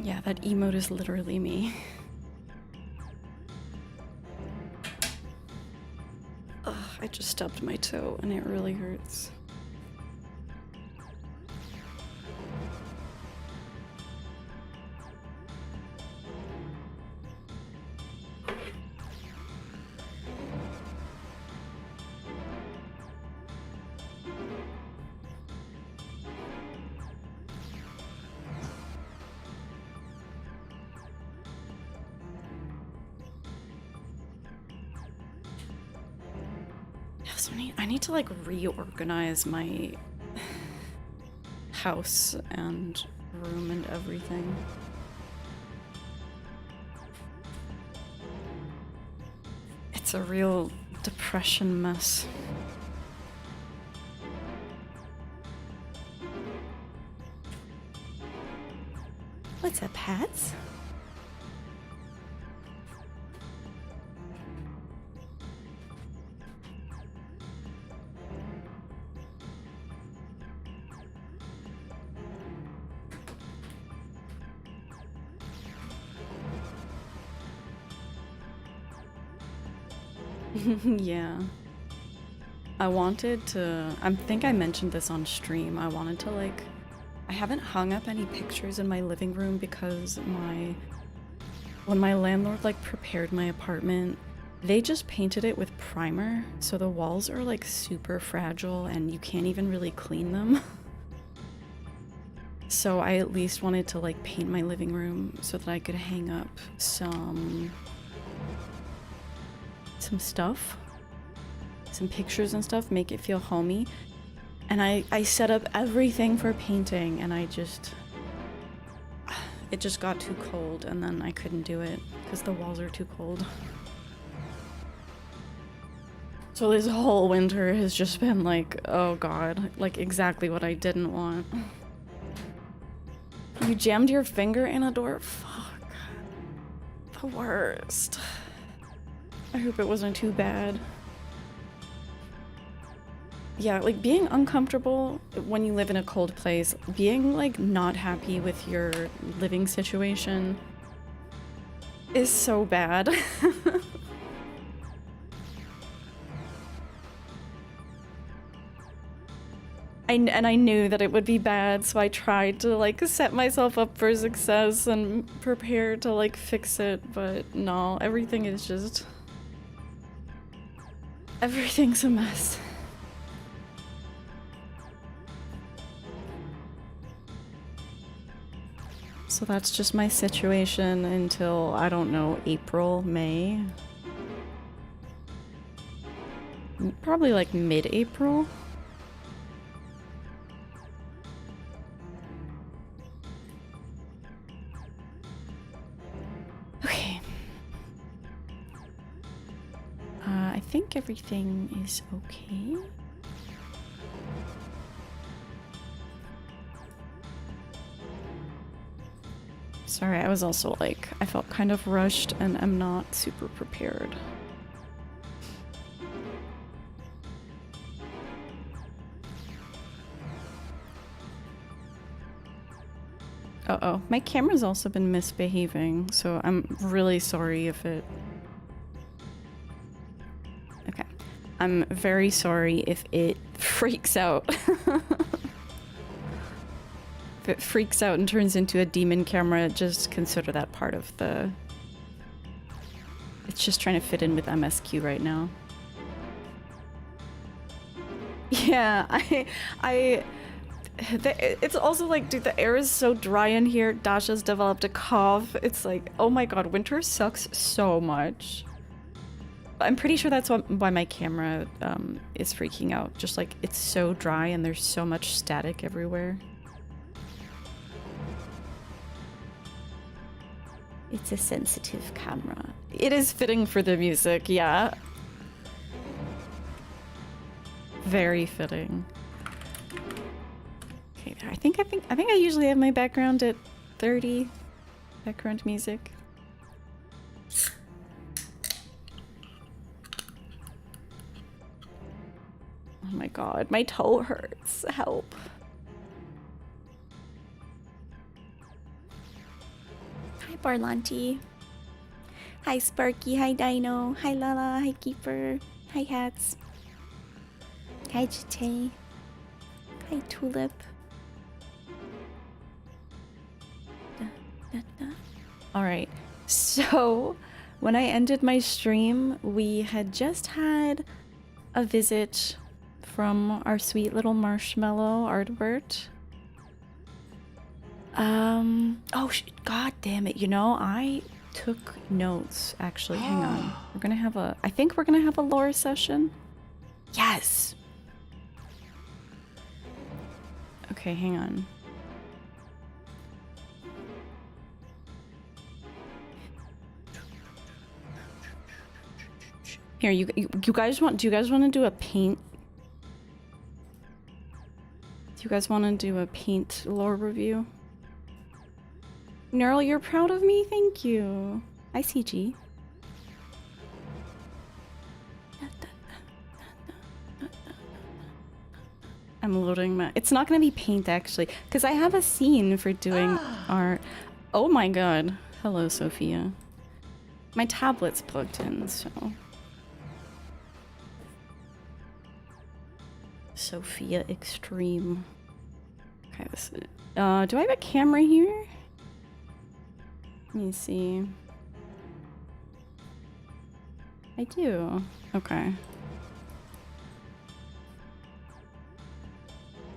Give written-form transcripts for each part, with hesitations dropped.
Yeah, that emote is literally me. Ugh, I just stubbed my toe and it really hurts. I need to like reorganize my house and room and everything. It's a real depression mess. What's up, Hats? Yeah. I think I mentioned this on stream. I wanted to like, I haven't hung up any pictures in my living room because when my landlord like prepared my apartment, they just painted it with primer. So the walls are like super fragile and you can't even really clean them. So I at least wanted to like paint my living room so that I could hang up some stuff, some pictures and stuff, make it feel homey. And I set up everything for painting and it just got too cold and then I couldn't do it because the walls are too cold. So this whole winter has just been like, oh god, like exactly what I didn't want. You jammed your finger in a door? Fuck. The worst. I hope it wasn't too bad. Yeah, like being uncomfortable when you live in a cold place, being like not happy with your living situation is so bad. And I knew that it would be bad, so I tried to like set myself up for success and prepare to like fix it, but no, everything's a mess. So that's just my situation until, I don't know, April, May? Probably like mid-April. Okay. I think everything is okay. Sorry, I was also like, I felt kind of rushed and I'm not super prepared. Uh-oh, my camera's also been misbehaving, so I'm really sorry if it... Okay. I'm very sorry if it freaks out. If it freaks out and turns into a demon camera, just consider that part of the... It's just trying to fit in with MSQ right now. Yeah, it's also like, dude, the air is so dry in here. Dasha's developed a cough. It's like, oh my god, winter sucks so much. I'm pretty sure that's why my camera is freaking out. Just like, it's so dry and there's so much static everywhere. It's a sensitive camera. It is fitting for the music, yeah. Very fitting. Okay, there. I think I usually have my background at 30 background music. Oh my god, my toe hurts. Help. Barlanti. Hi Sparky, hi Dino, hi Lala, hi Keeper, hi Hats. Hi Jite. Hi Tulip. Alright, so when I ended my stream, we had just had a visit from our sweet little marshmallow, Ardbert. God damn it, you know, I took notes, actually. Hang on. We're gonna have I think we're gonna have a lore session. Yes! Okay, hang on. Here, you guys want? Do you guys want to do a paint? Do you guys want to do a paint lore review? Neural, you're proud of me? Thank you. I see G. I'm loading my... It's not gonna be paint, actually, because I have a scene for doing art. Oh my god. Hello, Sophia. My tablet's plugged in, so... Sophia Extreme. Okay, this is... do I have a camera here? Let me see. I do. Okay.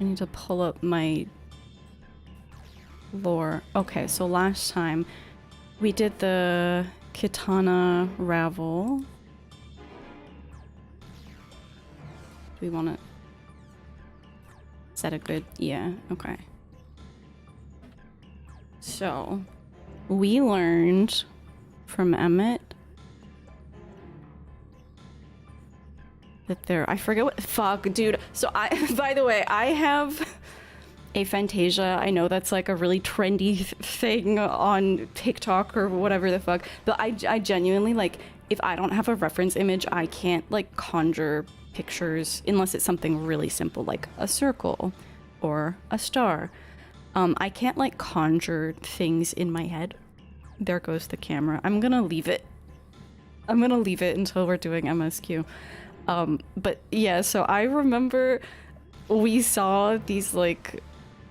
I need to pull up my lore. Okay, so last time we did the Katana Ravel. Do we want to... Is that a good... Yeah, okay. So, we learned from Emmett that there... I forget what... Fuck, dude. So I... By the way, I have a Fantasia. I know that's like a really trendy thing on TikTok or whatever the fuck. But I genuinely, like, if I don't have a reference image, I can't, like, conjure pictures unless it's something really simple, like a circle or a star. I can't, like, conjure things in my head. There goes the camera. I'm gonna leave it. I'm gonna leave it until we're doing MSQ. But yeah, so I remember we saw these, like,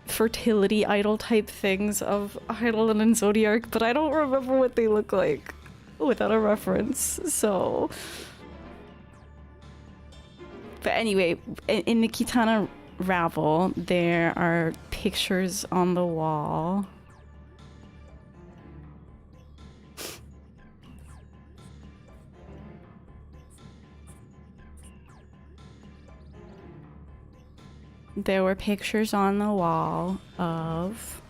fertility idol type things of Eidolon and Zodiac, but I don't remember what they look like without a reference, so... But anyway, in the Kitana Ravel, there are pictures on the wall. There were pictures on the wall of...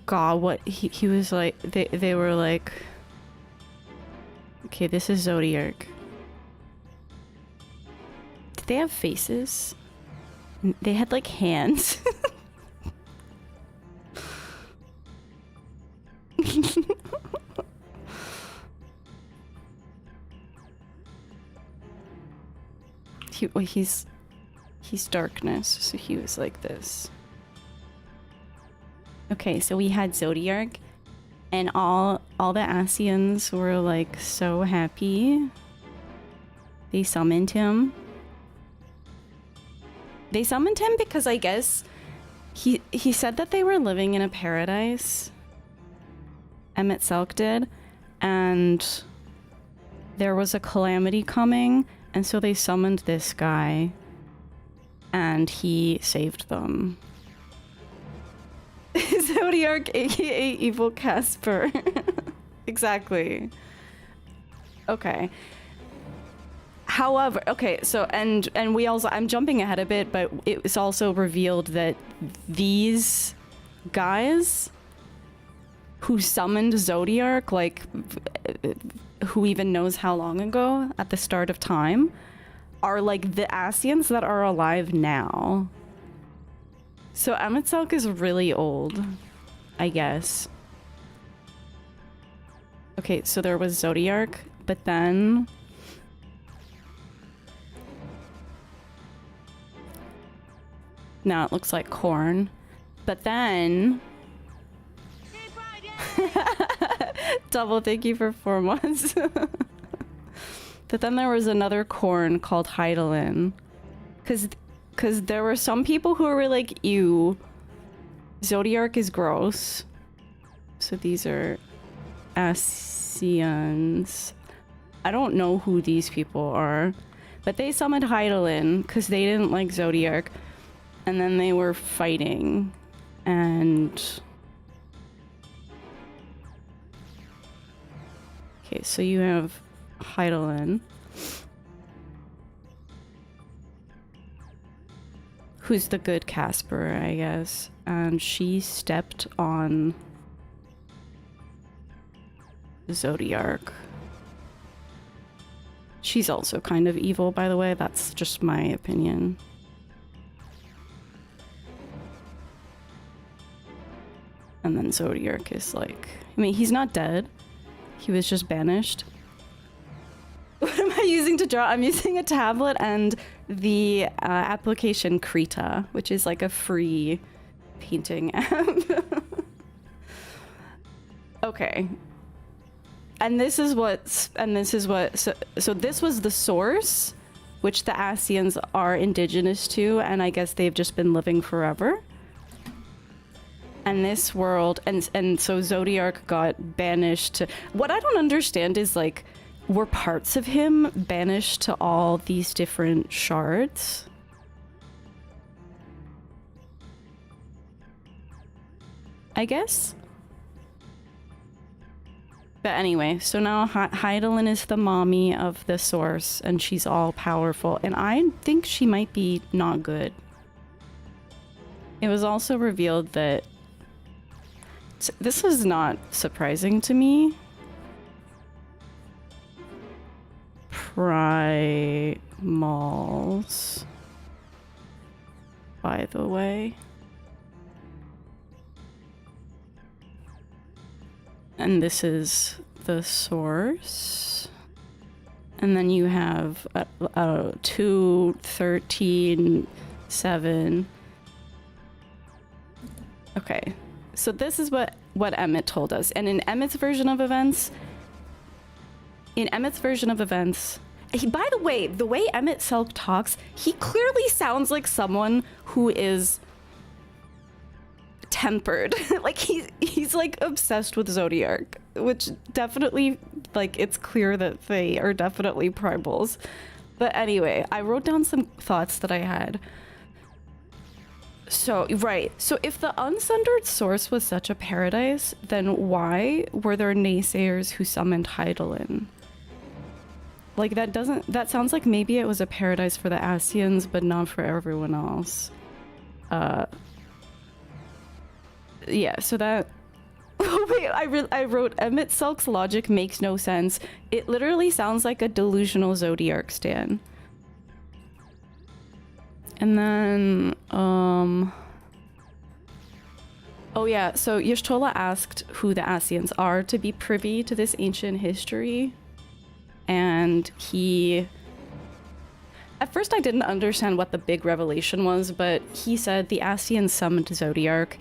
God, what he was like, they were like... Okay, this is Zodiac. Did they have faces? They had, like, hands. He's darkness, so he was like this. Okay, so we had Zodiac. And all the Asians were, like, so happy. They summoned him. They summoned him because I guess he said that they were living in a paradise. Emmett Selk did. And there was a calamity coming. And so they summoned this guy. And he saved them. Zodiac, aka Evil Casper. Exactly. Okay. However, okay, so and we also, I'm jumping ahead a bit, but it was also revealed that these guys who summoned Zodiac, like, who even knows how long ago at the start of time, are like the Asians that are alive now. So Emmett Selk is really old, I guess. Okay, so there was Zodiac, but then... Now it looks like corn. But then... Double thank you for 4 months. But then there was another corn called Heidelin. Because there were some people who were like, ew, Zodiark is gross. So these are Asians. I don't know who these people are. But they summoned Heidelin because they didn't like Zodiark. And then they were fighting. And... okay, so you have Heidelin. Who's the good Casper, I guess. And she stepped on Zodiark. She's also kind of evil, by the way. That's just my opinion. And then Zodiark is like... I mean, he's not dead. He was just banished. What am I using to draw? I'm using a tablet and the application Krita, which is like a free painting app. Okay. And this is what, so this was the source, which the Asians are indigenous to, and I guess they've just been living forever. And this world, and so Zodiark got banished to, what I don't understand is like, were parts of him banished to all these different shards? I guess? But anyway, so now Heidelin is the mommy of the source, and she's all powerful, and I think she might be not good. It was also revealed that this was not surprising to me. Primals, by the way. And this is the source. And then you have 2, 13, 7. Okay. So this is what Emmett told us. And in Emmett's version of events, by the way Emmett Selk talks, he clearly sounds like someone who is tempered. Like he's like obsessed with Zodiark, which definitely, like, it's clear that they are definitely primals. But anyway, I wrote down some thoughts that I had. So, right. So if the unsundered source was such a paradise, then why were there naysayers who summoned Heidelin? Like, that sounds like maybe it was a paradise for the Asians, but not for everyone else. Yeah, so that... Oh, wait, I wrote, Emmett Selk's logic makes no sense. It literally sounds like a delusional Zodiark stan. And then, oh yeah, so Y'shtola asked who the Asians are to be privy to this ancient history. And he... At first I didn't understand what the big revelation was, but he said the Asians summoned Zodiark,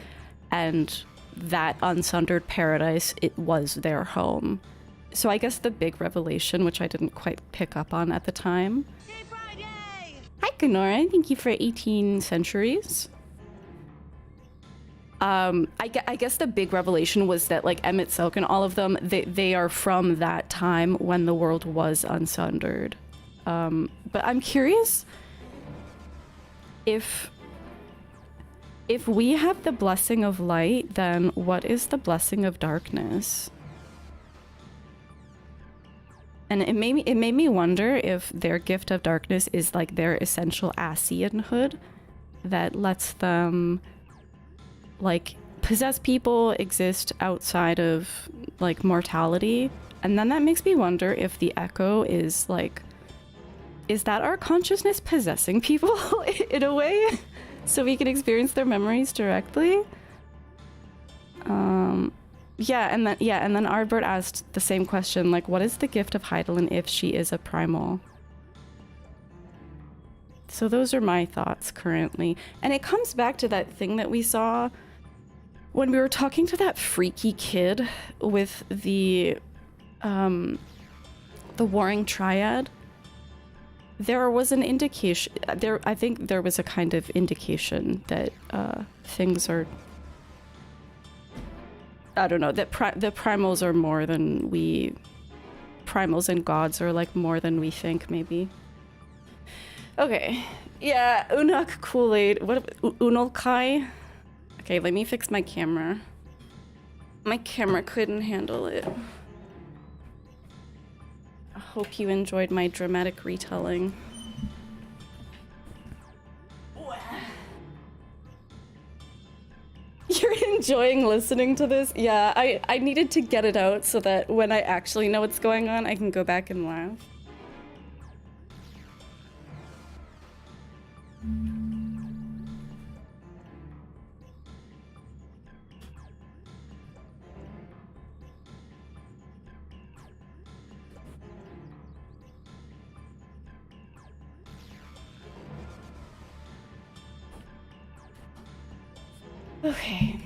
and that unsundered paradise, it was their home. So I guess the big revelation, which I didn't quite pick up on at the time... Hi, Kenora. Thank you for 18 centuries. I guess the big revelation was that, like, Emmett Selk and all of them, they are from that time when the world was unsundered. But I'm curious if we have the blessing of light, then what is the blessing of darkness? And it made me wonder if their gift of darkness is like their essential Asianhood that lets them like possess people, exist outside of like mortality. And then that makes me wonder if the echo is like, is that our consciousness possessing people in a way so we can experience their memories directly? And then Ardbert asked the same question, like, what is the gift of Heidelin if she is a primal? So those are my thoughts currently. And it comes back to that thing that we saw when we were talking to that freaky kid with the warring triad, there was an indication there. I think there was a kind of indication that things are. I don't know, that the primals are more than we... Primals and gods are, like, more than we think, maybe. Okay. Yeah, Unak Kool-Aid. What... Unolkai? Okay, let me fix my camera. My camera couldn't handle it. I hope you enjoyed my dramatic retelling. You're enjoying listening to this? Yeah, I needed to get it out so that when I actually know what's going on, I can go back and laugh. Okay.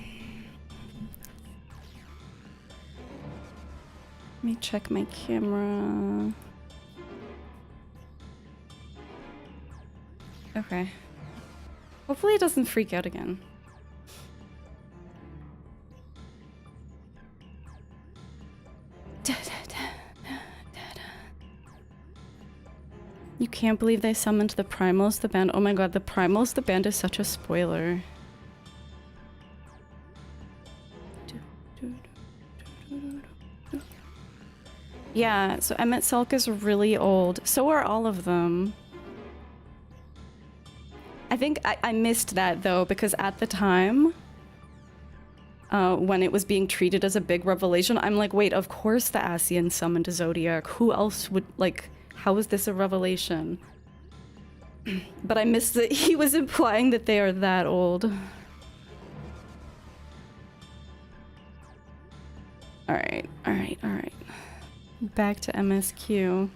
Let me check my camera. Okay. Hopefully it doesn't freak out again. You can't believe they summoned the Primals, the band. Oh my god, the Primals, the band is such a spoiler. Yeah, so Emmett Selk is really old. So are all of them. I think I missed that, though, because at the time, when it was being treated as a big revelation, I'm like, wait, of course the Ascians summoned a Zodiac. Who else would, like, how is this a revelation? But I missed that he was implying that they are that old. Alright. Back to MSQ.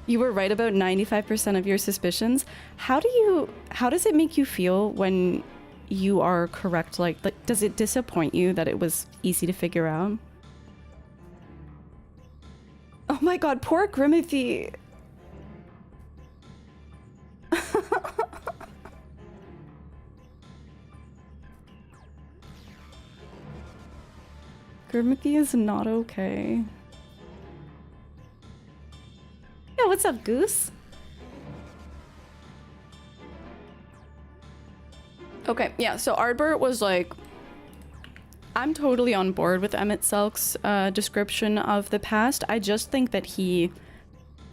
You were right about 95% of your suspicions. How does it make you feel when you are correct? Like, does it disappoint you that it was easy to figure out? Oh my god, poor Grimothy. Grimothy is not okay. Yeah, what's up, Goose? Okay, yeah, so Ardbert was like, I'm totally on board with Emmett Selk's description of the past. I just think that he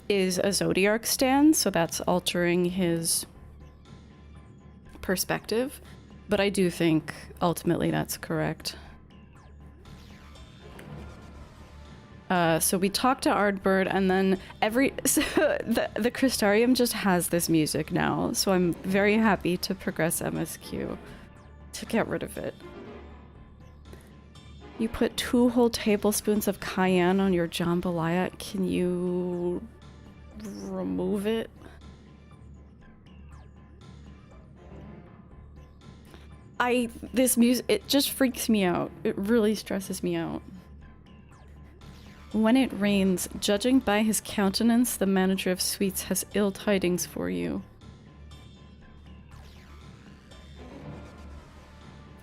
is a Zodiark stan, so that's altering his perspective. But I do think ultimately that's correct. So we talked to Ardbert, and then the Crystarium just has this music now, so I'm very happy to progress MSQ to get rid of it. You put 2 whole tablespoons of cayenne on your jambalaya. Can you remove it? This music, it just freaks me out. It really stresses me out. When it rains, judging by his countenance, the manager of sweets has ill tidings for you.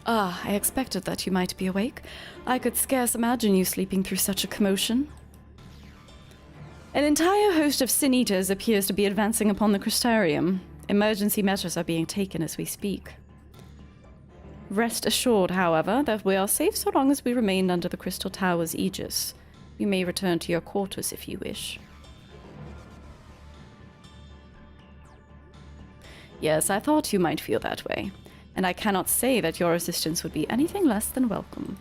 Ah, I expected that you might be awake. I could scarce imagine you sleeping through such a commotion. An entire host of sin eaters appears to be advancing upon the Crystarium. Emergency measures are being taken as we speak. Rest assured, however, that we are safe so long as we remain under the Crystal Tower's aegis. You may return to your quarters if you wish. Yes, I thought you might feel that way, and I cannot say that your assistance would be anything less than welcome.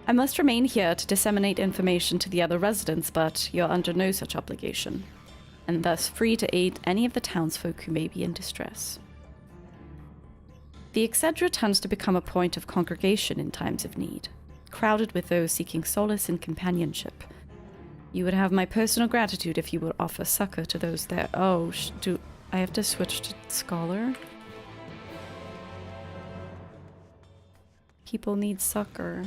I must remain here to disseminate information to the other residents, but you're under no such obligation, and thus free to aid any of the townsfolk who may be in distress. The Excedra tends to become a point of congregation in times of need, crowded with those seeking solace and companionship. You would have my personal gratitude if you would offer succor to those there. Oh, do I have to switch to Scholar? People need succor.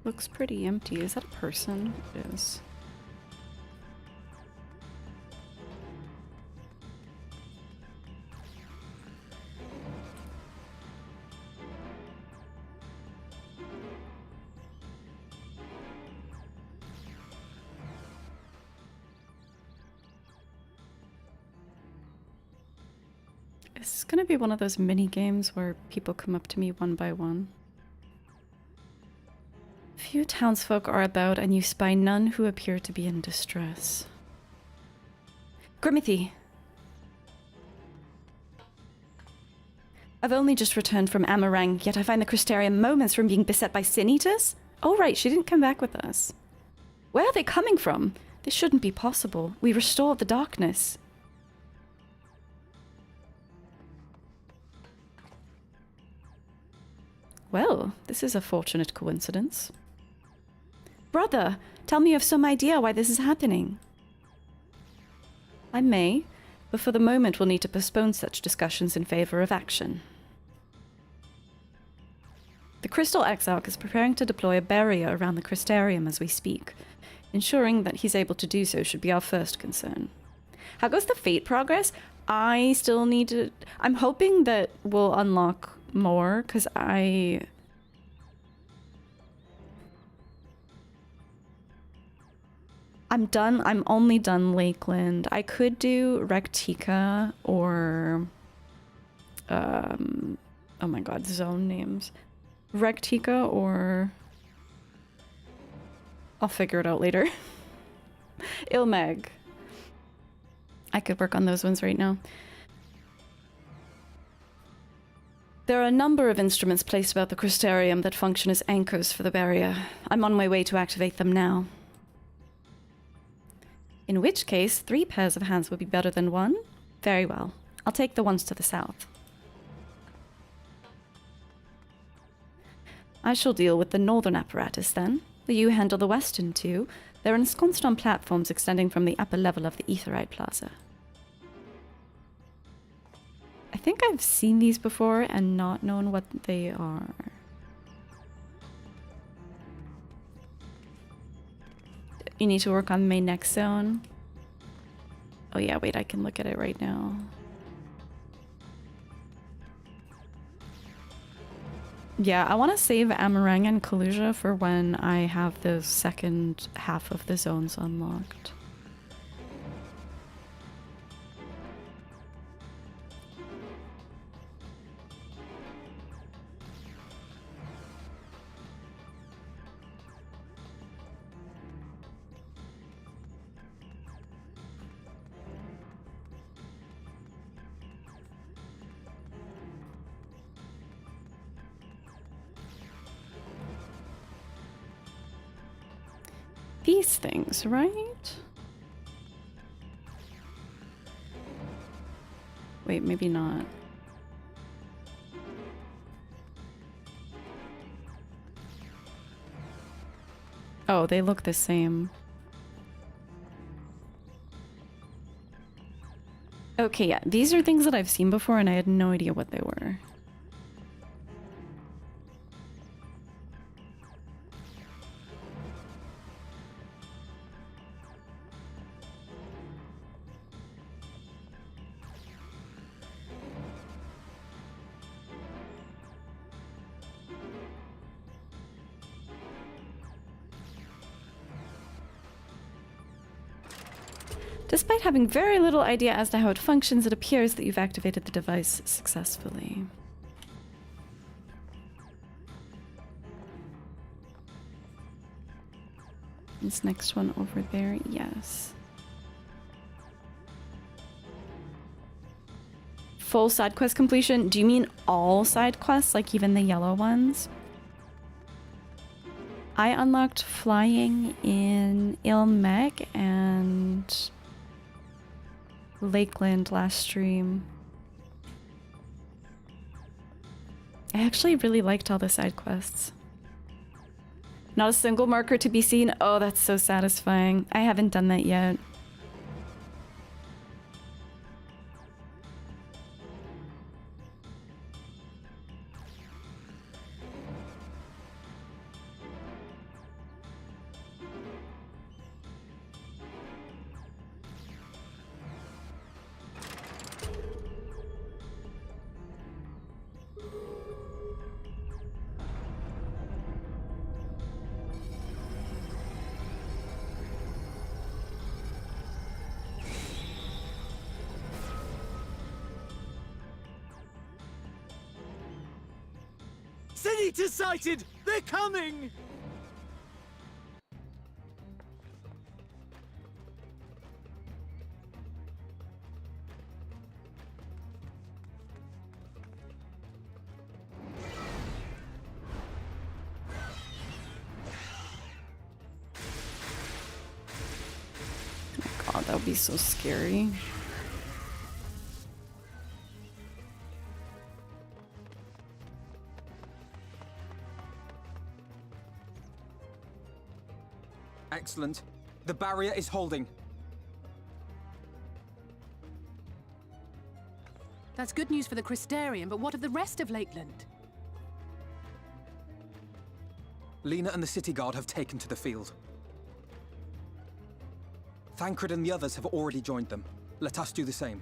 Looks pretty empty. Is that a person? It is. It's gonna be one of those mini games where people come up to me one by one. Few townsfolk are about, and you spy none who appear to be in distress. Grimothy! I've only just returned from Amarang, yet I find the Crystarium moments from being beset by sin eaters. Oh right, she didn't come back with us. Where are they coming from? This shouldn't be possible. We restored the darkness. Well, this is a fortunate coincidence. Brother, tell me you have some idea why this is happening. I may, but for the moment we'll need to postpone such discussions in favor of action. The Crystal Exarch is preparing to deploy a barrier around the Crystarium as we speak. Ensuring that he's able to do so should be our first concern. How goes the Fate progress? I still need to... I'm hoping that we'll unlock more, because I'm done. I'm only done Lakeland. I could do Rectica or... oh my god, zone names. Rectica or... I'll figure it out later. Ilmeg. I could work on those ones right now. There are a number of instruments placed about the Crystarium that function as anchors for the barrier. I'm on my way to activate them now. In which case, 3 pairs of hands would be better than 1? Very well. I'll take the ones to the south. I shall deal with the northern apparatus then. Will you handle the western two? They're ensconced on platforms extending from the upper level of the Aetheryte Plaza. I think I've seen these before and not known what they are. You need to work on my next zone. Oh yeah, wait, I can look at it right now. Yeah, I want to save Amarang and Kalusia for when I have the second half of the zones unlocked. These things, right? Wait, maybe not. Oh, they look the same. Okay, yeah, these are things that I've seen before and I had no idea what they were. Despite having very little idea as to how it functions, it appears that you've activated the device successfully. This next one over there, yes. Full side quest completion? Do you mean all side quests, like even the yellow ones? I unlocked flying in Ilmeg and... Lakeland last stream. I actually really liked all the side quests. Not a single marker to be seen. Oh, that's so satisfying. I haven't done that yet. Sin-Eater sighted! They're coming! God, that would be so scary. Excellent. The barrier is holding. That's good news for the Crystarian, but what of the rest of Lakeland? Lena and the City Guard have taken to the field. Thancred and the others have already joined them. Let us do the same.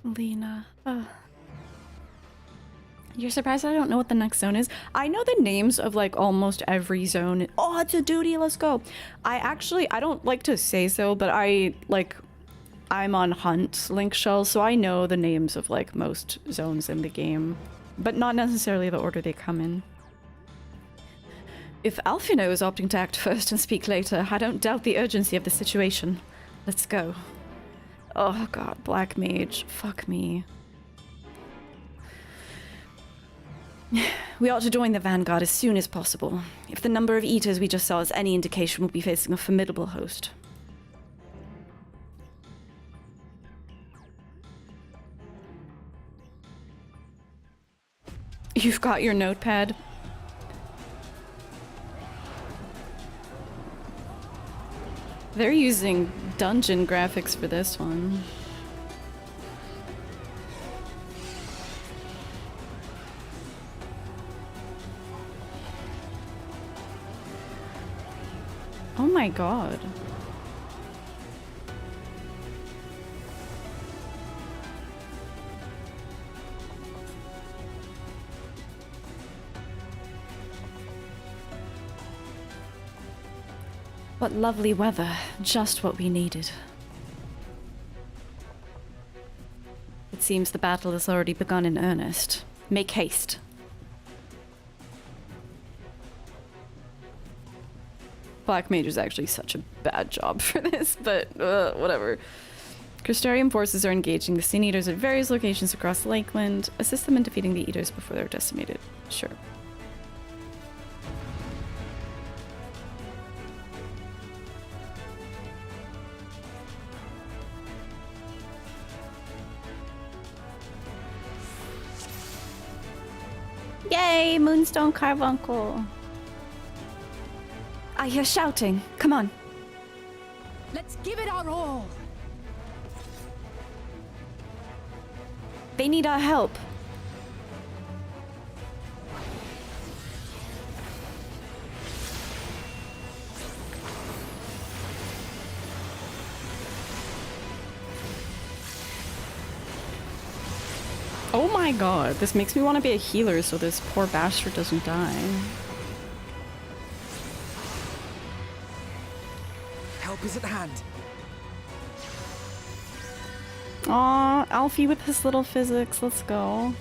Lena. You're surprised I don't know what the next zone is? I know the names of like almost every zone. Oh, it's a duty, let's go. I don't like to say so, but I'm on Hunt Link Shell, so I know the names of like most zones in the game, but not necessarily the order they come in. If Alfino is opting to act first and speak later, I don't doubt the urgency of the situation. Let's go. Oh god, Black Mage. Fuck me. We ought to join the Vanguard as soon as possible. If the number of Eaters we just saw is any indication, we'll be facing a formidable host. You've got your notepad. They're using dungeon graphics for this one. Oh my god. What lovely weather. Just what we needed. It seems the battle has already begun in earnest. Make haste. Black Mage is actually such a bad job for this, but whatever. Crystarian forces are engaging the Sin Eaters at various locations across Lakeland. Assist them in defeating the Eaters before they're decimated. Sure. Yay, Moonstone Carbuncle. I hear shouting. Come on. Let's give it our all! They need our help. Oh my god, this makes me want to be a healer so this poor bastard doesn't die. Help is at hand. Aw, Alfie with his little physics, let's go.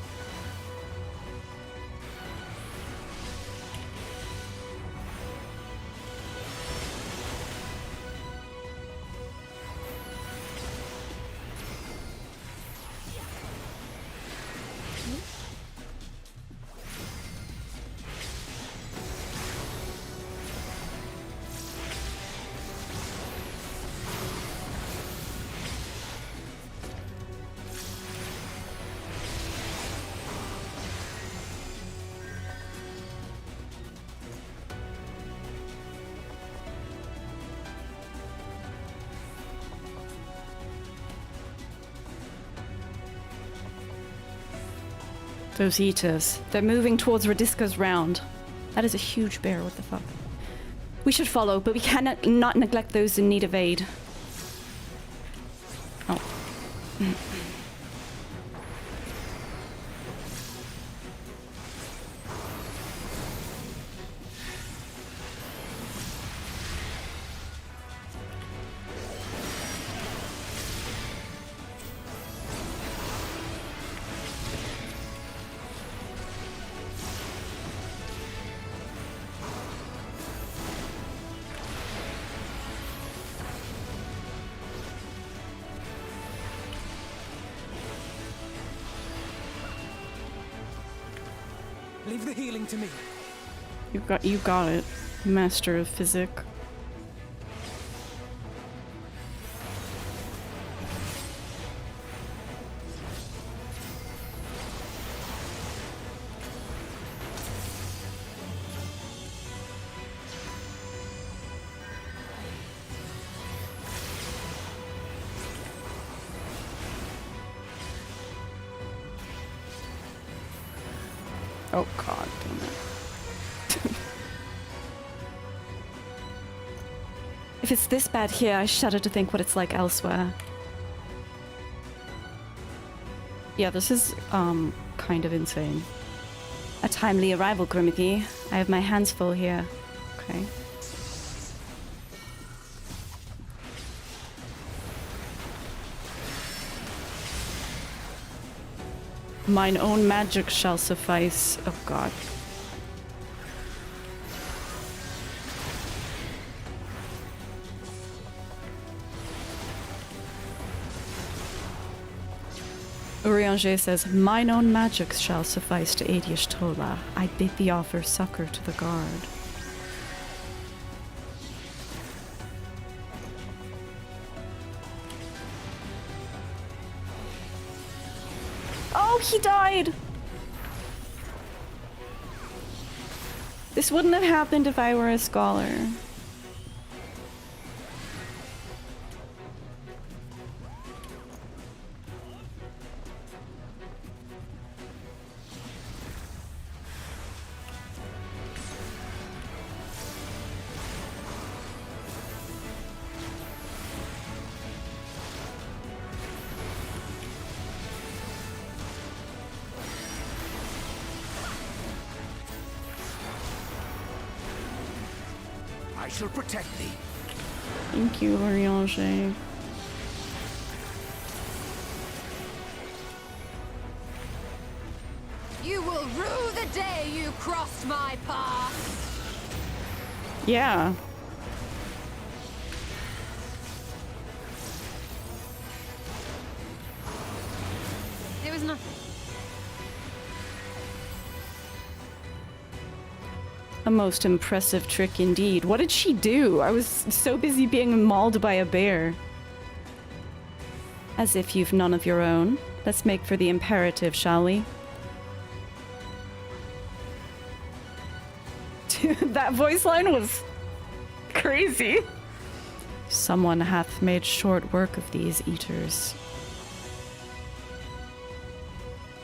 Those eaters. They're moving towards Radiska's round. That is a huge bear, what the fuck? We should follow, but we cannot not neglect those in need of aid. Oh. Leave the healing to me. You got it, Master of Physic. Oh god damn it. If it's this bad here, I shudder to think what it's like elsewhere. Yeah, this is kind of insane. A timely arrival, Grimmicky. I have my hands full here. Okay. Mine own magic shall suffice. Oh god. Urianger says, mine own magic shall suffice to aid Y'shtola. I bid thee offer succor to the guard. Oh, he died! This wouldn't have happened if I were a scholar. I shall protect thee. Thank you, Urianger. You will rue the day you crossed my path. Yeah. It was nothing. A most impressive trick indeed. What did she do? I was so busy being mauled by a bear. As if you've none of your own. Let's make for the imperative, shall we? That voice line was crazy. Someone hath made short work of these eaters.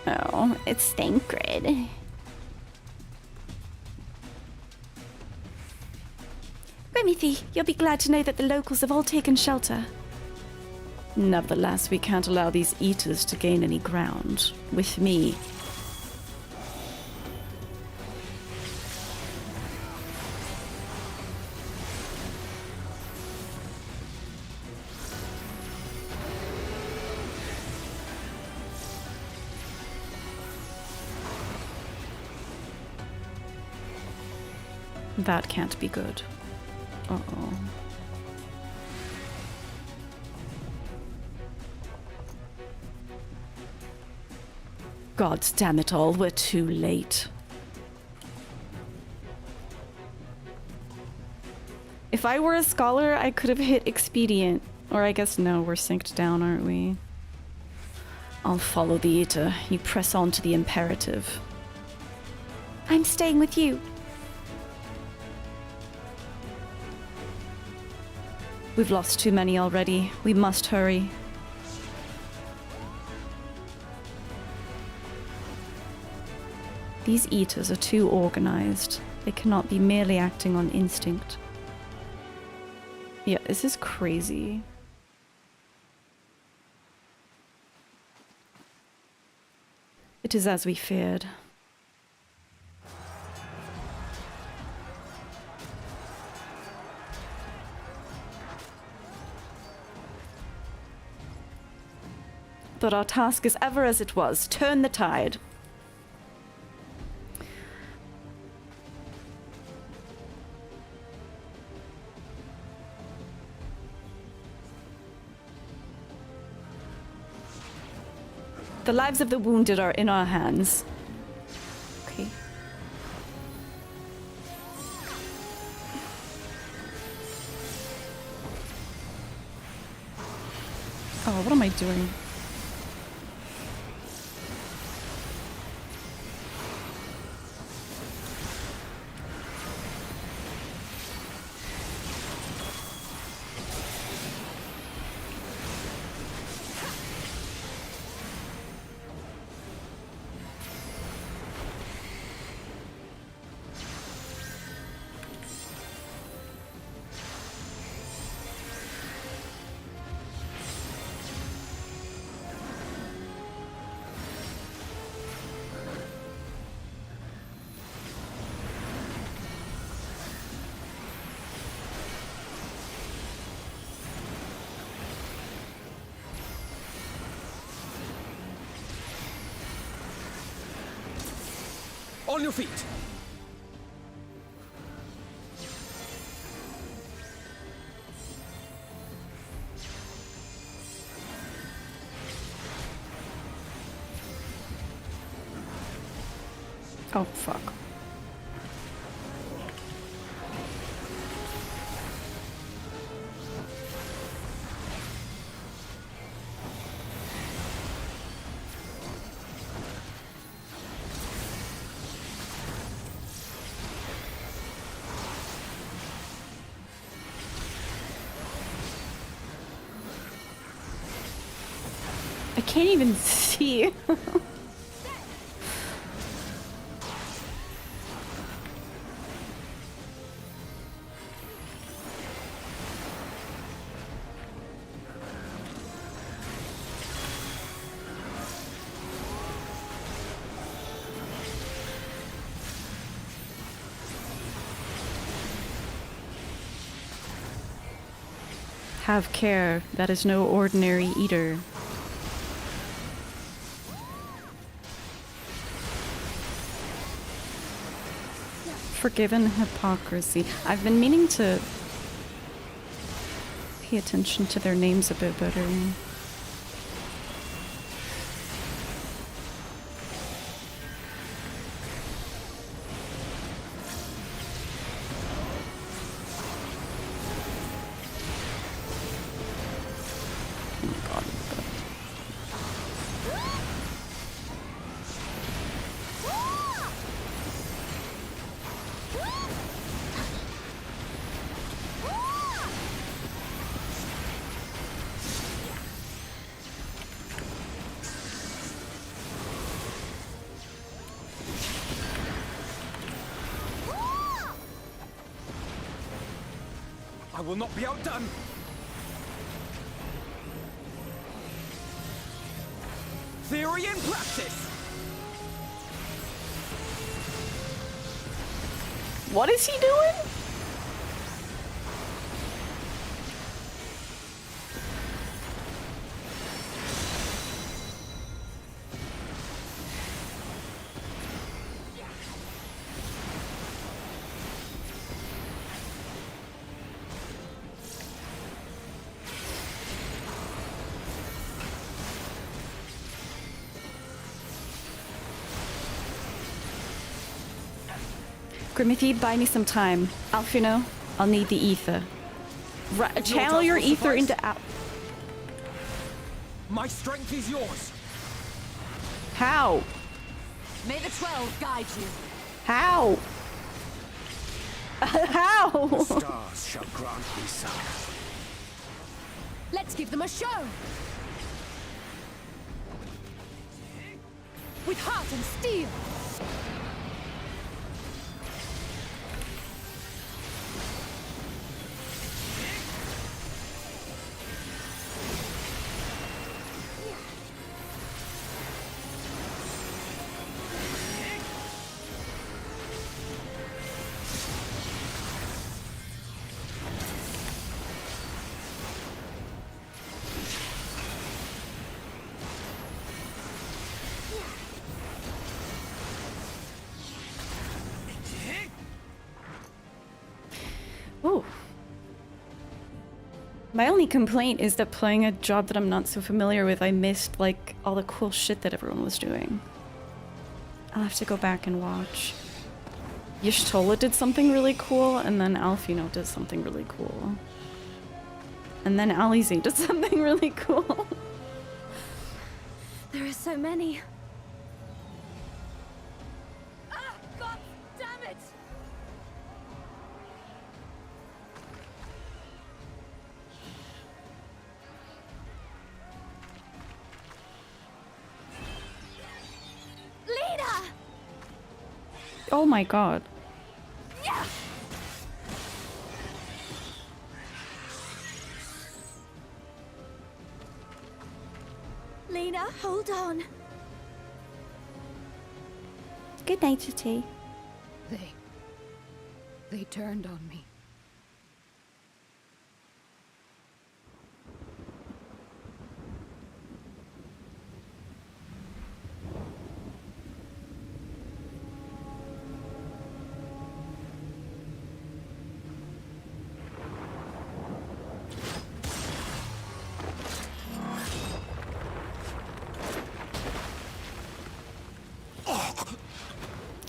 Oh, it's Thancred. Grimmithy, you'll be glad to know that the locals have all taken shelter. Nevertheless, we can't allow these eaters to gain any ground. With me. That can't be good. Uh-oh. God damn it all, we're too late. If I were a scholar, I could have hit expedient. Or I guess no, we're synced down, aren't we? I'll follow the eater. You press on to the imperative. I'm staying with you. We've lost too many already. We must hurry. These eaters are too organized. They cannot be merely acting on instinct. Yeah, this is crazy. It is as we feared. But our task is ever as it was. Turn the tide. The lives of the wounded are in our hands. Okay. Oh, what am I doing? On your feet! Oh, fuck. I can't even see. Have care, that is no ordinary eater. Forgiven hypocrisy. I've been meaning to pay attention to their names a bit better. I will not be outdone! Theory in practice! What is he doing? Grimmithy, buy me some time. Alfino, I'll need the ether. Channel your ether into My strength is yours! How? May the 12 guide you. How? How? The stars shall grant me succor. Let's give them a show. with heart and steel. Ooh. My only complaint is that playing a job that I'm not so familiar with, I missed, like, all the cool shit that everyone was doing. I'll have to go back and watch. Y'shtola did something really cool, and then Alfino did something really cool. And then Alize did something really cool. There are so many. Ah, God damn it! Lena! Oh my god. Yeah! Lena, hold on. Good night, Titi. They turned on me.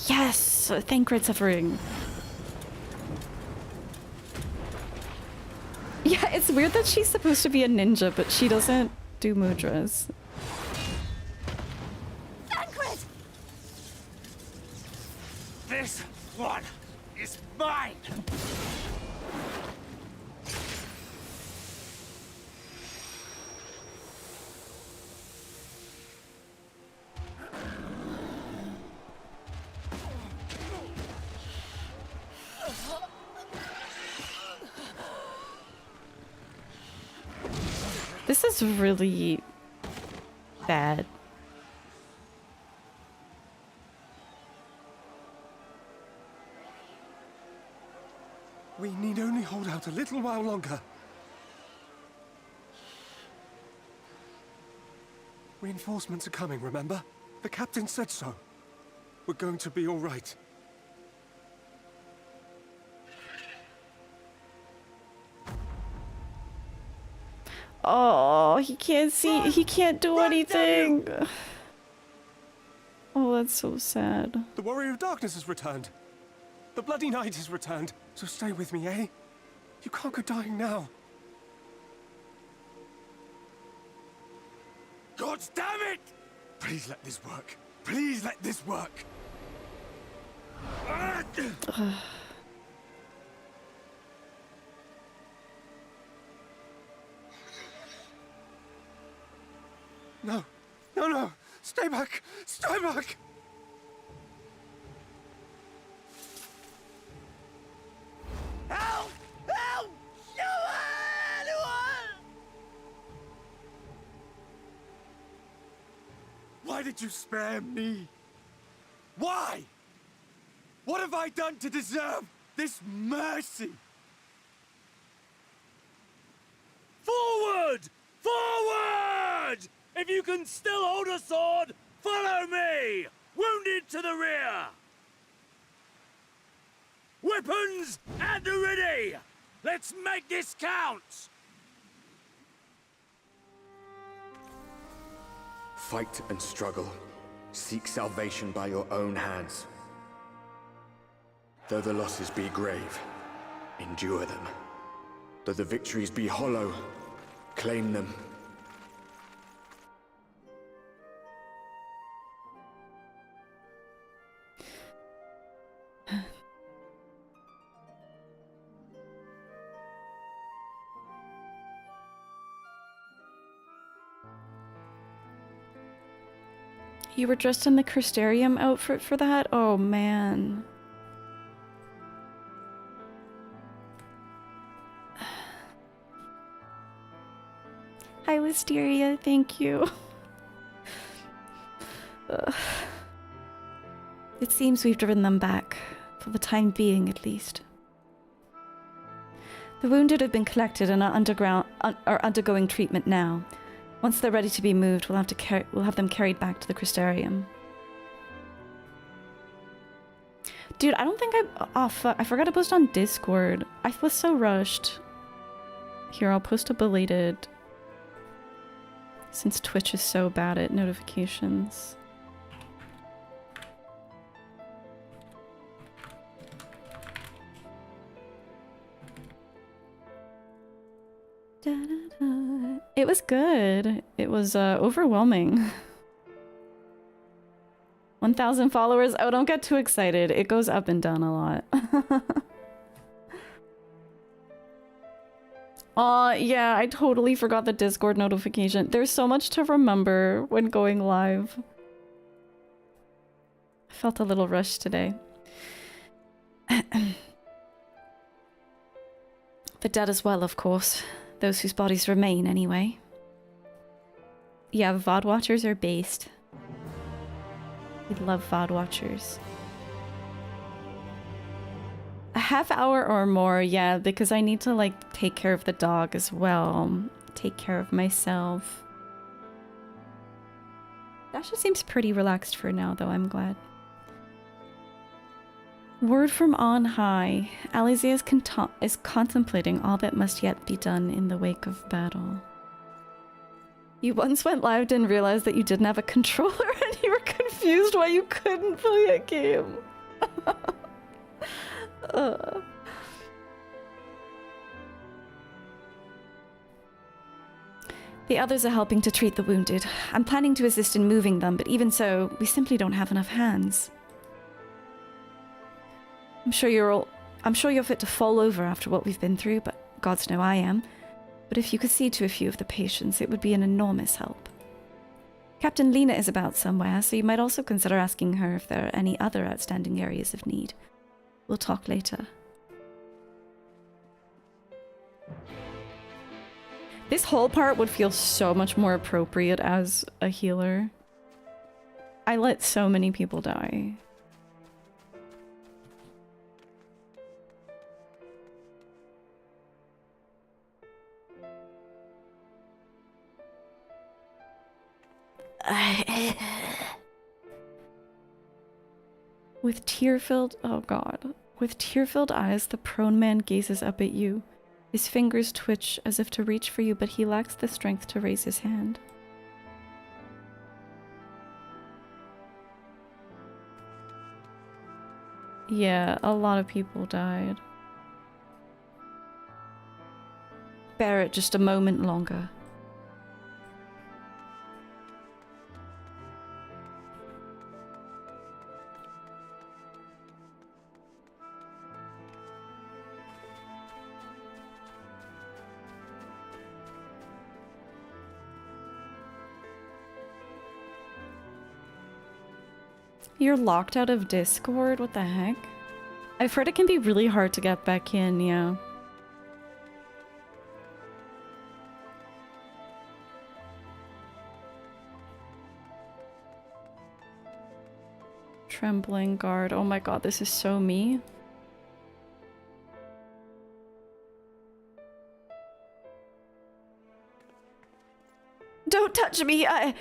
Yes! Thank Red Suffering. Yeah, it's weird that she's supposed to be a ninja, but she doesn't do mudras. Thancred! This one is mine! This is really bad. We need only hold out a little while longer. Reinforcements are coming, remember? The captain said so. We're going to be all right. Oh, he can't see. He can't do anything. Oh, that's so sad. The Warrior of Darkness has returned. The Bloody Knight has returned. So stay with me, eh? You can't go dying now. God damn it! Please let this work. Please let this work. No, no, no! Stay back! Stay back! Help! Help! Anyone! Why did you spare me? Why? What have I done to deserve this mercy? Forward! Forward! If you can still hold a sword, follow me! Wounded to the rear! Weapons at the ready! Let's make this count! Fight and struggle. Seek salvation by your own hands. Though the losses be grave, endure them. Though the victories be hollow, claim them. You were dressed in the Crystarium outfit for that? Oh, man. Hi, Wisteria. Thank you. It seems we've driven them back, for the time being at least. The wounded have been collected and are undergoing treatment now. Once they're ready to be moved, we'll have them carried back to the Crystarium. Dude, I don't think oh fuck, I forgot to post on Discord. I was so rushed. Here, I'll post a belated, since Twitch is so bad at notifications. It was good. It was overwhelming. 1,000 followers. Oh, don't get too excited. It goes up and down a lot. Aw, yeah, I totally forgot the Discord notification. There's so much to remember when going live. I felt a little rushed today. The dead as well, of course. Those whose bodies remain, anyway. Yeah, VOD watchers are based. We love VOD watchers. A half hour or more, yeah, because I need to, like, take care of the dog as well. Take care of myself. Dasha seems pretty relaxed for now, though, I'm glad. Word from on high. Alizé is contemplating all that must yet be done in the wake of battle. You once went live and realized that you didn't have a controller and you were confused why you couldn't play a game. The others are helping to treat the wounded. I'm planning to assist in moving them, but even so, we simply don't have enough hands. I'm sure you're fit to fall over after what we've been through, but gods know I am. But if you could see to a few of the patients, it would be an enormous help. Captain Lena is about somewhere, so you might also consider asking her if there are any other outstanding areas of need. We'll talk later. This whole part would feel so much more appropriate as a healer. I let so many people die. With tear-filled... oh god. With tear-filled eyes, the prone man gazes up at you. His fingers twitch as if to reach for you, but he lacks the strength to raise his hand. Yeah, a lot of people died. Bear it just a moment longer. You're locked out of Discord? What the heck? I've heard it can be really hard to get back in, yeah. Trembling guard. Oh my god, this is so me. Don't touch me! I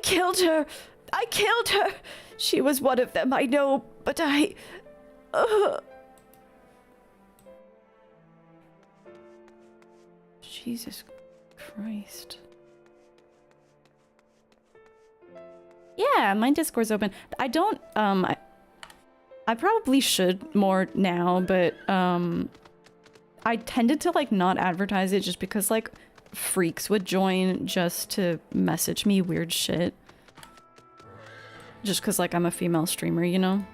killed her! I killed her! She was one of them, I know, but I... Jesus Christ. Yeah, my Discord's open. I don't, I probably should more now, but, I tended to, like, not advertise it just because, like, freaks would join just to message me weird shit. Just because, like, I'm a female streamer, you know?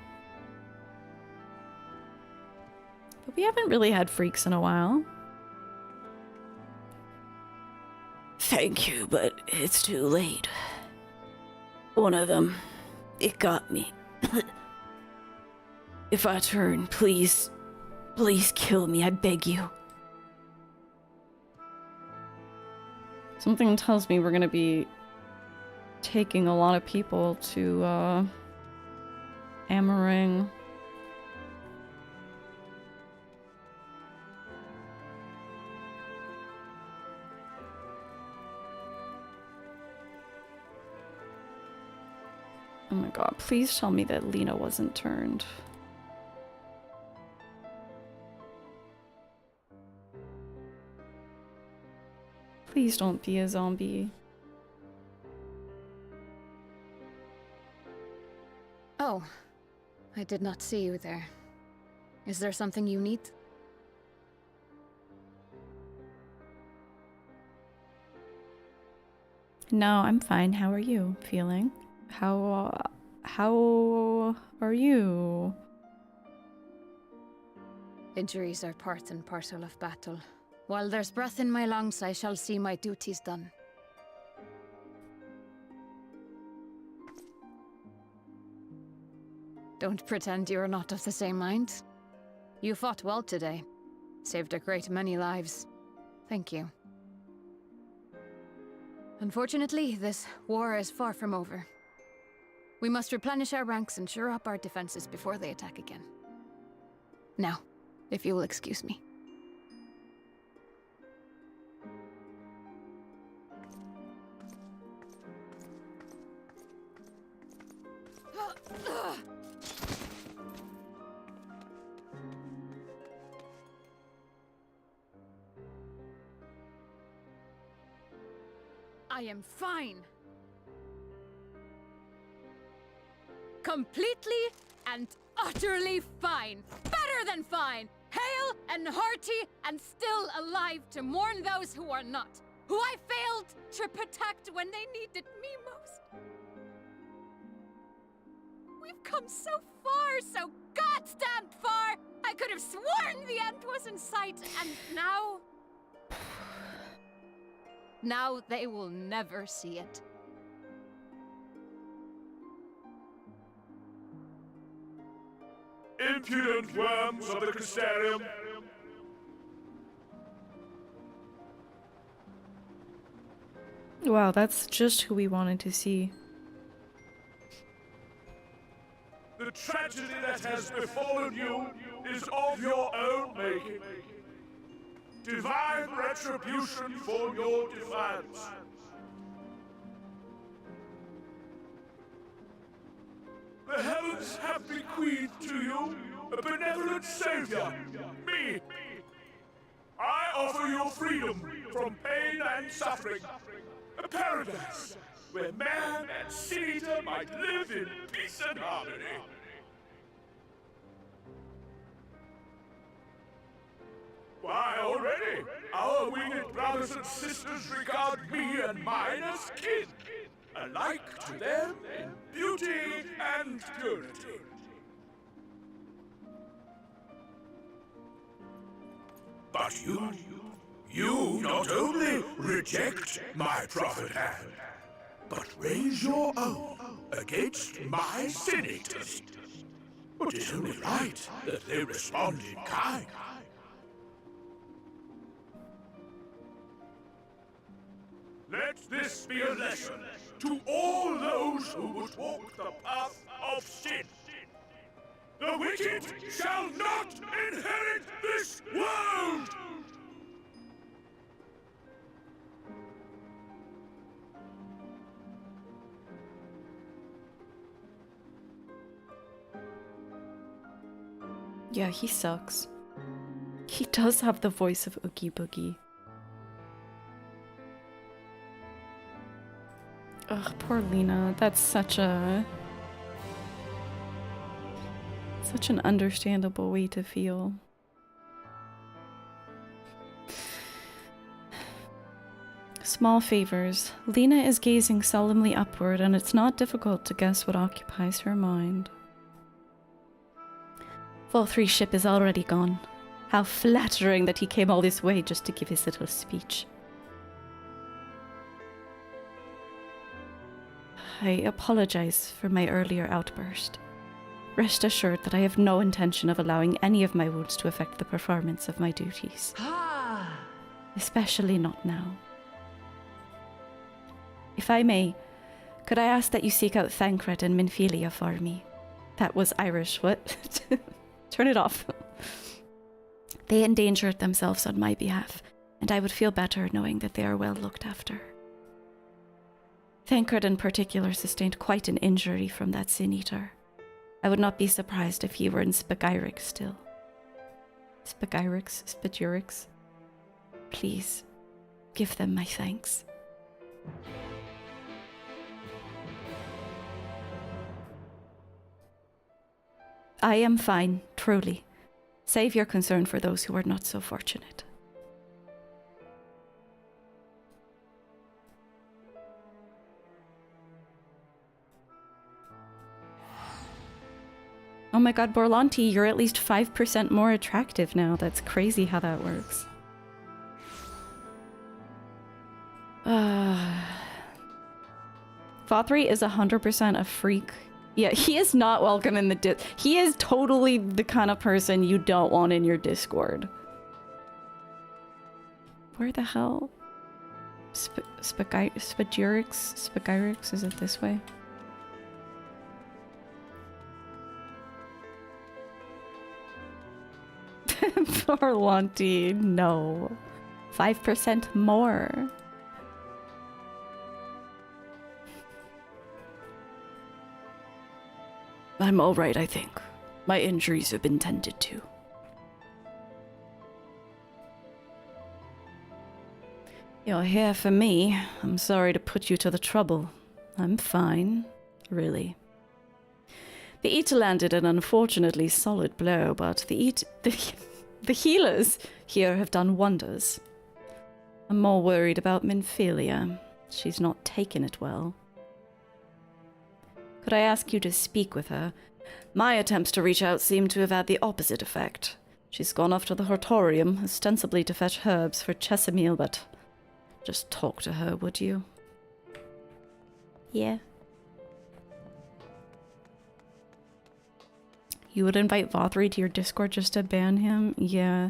But we haven't really had freaks in a while. Thank you, but it's too late. One of them. It got me. If I turn, please kill me, I beg you. Something tells me we're gonna be taking a lot of people to, Amaring. Oh my god, please tell me that Lena wasn't turned. Please don't be a zombie. Oh, I did not see you there. Is there something you need? No, I'm fine. How are you feeling? How are you? Injuries are part and parcel of battle. While there's breath in my lungs, I shall see my duties done. Don't pretend you're not of the same mind. You fought well today. Saved a great many lives. Thank you. Unfortunately, this war is far from over. We must replenish our ranks and shore up our defenses before they attack again. Now, if you will excuse me. I am fine. Completely and utterly fine. Better than fine. Hale and hearty and still alive to mourn those who are not. Who I failed to protect when they needed me most. We've come so far, so goddamn far! I could have sworn the end was in sight, and now... Now they will never see it. Impudent worms of the Crystarium! Wow, that's just who we wanted to see. The tragedy that has befallen you is of your own making. Divine retribution for your defiance. The heavens have bequeathed to you a benevolent savior, me. I offer you freedom from pain and suffering, a paradise where man and sin-eater might live in peace and harmony. Why, already, our winged brothers and sisters regard me and mine as kin, alike to them in beauty and purity. But you not only reject my prophet hand, but raise your own against my senators. It is only right that they respond in kind. Let this be a lesson to all those who would walk the path of sin. The wicked shall not inherit this world! Yeah, he sucks. He does have the voice of Oogie Boogie. Ugh, poor Lena. That's such an understandable way to feel. Small favors. Lena is gazing solemnly upward, and it's not difficult to guess what occupies her mind. Vol3's ship is already gone. How flattering that he came all this way just to give his little speech. I apologize for my earlier outburst. Rest assured that I have no intention of allowing any of my wounds to affect the performance of my duties. Especially not now. If I may, could I ask that you seek out Thancred and Minfilia for me? That was Irish, what? Turn it off. They endangered themselves on my behalf, and I would feel better knowing that they are well looked after. Thancred in particular sustained quite an injury from that Sin Eater. I would not be surprised if he were in Spagyrix still. Spagyrix? Please, give them my thanks. I am fine, truly. Save your concern for those who are not so fortunate. Oh my god, Borlanti, you're at least 5% more attractive now. That's crazy how that works. Vothri is 100% a freak. Yeah, he is not welcome in the he is totally the kind of person you don't want in your Discord. Where the hell? Spagyrix? Is it this way? Borlanti, no. 5% more. I'm alright, I think. My injuries have been tended to. You're here for me. I'm sorry to put you to the trouble. I'm fine, really. The Eater landed an unfortunately solid blow, but the healers here have done wonders. I'm more worried about Minfilia. She's not taken it well. Could I ask you to speak with her? My attempts to reach out seem to have had the opposite effect. She's gone off to the Hortorium, ostensibly to fetch herbs for Chesamil, but just talk to her, would you? Yeah. You would invite Vothri to your Discord just to ban him? Yeah.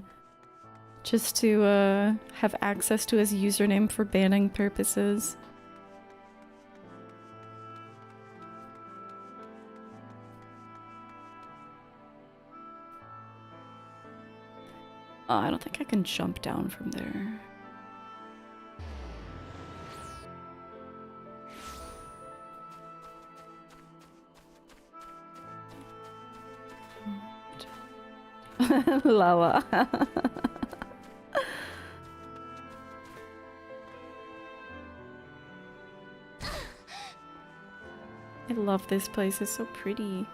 Just to have access to his username for banning purposes. Oh, I don't think I can jump down from there. Lava. I love this place, it's so pretty.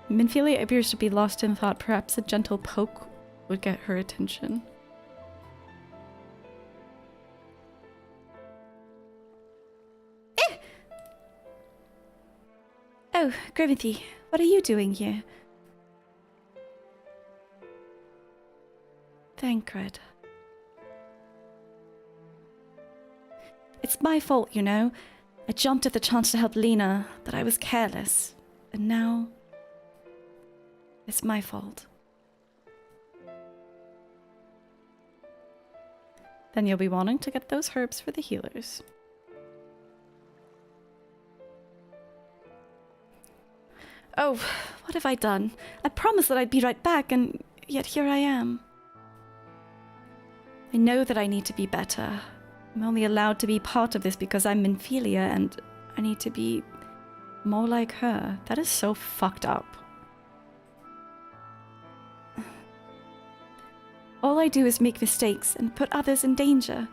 Minfilia appears to be lost in thought. Perhaps a gentle poke would get her attention. Oh, Grimothy, what are you doing here? Thancred. It's my fault, you know. I jumped at the chance to help Lena, but I was careless. And now... it's my fault. Then you'll be wanting to get those herbs for the healers. Oh, what have I done? I promised that I'd be right back, and yet here I am. I know that I need to be better. I'm only allowed to be part of this because I'm Minfilia, and I need to be more like her. That is so fucked up. All I do is make mistakes and put others in danger.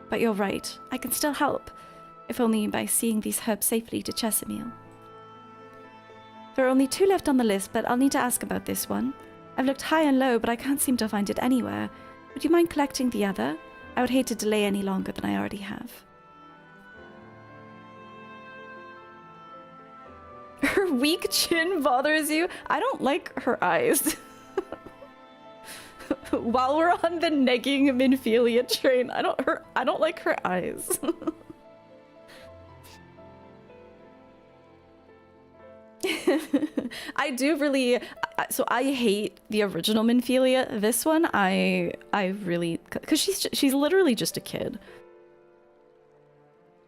But you're right, I can still help, if only by seeing these herbs safely to Chesamil. There are only 2 left on the list, but I'll need to ask about this one. I've looked high and low, but I can't seem to find it anywhere. Would you mind collecting the other? I would hate to delay any longer than I already have. Her weak chin bothers you? I don't like her eyes. While we're on the negging Minphilia train, I don't like her eyes. I do really, so I hate the original Minphilia. This one, I really, because she's literally just a kid.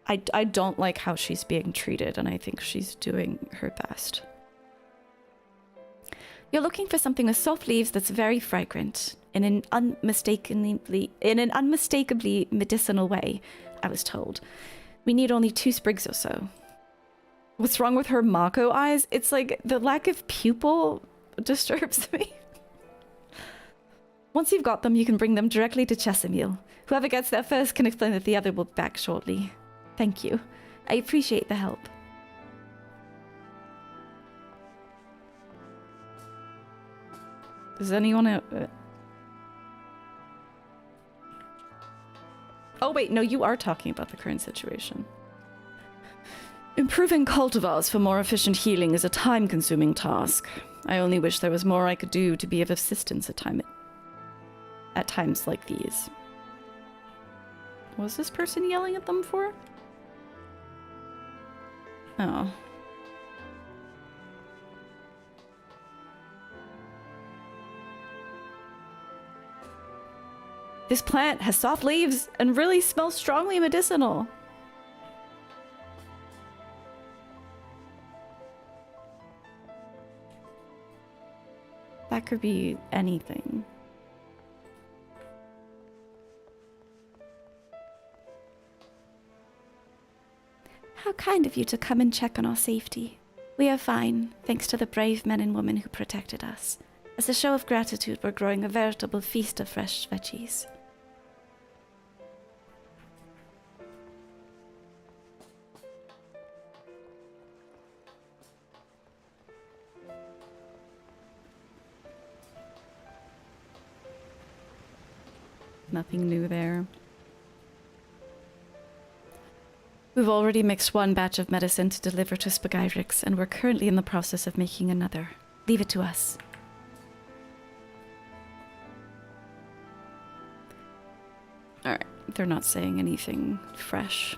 I don't like how she's being treated, and I think she's doing her best. You're looking for something with soft leaves that's very fragrant, in an unmistakably medicinal way, I was told. We need only 2 sprigs or so. What's wrong with her Mako eyes? It's like the lack of pupil disturbs me. Once you've got them, you can bring them directly to Chesimil. Whoever gets there first can explain that the other will be back shortly. Thank you. I appreciate the help. Does anyone... Oh wait, no, you are talking about the current situation. Improving cultivars for more efficient healing is a time-consuming task. I only wish there was more I could do to be of assistance at times like these. What was this person yelling at them for? Oh. This plant has soft leaves and really smells strongly medicinal. That could be anything. How kind of you to come and check on our safety. We are fine, thanks to the brave men and women who protected us. As a show of gratitude, we're growing a veritable feast of fresh veggies. Nothing new there. We've already mixed 1 batch of medicine to deliver to Spagyrix, and we're currently in the process of making another. Leave it to us. Alright, they're not saying anything fresh.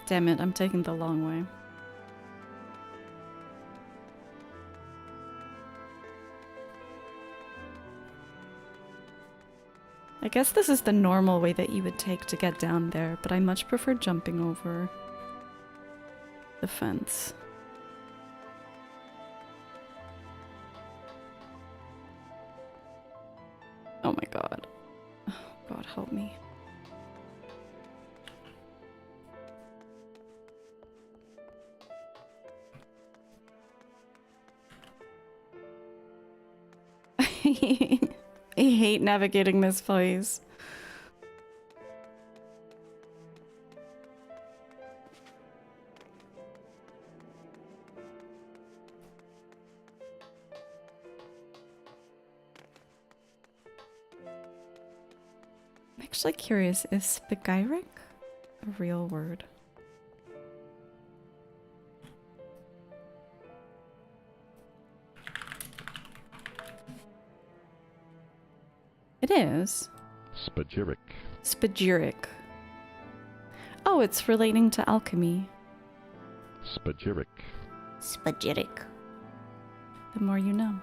Damn it, I'm taking the long way. I guess this is the normal way that you would take to get down there, but I much prefer jumping over the fence. Oh my god. Oh, God help me. I hate navigating this place. I'm actually curious, is Spagyrix a real word? It is. Spagyrix. Spagyrix. Oh, it's relating to alchemy. Spagyrix. Spagyrix. The more you know.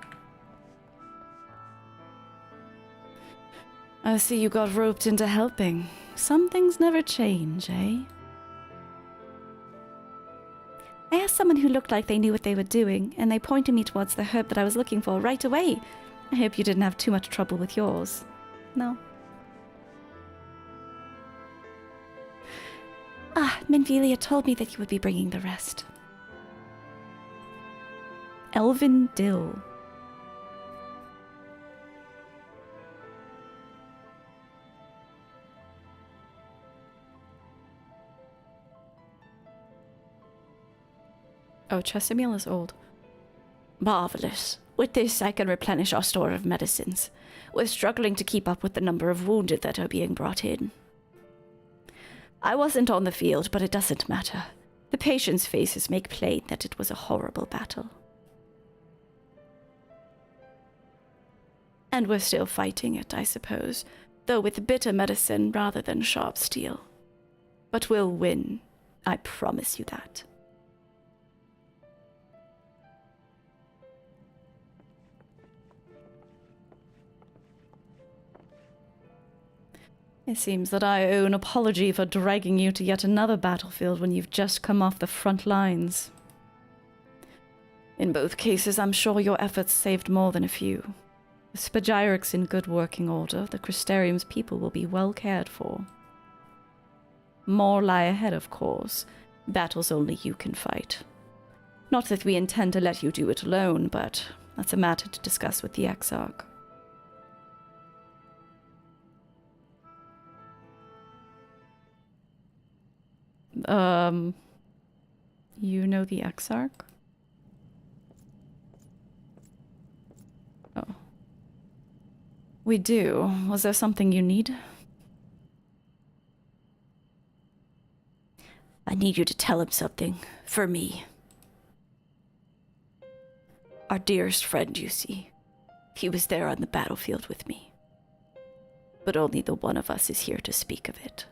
I see you got roped into helping. Some things never change, eh? I asked someone who looked like they knew what they were doing, and they pointed me towards the herb that I was looking for right away. I hope you didn't have too much trouble with yours. No. Ah, Minphilia told me that you would be bringing the rest. Elven dill. Oh, Chesimil is old. Marvelous. With this, I can replenish our store of medicines. We're struggling to keep up with the number of wounded that are being brought in. I wasn't on the field, but it doesn't matter. The patients' faces make plain that it was a horrible battle. And we're still fighting it, I suppose, though with bitter medicine rather than sharp steel. But we'll win, I promise you that. It seems that I owe an apology for dragging you to yet another battlefield when you've just come off the front lines. In both cases, I'm sure your efforts saved more than a few. The Spagyric's in good working order, the Crystarium's people will be well cared for. More lie ahead, of course. Battles only you can fight. Not that we intend to let you do it alone, but that's a matter to discuss with the Exarch. You know the Exarch? Oh. We do. Was there something you need? I need you to tell him something. For me. Our dearest friend, you see. He was there on the battlefield with me. But only the one of us is here to speak of it.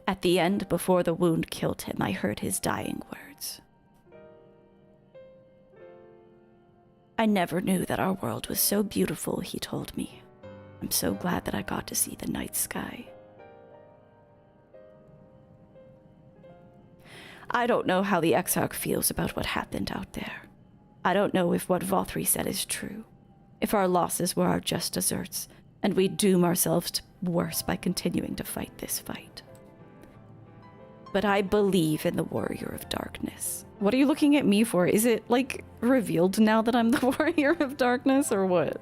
At the end, before the wound killed him, I heard his dying words. I never knew that our world was so beautiful, he told me. I'm so glad that I got to see the night sky. I don't know how the Exarch feels about what happened out there. I don't know if what Vothri said is true, if our losses were our just deserts, and we doom ourselves to worse by continuing to fight this fight. But I believe in the Warrior of Darkness. What are you looking at me for? Is it, like, revealed now that I'm the Warrior of Darkness, or what?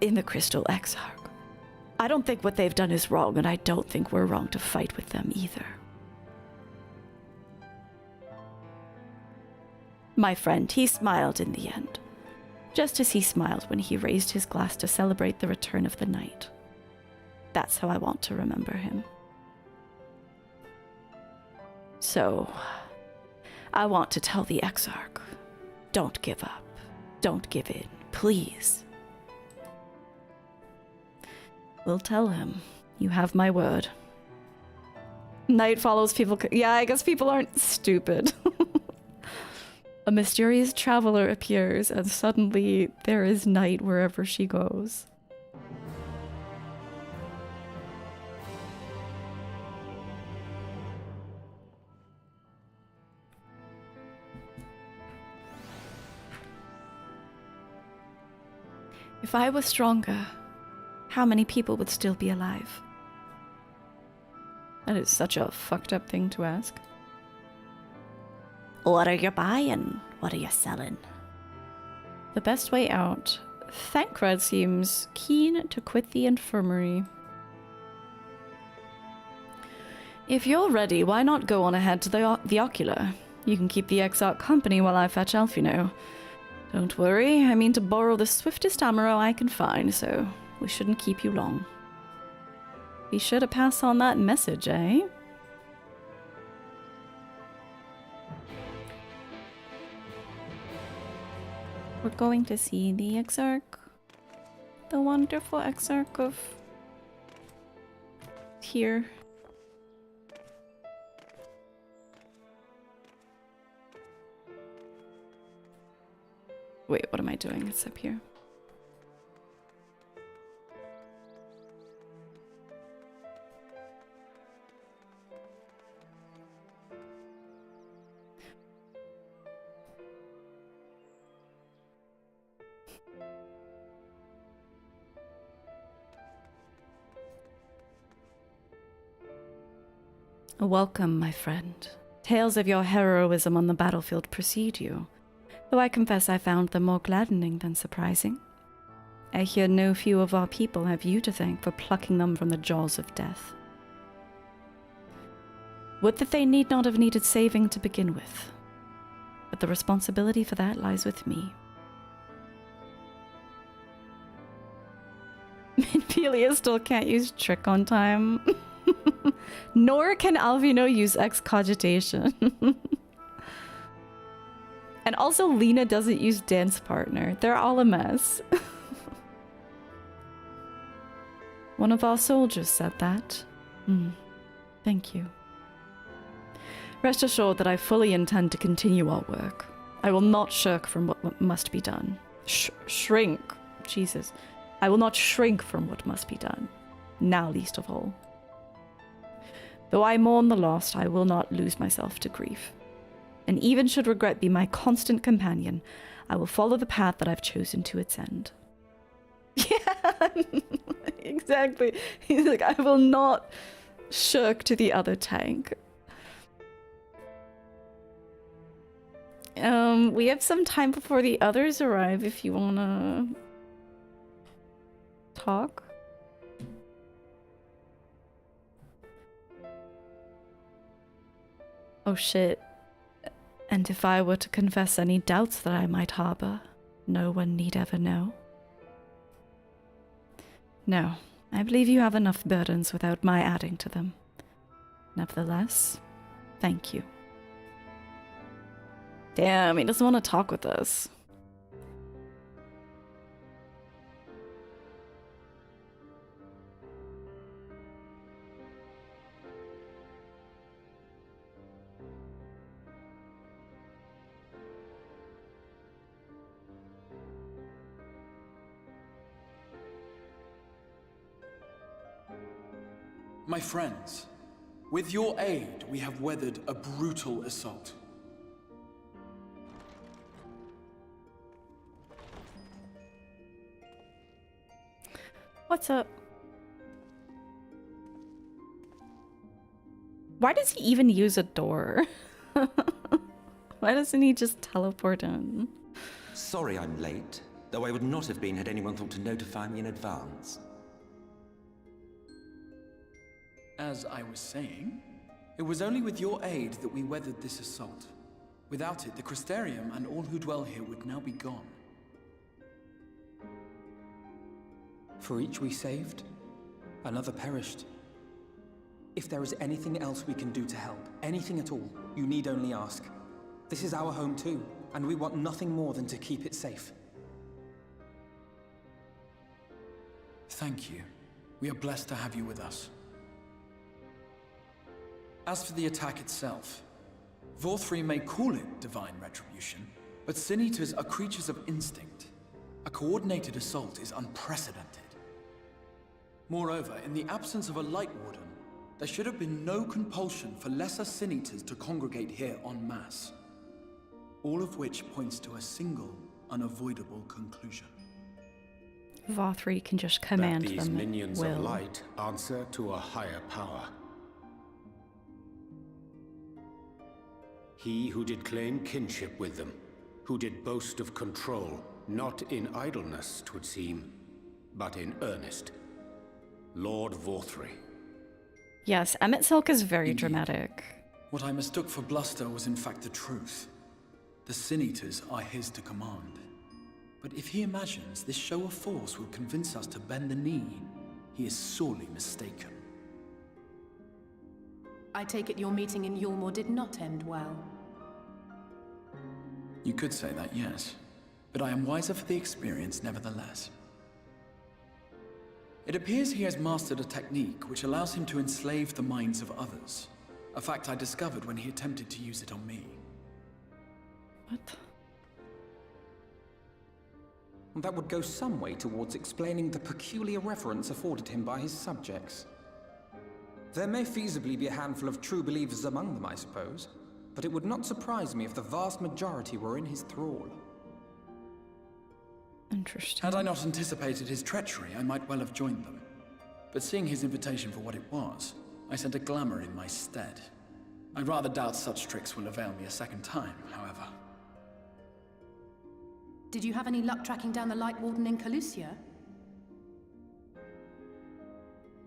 In the Crystal Exarch. I don't think what they've done is wrong, and I don't think we're wrong to fight with them either. My friend, he smiled in the end, just as he smiled when he raised his glass to celebrate the return of the night. That's how I want to remember him. So, I want to tell the Exarch, don't give up, don't give in, please. We'll tell him. You have my word. Night follows people. Yeah, I guess people aren't stupid. A mysterious traveler appears, and suddenly there is night wherever she goes. If I was stronger, how many people would still be alive? That is such a fucked up thing to ask. What are you buying? What are you selling? The best way out. Thancred seems keen to quit the infirmary. If you're ready, why not go on ahead to the ocular? You can keep the Exarch company while I fetch Alfino. Don't worry, I mean to borrow the swiftest arrow I can find, so we shouldn't keep you long. Be sure to pass on that message, eh? We're going to see the Exarch. The wonderful Exarch of... here. Wait, what am I doing? It's up here. Welcome, my friend. Tales of your heroism on the battlefield precede you, though I confess I found them more gladdening than surprising. I hear no few of our people have you to thank for plucking them from the jaws of death. Would that they need not have needed saving to begin with. but the responsibility for that lies with me. Minfilia still can't use Trick on time. Nor can Alvino use Excogitation. And also Lena doesn't use Dance Partner. They're all a mess. One of our soldiers said that. Thank you. Rest assured that I fully intend to continue our work. I will not shirk from what must be done. Shrink. Jesus. I will not shrink from what must be done. Now least of all. Though I mourn the lost, I will not lose myself to grief. And even should regret be my constant companion, I will follow the path that I've chosen to its end. Yeah, exactly. He's like, I will not shirk to the other tank. We have some time before the others arrive if you wanna talk. Oh shit. And if I were to confess any doubts that I might harbor, no one need ever know. No, I believe you have enough burdens without my adding to them. Nevertheless, thank you. Damn, he doesn't want to talk with us. My friends, with your aid, we have weathered a brutal assault. What's up? Why does he even use a door? Why doesn't he just teleport in? Sorry I'm late, though I would not have been had anyone thought to notify me in advance. As I was saying, it was only with your aid that we weathered this assault. Without it, the Crystarium and all who dwell here would now be gone. For each we saved, another perished. If there is anything else we can do to help, anything at all, you need only ask. This is our home too, and we want nothing more than to keep it safe. Thank you. We are blessed to have you with us. As for the attack itself, Vorthri may call it divine retribution, but Sin Eaters are creatures of instinct. A coordinated assault is unprecedented. Moreover, in the absence of a Light Warden, there should have been no compulsion for lesser Sin Eaters to congregate here en masse. All of which points to a single, unavoidable conclusion. Vorthri can just command that these them. minions of light answer to a higher power. He who did claim kinship with them, who did boast of control, not in idleness, 'twould seem, but in earnest. Lord Vorthri. Yes, Emmett Silk is very dramatic. What I mistook for bluster was in fact the truth. The Sin Eaters are his to command. But if he imagines this show of force will convince us to bend the knee, he is sorely mistaken. I take it your meeting in Yulmore did not end well. You could say that, yes. But I am wiser for the experience nevertheless. It appears he has mastered a technique which allows him to enslave the minds of others. A fact I discovered when he attempted to use it on me. What? That would go some way towards explaining the peculiar reverence afforded him by his subjects. There may feasibly be a handful of true believers among them, I suppose, but it would not surprise me if the vast majority were in his thrall. Interesting. Had I not anticipated his treachery, I might well have joined them. But seeing his invitation for what it was, I sent a glamour in my stead. I rather doubt such tricks will avail me a second time, however. Did you have any luck tracking down the Light Warden in Calusia?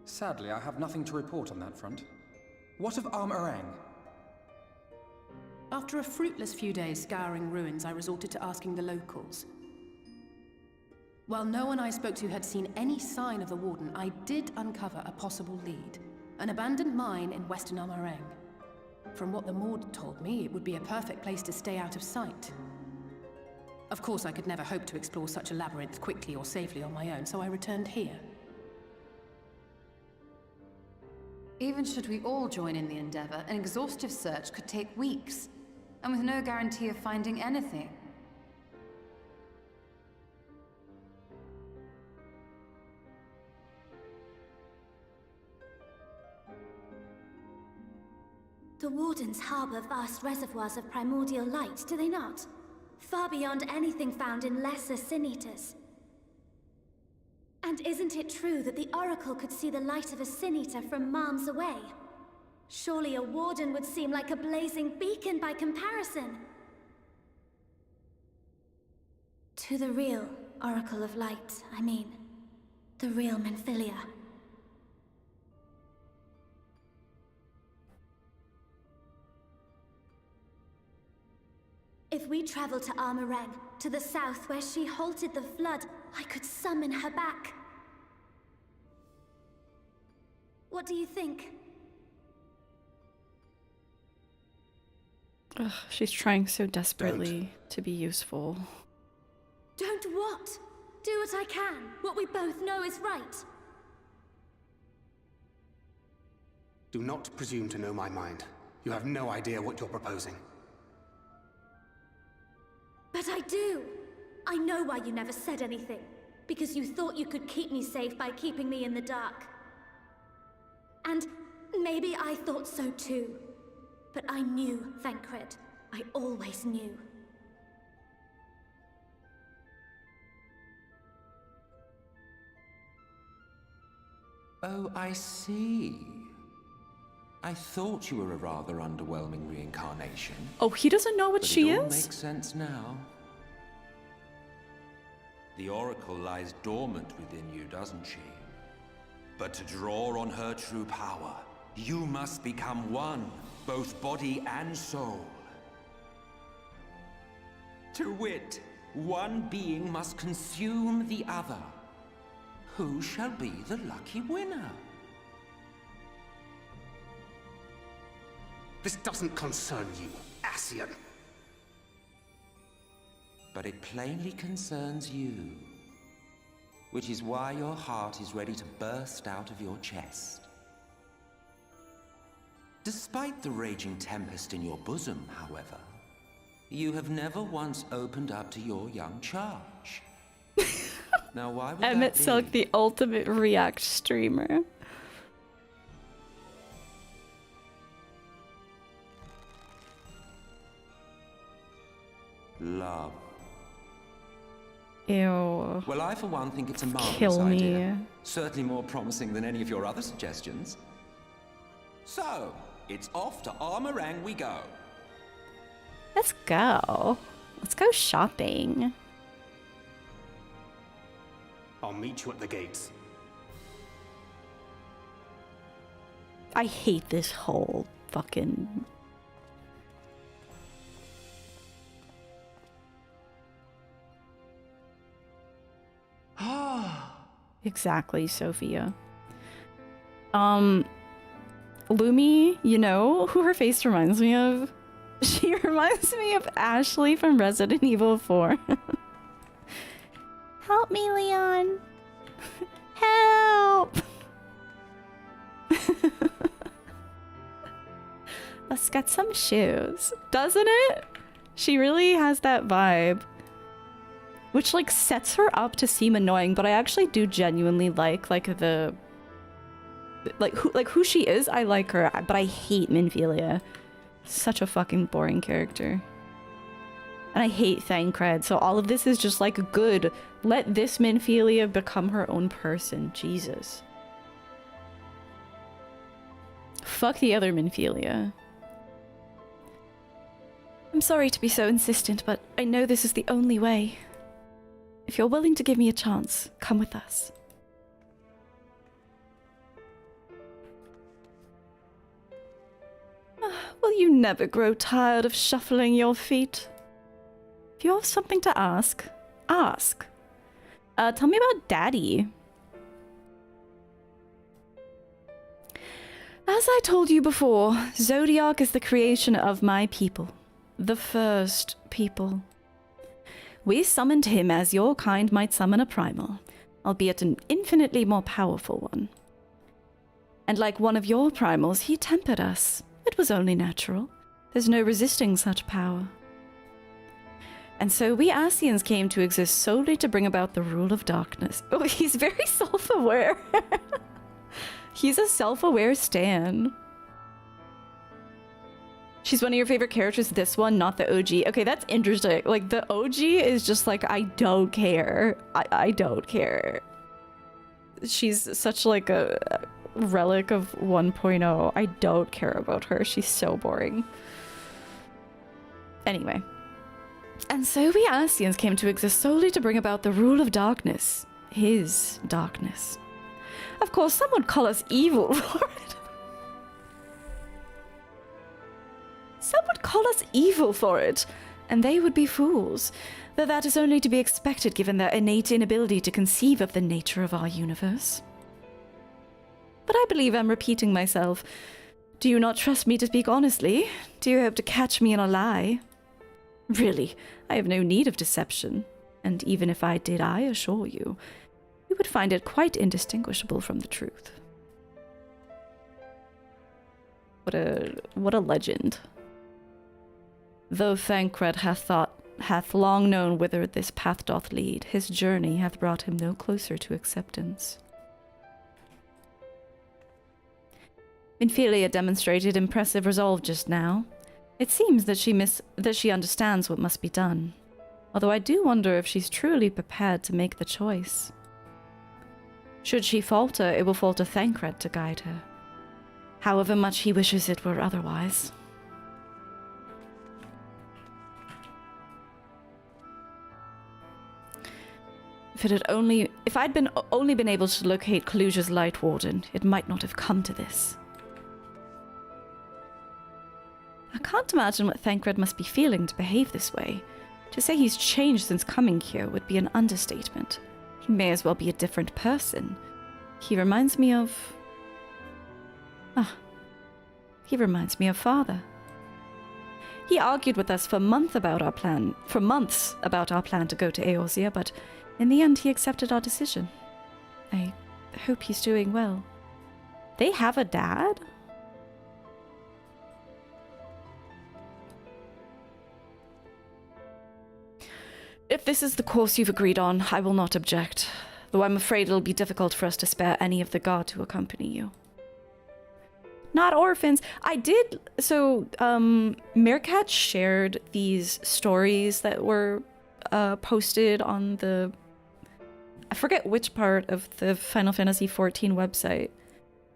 Sadly, I have nothing to report on that front. What of Armorang? After a fruitless few days scouring ruins, I resorted to asking the locals. While no one I spoke to had seen any sign of the Warden, I did uncover a possible lead. An abandoned mine in western Amareng. From what the Maud told me, it would be a perfect place to stay out of sight. Of course, I could never hope to explore such a labyrinth quickly or safely on my own, so I returned here. Even should we all join in the endeavor, an exhaustive search could take weeks, and with no guarantee of finding anything. The Wardens harbor vast reservoirs of primordial light, do they not? Far beyond anything found in lesser sin-eaters. And isn't it true that the Oracle could see the light of a sin-eater from miles away? Surely a Warden would seem like a blazing beacon by comparison. To the real Oracle of Light, I mean. The real Menphilia. If we travel to Amareng, to the south where she halted the flood, I could summon her back. What do you think? Ugh, she's trying so desperately to be useful. Don't what? Do what I can. What we both know is right. Do not presume to know my mind. You have no idea what you're proposing. But I do! I know why you never said anything. Because you thought you could keep me safe by keeping me in the dark. And maybe I thought so too. But I knew, Thancred. I always knew. Oh, I see. I thought you were a rather underwhelming reincarnation. Oh, he doesn't know what she It all is? makes sense now. The Oracle lies dormant within you, doesn't she? But to draw on her true power, you must become one, both body and soul. To wit, one being must consume the other. Who shall be the lucky winner? This doesn't concern you, Ascian. But it plainly concerns you. Which is why your heart is ready to burst out of your chest. Despite the raging tempest in your bosom, however, you have never once opened up to your young charge. Now why would Emmett that be? Silk, the ultimate React streamer. Love. Ew. Well, I for one think it's a marvelous Kill me. idea. Certainly more promising than any of your other suggestions. So, it's off to Amareng we go. Let's go. Let's go shopping. I'll meet you at the gates. I hate this whole fucking... Exactly, Sophia. Lumi, you know who her face reminds me of? She reminds me of Ashley from Resident Evil 4. Help me, Leon. Help! Let's get some shoes. Doesn't it? She really has that vibe. Which, like, sets her up to seem annoying, but I actually do genuinely like the... Like, who she is, I like her, but I hate Menphilia. Such a fucking boring character. And I hate Thancred, so all of this is just, like, good. Let this Menphilia become her own person. Jesus. Fuck the other Menphilia. I'm sorry to be so insistent, but I know this is the only way. If you're willing to give me a chance, come with us. Will you never grow tired of shuffling your feet? If you have something to ask, ask. Tell me about Daddy. As I told you before, Zodiac is the creation of my people. The first people. We summoned him as your kind might summon a primal, albeit an infinitely more powerful one. And like one of your primals, he tempered us. It was only natural. There's no resisting such power. And so we Ascians came to exist solely to bring about the rule of darkness. Oh, he's very self-aware. He's a self-aware stan. She's one of your favorite characters, this one, not the OG. Okay, that's interesting. Like, the OG is just like, I don't care. I don't care. She's such like a relic of 1.0. I don't care about her. She's so boring. Anyway. And so we Ascians came to exist solely to bring about the rule of darkness. His darkness. Of course, some would call us evil for it. Some would call us evil for it, and they would be fools, though that is only to be expected given their innate inability to conceive of the nature of our universe. But I believe I'm repeating myself. Do you not trust me to speak honestly? Do you hope to catch me in a lie? Really, I have no need of deception, and even if I did, I assure you, you would find it quite indistinguishable from the truth. What a legend. Though Thancred hath long known whither this path doth lead, his journey hath brought him no closer to acceptance. Infelia demonstrated impressive resolve just now. It seems that she understands what must be done, although I do wonder if she's truly prepared to make the choice. Should she falter, it will fall to Thancred to guide her, however much he wishes it were otherwise. If I'd only been able to locate Kaluja's Light Warden, it might not have come to this. I can't imagine what Thancred must be feeling to behave this way. To say he's changed since coming here would be an understatement. He may as well be a different person. He reminds me of father. He argued with us for months about our plan to go to Eorzea, but in the end he accepted our decision. I hope he's doing well. They have a dad? If this is the course you've agreed on, I will not object, though I'm afraid it'll be difficult for us to spare any of the guard to accompany you. Not orphans. Meerkat shared these stories that were posted on the... I forget which part of the Final Fantasy XIV website,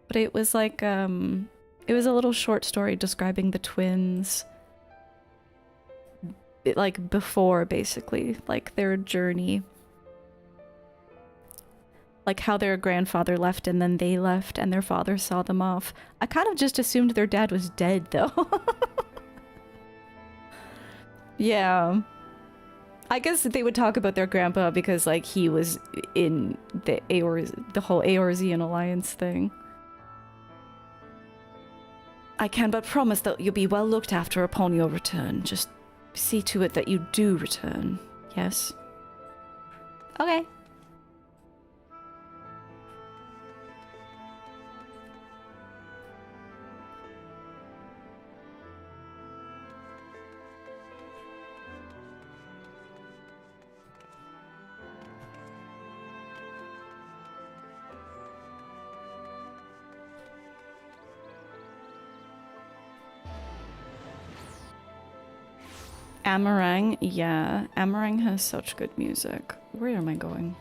but it was like, it was a little short story describing the twins, like before, basically, like their journey. Like how their grandfather left and then they left and their father saw them off. I kind of just assumed their dad was dead, though. Yeah. I guess they would talk about their grandpa because, like, he was in the whole Eorzean Alliance thing. I can but promise that you'll be well looked after upon your return. Just see to it that you do return, yes? Okay. Amarang, yeah. Amarang has such good music. Where am I going?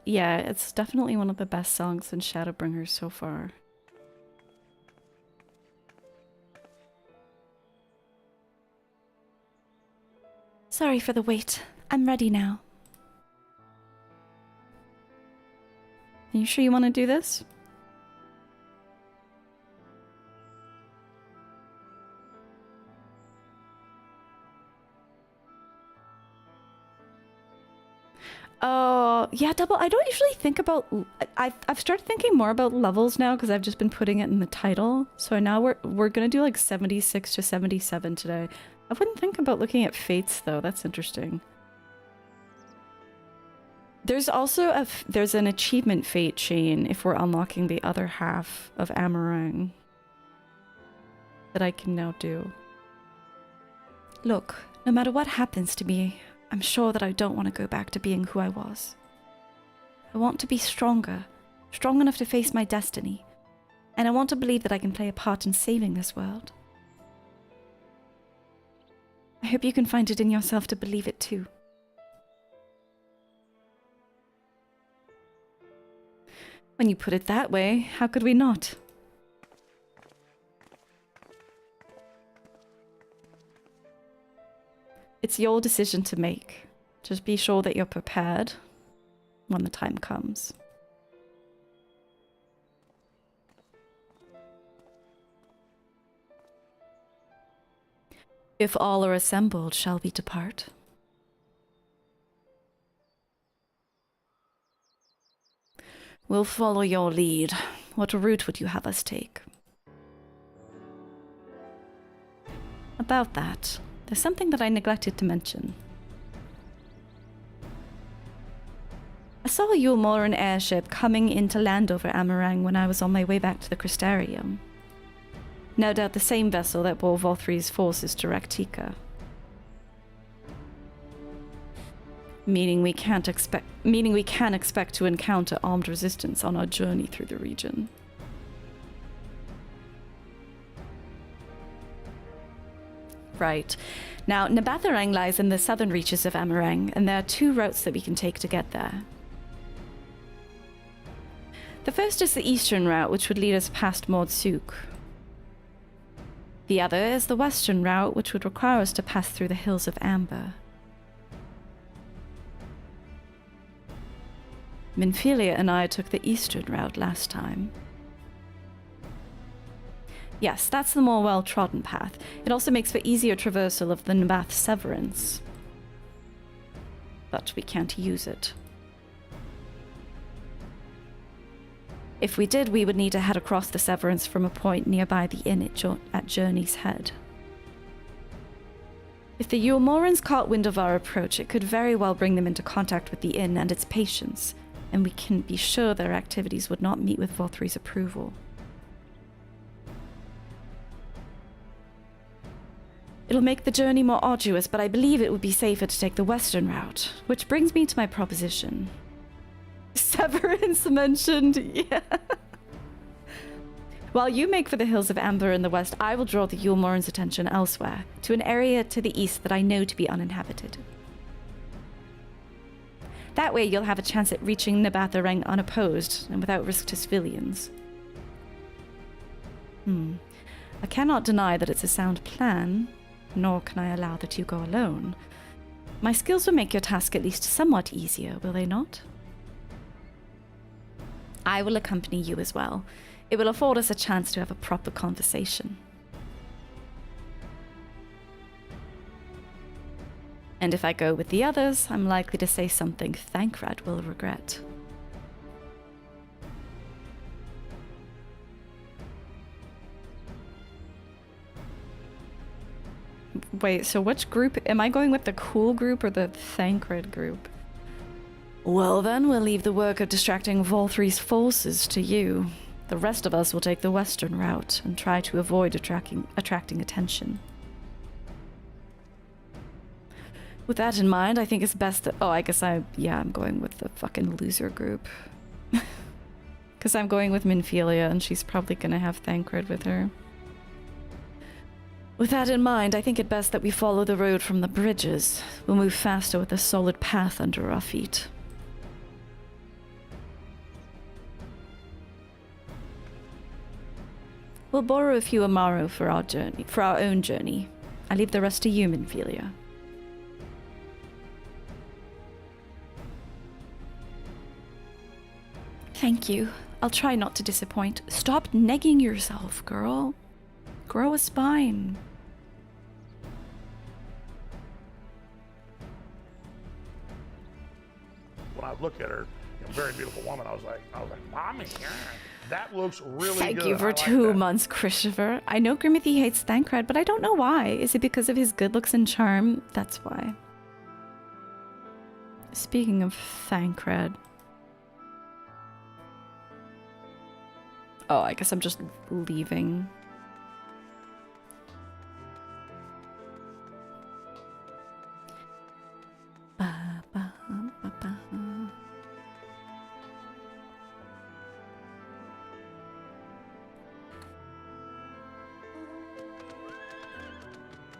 yeah, it's definitely one of the best songs in Shadowbringers so far. Sorry for the wait. I'm ready now. Are you sure you want to do this? Oh, yeah, Double. I don't usually think about... I've started thinking more about levels now because I've just been putting it in the title. So now we're going to do like 76 to 77 today. I wouldn't think about looking at fates though. That's interesting. There's also there's an achievement fate chain if we're unlocking the other half of Amarang that I can now do. Look, no matter what happens to me, I'm sure that I don't want to go back to being who I was. I want to be stronger, strong enough to face my destiny, and I want to believe that I can play a part in saving this world. I hope you can find it in yourself to believe it too. When you put it that way, how could we not? It's your decision to make. Just be sure that you're prepared when the time comes. If all are assembled, shall we depart? We'll follow your lead. What route would you have us take? About that, there's something that I neglected to mention. I saw a Yulmoran airship coming into land over Amarang when I was on my way back to the Crystarium. No doubt the same vessel that bore Vothri's forces to Raktika. Meaning we can expect to encounter armed resistance on our journey through the region. Right. Now, Nabatharang lies in the southern reaches of Amarang, and there are two routes that we can take to get there. The first is the eastern route, which would lead us past Mordsuk. The other is the western route, which would require us to pass through the hills of Amber. Minfilia and I took the eastern route last time. Yes, that's the more well-trodden path. It also makes for easier traversal of the Nabath Severance. But we can't use it. If we did, we would need to head across the Severance from a point nearby the inn at Journey's Head. If the Yulmorans caught wind of our approach, it could very well bring them into contact with the inn and its patients, and we can be sure their activities would not meet with Vothri's approval. It'll make the journey more arduous, but I believe it would be safer to take the western route, which brings me to my proposition. Severance mentioned, yeah. While you make for the hills of Amber in the west, I will draw the Yulmorans' attention elsewhere, to an area to the east that I know to be uninhabited. That way you'll have a chance at reaching Nabatharang unopposed and without risk to civilians. I cannot deny that it's a sound plan, nor can I allow that you go alone. My skills will make your task at least somewhat easier, will they not? I will accompany you as well. It will afford us a chance to have a proper conversation. And if I go with the others, I'm likely to say something Thankrad will regret. Wait, so which group? Am I going with the cool group or the Thankrad group? Well then, we'll leave the work of distracting Vothri's forces to you. The rest of us will take the western route and try to avoid attracting attention. With that in mind, I think it's best that... Oh, I guess I'm going with the fucking loser group. Because I'm going with Minfilia, and she's probably going to have Thankrad with her. With that in mind, I think it best that we follow the road from the bridges. We'll move faster with a solid path under our feet. We'll borrow a few Amaro for our own journey. I leave the rest to you, Minfilia. Thank you. I'll try not to disappoint. Stop negging yourself, girl. Grow a spine. When I look at her, very beautiful woman, I was like, Mommy, yeah, that looks really good. Thank you for 2 months, Christopher. I know Grimothy hates Thancred, but I don't know why. Is it because of his good looks and charm? That's why. Speaking of Thancred. Oh, I guess I'm just leaving.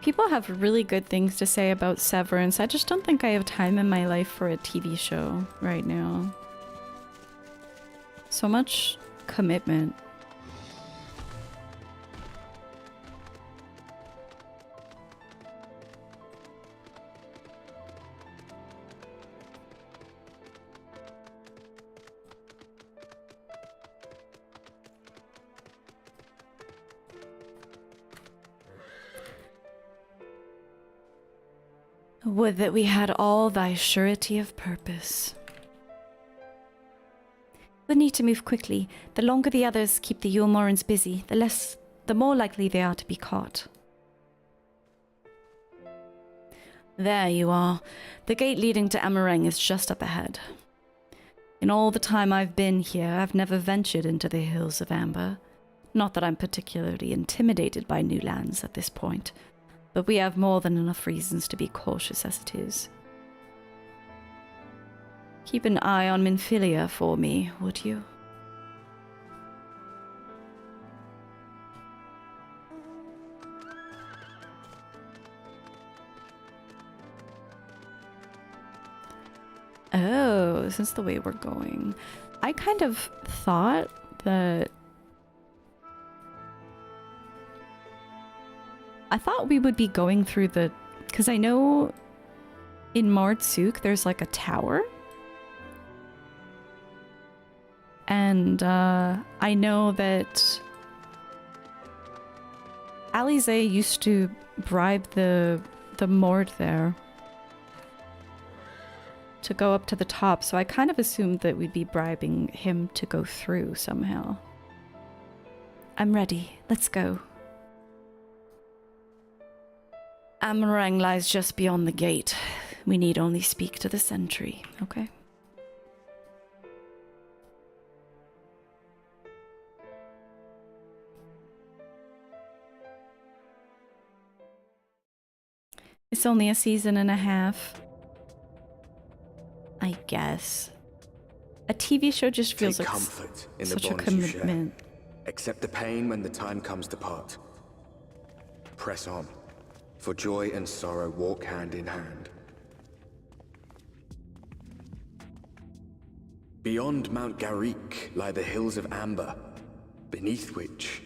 People have really good things to say about Severance. I just don't think I have time in my life for a TV show right now. So much commitment. Would that we had all thy surety of purpose. We'll need to move quickly. The longer the others keep the Yulmorans busy, the more likely they are to be caught. There you are. The gate leading to Amareng is just up ahead. In all the time I've been here, I've never ventured into the Hills of Amber. Not that I'm particularly intimidated by new lands at this point, but we have more than enough reasons to be cautious as it is. Keep an eye on Minfilia for me, would you? Oh, this is the way we're going. I kind of thought that... I thought we would be going through the... Because I know in Mardsuk there's like a tower. And I know that Alize used to bribe the Mord there to go up to the top, so I kind of assumed that we'd be bribing him to go through somehow. I'm ready. Let's go. Amareng lies just beyond the gate. We need only speak to the sentry, okay? It's only a season and a half. I guess. A TV show just feels like such a commitment. Accept the pain when the time comes to part. Press on, for joy and sorrow walk hand in hand. Beyond Mount Garrick lie the Hills of Amber, beneath which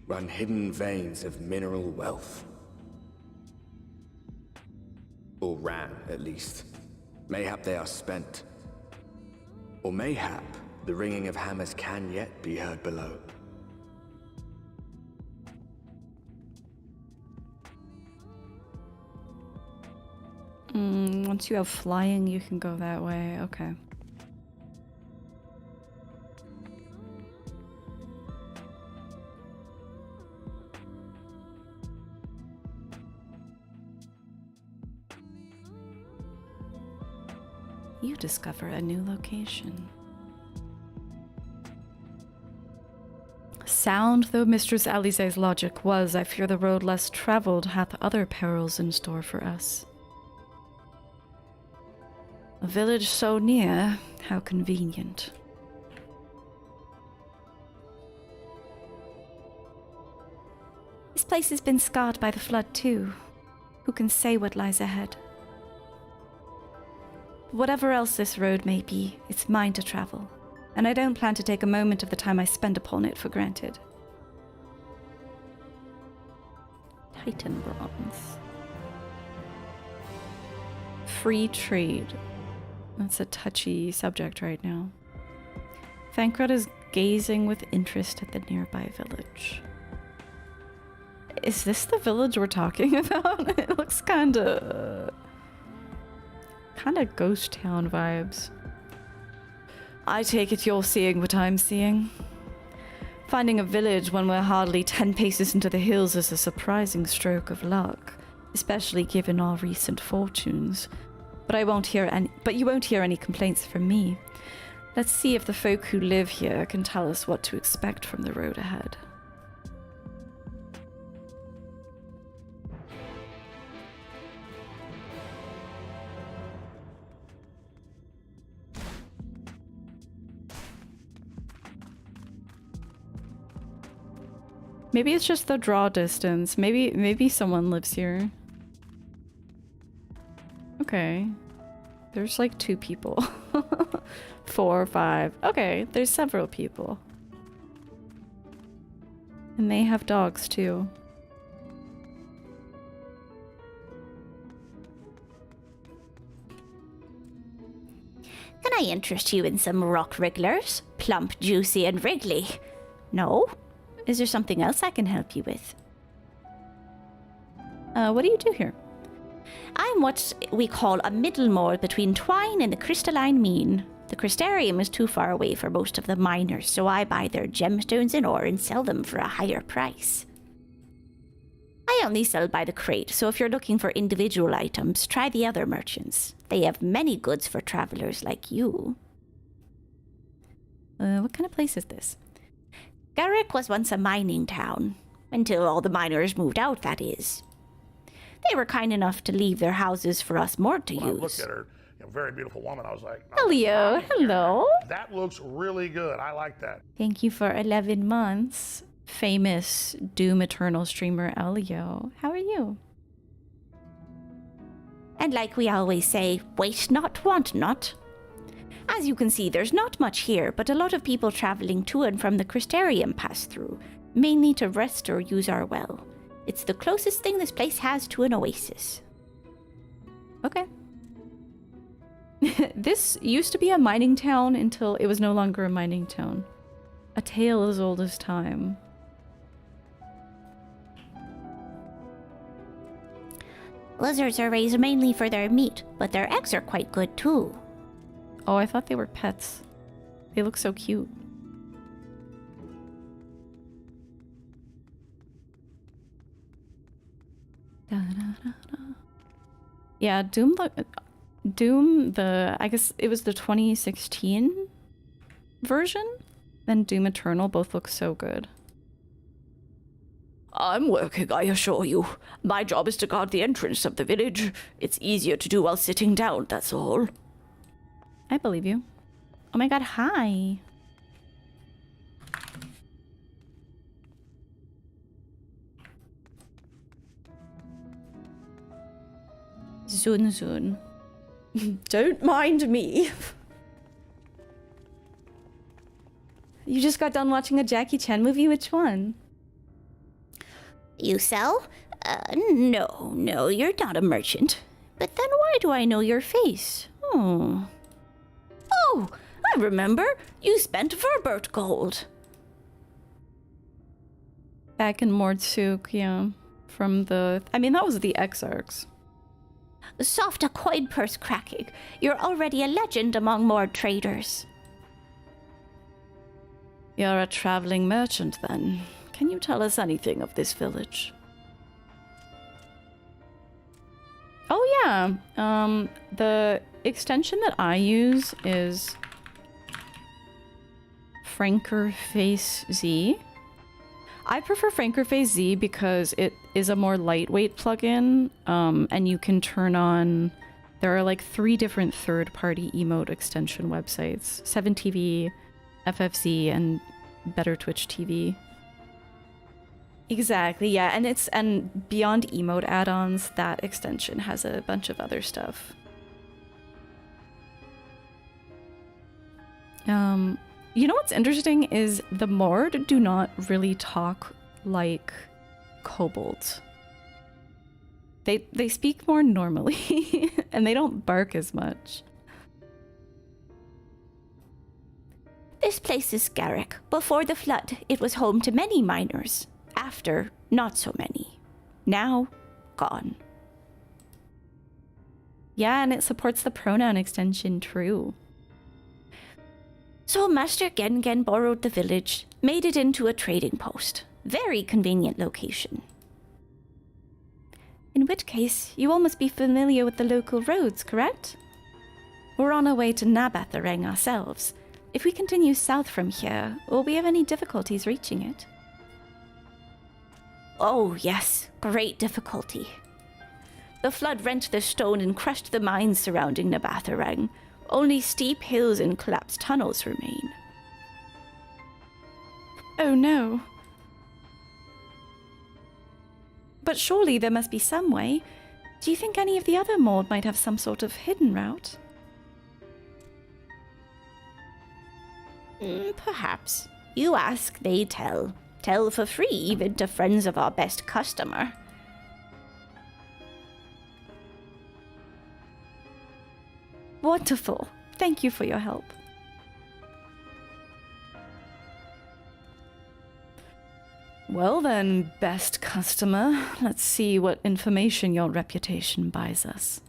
run hidden veins of mineral wealth. Or ran, at least. Mayhap they are spent. Or mayhap the ringing of hammers can yet be heard below. Once you have flying, you can go that way. Okay. You discover a new location. Sound though Mistress Alize's logic was, I fear the road less traveled hath other perils in store for us. A village so near, how convenient. This place has been scarred by the flood too. Who can say what lies ahead? Whatever else this road may be, it's mine to travel, and I don't plan to take a moment of the time I spend upon it for granted. Titan bronze. Free trade. That's a touchy subject right now. Thancred is gazing with interest at the nearby village. Is this the village we're talking about? It looks kinda ghost town vibes. I take it you're seeing what I'm seeing. Finding a village when we're hardly 10 paces into the hills is a surprising stroke of luck, especially given our recent fortunes. But you won't hear any complaints from me. Let's see if the folk who live here can tell us what to expect from the road ahead. Maybe it's just the draw distance. Maybe someone lives here. Okay. There's like 2 people. 4 or 5. Okay, there's several people. And they have dogs too. Can I interest you in some rock wrigglers? Plump, juicy, and wriggly. No? Is there something else I can help you with? What do you do here? I'm what we call a middlemore between Twine and the Crystalline Mean. The Crystarium is too far away for most of the miners, so I buy their gemstones and ore and sell them for a higher price. I only sell by the crate, so if you're looking for individual items, try the other merchants. They have many goods for travelers like you. What kind of place is this? Garrick was once a mining town. Until all the miners moved out, that is. They were kind enough to leave their houses for us more to use. I looked at her, very beautiful woman, I was like, Elio, hello. That looks really good. I like that. Thank you for 11 months, famous Doom Eternal streamer Elio. How are you? And like we always say, wait not, want not. As you can see, there's not much here, but a lot of people traveling to and from the Crystarium pass through, mainly to rest or use our well. It's the closest thing this place has to an oasis. Okay. This used to be a mining town until it was no longer a mining town. A tale as old as time. Lizards are raised mainly for their meat, but their eggs are quite good too. Oh, I thought they were pets. They look so cute. Yeah, Doom, I guess it was the 2016 version, and Doom Eternal both look so good. I'm working, I assure you. My job is to guard the entrance of the village. It's easier to do while sitting down, that's all. I believe you. Oh my god, hi. Zun Zun. Don't mind me. You just got done watching a Jackie Chan movie? Which one? You sell? No, you're not a merchant. But then why do I know your face? Oh, I remember. You spent Verbert gold. Back in Mordsuk, yeah. From the... I mean, that was the Exarchs. Soft a coin purse cracking. You're already a legend among Mord traders. You're a traveling merchant, then. Can you tell us anything of this village? Oh, yeah. The extension that I use is Frankerface Z. I prefer Frankerface Z because it is a more lightweight plugin, and you can turn on... There are like 3 different third-party emote extension websites. 7TV, FFXIV, and Better Twitch TV. Exactly, yeah, and beyond emote add-ons, that extension has a bunch of other stuff. You know what's interesting is the Mord do not really talk like kobolds. They speak more normally, and they don't bark as much. This place is Garrick. Before the flood, it was home to many miners. After, not so many. Now, gone. Yeah, and it supports the pronoun extension, true. So Master Gengen borrowed the village, made it into a trading post. Very convenient location. In which case, you all must be familiar with the local roads, correct? We're on our way to Nabathareng ourselves. If we continue south from here, will we have any difficulties reaching it? Oh, yes, great difficulty. The flood rent the stone and crushed the mines surrounding Nabathareng. Only steep hills and collapsed tunnels remain. Oh no. But surely there must be some way. Do you think any of the other Mord might have some sort of hidden route? Perhaps. You ask, they tell. Tell for free, even to friends of our best customer. Wonderful. Thank you for your help. Well then, best customer, let's see what information your reputation buys us.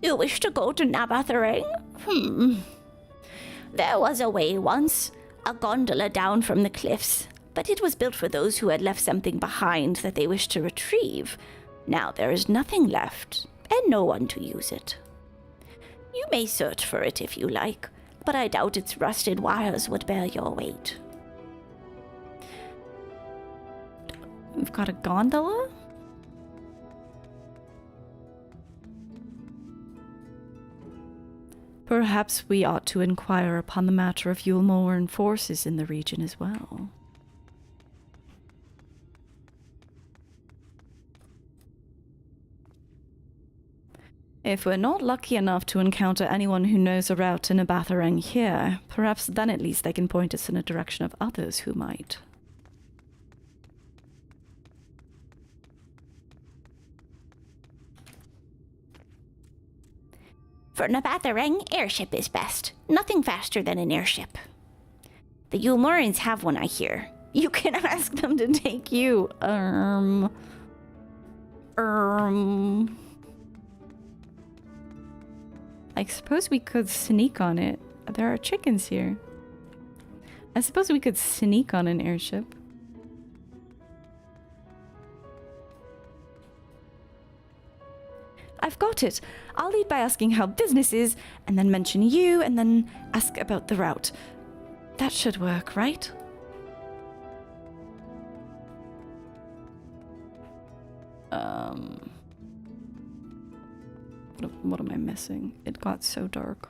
You wish to go to Nabathareng? There was a way once, a gondola down from the cliffs, but it was built for those who had left something behind that they wished to retrieve. Now there is nothing left, and no one to use it. You may search for it if you like, but I doubt its rusted wires would bear your weight. We've got a gondola? Perhaps we ought to inquire upon the matter of Yulmoran forces in the region as well. If we're not lucky enough to encounter anyone who knows a route to Nabathareng here, perhaps then at least they can point us in a direction of others who might. For Nabathareng, airship is best. Nothing faster than an airship. The Yulmorans have one, I hear. You can ask them to take you. I suppose we could sneak on it. There are chickens here. I suppose we could sneak on an airship. I've got it. I'll lead by asking how business is, and then mention you, and then ask about the route. That should work, right? What am I missing? It got so dark.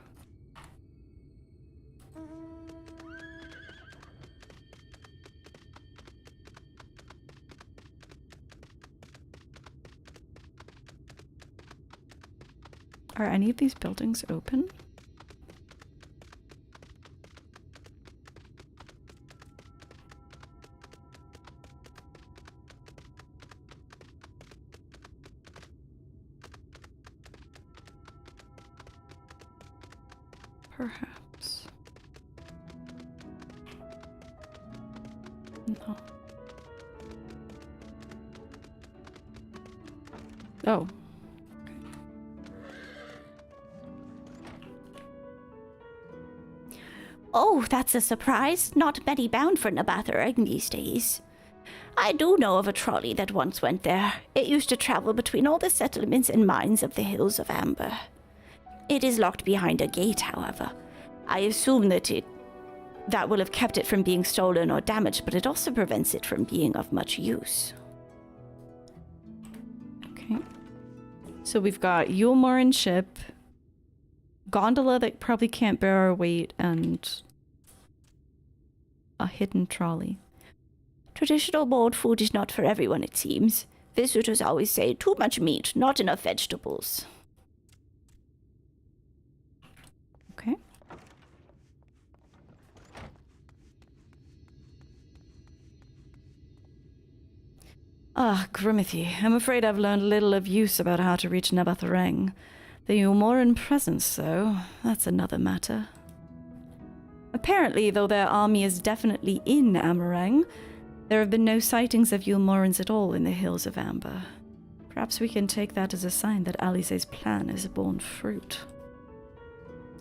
Are any of these buildings open? Perhaps. No. Oh. Oh, that's a surprise. Not many bound for Nabathareng these days. I do know of a trolley that once went there. It used to travel between all the settlements and mines of the Hills of Amber. It is locked behind a gate, however. I assume that will have kept it from being stolen or damaged, but it also prevents it from being of much use. Okay. So we've got Yulmoran ship, gondola that probably can't bear our weight, and a hidden trolley. Traditional Mord food is not for everyone, it seems. Visitors always say too much meat, not enough vegetables. Okay. Ah, Grimothy, I'm afraid I've learned little of use about how to reach Nabathareng. The Umoran presence, though, that's another matter. Apparently, though their army is definitely in Amarang, there have been no sightings of Ulmorans at all in the Hills of Amber. Perhaps we can take that as a sign that Alice's plan has borne fruit.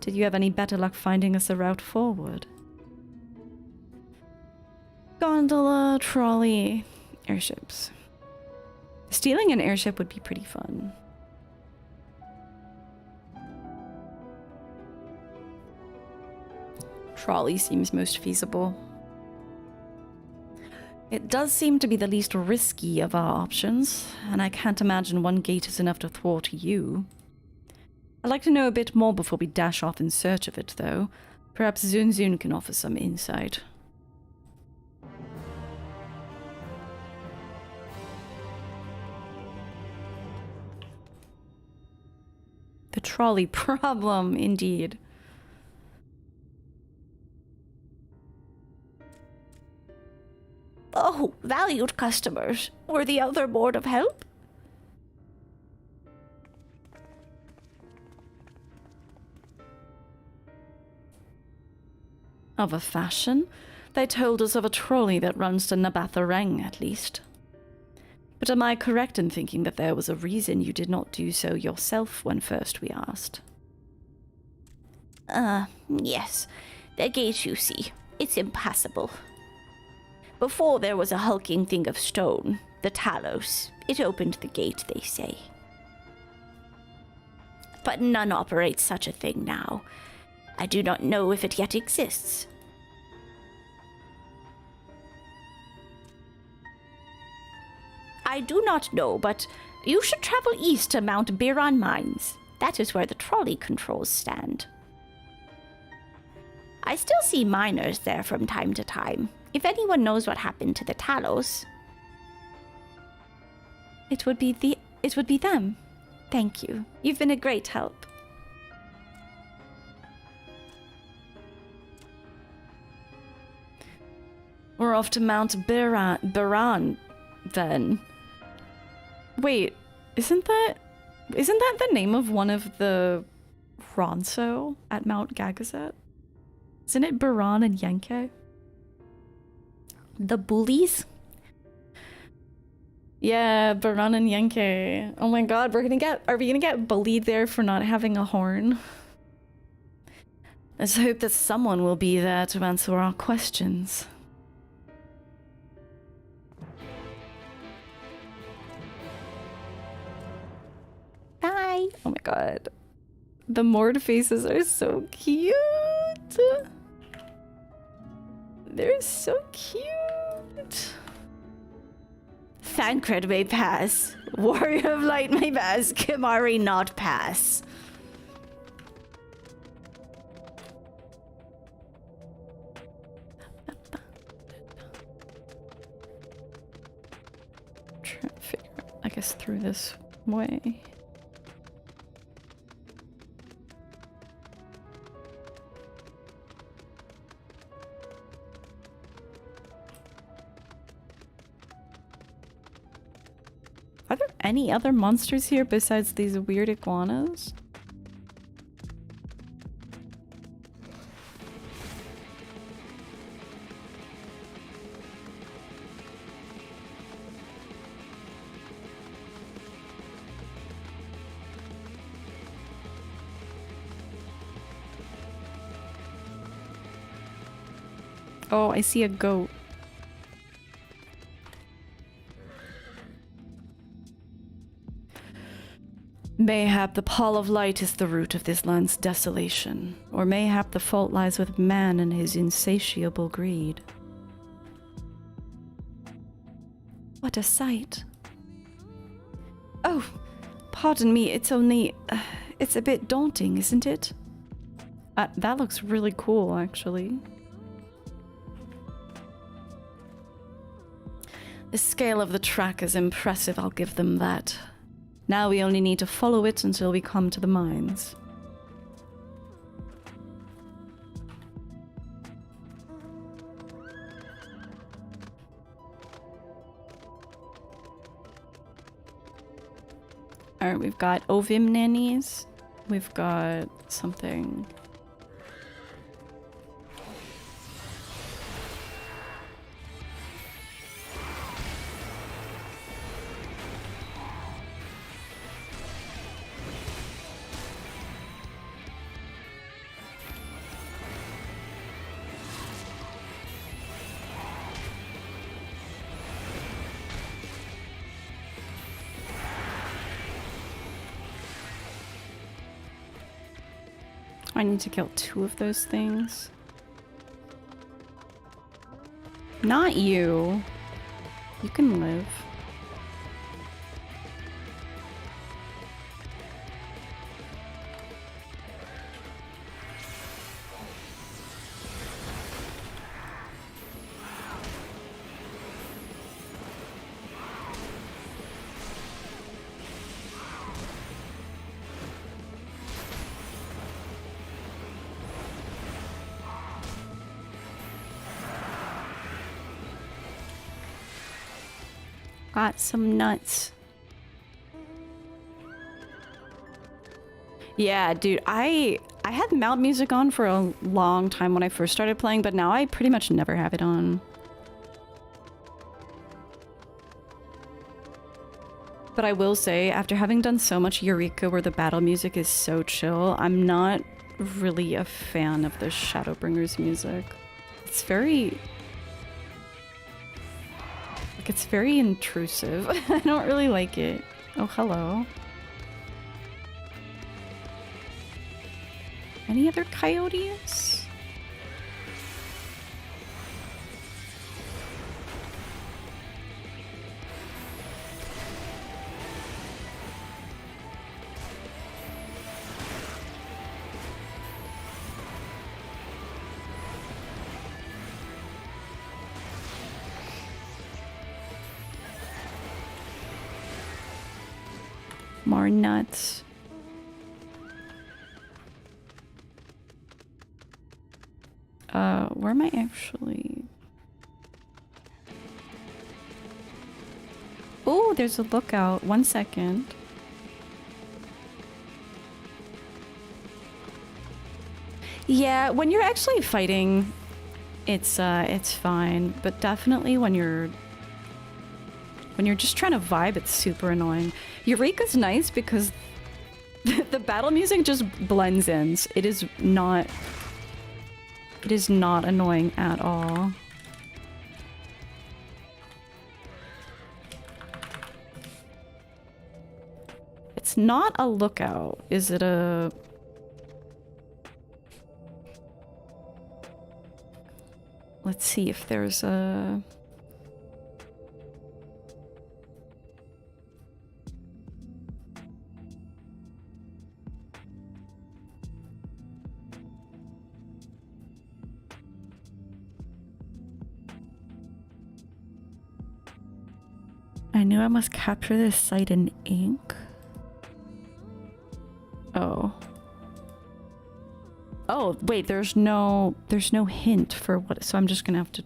Did you have any better luck finding us a route forward? Gondola, trolley, airships. Stealing an airship would be pretty fun. Trolley seems most feasible. It does seem to be the least risky of our options, and I can't imagine one gate is enough to thwart you. I'd like to know a bit more before we dash off in search of it, though. Perhaps Zun can offer some insight. The trolley problem, indeed. Oh, valued customers, were the other board of help? Of a fashion? They told us of a trolley that runs to Nabathareng, at least. But am I correct in thinking that there was a reason you did not do so yourself when first we asked? Yes. The gate, you see. It's impassable. Before there was a hulking thing of stone, the Talos. It opened the gate, they say. But none operates such a thing now. I do not know if it yet exists. I do not know, but you should travel east to Mount Biran Mines. That is where the trolley controls stand. I still see miners there from time to time. If anyone knows what happened to the Talos... It would be them. Thank you. You've been a great help. We're off to Mount Biran, then. Wait, isn't that the name of one of the Ronso at Mount Gagazet? Isn't it Biran and Yenke? The bullies? Yeah, Biran and Yenke. Oh my god, are we gonna get bullied there for not having a horn? Let's hope that someone will be there to answer our questions. Hi. Oh my god. The Mord faces are so cute. They're so cute. Thancred may pass. Warrior of Light may pass. Kimari not pass. Trying to figure out, I guess, through this way. Are there any other monsters here besides these weird iguanas? Oh, I see a goat. Mayhap the pall of light is the root of this land's desolation, or mayhap the fault lies with man and his insatiable greed. What a sight. Oh, pardon me, it's only... it's a bit daunting, isn't it? That looks really cool, actually. The scale of the track is impressive, I'll give them that. Now we only need to follow it until we come to the mines. more. We've got Ovim nannies. We've got something. I need to kill 2 of those things. Not you. You can live. Got some nuts. Yeah, dude, I had mount music on for a long time when I first started playing, but now I pretty much never have it on. But I will say, after having done so much Eureka where the battle music is so chill, I'm not really a fan of the Shadowbringers music. It's very... it's very intrusive. I don't really like it. Oh, hello. Any other coyotes? More nuts. Where am I actually? Oh, there's a lookout. 1 second. Yeah, when you're actually fighting, it's fine. But definitely when you're just trying to vibe, it's super annoying. Eureka's nice because the battle music just blends in. It is not annoying at all. It's not a lookout. Is it a... Let's see if there's a... I knew I must capture this site in ink. Oh. Oh, wait, there's no hint for what, so I'm just gonna have to...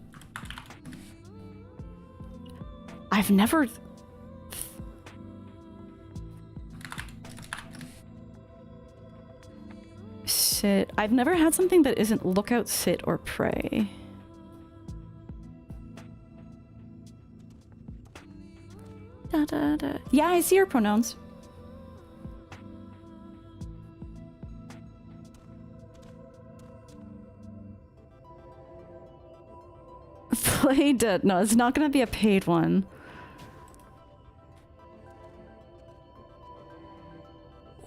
I've never... Sit. I've never had something that isn't lookout, sit, or pray. Da, da, da. Yeah, I see your pronouns. Play dead. No, it's not gonna be a paid one.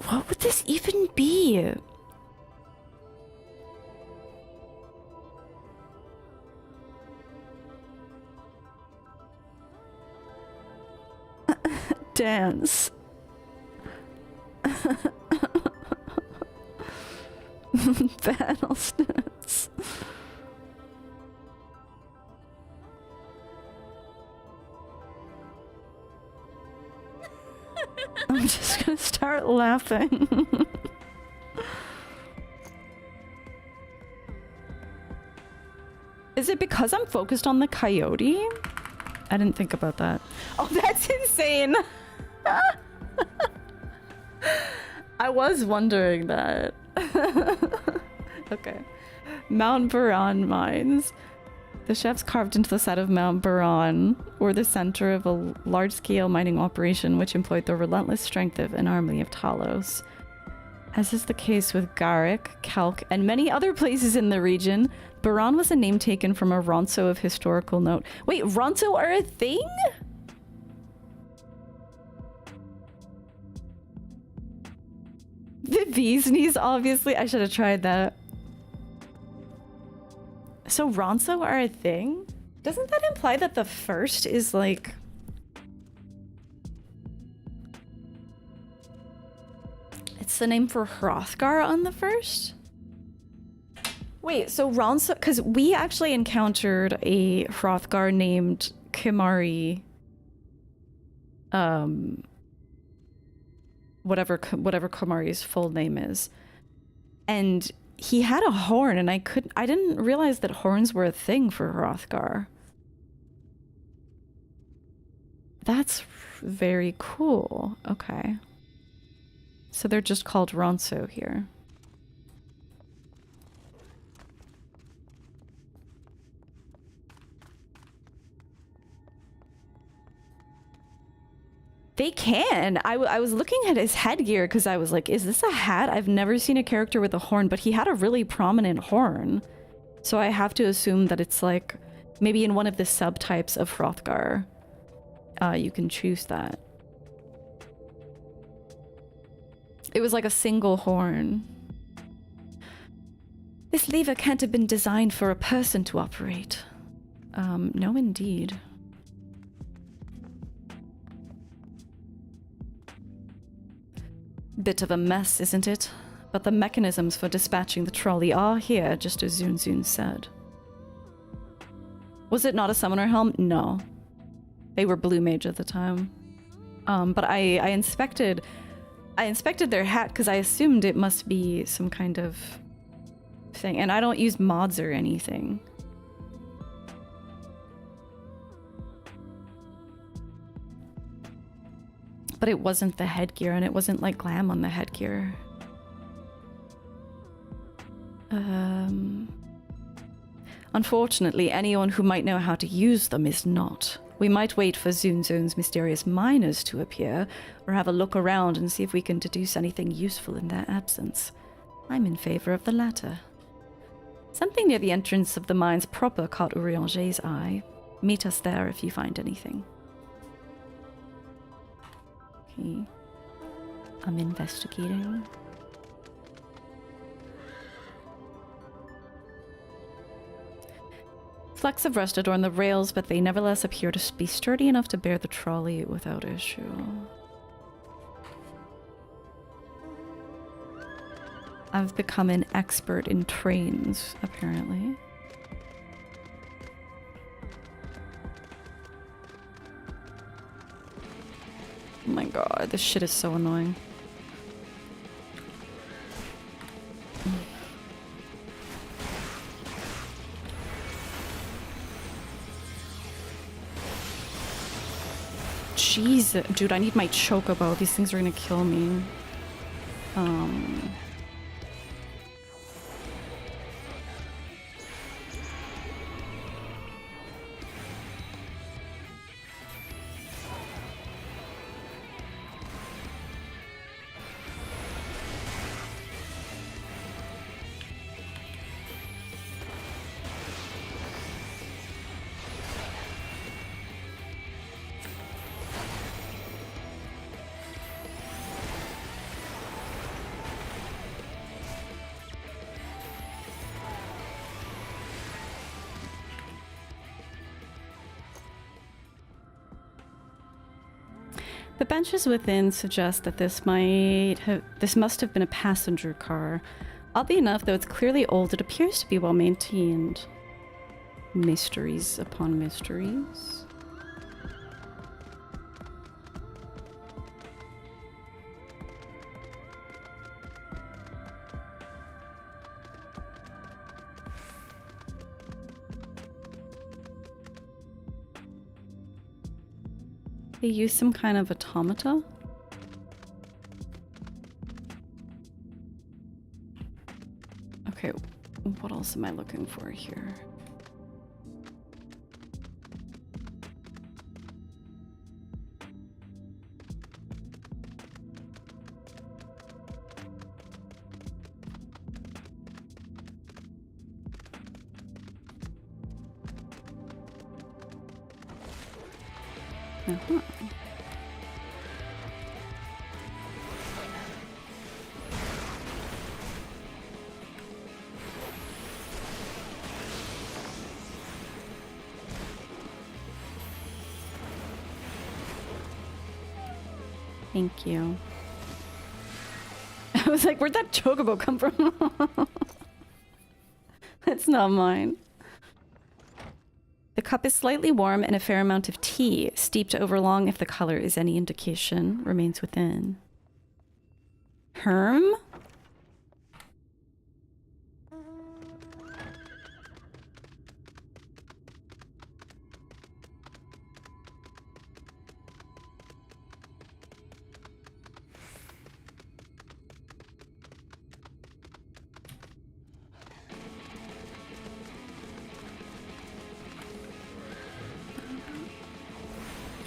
What would this even be? Dance. Battle stance. I'm just gonna start laughing. Is it because I'm focused on the coyote? I didn't think about that. Oh, that's insane. I was wondering that. Okay. Mount Buran mines. The chefs carved into the side of Mount Buran were the center of a large-scale mining operation which employed the relentless strength of an army of Talos. As is the case with Garrick, Kalk, and many other places in the region, Buran was a name taken from a Ronso of historical note. Wait, Ronso are a thing? The bee's knees, obviously. I should have tried that. So Ronso are a thing? Doesn't that imply that the first is like... It's the name for Hrothgar on the first? Wait, so Ronso... Because we actually encountered a Hrothgar named Kimari... whatever Kimari's full name is. And he had a horn, and I didn't realize that horns were a thing for Hrothgar. That's very cool. Okay. So they're just called Ronso here. They can. I was looking at his headgear because I was like, is this a hat? I've never seen a character with a horn, but he had a really prominent horn. So I have to assume that it's like, maybe in one of the subtypes of Hrothgar, you can choose that. It was like a single horn. This lever can't have been designed for a person to operate. No indeed. Bit of a mess, isn't it? But the mechanisms for dispatching the trolley are here, just as Zun said. Was it not a summoner helm? No. They were blue mage at the time. But I inspected their hat because I assumed it must be some kind of thing. And I don't use mods or anything. But it wasn't the headgear, and it wasn't like glam on the headgear. Unfortunately, anyone who might know how to use them is not. We might wait for Zun's mysterious miners to appear, or have a look around and see if we can deduce anything useful in their absence. I'm in favor of the latter. Something near the entrance of the mines proper caught Urianger's eye. Meet us there if you find anything. Okay. I'm investigating. Flecks of rust adorn the rails, but they nevertheless appear to be sturdy enough to bear the trolley without issue. I've become an expert in trains, apparently. Oh my god, this shit is so annoying. Jeez, dude, I need my chocobo. These things are gonna kill me. The benches within suggest that this must have been a passenger car. Oddly enough, though it's clearly old, it appears to be well maintained. Mysteries upon mysteries. They use some kind of automata? What else am I looking for here? Uh-huh. Thank you. I was like, where'd that chocobo come from? That's not mine. The cup is slightly warm and a fair amount of tea, steeped over long if the color is any indication, remains within. Herm?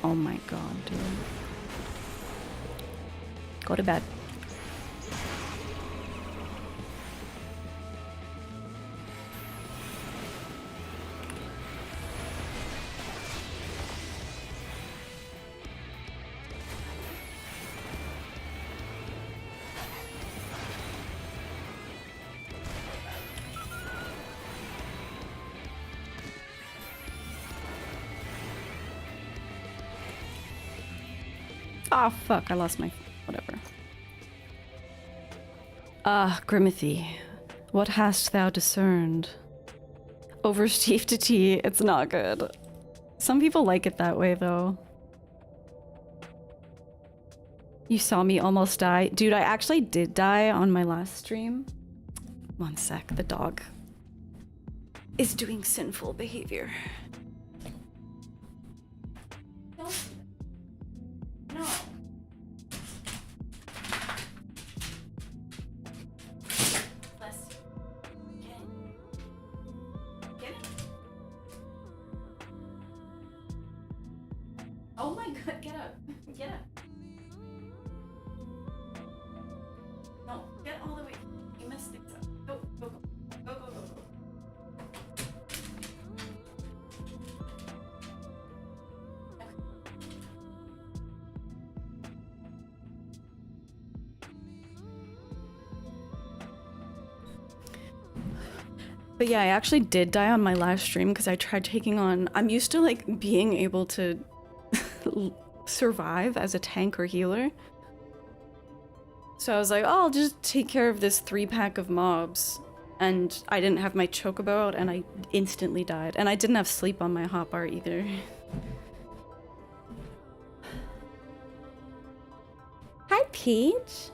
Oh my god, dude. Go to bed. Oh, fuck, I lost my... whatever. Ah, Grimithy, what hast thou discerned? Oversteeped to tea, it's not good. Some people like it that way, though. You saw me almost die. Dude, I actually did die on my last stream. One sec, the dog is doing sinful behavior. No. Let's get it. Oh my god, get up. Get up. No, get all the way. You messed things up. Go, go, go. Go, go, go, go. But yeah, I actually did die on my last stream because I tried taking on... I'm used to like being able to survive as a tank or healer. So I was like, oh, I'll just take care of this 3-pack of mobs. And I didn't have my chocobo out and I instantly died. And I didn't have sleep on my hotbar either. Hi, Peach.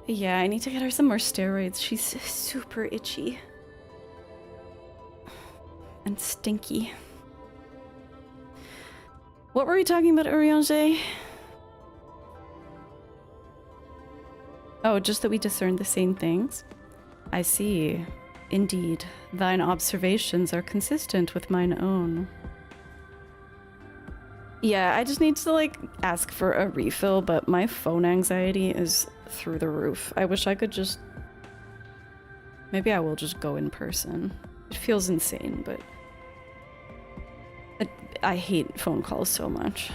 Yeah, I need to get her some more steroids. She's super itchy. And stinky. What were we talking about, Urianger? Oh, just that we discern the same things? I see. Indeed, thine observations are consistent with mine own. Yeah, I just need to, like, ask for a refill, but my phone anxiety is through the roof. I wish I could just... Maybe I will just go in person. It feels insane, but... I hate phone calls so much.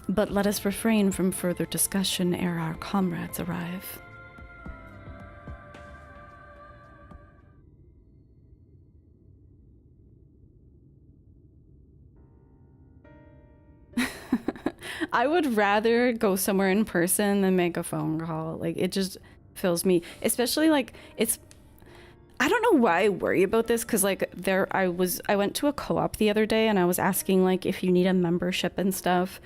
But let us refrain from further discussion ere our comrades arrive. I would rather go somewhere in person than make a phone call. Like, it just fills me, especially like it's... I don't know why I worry about this, because like I went to a co-op the other day and I was asking like if you need a membership and stuff.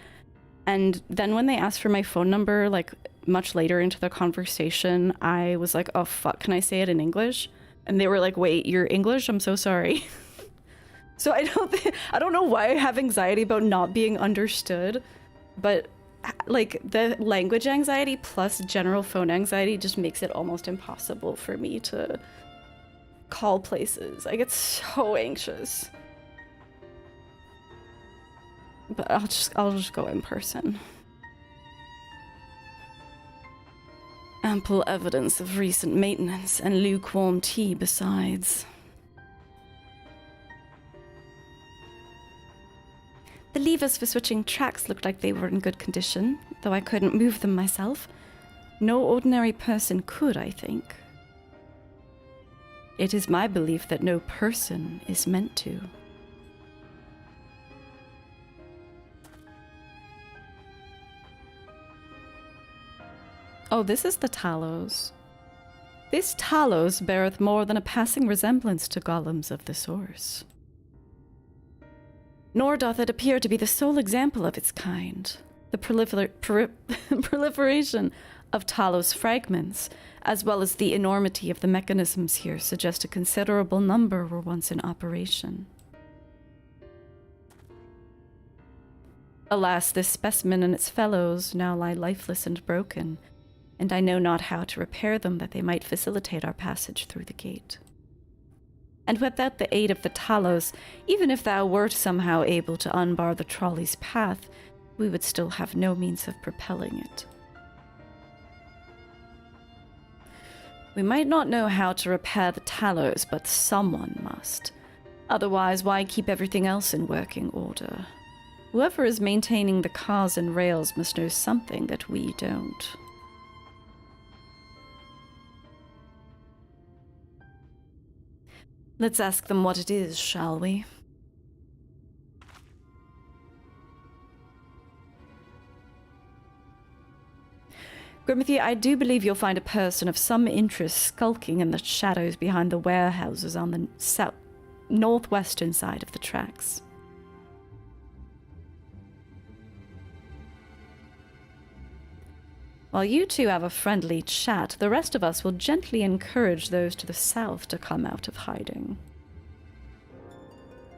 And then when they asked for my phone number, like much later into the conversation, I was like, oh fuck, can I say it in English? And they were like, wait, you're English? I'm so sorry. So I don't know why I have anxiety about not being understood, but like, the language anxiety plus general phone anxiety just makes it almost impossible for me to call places. I get so anxious. But I'll just go in person. Ample evidence of recent maintenance and lukewarm tea besides. The levers for switching tracks looked like they were in good condition, though I couldn't move them myself. No ordinary person could, I think. It is my belief that no person is meant to. Oh, this is the Talos. This Talos beareth more than a passing resemblance to golems of the source. Nor doth it appear to be the sole example of its kind. The proliferation of Talos fragments, as well as the enormity of the mechanisms here, suggest a considerable number were once in operation. Alas, this specimen and its fellows now lie lifeless and broken, and I know not how to repair them that they might facilitate our passage through the gate. And without the aid of the Talos, even if thou wert somehow able to unbar the trolley's path, we would still have no means of propelling it. We might not know how to repair the Talos, but someone must. Otherwise, why keep everything else in working order? Whoever is maintaining the cars and rails must know something that we don't. Let's ask them what it is, shall we? Grimothy, I do believe you'll find a person of some interest skulking in the shadows behind the warehouses on the northwestern side of the tracks. While you two have a friendly chat, the rest of us will gently encourage those to the south to come out of hiding.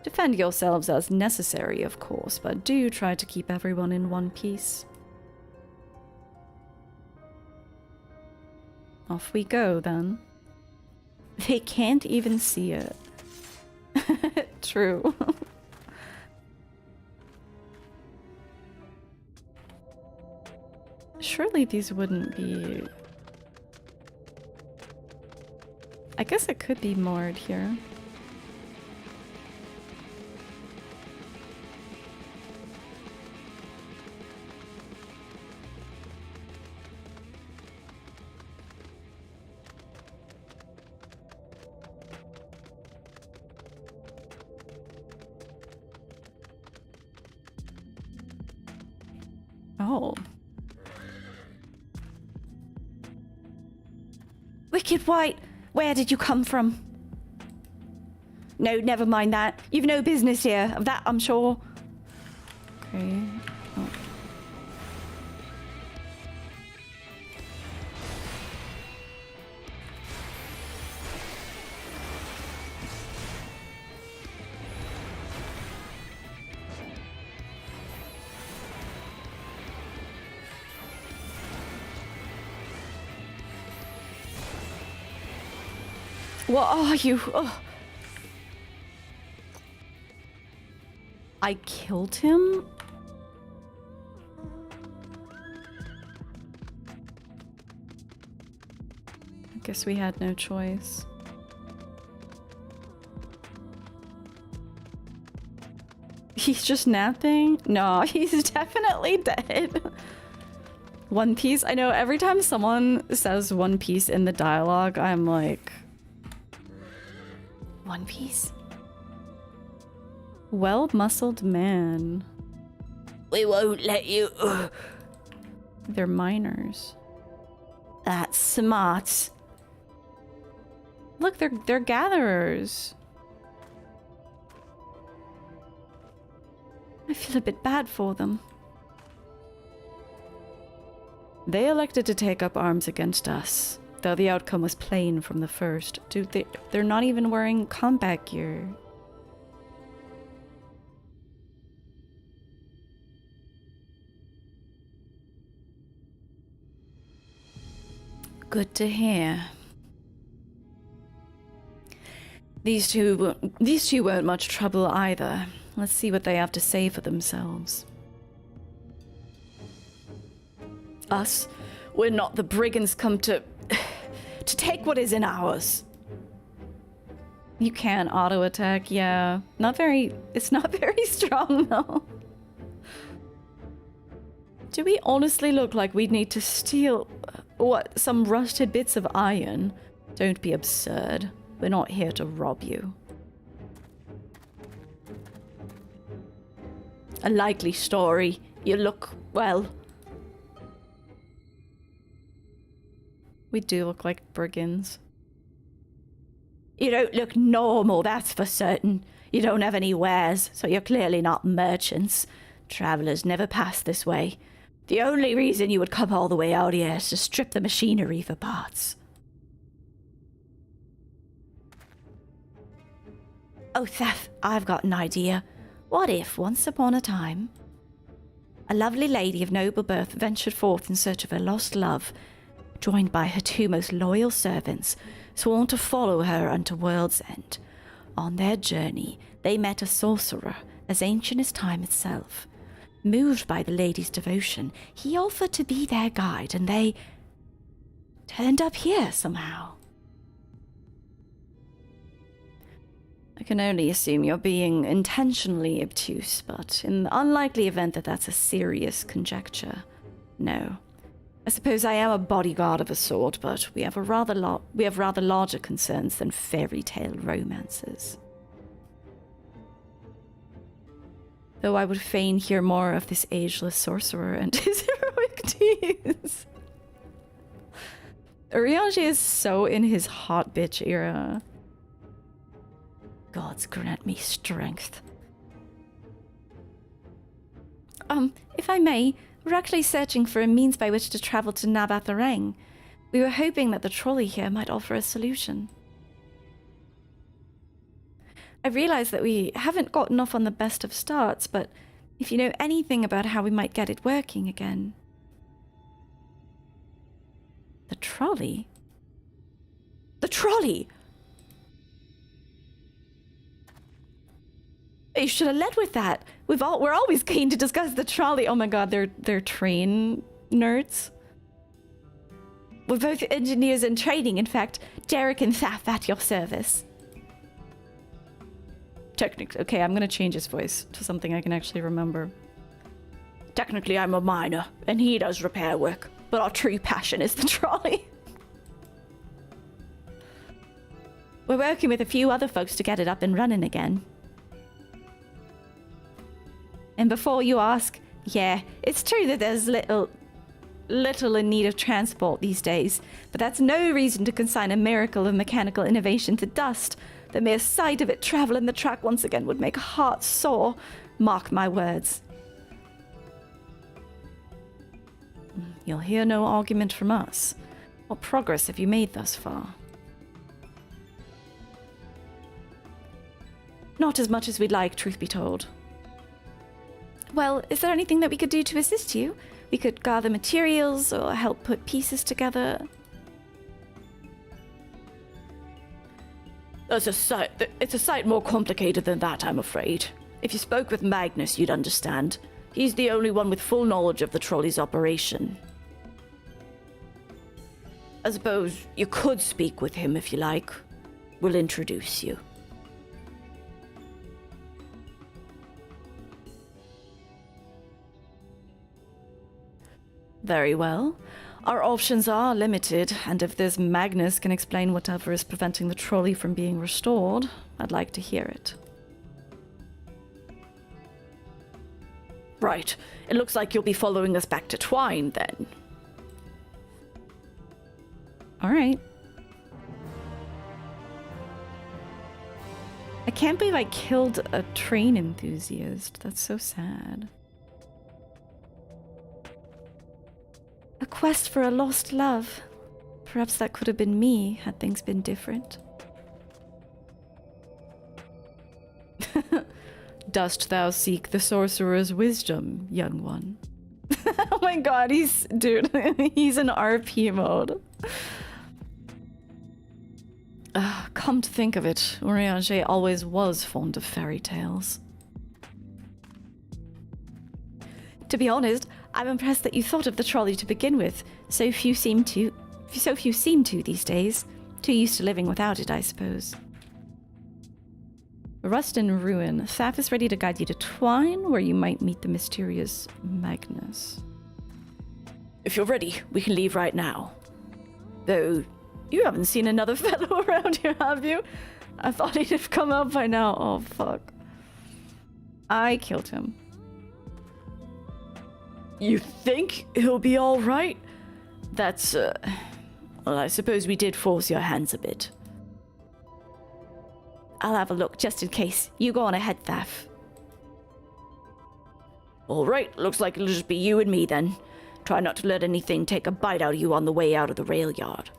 Defend yourselves as necessary, of course, but do try to keep everyone in one piece. Off we go, then. They can't even see it. True. Surely these wouldn't be... I guess it could be moored here. Oh. Wicked White, where did you come from? No, never mind that. You've no business here, of that I'm sure. Okay. Oh. What are you? Oh. I killed him? I guess we had no choice. He's just napping? No, he's definitely dead. One Piece? I know every time someone says One Piece in the dialogue, I'm like... One Piece? Well-muscled man. We won't let you... They're miners. That's smart. Look, they're gatherers. I feel a bit bad for them. They elected to take up arms against us, though the outcome was plain from the first. Dude, they're not even wearing combat gear. Good to hear. These two weren't much trouble either. Let's see what they have to say for themselves. Us? We're not the brigands come to take what is in ours. You can auto attack, yeah. It's not very strong though. Do we honestly look like we'd need to steal, what, some rusted bits of iron? Don't be absurd. We're not here to rob you. A likely story. You look, well... We do look like brigands. You don't look normal, that's for certain. You don't have any wares, so you're clearly not merchants. Travelers never pass this way. The only reason you would come all the way out here is to strip the machinery for parts. Oh, Theth, I've got an idea. What if, once upon a time, a lovely lady of noble birth ventured forth in search of her lost love, joined by her two most loyal servants, sworn to follow her unto world's end. On their journey, they met a sorcerer as ancient as time itself. Moved by the lady's devotion, he offered to be their guide, and they turned up here somehow. I can only assume you're being intentionally obtuse, but in the unlikely event that that's a serious conjecture, no. I suppose I am a bodyguard of a sort, but we have rather larger concerns than fairy tale romances. Though I would fain hear more of this ageless sorcerer and his heroic deeds. Urianger is so in his hot bitch era. Gods grant me strength. If I may, we're actually searching for a means by which to travel to Nabatharang. We were hoping that the trolley here might offer a solution. I realize that we haven't gotten off on the best of starts, but if you know anything about how we might get it working again... The trolley? The trolley! You should have led with that. We're always keen to discuss the trolley. Oh my god, they're train nerds. We're both engineers in training. In fact, Derek and Thaf at your service. Technically, okay, I'm gonna change his voice to something I can actually remember. Technically, I'm a miner, and he does repair work, but our true passion is the trolley. We're working with a few other folks to get it up and running again. And before you ask, yeah, it's true that there's little in need of transport these days, but that's no reason to consign a miracle of mechanical innovation to dust. The mere sight of it traveling the track once again would make a heart sore. Mark my words. You'll hear no argument from us. What progress have you made thus far? Not as much as we'd like, truth be told. Well, is there anything that we could do to assist you? We could gather materials or help put pieces together. It's a sight more complicated than that, I'm afraid. If you spoke with Magnus, you'd understand. He's the only one with full knowledge of the trolley's operation. I suppose you could speak with him if you like. We'll introduce you. Very well. Our options are limited, and if this Magnus can explain whatever is preventing the trolley from being restored, I'd like to hear it. Right. It looks like you'll be following us back to Twine, then. Alright. I can't believe I killed a train enthusiast. That's so sad. A quest for a lost love. Perhaps that could have been me, had things been different. Dost thou seek the sorcerer's wisdom, young one? Oh my god, he's in RP mode. Come to think of it, Urianger always was fond of fairy tales. To be honest, I'm impressed that you thought of the trolley to begin with. So few seem to these days. Too used to living without it, I suppose. Rust and Ruin. Thaf is ready to guide you to Twine, where you might meet the mysterious Magnus. If you're ready, we can leave right now. Though, you haven't seen another fellow around here, have you? I thought he'd have come out by now. Oh, fuck. I killed him. You think he'll be alright? That's, well, I suppose we did force your hands a bit. I'll have a look just in case. You go on ahead, Thaf. Alright, looks like it'll just be you and me then. Try not to let anything take a bite out of you on the way out of the rail yard.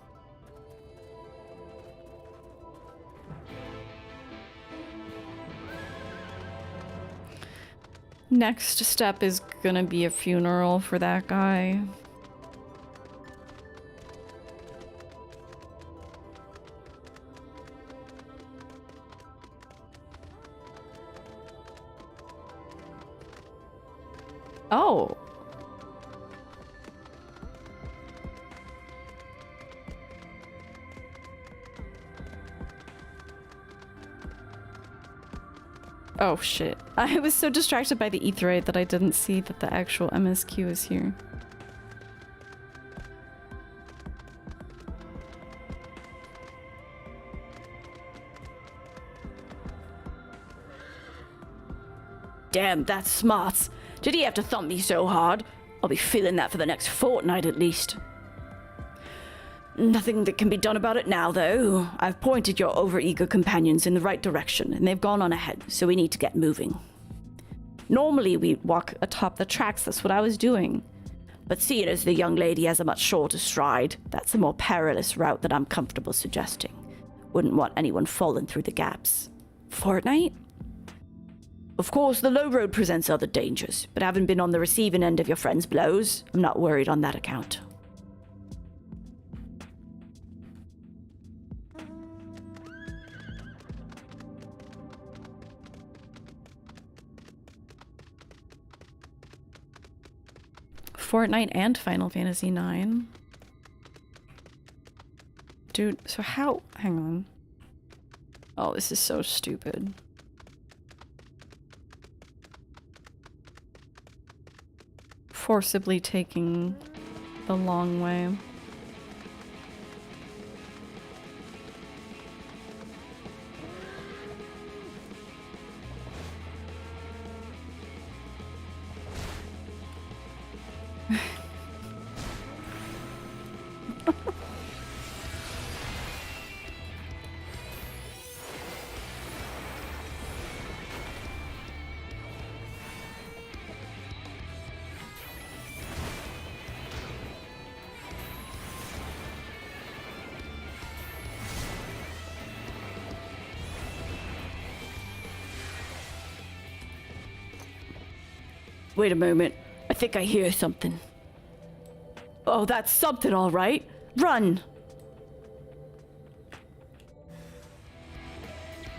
Next step is gonna be a funeral for that guy. Oh. Oh shit. I was so distracted by the Aetheryte that I didn't see that the actual MSQ is here. Damn, that's smart. Did he have to thump me so hard? I'll be feeling that for the next fortnight at least. Nothing that can be done about it now, though. I've pointed your overeager companions in the right direction, and they've gone on ahead, so we need to get moving. Normally we'd walk atop the tracks, that's what I was doing. But seeing as the young lady has a much shorter stride, that's a more perilous route that I'm comfortable suggesting. Wouldn't want anyone falling through the gaps. Fortnight? Of course, the low road presents other dangers, but having been on the receiving end of your friend's blows, I'm not worried on that account. Fortnite and Final Fantasy IX. Dude, so how... Hang on. Oh, this is so stupid. Forcibly taking the long way. Wait a moment. I think I hear something. Oh, that's something, all right. Run!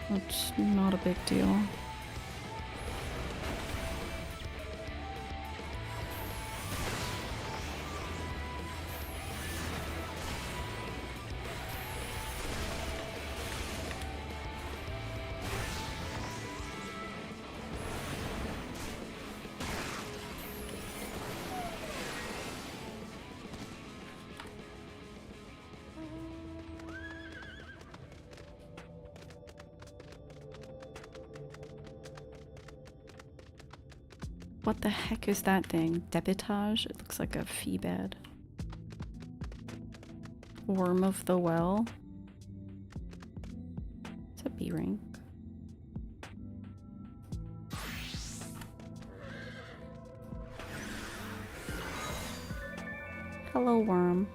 That's not a big deal. What the heck is that thing? Debitage? It looks like a feebed. Worm of the Well? It's a B rank. Hello, worm.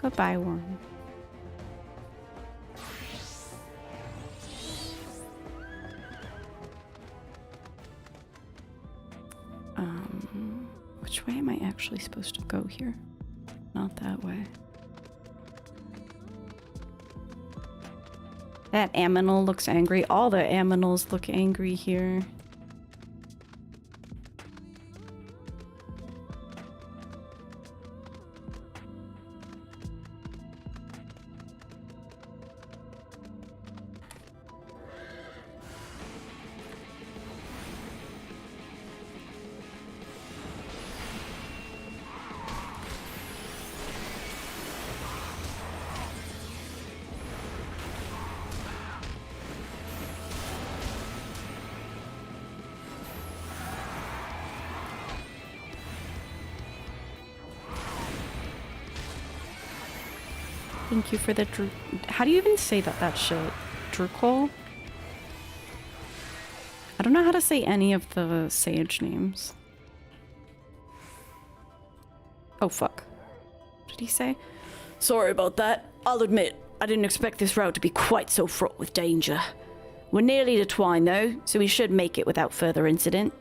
Goodbye, worm. Which way am I actually supposed to go here? Not that way. That aminal looks angry. All the aminals look angry here. Thank you for the how do you even say that shit? Drukol? I don't know how to say any of the sage names. Oh fuck. What did he say? Sorry about that. I'll admit, I didn't expect this route to be quite so fraught with danger. We're nearly to Twine though, so we should make it without further incident.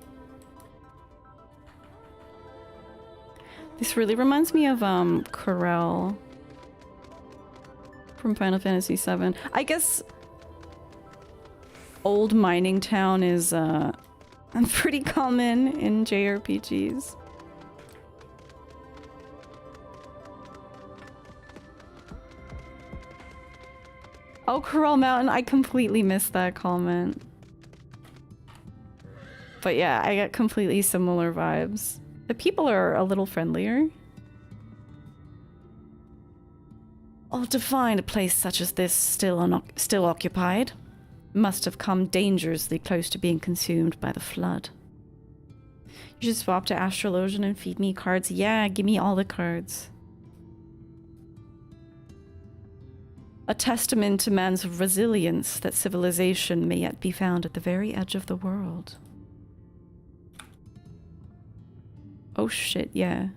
This really reminds me of Corel from Final Fantasy VII. I guess old mining town is pretty common in JRPGs. Oh, Corel Mountain, I completely missed that comment. But yeah, I get completely similar vibes. The people are a little friendlier. Oh, to find a place such as this still occupied must have come dangerously close to being consumed by the flood. You should swap to Astrologian and feed me cards. Yeah, give me all the cards. A testament to man's resilience that civilization may yet be found at the very edge of the world. Oh shit, yeah.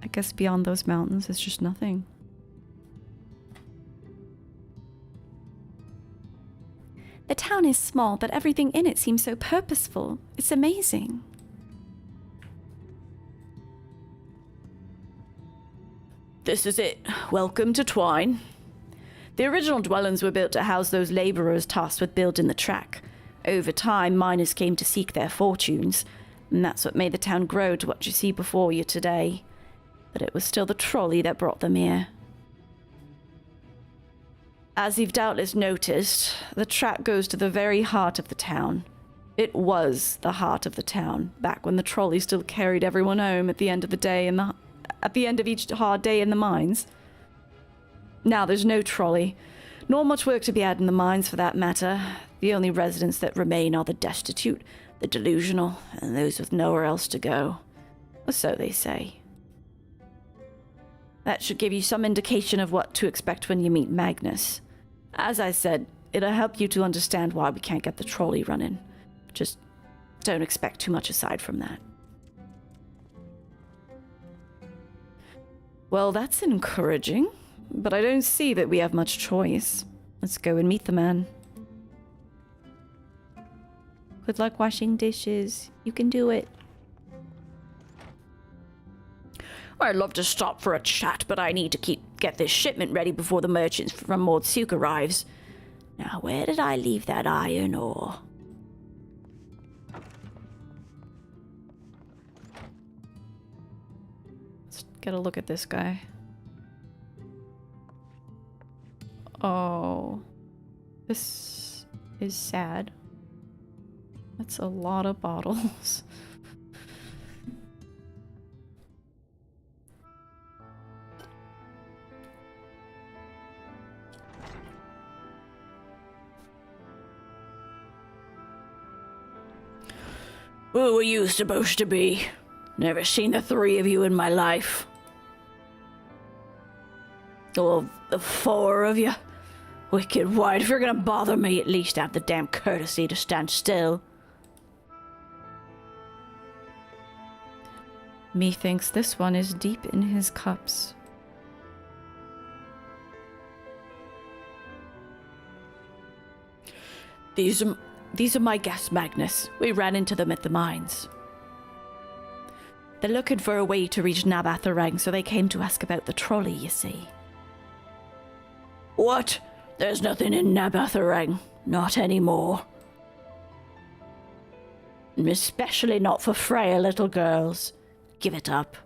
I guess beyond those mountains is just nothing. The town is small, but everything in it seems so purposeful. It's amazing. This is it. Welcome to Twine. The original dwellings were built to house those laborers tasked with building the track. Over time, miners came to seek their fortunes, and that's what made the town grow to what you see before you today. But it was still the trolley that brought them here. As you've doubtless noticed, the track goes to the very heart of the town. It was the heart of the town, back when the trolley still carried everyone home at the end of the day at the end of each hard day in the mines. Now there's no trolley, nor much work to be had in the mines for that matter. The only residents that remain are the destitute, the delusional, and those with nowhere else to go. Or so they say. That should give you some indication of what to expect when you meet Magnus. As I said, it'll help you to understand why we can't get the trolley running. Just don't expect too much aside from that. Well, that's encouraging, but I don't see that we have much choice. Let's go and meet the man. Good luck washing dishes. You can do it. I'd love to stop for a chat, but I need to get this shipment ready before the merchant from Mordsuk arrives. Now, where did I leave that iron ore? Let's get a look at this guy. Oh. This is sad. That's a lot of bottles. Who were you supposed to be? Never seen the three of you in my life. Or the four of you. Wicked white, if you're gonna bother me, at least have the damn courtesy to stand still. Methinks this one is deep in his cups. These are my guests, Magnus. We ran into them at the mines. They're looking for a way to reach Nabatharang, so they came to ask about the trolley, you see. What? There's nothing in Nabatharang. Not anymore. Especially not for frail little girls. Give it up.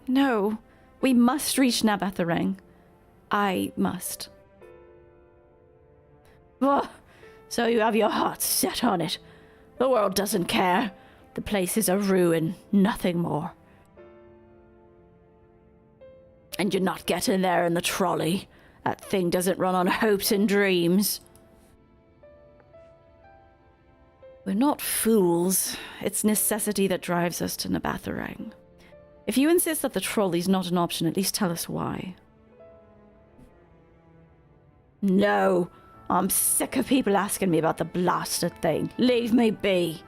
No, we must reach Nabatharang. I must. Oh, so you have your heart set on it. The world doesn't care. The place is a ruin, nothing more. And you're not getting there in the trolley. That thing doesn't run on hopes and dreams. We're not fools. It's necessity that drives us to Nabatharang. If you insist that the trolley's not an option, at least tell us why. No, I'm sick of people asking me about the blasted thing. Leave me be.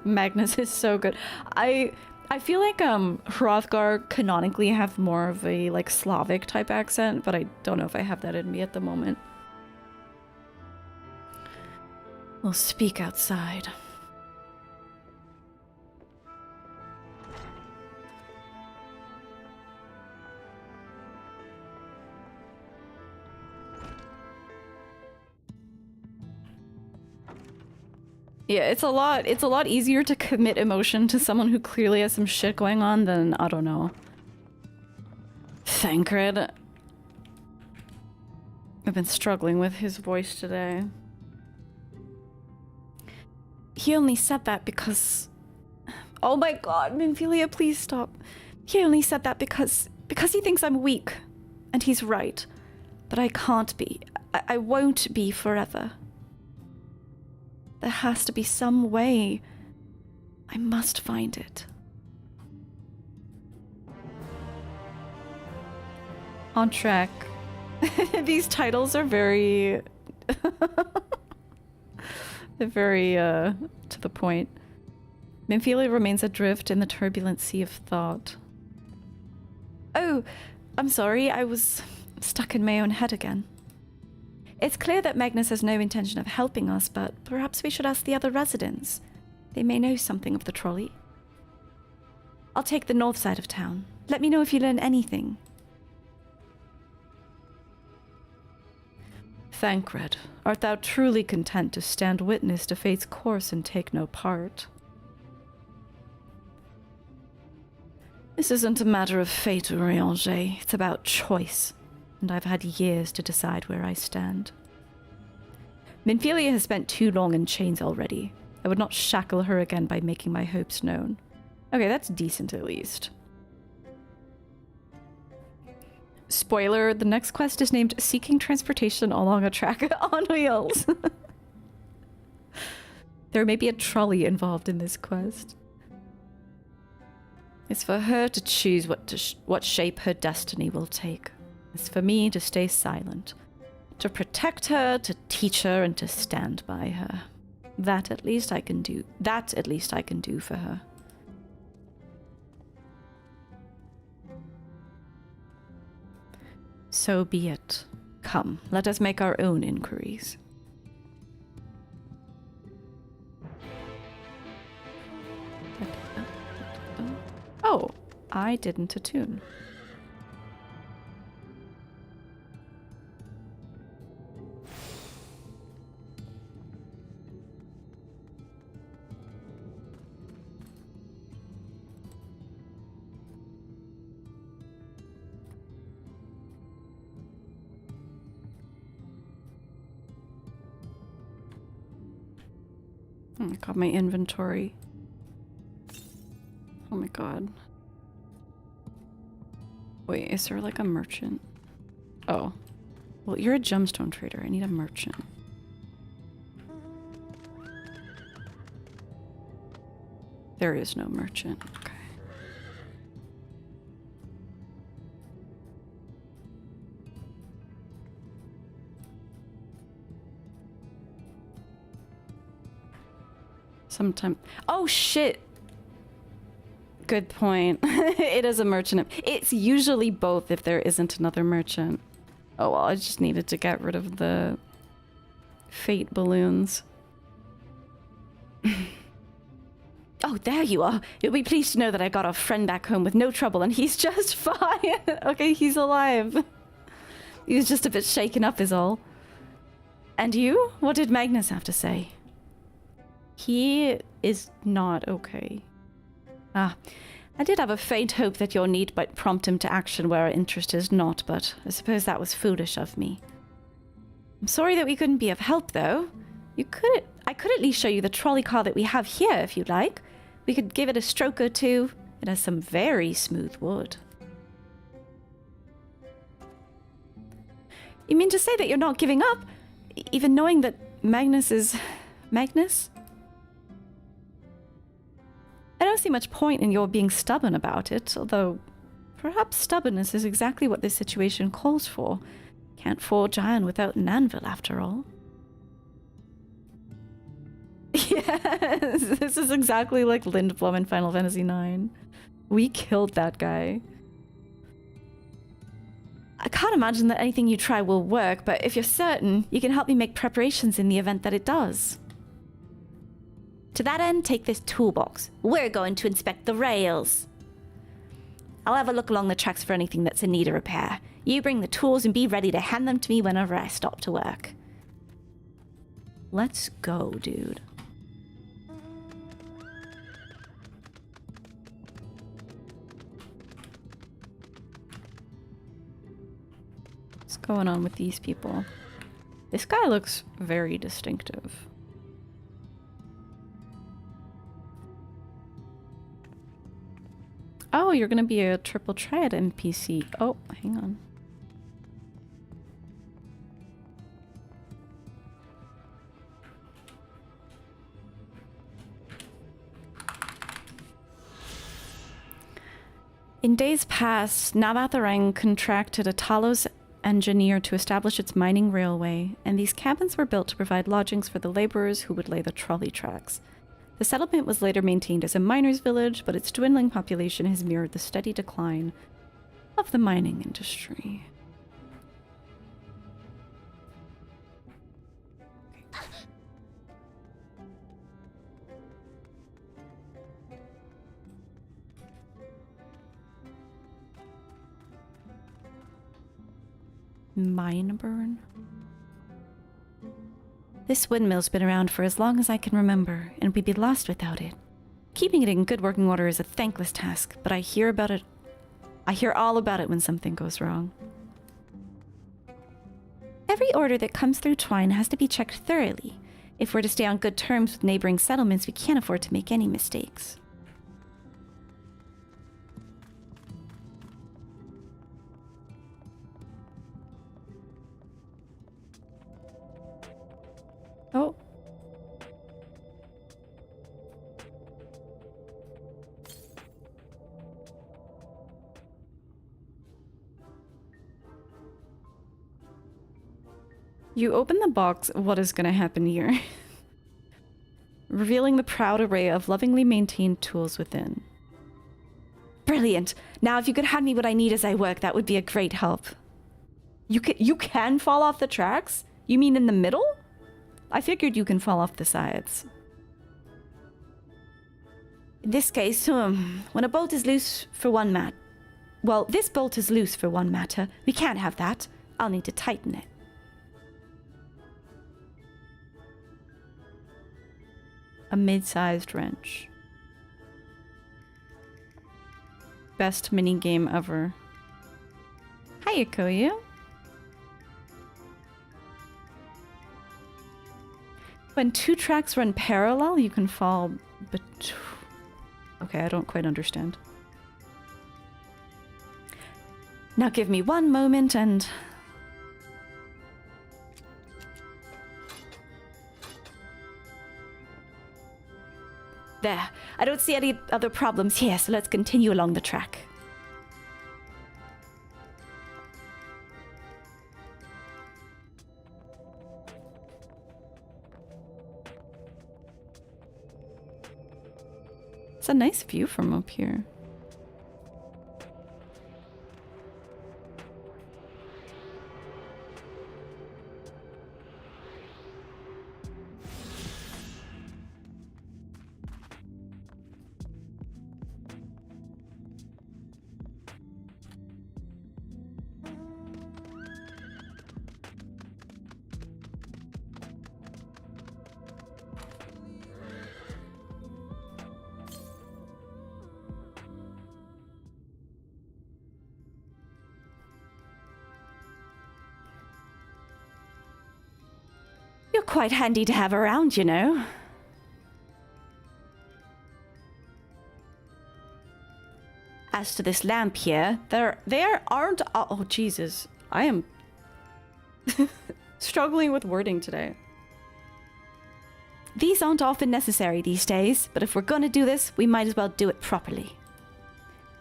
Magnus is so good. I feel like Hrothgar canonically have more of a like Slavic type accent, but I don't know if I have that in me at the moment. We'll speak outside. Yeah, it's a lot easier to commit emotion to someone who clearly has some shit going on than, I don't know, Thancred. I've been struggling with his voice today. He only said that because... Oh my god, Minfilia, please stop. He only said that because he thinks I'm weak. And he's right. But I can't be. I won't be forever. There has to be some way. I must find it. On track. These titles are very... They're very, to the point. Minfilia remains adrift in the turbulent sea of thought. Oh, I'm sorry, I was stuck in my own head again. It's clear that Magnus has no intention of helping us, but perhaps we should ask the other residents. They may know something of the trolley. I'll take the north side of town. Let me know if you learn anything. Thancred, art thou truly content to stand witness to fate's course and take no part? This isn't a matter of fate, Urianger. It's about choice, and I've had years to decide where I stand. Minfilia has spent too long in chains already. I would not shackle her again by making my hopes known. Okay, that's decent at least. Spoiler, the next quest is named Seeking Transportation Along a Track on Wheels. There may be a trolley involved in this quest. It's for her to choose what shape her destiny will take. It's for me to stay silent. To protect her, to teach her, and to stand by her. That at least I can do. That at least I can do for her. So be it. Come, let us make our own inquiries. Oh, I didn't attune. I got my inventory. Oh my god. Wait, is there like a merchant? Oh. Well, you're a gemstone trader. I need a merchant. There is no merchant. Okay. Sometime. Oh shit! Good point. It is a merchant. It's usually both if there isn't another merchant. Oh well, I just needed to get rid of the fate balloons. Oh, there you are. You'll be pleased to know that I got our friend back home with no trouble and he's just fine. Okay, he's alive. He was just a bit shaken up is all. And you? What did Magnus have to say? He is not okay. Ah, I did have a faint hope that your need might prompt him to action where our interest is not, but I suppose that was foolish of me. I'm sorry that we couldn't be of help, though. I could at least show you the trolley car that we have here, if you'd like. We could give it a stroke or two. It has some very smooth wood. You mean to say that you're not giving up? Even knowing that Magnus is... Magnus? I don't see much point in your being stubborn about it, although perhaps stubbornness is exactly what this situation calls for. Can't forge iron without an anvil, after all. Yes, this is exactly like Lindblom in Final Fantasy IX. We killed that guy. I can't imagine that anything you try will work, but if you're certain, you can help me make preparations in the event that it does. To that end, take this toolbox. We're going to inspect the rails. I'll have a look along the tracks for anything that's in need of repair. You bring the tools and be ready to hand them to me whenever I stop to work. Let's go, dude. What's going on with these people? This guy looks very distinctive. Oh, you're gonna be a triple triad NPC. Oh, hang on. In days past, Navatharang contracted a Talos engineer to establish its mining railway, and these cabins were built to provide lodgings for the laborers who would lay the trolley tracks. The settlement was later maintained as a miner's village, but its dwindling population has mirrored the steady decline of the mining industry. Mine burn? This windmill's been around for as long as I can remember, and we'd be lost without it. Keeping it in good working order is a thankless task, but I hear all about it when something goes wrong. Every order that comes through Twine has to be checked thoroughly. If we're to stay on good terms with neighboring settlements, we can't afford to make any mistakes. Oh. You open the box, what is going to happen here? Revealing the proud array of lovingly maintained tools within. Brilliant! Now if you could hand me what I need as I work, that would be a great help. You can fall off the tracks? You mean in the middle? I figured you can fall off the sides. In this case, when a bolt is loose for one well, this bolt is loose for one matter. We can't have that. I'll need to tighten it. A mid-sized wrench. Best minigame ever. Hiya, Koyu. When two tracks run parallel, you can fall okay, I don't quite understand. Now give me one moment and... There. I don't see any other problems here, so let's continue along the track. It's a nice view from up here. You're quite handy to have around, you know. As to this lamp here, there aren't... Oh, Jesus. I am struggling with wording today. These aren't often necessary these days, but if we're gonna do this, we might as well do it properly.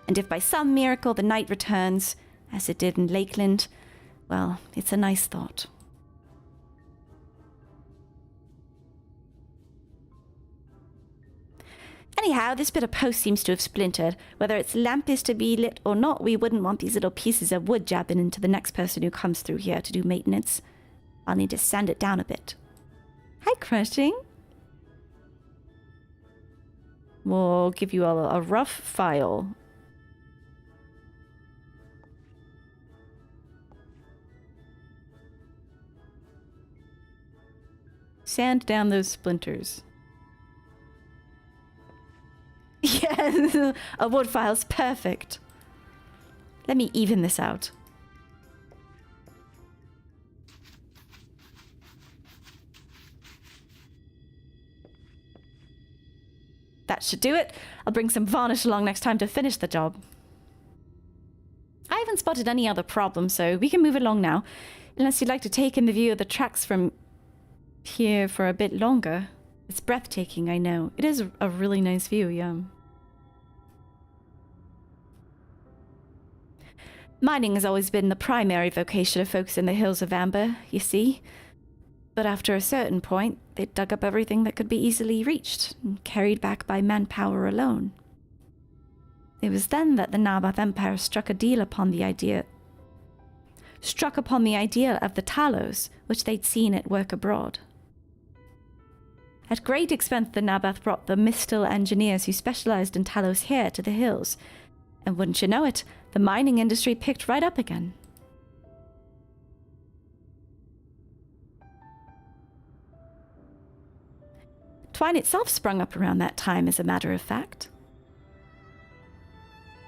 And if by some miracle the night returns, as it did in Lakeland, well, it's a nice thought. Anyhow, this bit of post seems to have splintered. Whether its lamp is to be lit or not, we wouldn't want these little pieces of wood jabbing into the next person who comes through here to do maintenance. I'll need to sand it down a bit. Hi, Crushing. We'll give you a rough file. Sand down those splinters. Yes, a wood file's perfect. Let me even this out. That should do it. I'll bring some varnish along next time to finish the job. I haven't spotted any other problems, so we can move along now. Unless you'd like to take in the view of the tracks from here for a bit longer. It's breathtaking, I know. It is a really nice view, yeah. Mining has always been the primary vocation of folks in the Hills of Amber, you see. But after a certain point, they dug up everything that could be easily reached and carried back by manpower alone. It was then that the Nabath Empire struck upon the idea of the Talos, which they'd seen at work abroad. At great expense, the Nabath brought the Mistal engineers who specialized in Talos here to the hills, and wouldn't you know it, the mining industry picked right up again. Twine itself sprung up around that time, as a matter of fact.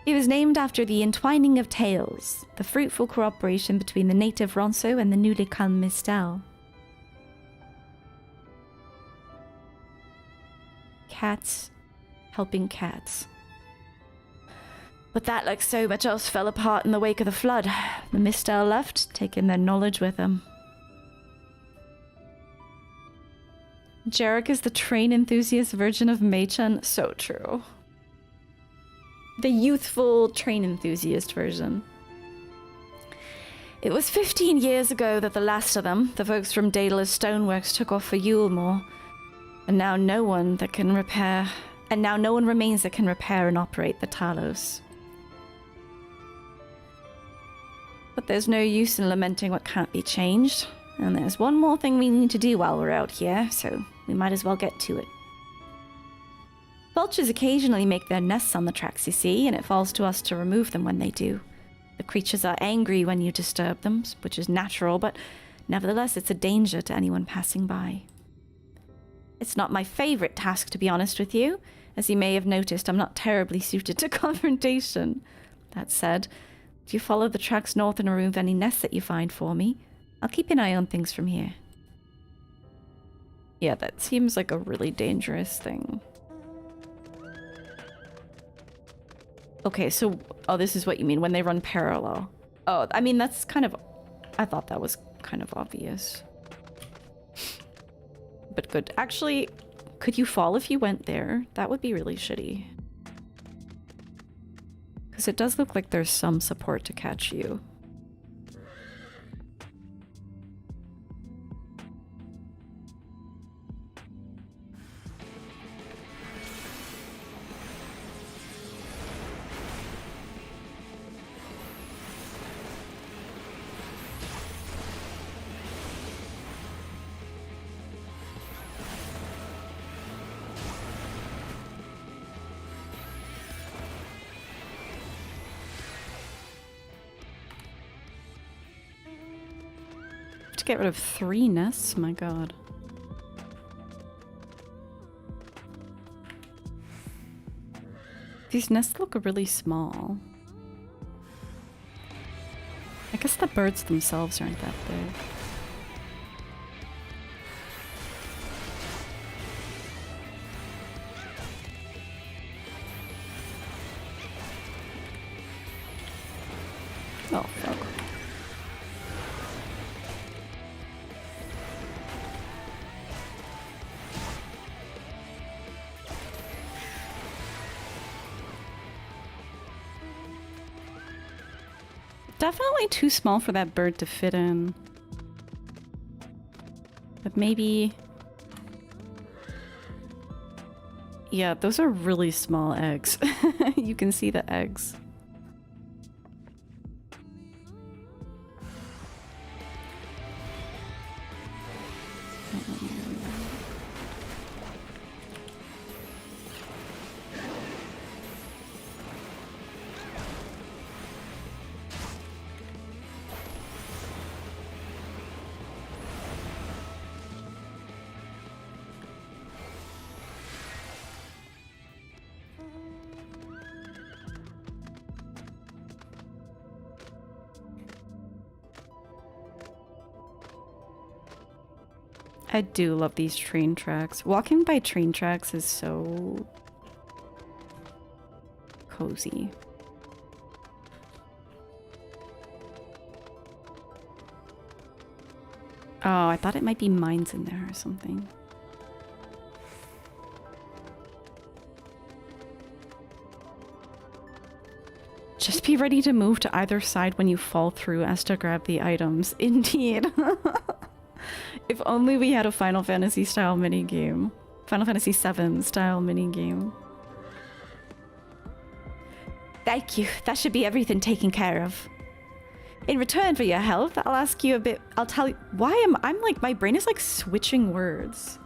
It was named after the entwining of tales, the fruitful cooperation between the native Ronso and the newly come Mistal. Cats helping cats. But that, like so much else, fell apart in the wake of the flood. The Mistal left, taking their knowledge with them. Jarek is the train enthusiast version of Mei-chan. So true. The youthful train enthusiast version. It was 15 years ago that the last of them, the folks from Daedalus Stoneworks, took off for Yulemore. And now no one remains that can repair and operate the Talos. But there's no use in lamenting what can't be changed. And there's one more thing we need to do while we're out here, so we might as well get to it. Vultures occasionally make their nests on the tracks, you see, and it falls to us to remove them when they do. The creatures are angry when you disturb them, which is natural, but nevertheless it's a danger to anyone passing by. It's not my favorite task, to be honest with you. As you may have noticed, I'm not terribly suited to confrontation. That said, if you follow the tracks north and remove any nests that you find for me, I'll keep an eye on things from here. Yeah, that seems like a really dangerous thing. Okay, so... Oh, this is what you mean, when they run parallel. Oh, I mean, that's kind of... I thought that was kind of obvious. But good. Actually, could you fall if you went there? That would be really shitty. Because it does look like there's some support to catch you. to get rid of 3 nests, my god. These nests look really small. I guess the birds themselves aren't that big. Oh, fuck. Definitely too small for that bird to fit in. But maybe... Yeah, those are really small eggs. You can see the eggs. I do love these train tracks. Walking by train tracks is so cozy. Oh, I thought it might be mines in there or something. Just be ready to move to either side when you fall through as to grab the items. Indeed. If only we had a Final Fantasy style minigame. Final Fantasy VII style minigame. Thank you. That should be everything taken care of. In return for your help, I'll ask you a bit. I'll tell you. Why am I'm like, my brain is like switching words.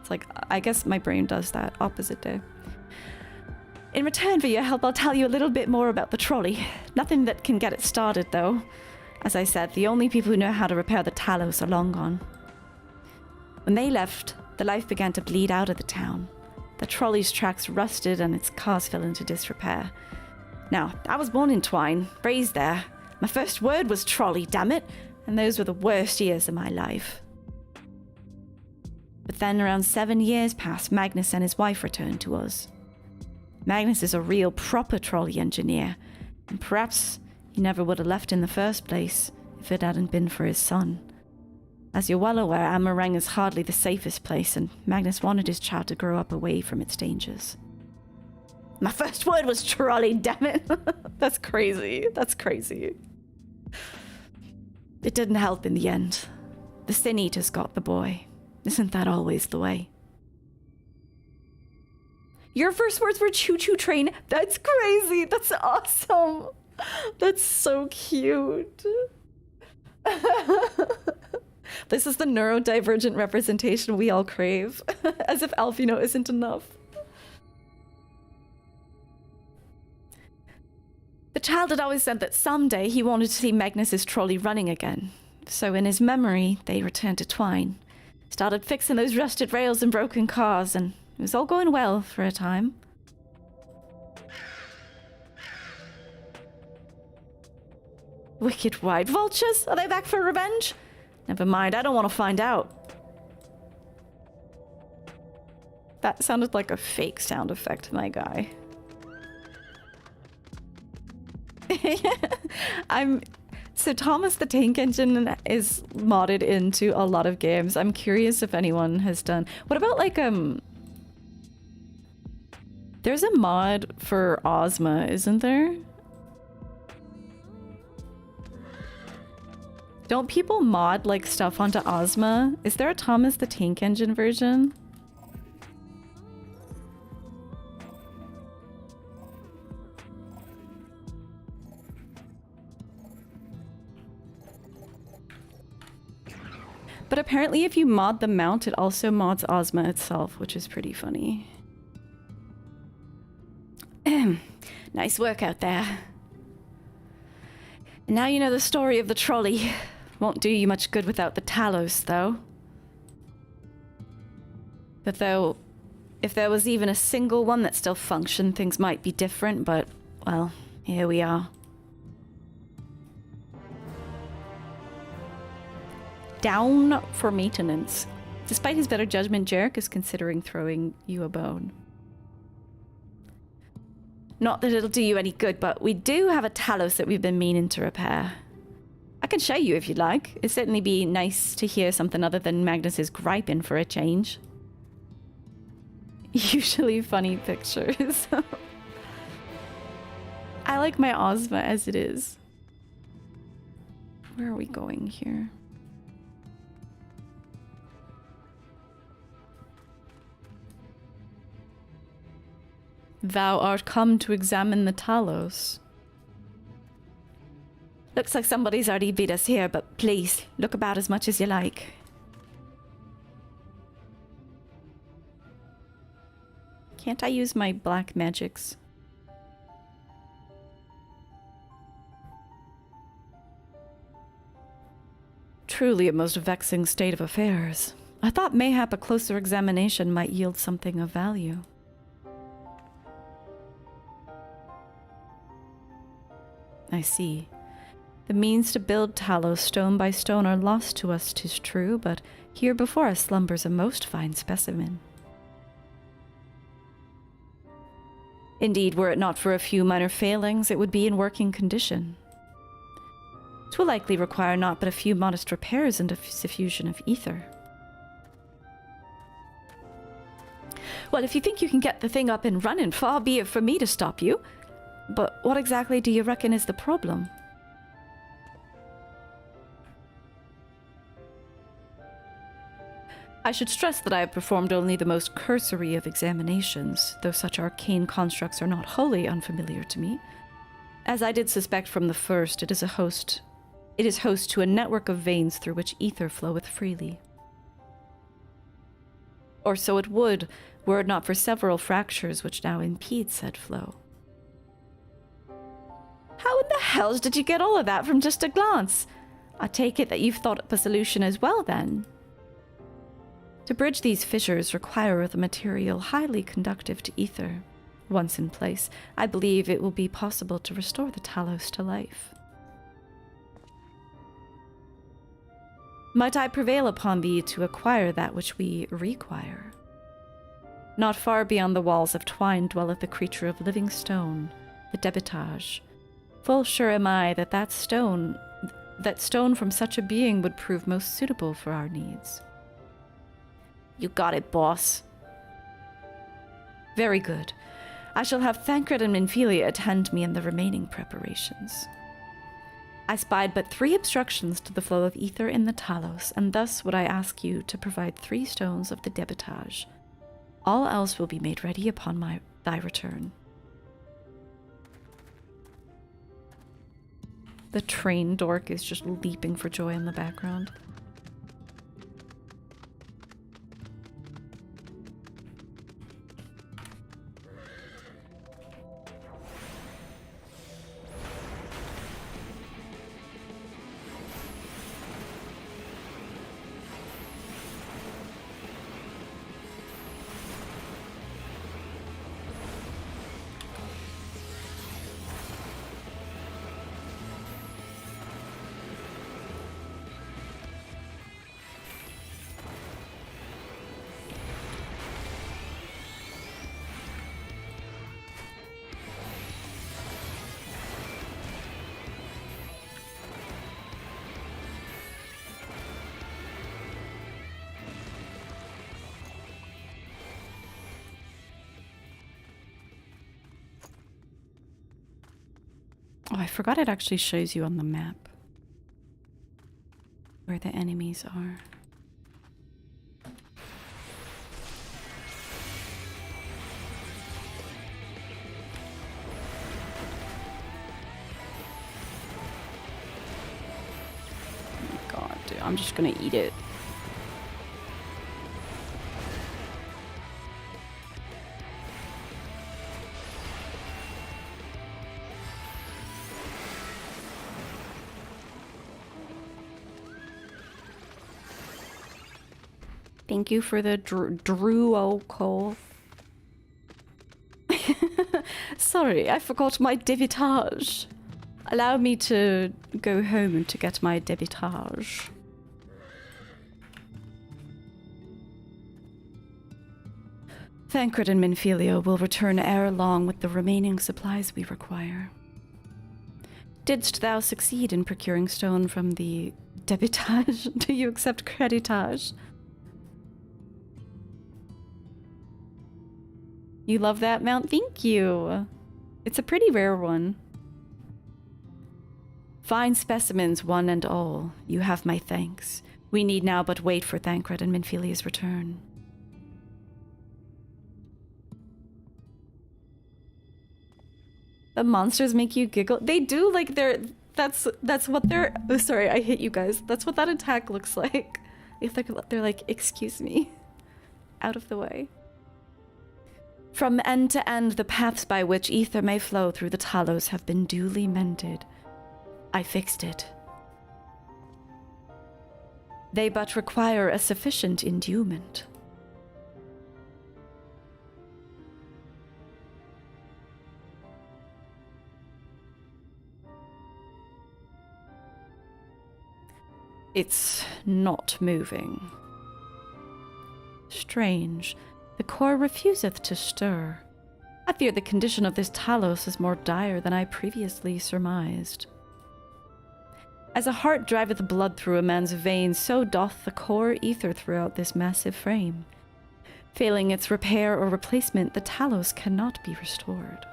It's like, I guess my brain does that opposite day. In return for your help, I'll tell you a little bit more about the trolley. Nothing that can get it started, though. As I said, the only people who know how to repair the Talos are long gone. When they left, the life began to bleed out of the town. The trolley's tracks rusted and its cars fell into disrepair. Now, I was born in Twine, raised there. My first word was trolley, damn it, and those were the worst years of my life. But then around 7 years passed, Magnus and his wife returned to us. Magnus is a real proper trolley engineer, and perhaps he never would have left in the first place if it hadn't been for his son. As you're well aware, Amarang is hardly the safest place, and Magnus wanted his child to grow up away from its dangers. My first word was trolley, damn it. That's crazy. That's crazy. It didn't help in the end. The Sin Eaters got the boy. Isn't that always the way? Your first words were choo-choo train. That's crazy. That's awesome. That's so cute. This is the neurodivergent representation we all crave. As if Alfino isn't enough. The child had always said that someday he wanted to see Magnus's trolley running again. So in his memory, they returned to Twine. Started fixing those rusted rails and broken cars, and it was all going well for a time. Wicked white vultures? Are they back for revenge? Never mind, I don't want to find out. That sounded like a fake sound effect, my guy. So Thomas the Tank Engine is modded into a lot of games. I'm curious if anyone has done... What about like, there's a mod for Ozma, isn't there? Don't people mod like stuff onto Ozma? Is there a Thomas the Tank Engine version? But apparently if you mod the mount, it also mods Ozma itself, which is pretty funny. Nice work out there. And now you know the story of the trolley. Won't do you much good without the Talos, though. But though, if there was even a single one that still functioned, things might be different, but, well, here we are. Down for maintenance. Despite his better judgment, Jarek is considering throwing you a bone. Not that it'll do you any good, but we do have a Talos that we've been meaning to repair. I can show you if you'd like. It'd certainly be nice to hear something other than Magnus's griping for a change. Usually funny pictures. I like my Ozma as it is. Where are we going here? Thou art come to examine the Talos. Looks like somebody's already beat us here, but please, look about as much as you like. Can't I use my black magics? Truly a most vexing state of affairs. I thought mayhap a closer examination might yield something of value. I see. The means to build Talos stone by stone are lost to us, 'tis true, but here before us slumbers a most fine specimen. Indeed, were it not for a few minor failings, it would be in working condition. 'Twill likely require naught but a few modest repairs and a suffusion of ether. Well, if you think you can get the thing up and running, far be it for me to stop you. But what exactly do you reckon is the problem? I should stress that I have performed only the most cursory of examinations, though such arcane constructs are not wholly unfamiliar to me. As I did suspect from the first, it is host to a network of veins through which ether floweth freely. Or so it would, were it not for several fractures which now impede said flow. How in the hells did you get all of that from just a glance? I take it that you've thought up a solution as well, then. To bridge these fissures requireth a material highly conductive to ether. Once in place, I believe it will be possible to restore the Talos to life. Might I prevail upon thee to acquire that which we require? Not far beyond the walls of twine dwelleth the creature of living stone, the debitage. Full sure am I that that stone from such a being would prove most suitable for our needs. You got it, boss. Very good. I shall have Thancred and Minfilia attend me in the remaining preparations. I spied but 3 obstructions to the flow of ether in the Talos, and thus would I ask you to provide 3 stones of the debitage. All else will be made ready upon thy return. The train dork is just leaping for joy in the background. Oh, I forgot it actually shows you on the map where the enemies are. Oh my god, dude, I'm just gonna eat it. Thank you for the druoco. Sorry, I forgot my debitage. Allow me to go home to get my debitage. Thancred and Minfilia will return ere long with the remaining supplies we require. Didst thou succeed in procuring stone from the debitage? Do you accept creditage? You love that mount? Thank you. It's a pretty rare one. Fine specimens, one and all. You have my thanks. We need now but wait for Thancred and Minfilia's return. The monsters make you giggle. They do, like, that's what they're, oh, sorry, I hit you guys. That's what that attack looks like. If they're like, excuse me. Out of the way. From end to end, the paths by which ether may flow through the Talos have been duly mended. I fixed it. They but require a sufficient endowment. It's not moving. Strange. The core refuseth to stir. I fear the condition of this Talos is more dire than I previously surmised. As a heart driveth blood through a man's veins, so doth the core ether throughout this massive frame. Failing its repair or replacement, the Talos cannot be restored.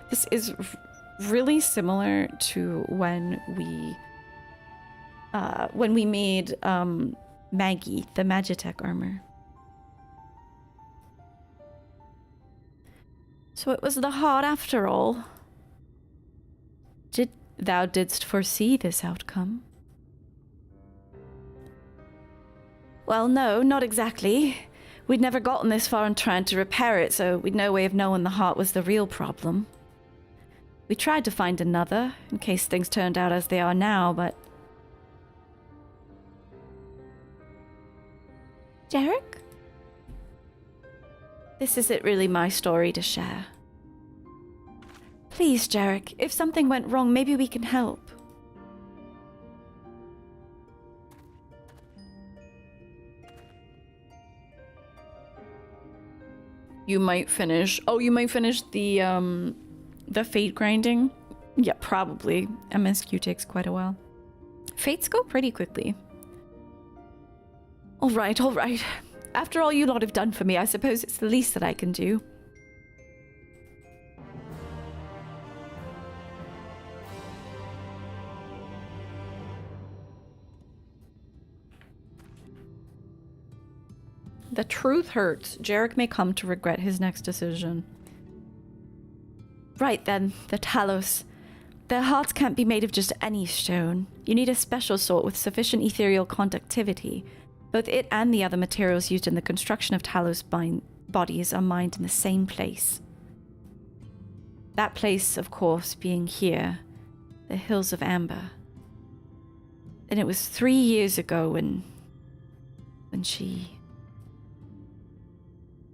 This is really similar to when we made Maggie, the Magitech armor. So it was the heart after all. Thou didst foresee this outcome? Well, no, not exactly. We'd never gotten this far in trying to repair it, so we'd no way of knowing the heart was the real problem. We tried to find another, in case things turned out as they are now, but... Jarek? This isn't really my story to share. Please, Jarek, if something went wrong, maybe we can help. You might finish... Oh, you might finish the fate grinding? Yeah, probably. MSQ takes quite a while. Fates go pretty quickly. All right, all right. After all you lot have done for me, I suppose it's the least that I can do. The truth hurts. Jarek may come to regret his next decision. Right then, the Talos. Their hearts can't be made of just any stone. You need a special sort with sufficient ethereal conductivity. Both it and the other materials used in the construction of Talos bodies are mined in the same place. That place, of course, being here, the Hills of Amber. And it was 3 years ago when she...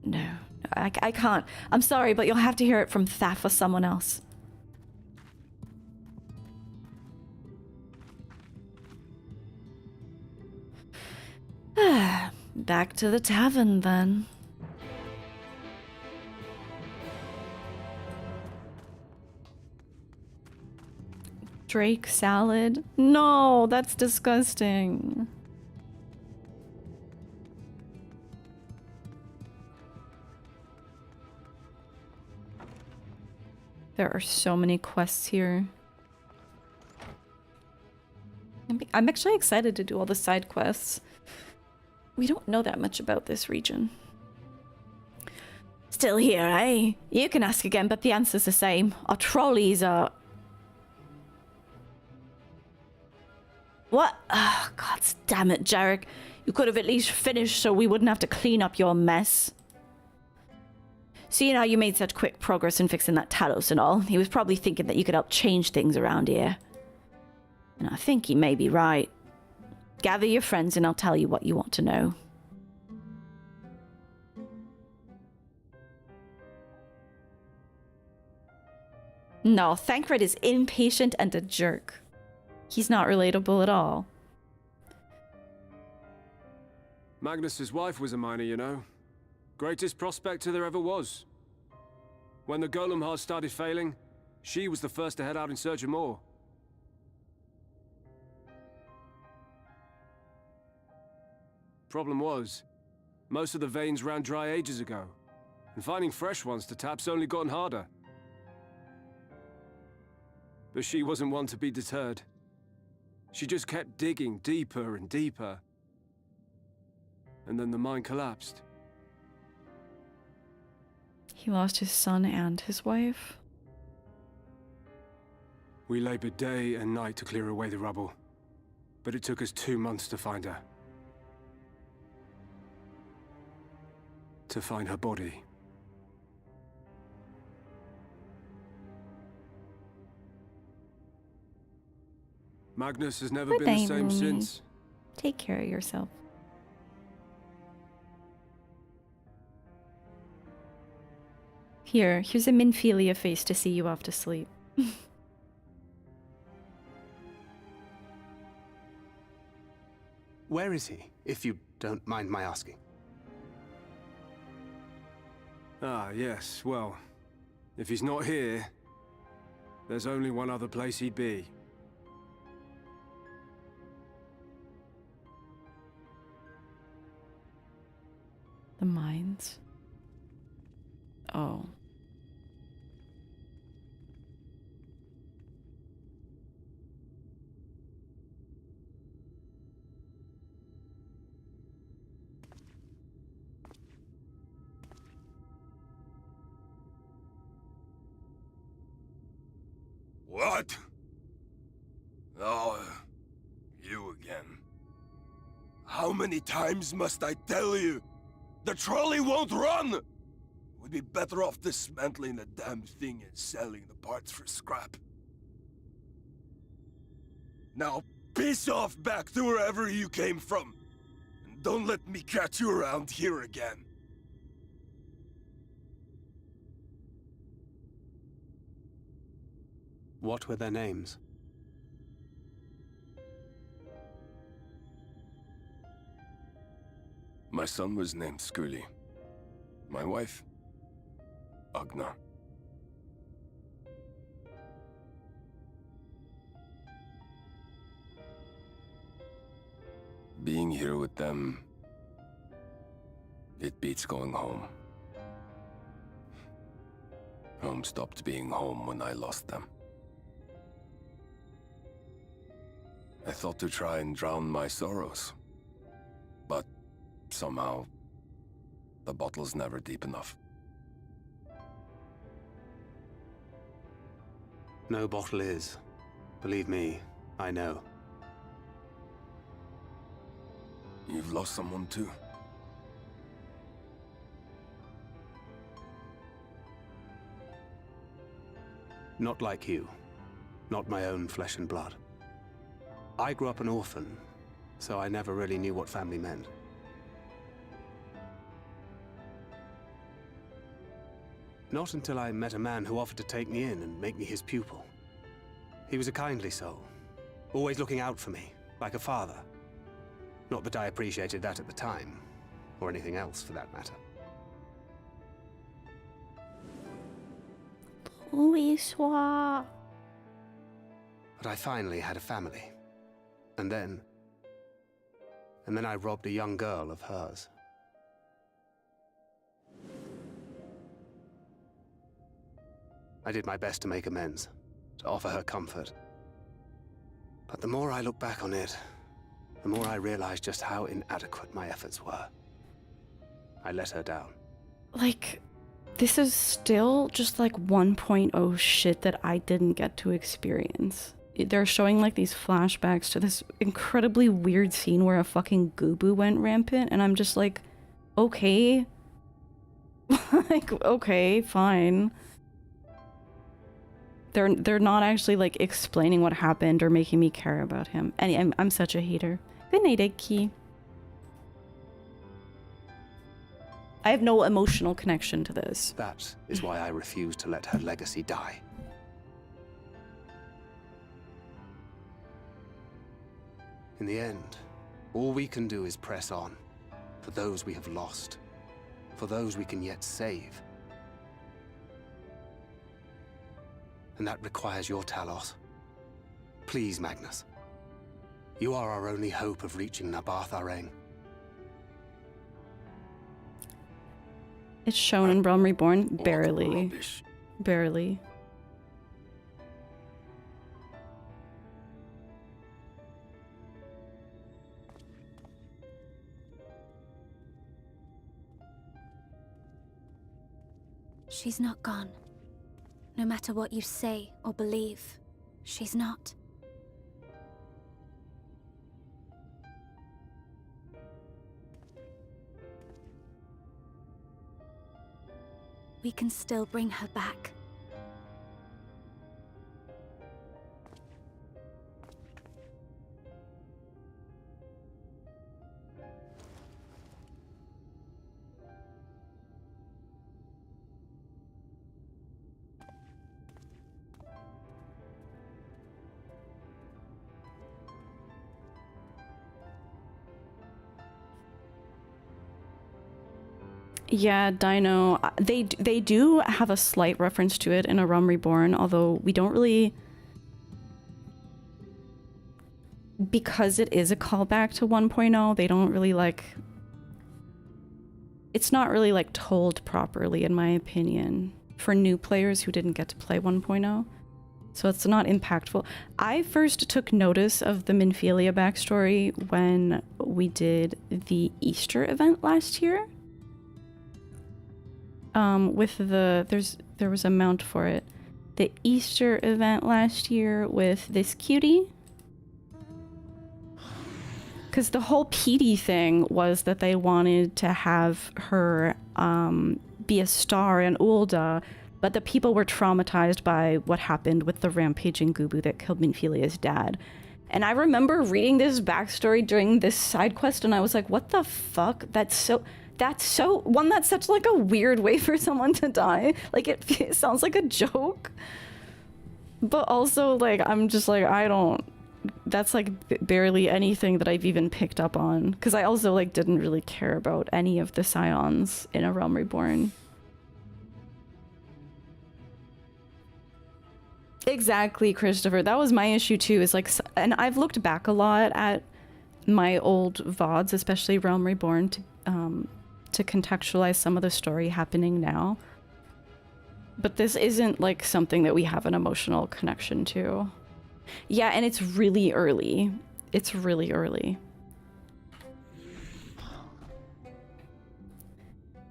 No, I can't. I'm sorry, but you'll have to hear it from Thaf or someone else. Back to the tavern, then. Drake salad? No, that's disgusting. There are so many quests here. I'm actually excited to do all the side quests. We don't know that much about this region. Still here, eh? You can ask again, but the answer's the same. Our trolleys are... What? Oh, God damn it, Jarek. You could have at least finished so we wouldn't have to clean up your mess. Seeing how you made such quick progress in fixing that Talos and all, he was probably thinking that you could help change things around here. And I think he may be right. Gather your friends and I'll tell you what you want to know. No, Thancred is impatient and a jerk. He's not relatable at all. Magnus's wife was a miner, you know. Greatest prospector there ever was. When the golem hearts started failing, she was the first to head out in search of more. Problem was, most of the veins ran dry ages ago, and finding fresh ones to tap's only gotten harder. But she wasn't one to be deterred. She just kept digging deeper and deeper. And then the mine collapsed. He lost his son and his wife. We labored day and night to clear away the rubble, but it took us 2 months to find her. To find her body. Magnus has never been the same since. Take care of yourself. Here's a Minfilia face to see you off to sleep. Where is he, if you don't mind my asking? Ah, yes, well, if he's not here, there's only one other place he'd be. The mines? Oh. What? Oh, you again. How many times must I tell you? The trolley won't run! We'd be better off dismantling the damn thing and selling the parts for scrap. Now, piss off back to wherever you came from. And don't let me catch you around here again. What were their names? My son was named Skuli. My wife, Agna. Being here with them, it beats going home. Home stopped being home when I lost them. I thought to try and drown my sorrows, but somehow, the bottle's never deep enough. No bottle is. Believe me, I know. You've lost someone too? Not like you. Not my own flesh and blood. I grew up an orphan, so I never really knew what family meant. Not until I met a man who offered to take me in and make me his pupil. He was a kindly soul, always looking out for me, like a father. Not that I appreciated that at the time, or anything else for that matter. But I finally had a family. And then I robbed a young girl of hers. I did my best to make amends, to offer her comfort. But the more I look back on it, the more I realize just how inadequate my efforts were. I let her down. Like, this is still just like 1.0 shit that I didn't get to experience. They're showing like these flashbacks to this incredibly weird scene where a fucking Goobu went rampant, and I'm just like, okay. Like, okay, fine. They're not actually like explaining what happened or making me care about him. And I'm such a hater. Good night, Egg Key. I have no emotional connection to this. That is why I refuse to let her legacy die. In the end, all we can do is press on. For those we have lost. For those we can yet save. And that requires your Talos. Please, Magnus. You are our only hope of reaching Nabarth Areng. It's shown in Realm Reborn? Barely. Barely. She's not gone. No matter what you say or believe, she's not. We can still bring her back. Yeah, Dino. They do have a slight reference to it in A Realm Reborn, although we don't really... Because it is a callback to 1.0, they don't really, like... It's not really, like, told properly, in my opinion, for new players who didn't get to play 1.0. So it's not impactful. I first took notice of the Minfilia backstory when we did the Easter event last year. With there was a mount for it. The Easter event last year with this cutie. Because the whole Petey thing was that they wanted to have her be a star in Ul'dah, but the people were traumatized by what happened with the rampaging Gubu that killed Minfilia's dad. And I remember reading this backstory during this side quest, and I was like, what the fuck? That's so, that's such like a weird way for someone to die. Like, it sounds like a joke. But also, like, I'm just like, that's like barely anything that I've even picked up on. Because I also, like, didn't really care about any of the Scions in A Realm Reborn. Exactly, Christopher. That was my issue too, is like, and I've looked back a lot at my old VODs, especially Realm Reborn, to contextualize some of the story happening now. But this isn't like something that we have an emotional connection to. Yeah, and it's really early. It's really early.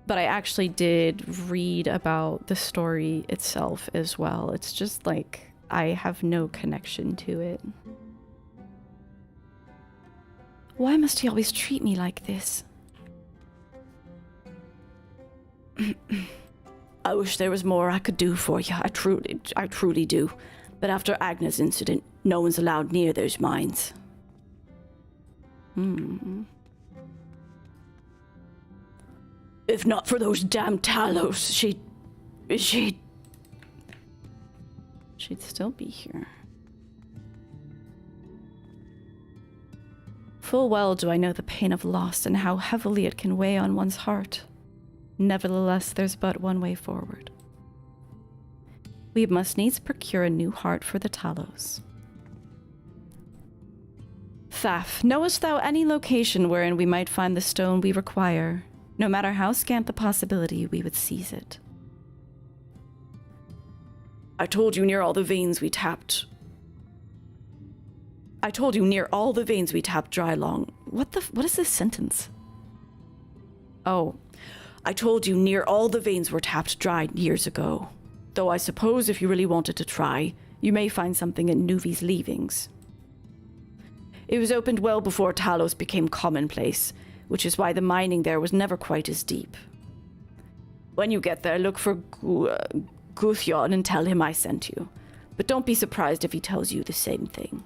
But I actually did read about the story itself as well. It's just like, I have no connection to it. Why must he always treat me like this? I wish there was more I could do for you. I truly do. But after Agnes' incident, no one's allowed near those mines. If not for those damn Talos, she'd still be here. Full well do I know the pain of loss and how heavily it can weigh on one's heart. Nevertheless, there's but one way forward. We must needs procure a new heart for the Talos. Thaf, knowest thou any location wherein we might find the stone we require? No matter how scant the possibility, we would seize it. I told you near all the veins we tapped. Dry long. What is this sentence? Oh, I told you near all the veins were tapped dry years ago. Though I suppose if you really wanted to try, you may find something in Nuvi's leavings. It was opened well before Talos became commonplace, which is why the mining there was never quite as deep. When you get there, look for Guthjon and tell him I sent you. But don't be surprised if he tells you the same thing.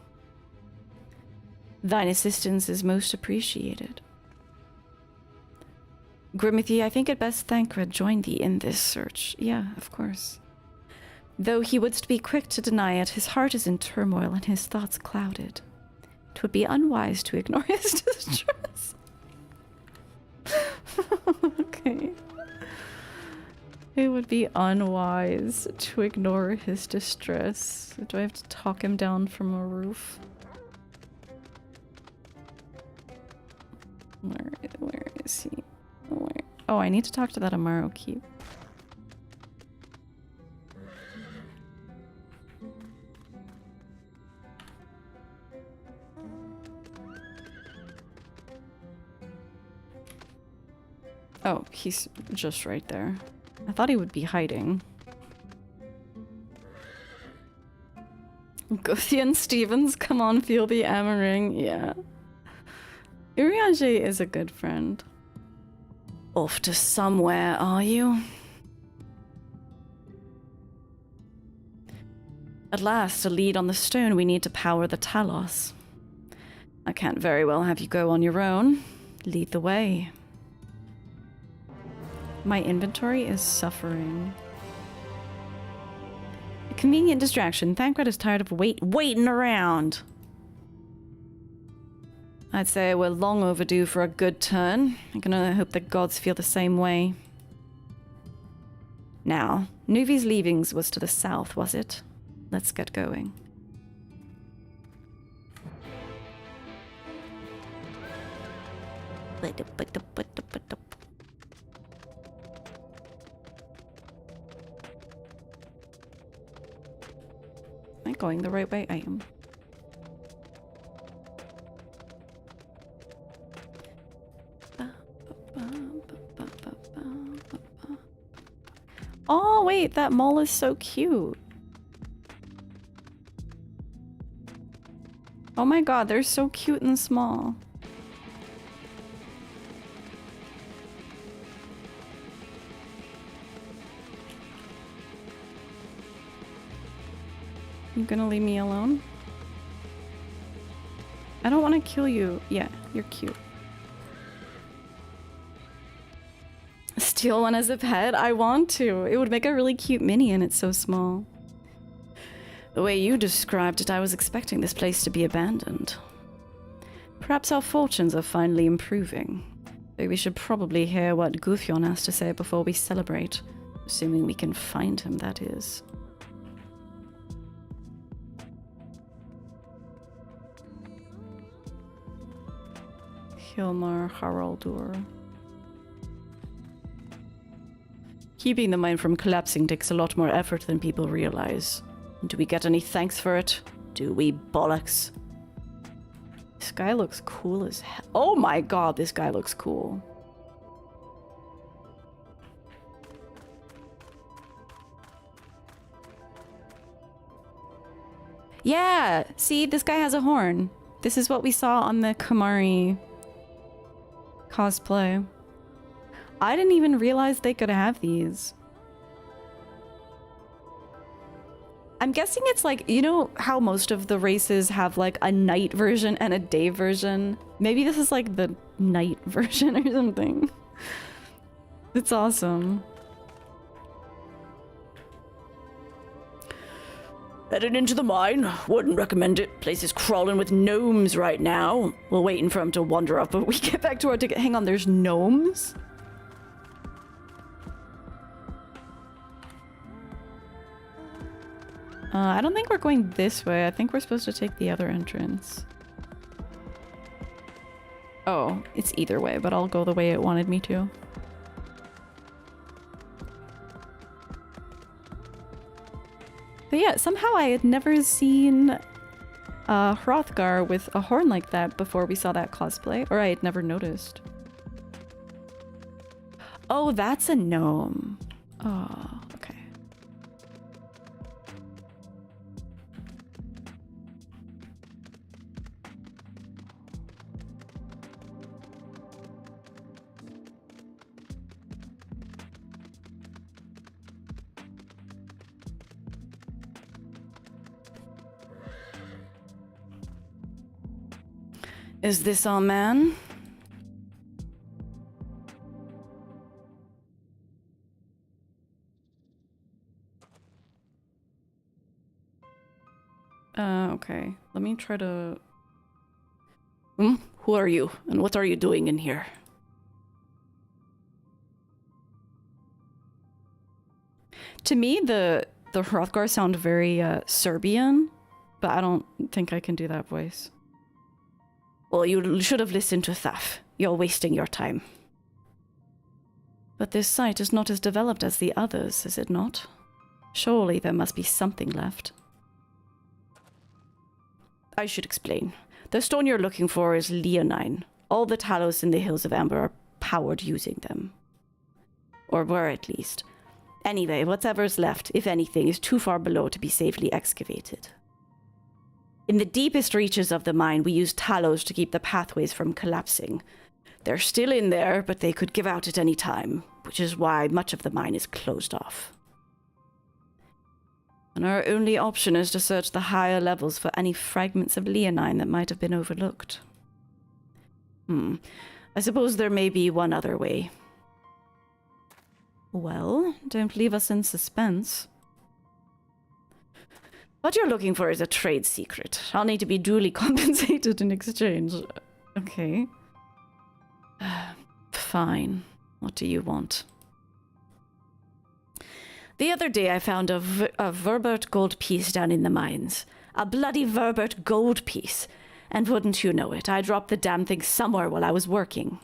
Thine assistance is most appreciated. Grimothy, I think it best Thancred join thee in this search. Yeah, of course. Though he wouldst be quick to deny it, his heart is in turmoil and his thoughts clouded. 'Twould be unwise to ignore his distress. Okay. It would be unwise to ignore his distress. Do I have to talk him down from a roof? Where is he? Where? Oh, I need to talk to that Amaro Keep. Oh, he's just right there. I thought he would be hiding. Guthian Stevens, come on, feel the Amaring. Yeah. Urianger is a good friend. Off to somewhere, are you? At last, a lead on the stone we need to power the Talos. I can't very well have you go on your own. Lead the way. My inventory is suffering. A convenient distraction. Thancred is tired of waiting around. I'd say we're long overdue for a good turn. I can only hope the gods feel the same way. Now, Nuvi's leavings was to the south, was it? Let's get going. Am I going the right way? I am. Oh, wait, that mole is so cute. Oh my god, they're so cute and small. You gonna leave me alone? I don't want to kill you. Yeah, you're cute. Steal one as a pet? I want to. It would make a really cute minion. It's so small. The way you described it, I was expecting this place to be abandoned. Perhaps our fortunes are finally improving. Though we should probably hear what Guthion has to say before we celebrate. Assuming we can find him, that is. Hilmar Haraldur. Keeping the mine from collapsing takes a lot more effort than people realize. Do we get any thanks for it? Do we, bollocks? This guy looks cool as hell. Oh my god, this guy looks cool. Yeah, see, this guy has a horn. This is what we saw on the Kamari cosplay. I didn't even realize they could have these. I'm guessing it's like, you know how most of the races have like a night version and a day version? Maybe this is like the night version or something. It's awesome. Headed into the mine. Wouldn't recommend it. Place is crawling with gnomes right now. We're waiting for them to wander up, but we get back to our ticket. Hang on, there's gnomes? I don't think we're going this way. I think we're supposed to take the other entrance. Oh, it's either way, but I'll go the way it wanted me to. But yeah, somehow I had never seen Hrothgar with a horn like that before we saw that cosplay, or I had never noticed. Oh, that's a gnome. Oh, okay. Is this our man? Okay. Let me try to Who are you, and what are you doing in here? To me, the Hrothgar sound very Serbian, but I don't think I can do that voice. Well, you should have listened to Thaf. You're wasting your time. But this site is not as developed as the others, is it not? Surely there must be something left. I should explain. The stone you're looking for is leonine. All the talos in the Hills of Amber are powered using them. Or were, at least. Anyway, whatever's left, if anything, is too far below to be safely excavated. In the deepest reaches of the mine, we use talos to keep the pathways from collapsing. They're still in there, but they could give out at any time, which is why much of the mine is closed off. And our only option is to search the higher levels for any fragments of leonine that might have been overlooked. I suppose there may be one other way. Well, don't leave us in suspense. What you're looking for is a trade secret. I'll need to be duly compensated in exchange. Okay. Fine. What do you want? The other day I found a Verbert gold piece down in the mines. A bloody Verbert gold piece. And wouldn't you know it, I dropped the damn thing somewhere while I was working.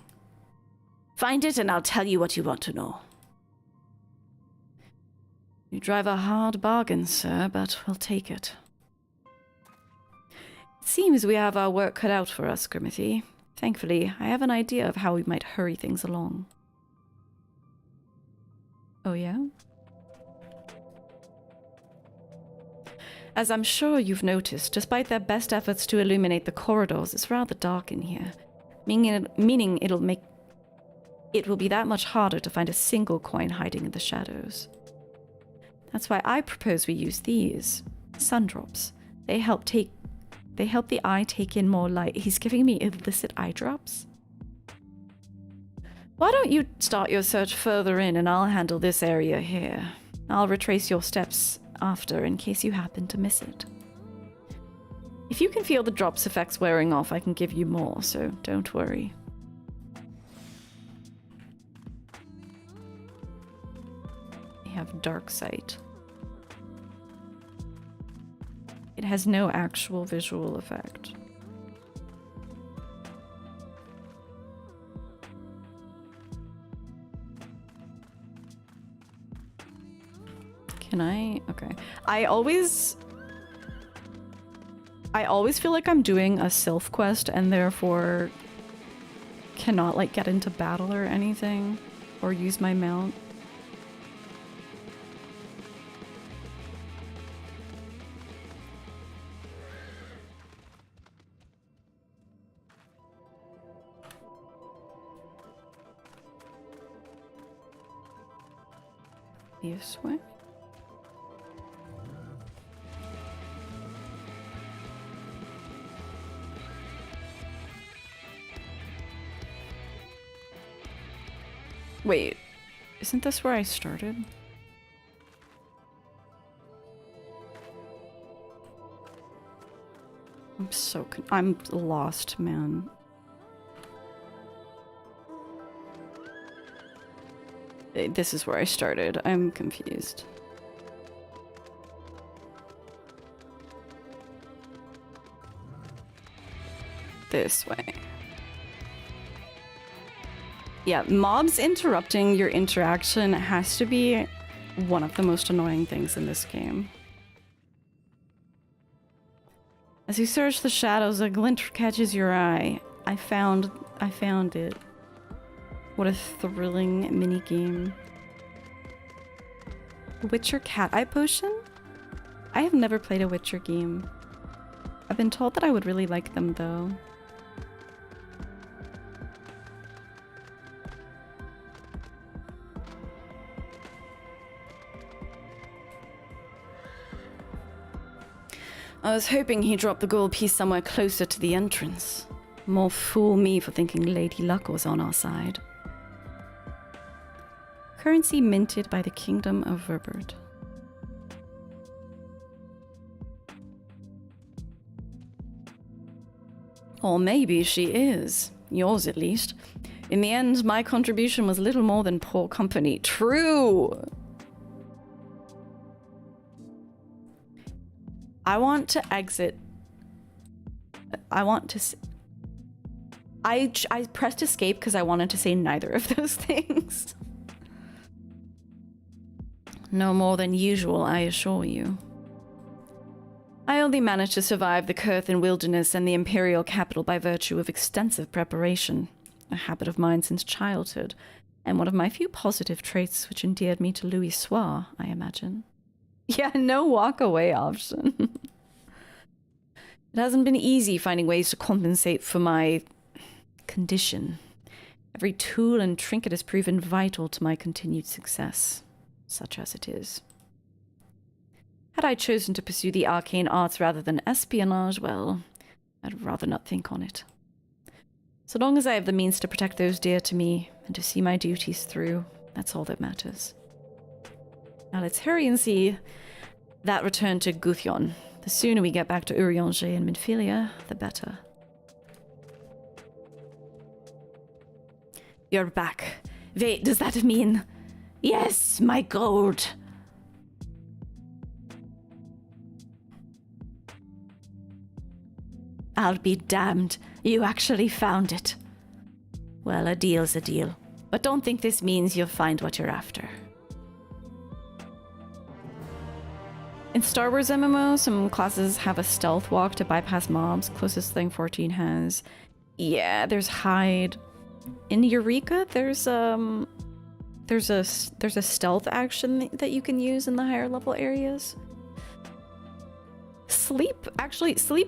Find it and I'll tell you what you want to know. You drive a hard bargain, sir, but we'll take it. It seems we have our work cut out for us, Grimothy. Thankfully, I have an idea of how we might hurry things along. Oh, yeah? As I'm sure you've noticed, despite their best efforts to illuminate the corridors, it's rather dark in here, meaning it will be that much harder to find a single coin hiding in the shadows. That's why I propose we use these sun drops. They help the eye take in more light. He's giving me illicit eye drops. Why don't you start your search further in and I'll handle this area here. I'll retrace your steps after in case you happen to miss it. If you can feel the drops effects wearing off, I can give you more, so don't worry. We have dark sight. It has no actual visual effect. Can I? Okay. I always feel like I'm doing a self quest and therefore cannot like get into battle or anything or use my mount. This way? Wait, isn't this where I started? I'm lost, man. This is where I started. I'm confused. This way. Yeah, mobs interrupting your interaction has to be one of the most annoying things in this game. As you search the shadows, a glint catches your eye. I found it. What a thrilling minigame. Witcher Cat Eye Potion? I have never played a Witcher game. I've been told that I would really like them though. I was hoping he dropped the gold piece somewhere closer to the entrance. More fool me for thinking Lady Luck was on our side. Currency minted by the Kingdom of Verbert. Or maybe she is. Yours, at least. In the end, my contribution was little more than poor company. True! I want to exit. I pressed escape because I wanted to say neither of those things. No more than usual, I assure you. I only managed to survive the Kurthan wilderness and the Imperial capital by virtue of extensive preparation, a habit of mine since childhood, and one of my few positive traits which endeared me to Louis Soir, I imagine. Yeah, no walk-away option. It hasn't been easy finding ways to compensate for my condition. Every tool and trinket has proven vital to my continued success, such as it is. Had I chosen to pursue the arcane arts rather than espionage, well, I'd rather not think on it. So long as I have the means to protect those dear to me and to see my duties through, that's all that matters. Now let's hurry and see that return to Guthjon. The sooner we get back to Urianger and Midfilia, the better. You're back. Wait, does that mean... Yes, my gold! I'll be damned. You actually found it. Well, a deal's a deal. But don't think this means you'll find what you're after. In Star Wars MMO, some classes have a stealth walk to bypass mobs. Closest thing 14 has. Yeah, there's hide. In Eureka, there's a stealth action that you can use in the higher level areas. Sleep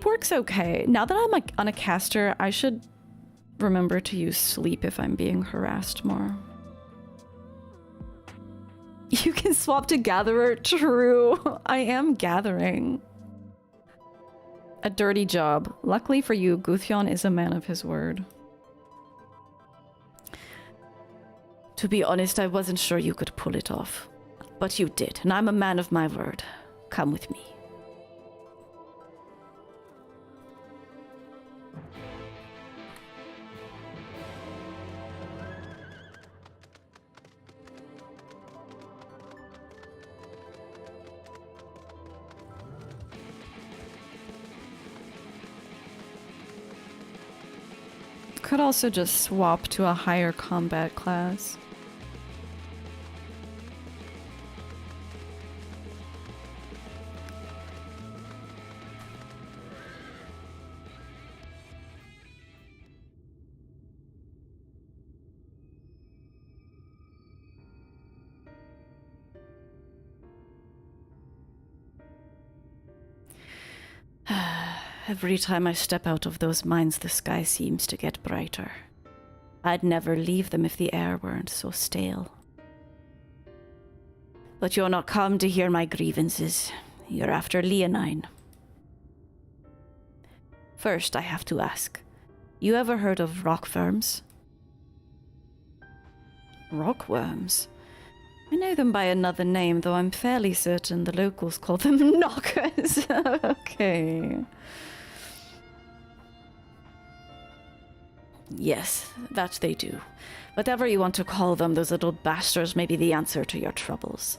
works okay. Now that I'm on a caster, I should remember to use sleep if I'm being harassed more. You can swap to gatherer. True. I am gathering. A dirty job. Luckily for you, Guthjon is a man of his word. To be honest, I wasn't sure you could pull it off. But you did, and I'm a man of my word. Come with me. Could also just swap to a higher combat class. Every time I step out of those mines, the sky seems to get brighter. I'd never leave them if the air weren't so stale. But you're not come to hear my grievances. You're after Leonine. First, I have to ask, you ever heard of rockworms? Rockworms? I know them by another name, though I'm fairly certain the locals call them knockers. Okay. Yes, that they do. Whatever you want to call them, those little bastards may be the answer to your troubles.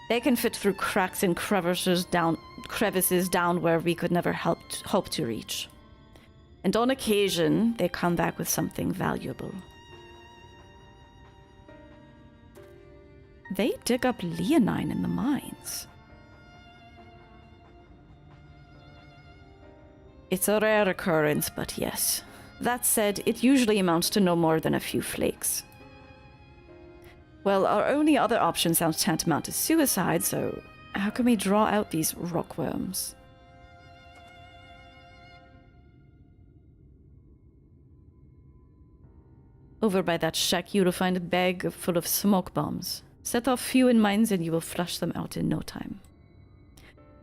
They can fit through cracks and crevices down where we could never hope to reach. And on occasion, they come back with something valuable. They dig up Leonine in the mines. It's a rare occurrence, but yes. That said, it usually amounts to no more than a few flakes. Well, our only other option sounds tantamount to suicide, so how can we draw out these rockworms? Over by that shack, you'll find a bag full of smoke bombs. Set off few in mines and you will flush them out in no time.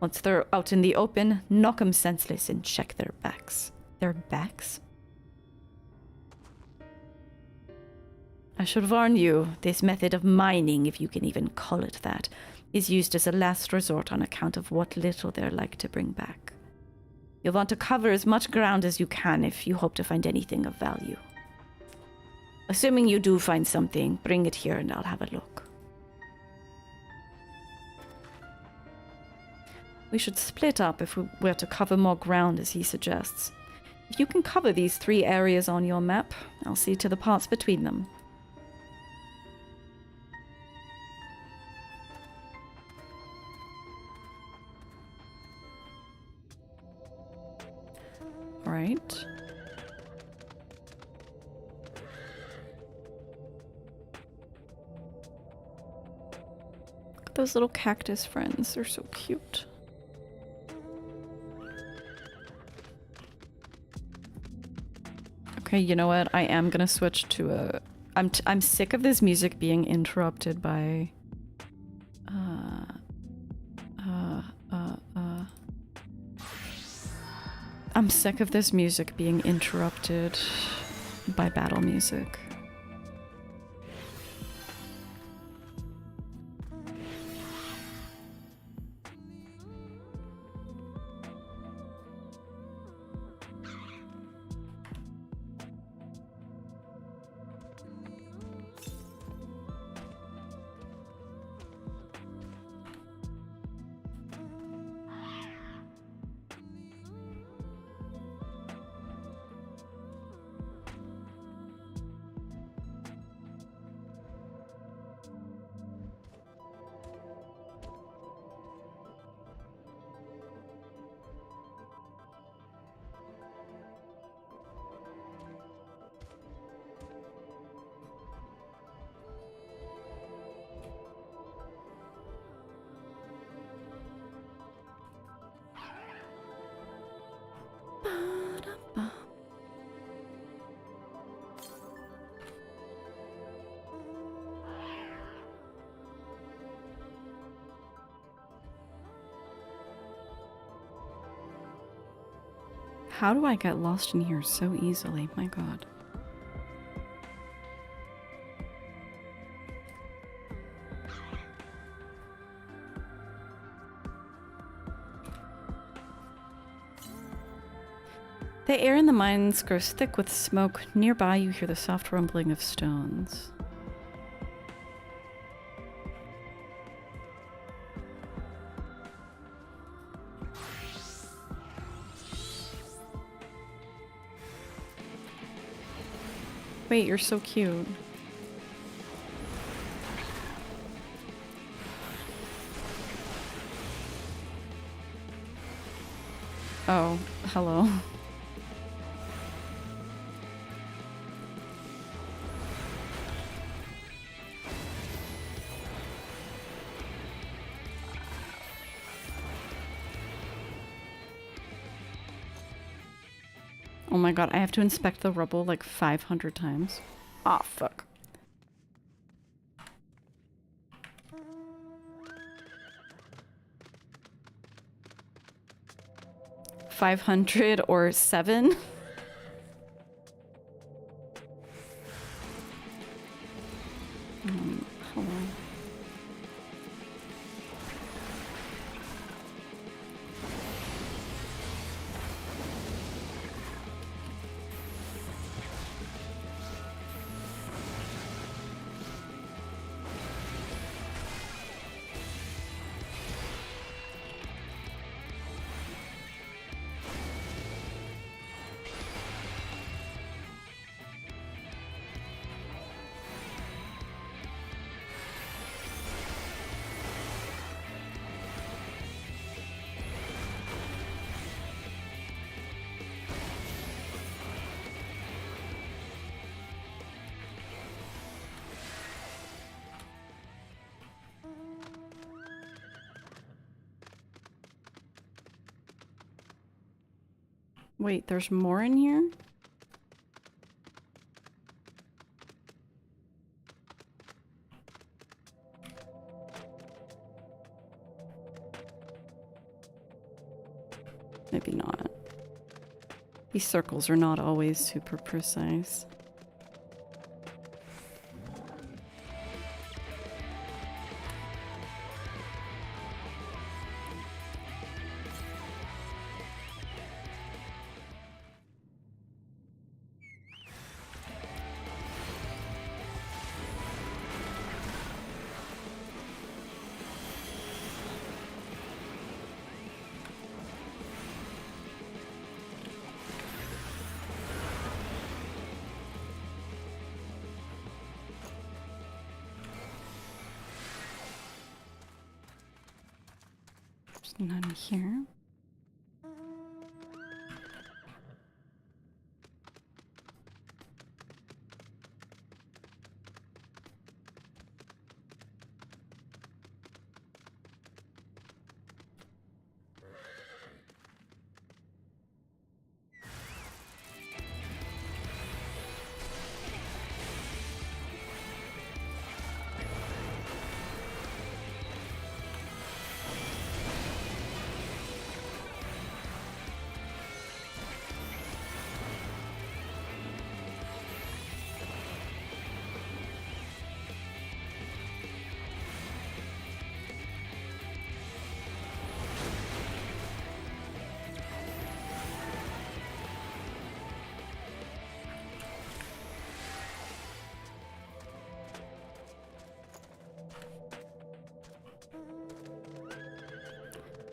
Once they're out in the open, knock them senseless and check their backs. Their backs? I should warn you, this method of mining, if you can even call it that, is used as a last resort on account of what little they're like to bring back. You'll want to cover as much ground as you can if you hope to find anything of value. Assuming you do find something, bring it here and I'll have a look. We should split up if we were to cover more ground, as he suggests. If you can cover these 3 areas on your map, I'll see to the parts between them. Right. Look at those little cactus friends. They're so cute. Okay, you know what? I am gonna switch to a... I'm sick of this music being interrupted by... I'm sick of this music being interrupted by battle music. How do I get lost in here so easily? My god. The air in the mines grows thick with smoke. Nearby, you hear the soft rumbling of stones. Wait, you're so cute. Oh, hello. Oh my god, I have to inspect the rubble like 500 times. Ah, fuck. $500 or 7? Hold on. Wait, there's more in here? Maybe not. These circles are not always super precise. None here.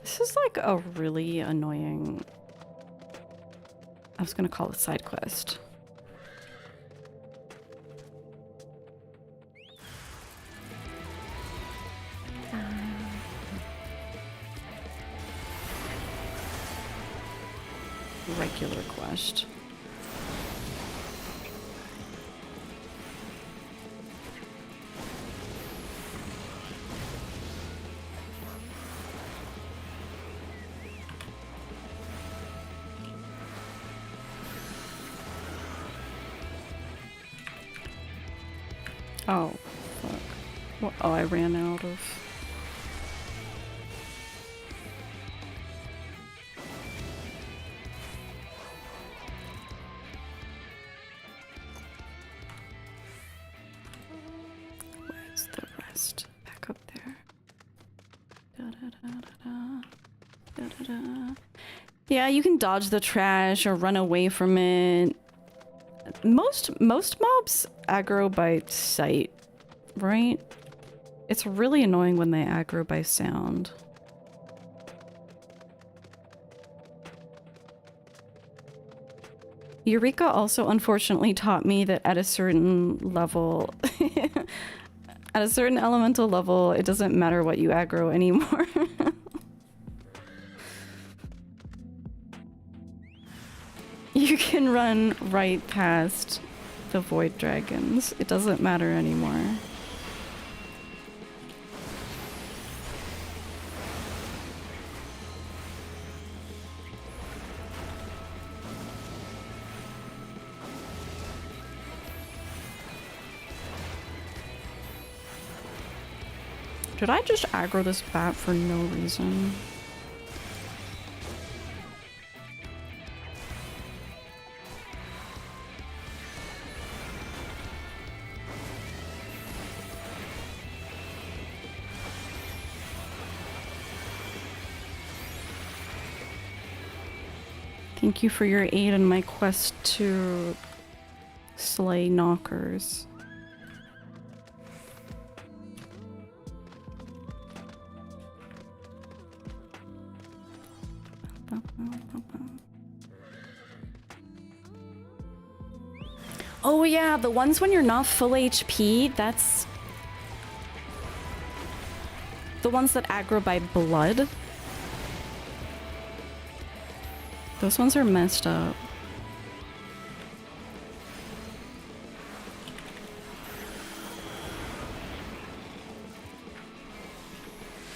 This is like a really annoying... I was gonna call it side quest. Regular quest. Oh, fuck. Well, oh, I ran out of... Where's the rest? Back up there. Da-da-da-da-da. Da-da-da. Yeah, you can dodge the trash or run away from it. Most mobs aggro by sight, right? It's really annoying when they aggro by sound. Eureka also unfortunately taught me that at a certain level, at a certain elemental level, it doesn't matter what you aggro anymore. You can run right past the void dragons. It doesn't matter anymore. Did I just aggro this bat for no reason? Thank you for your aid in my quest to slay knockers. Oh yeah, the ones when you're not full HP, that's... the ones that aggro by blood. Those ones are messed up.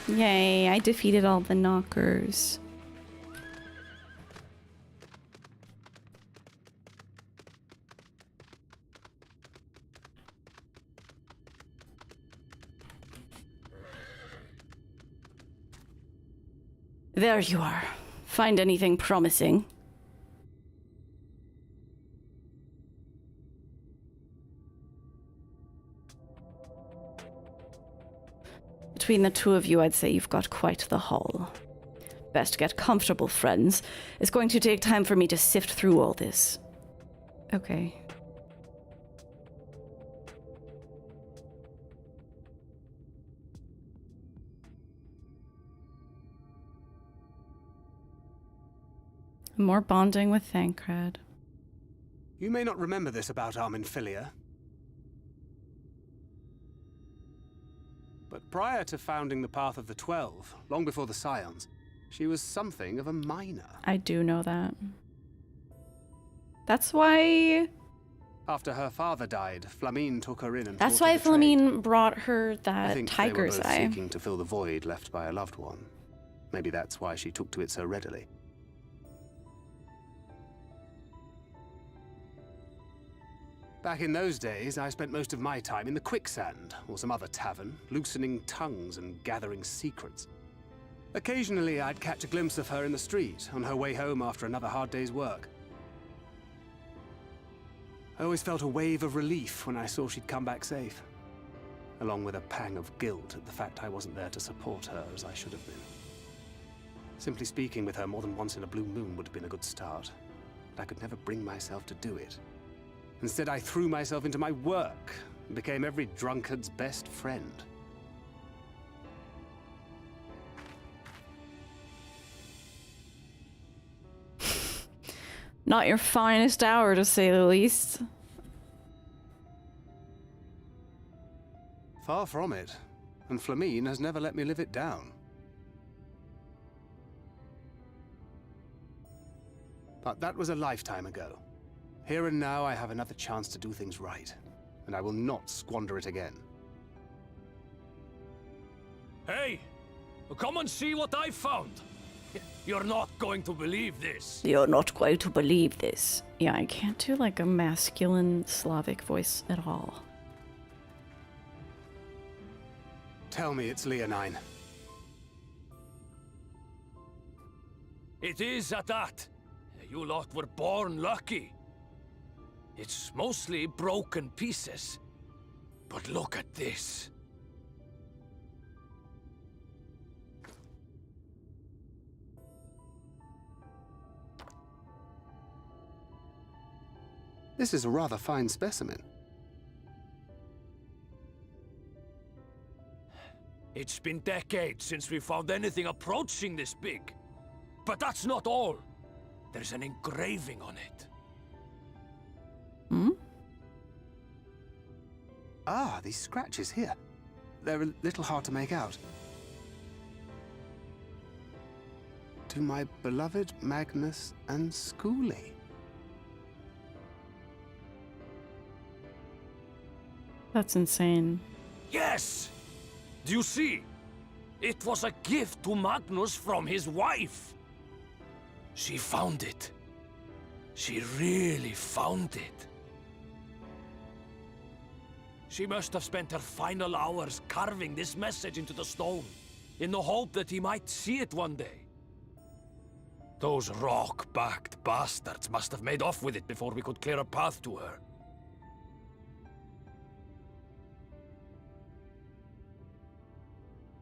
Yay, I defeated all the knockers. There you are. Find anything promising? Between the two of you, I'd say you've got quite the haul. Best get comfortable, friends. It's going to take time for me to sift through all this. Okay. More bonding with Thancred. You may not remember this about Armin Filia, but prior to founding the Path of the 12, long before the Scions, She was something of a miner. I do know that. That's why... After her father died, Flamine took her in and That's taught her why the trade. Flamine brought her I that think tiger's they were both eye. seeking to fill the void left by a loved one. Maybe that's why she took to it so readily. Back in those days, I spent most of my time in the quicksand, or some other tavern, loosening tongues and gathering secrets. Occasionally, I'd catch a glimpse of her in the street, on her way home after another hard day's work. I always felt a wave of relief when I saw she'd come back safe, along with a pang of guilt at the fact I wasn't there to support her as I should have been. Simply speaking with her more than once in a blue moon would have been a good start, but I could never bring myself to do it. Instead, I threw myself into my work and became every drunkard's best friend. Not your finest hour, to say the least. Far from it, and Flamine has never let me live it down. But that was a lifetime ago. Here and now, I have another chance to do things right, and I will not squander it again. Hey! Come and see what I found! You're not going to believe this. You're not going to believe this. Yeah, I can't do like a masculine Slavic voice at all. Tell me it's Leonine. It is at that. You lot were born lucky. It's mostly broken pieces. But look at this. This is a rather fine specimen. It's been decades since we found anything approaching this big. But that's not all. There's an engraving on it. Hmm? Ah, these scratches here. They're a little hard to make out. To my beloved Magnus and Schoolie. That's insane. Yes! Do you see? It was a gift to Magnus from his wife. She found it. She really found it. She must have spent her final hours carving this message into the stone, in the hope that he might see it one day. Those rock-backed bastards must have made off with it before we could clear a path to her.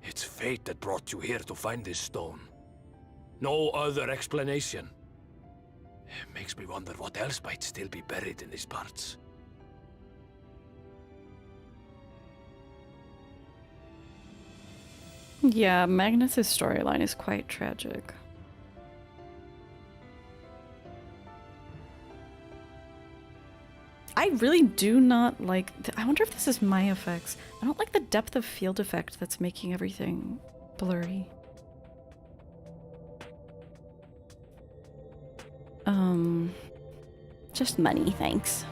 It's fate that brought you here to find this stone. No other explanation. It makes me wonder what else might still be buried in these parts. Yeah, Magnus's storyline is quite tragic. I really do not like... I wonder if this is my effects. I don't like the depth of field effect that's making everything blurry. Just money, thanks.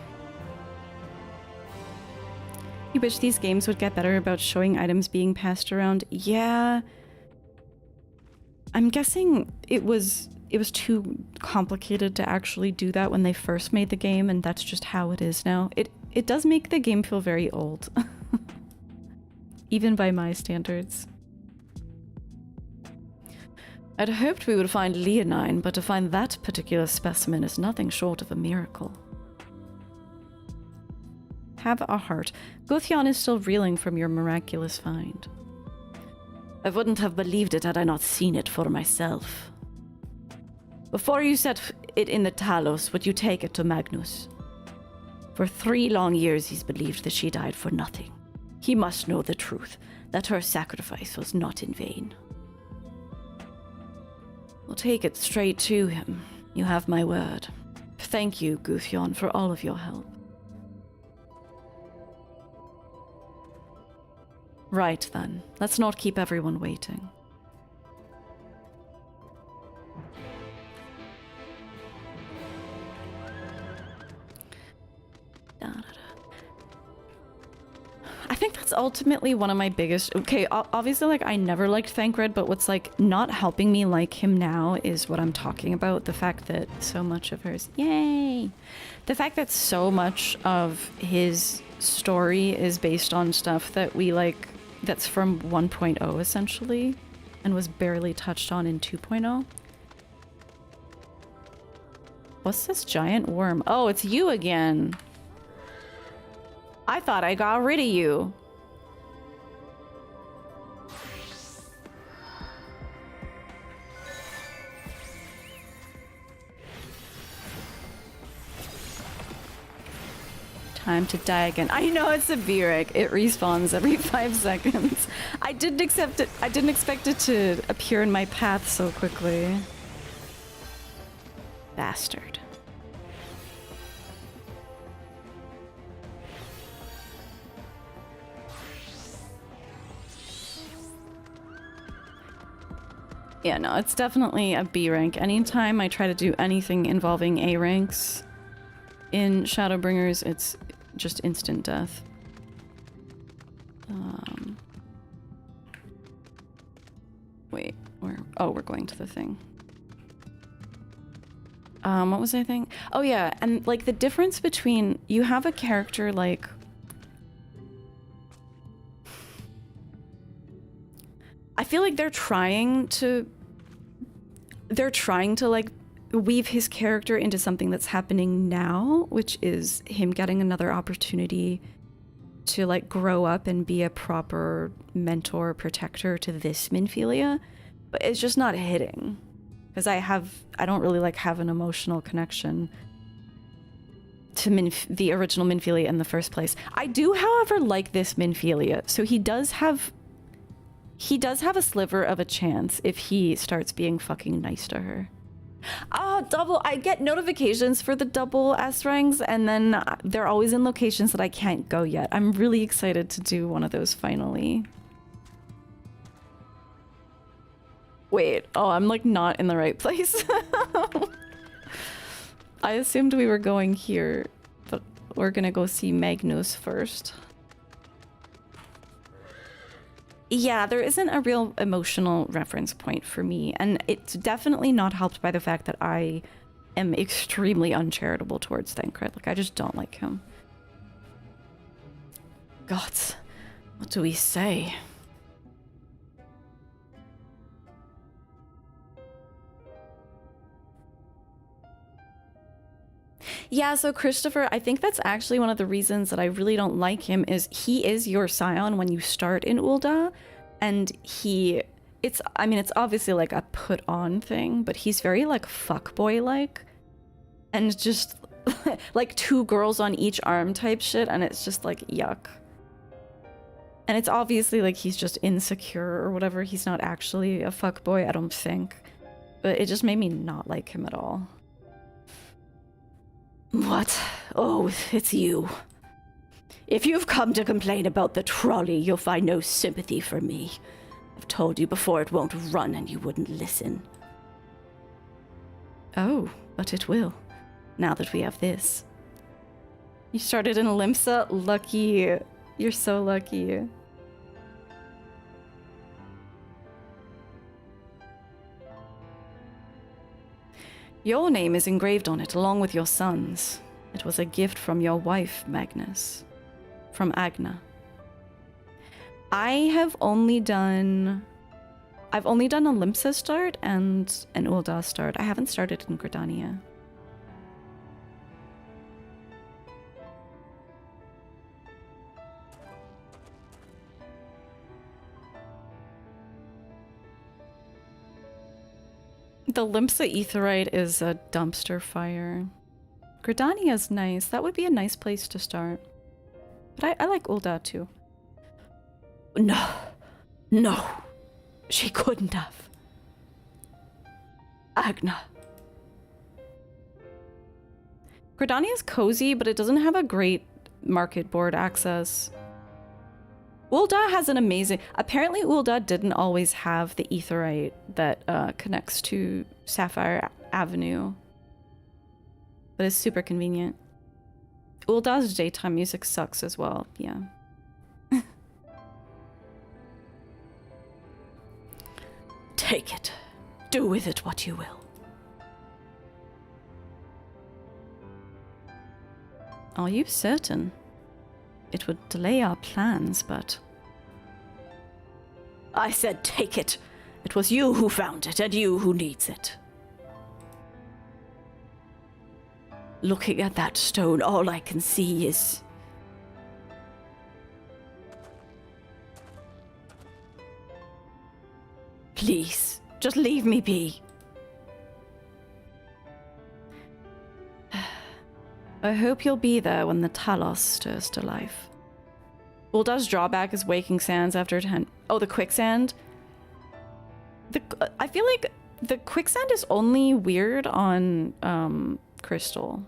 You wish these games would get better about showing items being passed around? Yeah. I'm guessing it was too complicated to actually do that when they first made the game, and that's just how it is now. It does make the game feel very old. Even by my standards. I'd hoped we would find Leonine, but to find that particular specimen is nothing short of a miracle. Have a heart. Guthion is still reeling from your miraculous find. I wouldn't have believed it had I not seen it for myself. Before you set it in the Talos, would you take it to Magnus? For 3 long years he's believed that she died for nothing. He must know the truth, that her sacrifice was not in vain. We'll take it straight to him. You have my word. Thank you, Guthion, for all of your help. Right then, let's not keep everyone waiting. That's ultimately one of my biggest... Okay, obviously, like, I never liked Thancred, but what's, like, not helping me like him now is what I'm talking about. The fact that so much of hers... Yay! The fact that so much of his story is based on stuff that we, like... That's from 1.0, essentially, and was barely touched on in 2.0. What's this giant worm? Oh, it's you again! I thought I got rid of you. Time to die again. I know it's a Birek. It respawns every 5 seconds. I didn't expect it to appear in my path so quickly. Bastard. Yeah, no, it's definitely a B rank. Anytime I try to do anything involving A ranks in Shadowbringers, it's just instant death. Wait, we're going to the thing. What was I thinking? Oh yeah, and like the difference between, you have a character like... I feel like they're trying to like weave his character into something that's happening now, which is him getting another opportunity to like grow up and be a proper mentor, protector to this Minfilia, but it's just not hitting because I don't really like have an emotional connection to the original Minfilia in the first place. I do, however, like this Minfilia, so he does have a sliver of a chance if he starts being fucking nice to her. I get notifications for the double S ranks, and then they're always in locations that I can't go yet. I'm really excited to do one of those finally. Wait, I'm like not in the right place. I assumed we were going here, but we're gonna go see Magnus first. Yeah, there isn't a real emotional reference point for me, and it's definitely not helped by the fact that I am extremely uncharitable towards Thancred. Like, I just don't like him. Gods, what do we say? Yeah, so Christopher, I think that's actually one of the reasons that I really don't like him is he is your scion when you start in Ul'dah, and it's obviously like a put on thing, but he's very like fuckboy-like, and just like 2 girls on each arm type shit, and it's just like yuck. And it's obviously like he's just insecure or whatever, he's not actually a fuckboy, I don't think, but it just made me not like him at all. What? Oh, it's you. If you've come to complain about the trolley, you'll find no sympathy from me. I've told you before it won't run and you wouldn't listen. Oh, but it will, now that we have this. You started in Limsa? Lucky. You're so lucky. Your name is engraved on it, along with your son's. It was a gift from your wife, Magnus. From Agna. I've only done a Limsa start and an Ul'dah start. I haven't started in Gridania. The Limsa Aetheryte is a dumpster fire. Gridania's nice. That would be a nice place to start. But I like Ul'dah too. No. She couldn't have. Agna. Gridania's cozy, but it doesn't have a great market board access. Ul'dah has an amazing... Apparently Ul'dah didn't always have the Aetheryte that connects to Sapphire Avenue. But it's super convenient. Ul'dah's daytime music sucks as well, yeah. Take it. Do with it what you will. Are you certain? It would delay our plans, but... I said take it. It was you who found it, and you who needs it. Looking at that stone, all I can see is... Please, just leave me be. I hope you'll be there when the Talos stirs to life. Uldar's drawback is waking sands after 10... Oh, the quicksand? I feel like the quicksand is only weird on Crystal.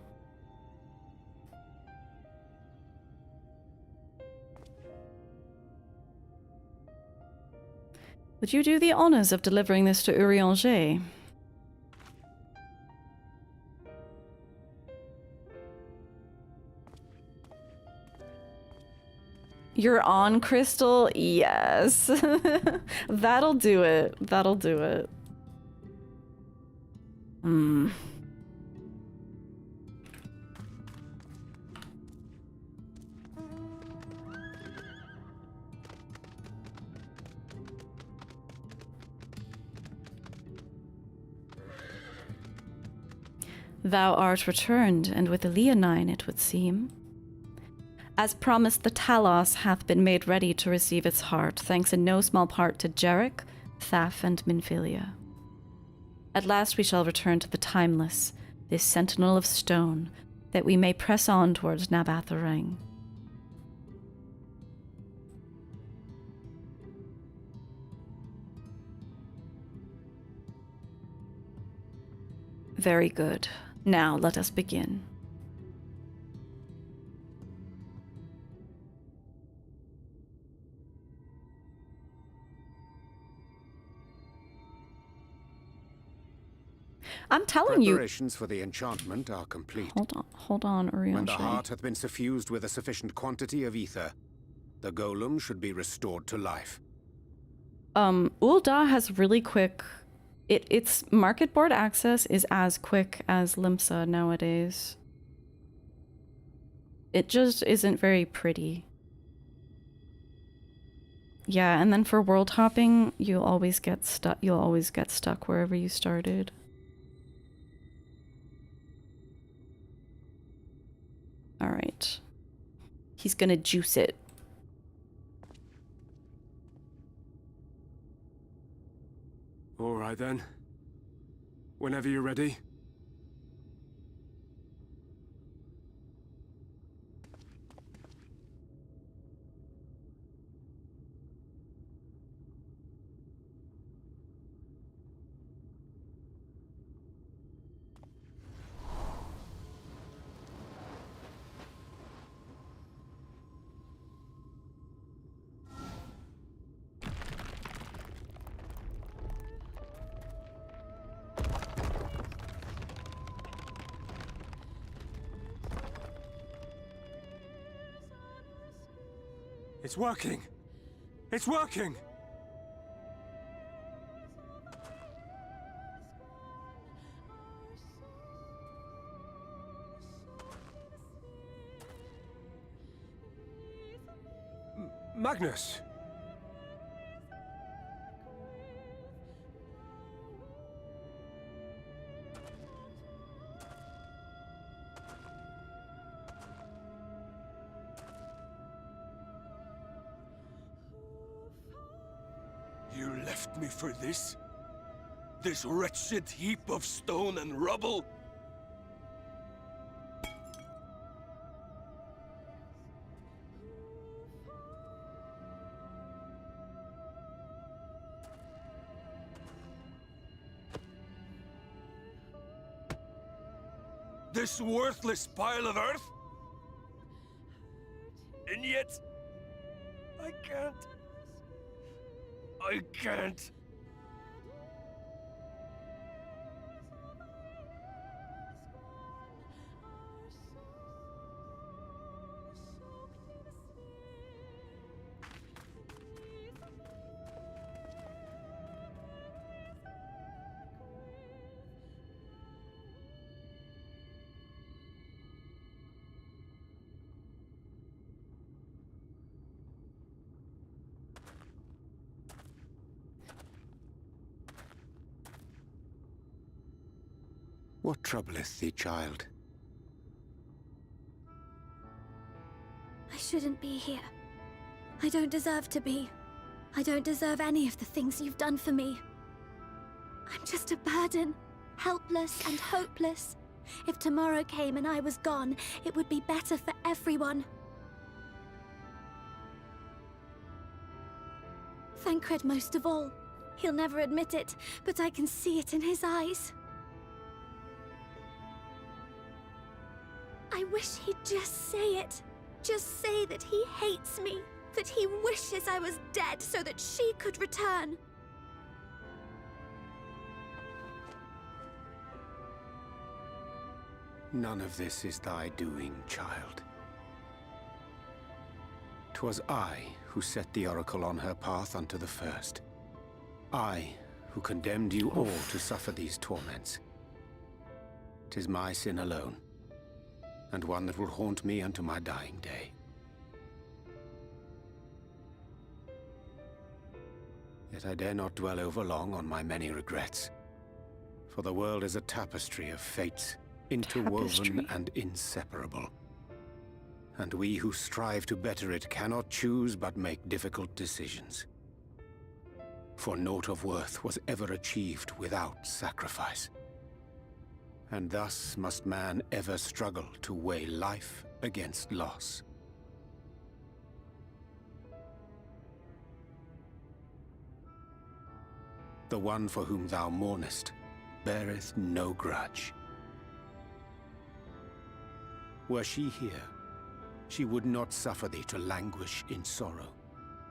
Would you do the honors of delivering this to Urianger? You're on, Crystal? Yes. That'll do it. That'll do it. Thou art returned, and with the Leonine, it would seem. As promised, the Talos hath been made ready to receive its heart, thanks in no small part to Jarek, Thaf, and Minfilia. At last we shall return to the Timeless, this sentinel of stone, that we may press on towards Nabatharang. Very good. Now let us begin. I'm telling you. Preparations for the enchantment are complete. Hold on, Urianger. When the heart hath been suffused with a sufficient quantity of ether, the golem should be restored to life. Ulda has really quick... Its market board access is as quick as Limsa nowadays. It just isn't very pretty. Yeah, and then for world hopping, you'll always get stuck wherever you started. All right. He's gonna juice it. All right then. Whenever you're ready. It's working! It's working! Magnus! You left me for this? This wretched heap of stone and rubble? This worthless pile of earth? And yet, I can't. I can't. What troubleth thee, child? I shouldn't be here. I don't deserve to be. I don't deserve any of the things you've done for me. I'm just a burden, helpless and hopeless. If tomorrow came and I was gone, it would be better for everyone. Thancred most of all. He'll never admit it, but I can see it in his eyes. I wish he'd just say it. Just say that he hates me, that he wishes I was dead so that she could return. None of this is thy doing, child. 'Twas I who set the Oracle on her path unto the first. I who condemned you all to suffer these torments. 'Tis my sin alone, and one that will haunt me unto my dying day. Yet I dare not dwell over long on my many regrets, for the world is a tapestry of fates, interwoven and inseparable. And we who strive to better it cannot choose but make difficult decisions. For naught of worth was ever achieved without sacrifice. And thus must man ever struggle to weigh life against loss. The one for whom thou mournest beareth no grudge. Were she here, she would not suffer thee to languish in sorrow.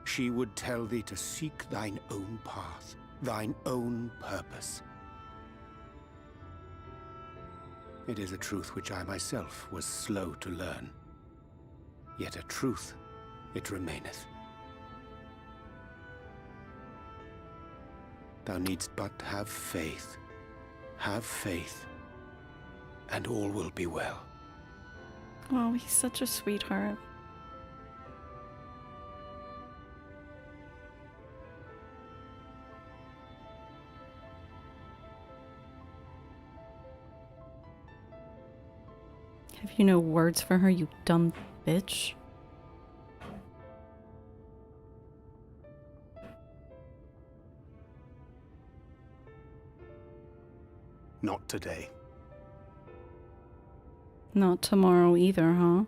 She would tell thee to seek thine own path, thine own purpose. It is a truth which I myself was slow to learn. Yet a truth it remaineth. Thou needst but have faith, and all will be well. Oh, he's such a sweetheart. Have you no words for her, you dumb bitch? Not today. Not tomorrow either, huh?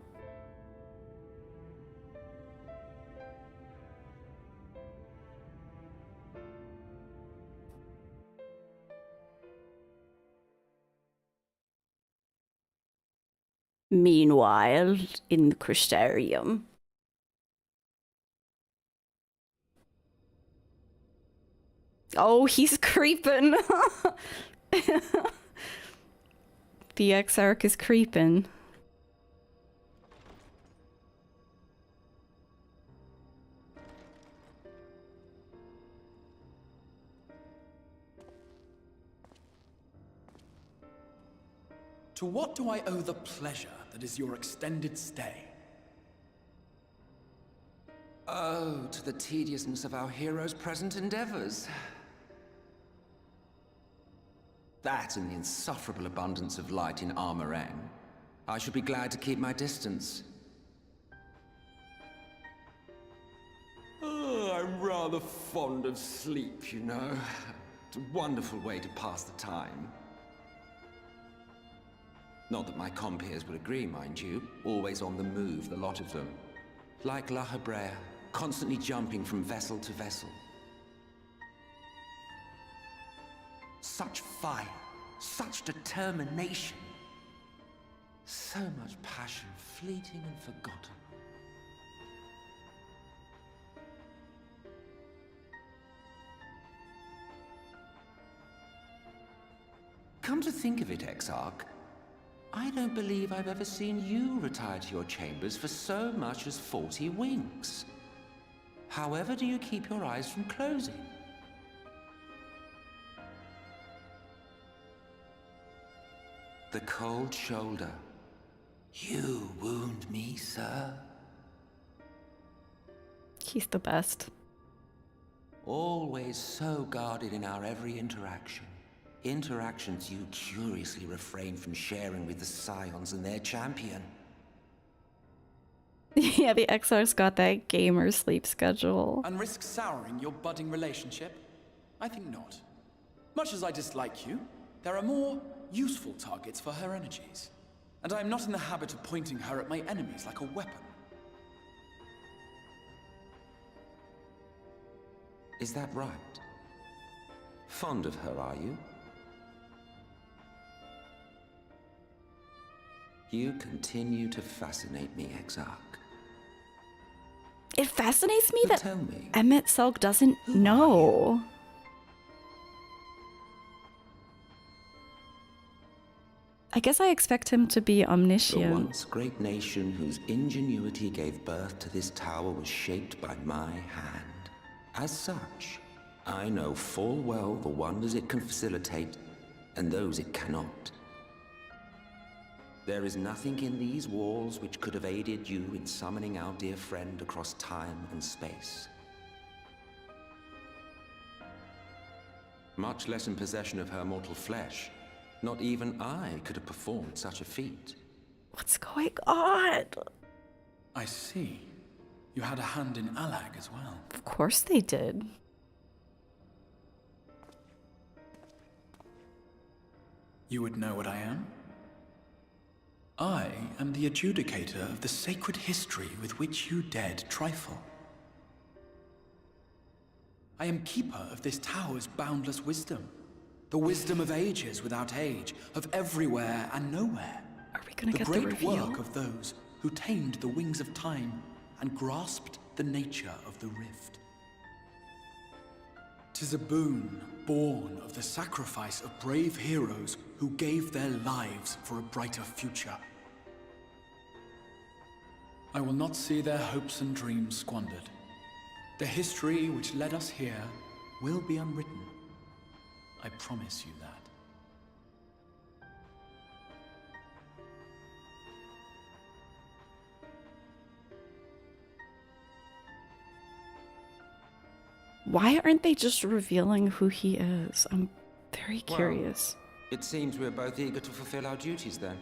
Meanwhile, in the Crystarium. Oh, he's creeping. The Exarch is creeping. To what do I owe the pleasure that is your extended stay? Oh, to the tediousness of our hero's present endeavors. That and the insufferable abundance of light in Armorang. I should be glad to keep my distance. Oh, I'm rather fond of sleep, you know. It's a wonderful way to pass the time. Not that my compeers would agree, mind you. Always on the move, the lot of them. Like La Hebrea, constantly jumping from vessel to vessel. Such fire, such determination. So much passion, fleeting and forgotten. Come to think of it, Exarch, I don't believe I've ever seen you retire to your chambers for so much as 40 winks. However do you keep your eyes from closing? The cold shoulder. You wound me, sir. He's the best. Always so guarded in our every interaction. interactions you curiously refrain from sharing with the Scions and their champion. Yeah, the XR's got that gamer sleep schedule. And risk souring your budding relationship? I think not. Much as I dislike you, there are more useful targets for her energies. And I am not in the habit of pointing her at my enemies like a weapon. Is that right? Fond of her, are you? You continue to fascinate me, Exarch. It fascinates me that tell me, Emmett Selk doesn't know. I guess I expect him to be the omniscient. once great nation whose ingenuity gave birth to this tower was shaped by my hand. As such, I know full well the wonders it can facilitate and those it cannot. There is nothing in these walls which could have aided you in summoning our dear friend across time and space. Much less in possession of her mortal flesh. Not even I could have performed such a feat. What's going on? I see. You had a hand in Alag as well. Of course they did. You would know what I am? I am the adjudicator of the sacred history with which you dared trifle. I am keeper of this tower's boundless wisdom. The wisdom of ages without age, of everywhere and nowhere. Are we gonna get the great reveal? work of those who tamed the wings of time and grasped the nature of the rift. 'Tis a boon born of the sacrifice of brave heroes who gave their lives for a brighter future. I will not see their hopes and dreams squandered. The history which led us here will be unwritten. I promise you that. Why aren't they just revealing who he is? I'm very curious. It seems we're both eager to fulfill our duties then.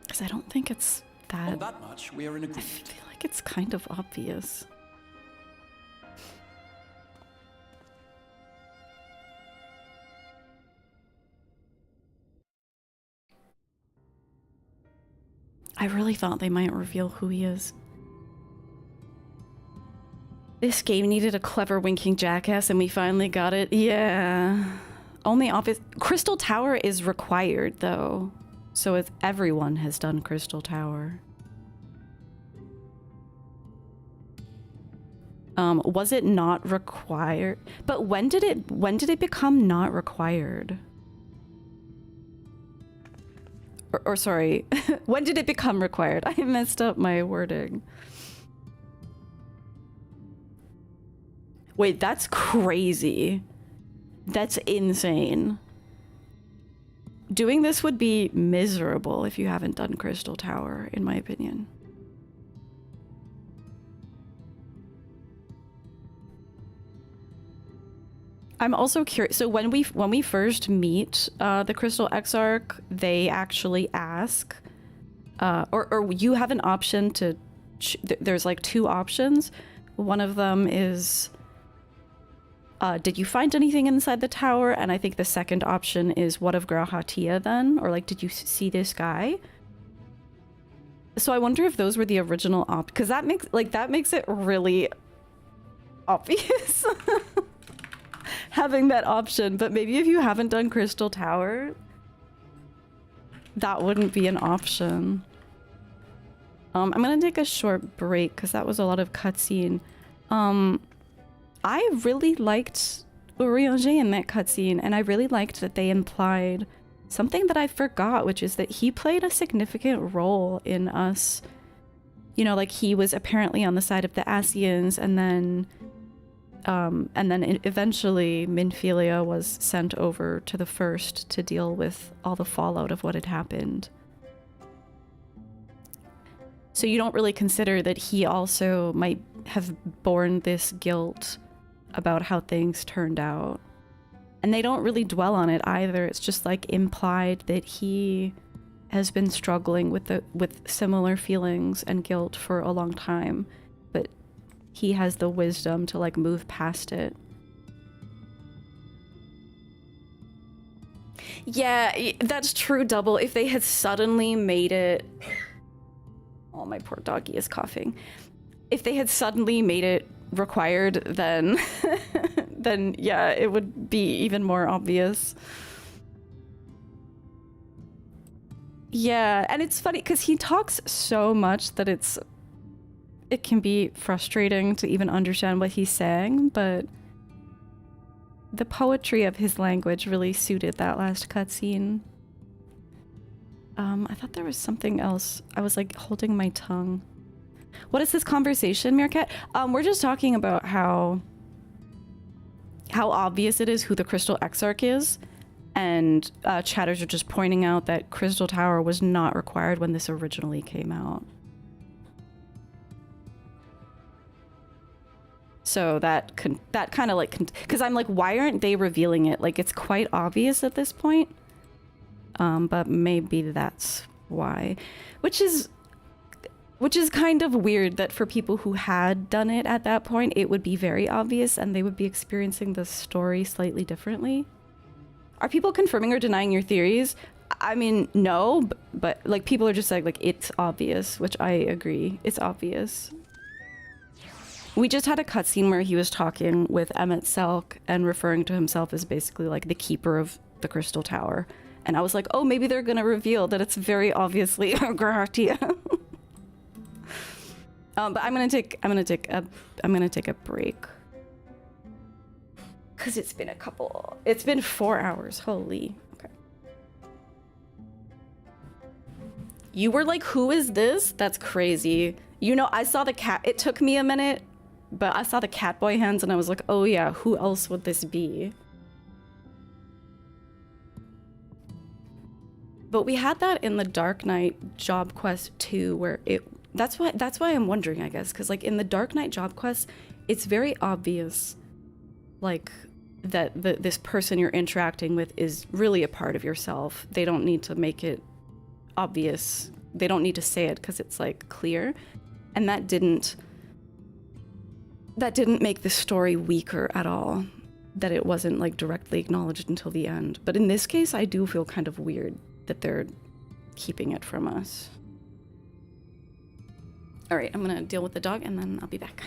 Because I don't think it's that... On that much, we are in I agreement. feel like it's kind of obvious. I really thought they might reveal who he is. This game needed a clever winking jackass and we finally got it. Yeah. Only obvious. Crystal Tower is required though. So if everyone has done Crystal Tower. Was it not required? But when did it become not required? Or sorry, when did it become required? I messed up my wording. Wait, that's crazy. That's insane. Doing this would be miserable if you haven't done Crystal Tower, in my opinion. I'm also curious. So when we first meet the Crystal Exarch, they actually ask, or you have an option to. There's like two options. One of them is, did you find anything inside the tower? And I think the second option is, what of Grahatia then? Or like, did you see this guy? So I wonder if those were the original because that makes it really obvious. Having that option, but maybe if you haven't done Crystal Tower, that wouldn't be an option. I'm gonna take a short break because that was a lot of cutscene. I really liked Urianger in that cutscene, and I really liked that they implied something that I forgot, which is that he played a significant role in us. You know, like he was apparently on the side of the Asians, and then eventually Minfilia was sent over to the First to deal with all the fallout of what had happened. So you don't really consider that he also might have borne this guilt about how things turned out. And they don't really dwell on it either. It's just like implied that he has been struggling with similar feelings and guilt for a long time, but he has the wisdom to like move past it. Yeah, that's true, Double. If they had suddenly made it... Oh, my poor doggy is coughing. If they had suddenly made it required, then then yeah, it would be even more obvious. Yeah, and it's funny because he talks so much that it can be frustrating to even understand what he's saying, but the poetry of his language really suited that last cutscene. I thought there was something else. I was like holding my tongue. What is this conversation, Meerkat? We're just talking about how obvious it is who the Crystal Exarch is, and chatters are just pointing out that Crystal Tower was not required when this originally came out. So that kind of like, because I'm like, why aren't they revealing it? Like, it's quite obvious at this point. But maybe that's why, which is kind of weird that for people who had done it at that point, it would be very obvious and they would be experiencing the story slightly differently. Are people confirming or denying your theories? I mean, no, but like people are just saying like it's obvious, which I agree. It's obvious. We just had a cutscene where he was talking with Emmett Selk and referring to himself as basically like the keeper of the Crystal Tower. And I was like, oh, maybe they're gonna reveal that it's very obviously Gratia. But I'm gonna take a break. Cause it's been 4 hours, holy. Okay. You were like, who is this? That's crazy. You know, I saw the cat, it took me a minute, but I saw the Catboy hands and I was like, oh yeah, who else would this be? But we had that in the Dark Knight job quest too, where that's why I'm wondering, I guess, because like in the Dark Knight job quest, it's very obvious, like that this person you're interacting with is really a part of yourself. They don't need to make it obvious. They don't need to say it because it's like clear, and that didn't make the story weaker at all. That it wasn't like directly acknowledged until the end. But in this case, I do feel kind of weird that they're keeping it from us. All right, I'm gonna deal with the dog and then I'll be back.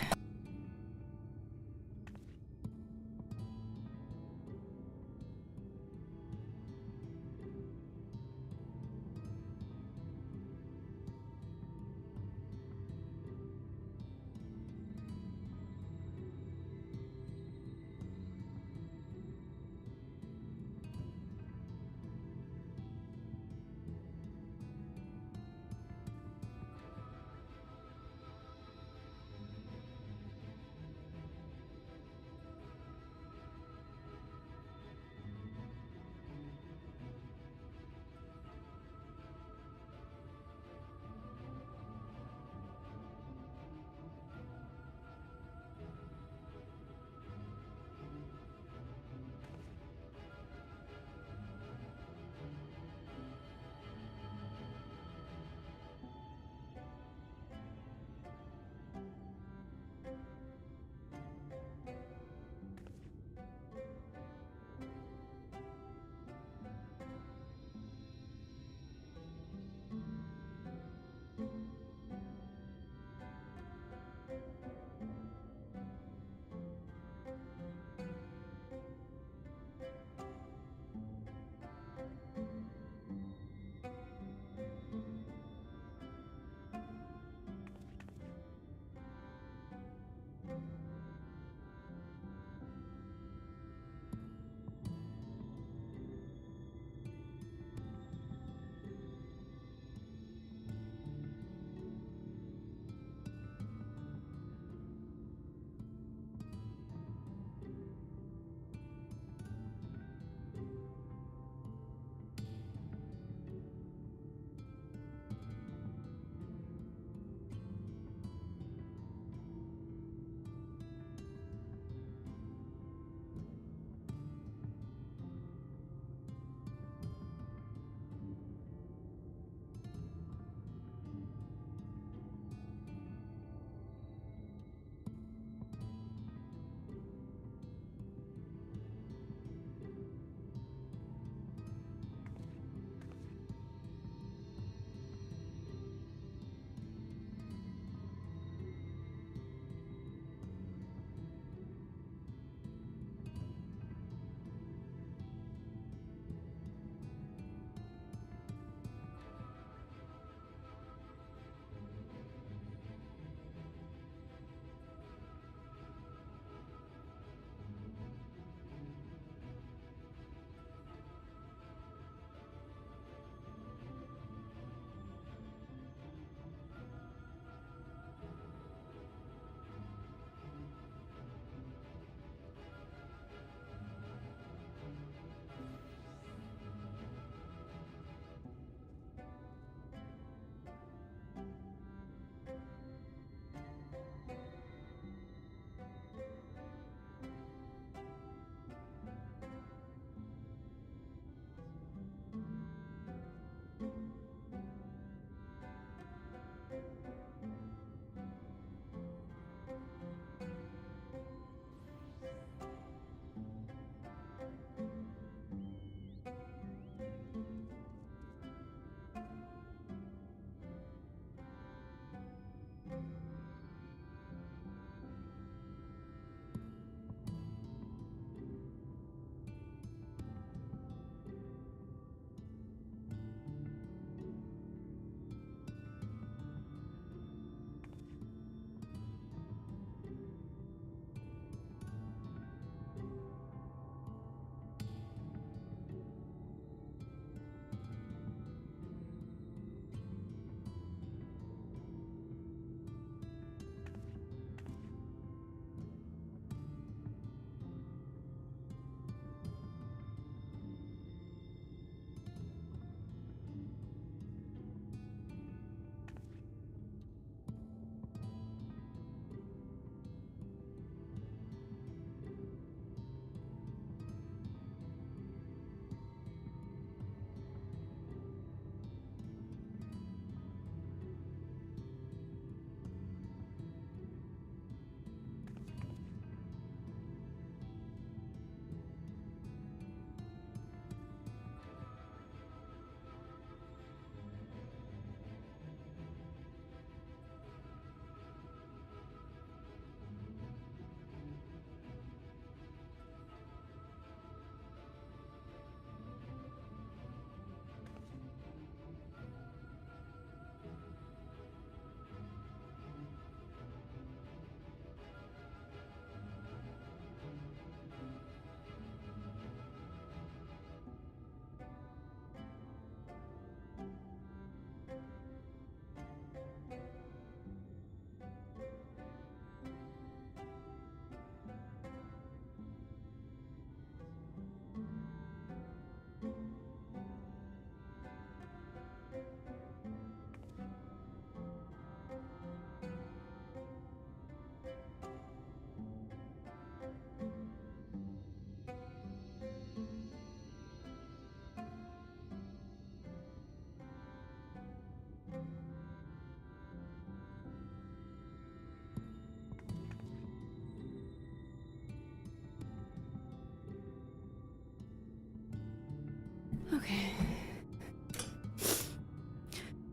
Okay.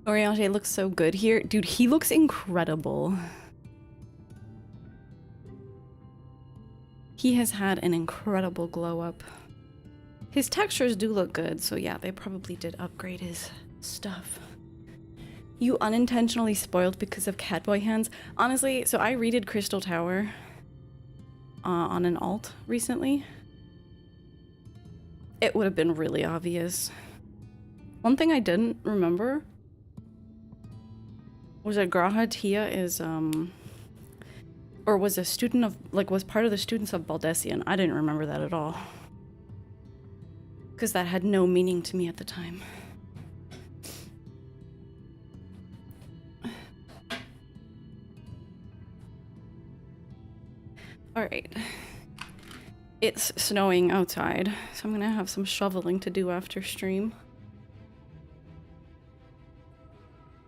Oriange looks so good here. Dude, he looks incredible. He has had an incredible glow up. His textures do look good, so yeah, they probably did upgrade his stuff. You unintentionally spoiled because of Catboy hands. Honestly, so I redid Crystal Tower on an alt recently. It would have been really obvious. One thing I didn't remember was that Graha Tia is, or was a student of, like, was part of the students of Baldessian. I didn't remember that at all. Because that had no meaning to me at the time. Alright. It's snowing outside, so I'm gonna have some shoveling to do after stream.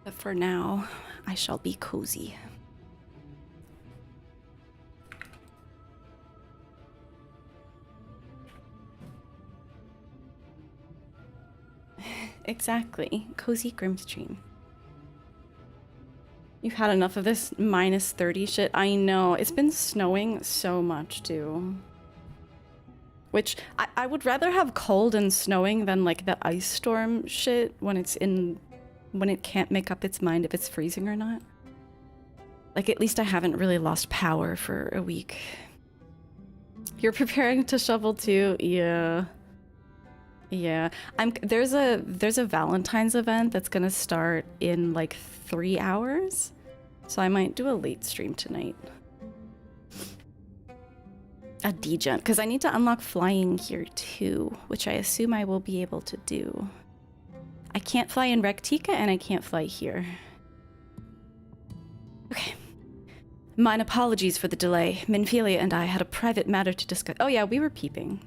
But for now, I shall be cozy. Exactly. Cozy Grimstream. You've had enough of this minus 30 shit. I know. It's been snowing so much, too. Which, I would rather have cold and snowing than, like, the ice storm shit when it can't make up its mind if it's freezing or not. Like, at least I haven't really lost power for a week. You're preparing to shovel, too? Yeah. Yeah, there's a Valentine's event that's gonna start in like 3 hours, so I might do a late stream tonight. A degen, because I need to unlock flying here too, which I assume I will be able to do. I can't fly in Rectica and I can't fly here. Okay. Mine apologies for the delay. Minfilia and I had a private matter to discuss. Oh yeah, we were peeping.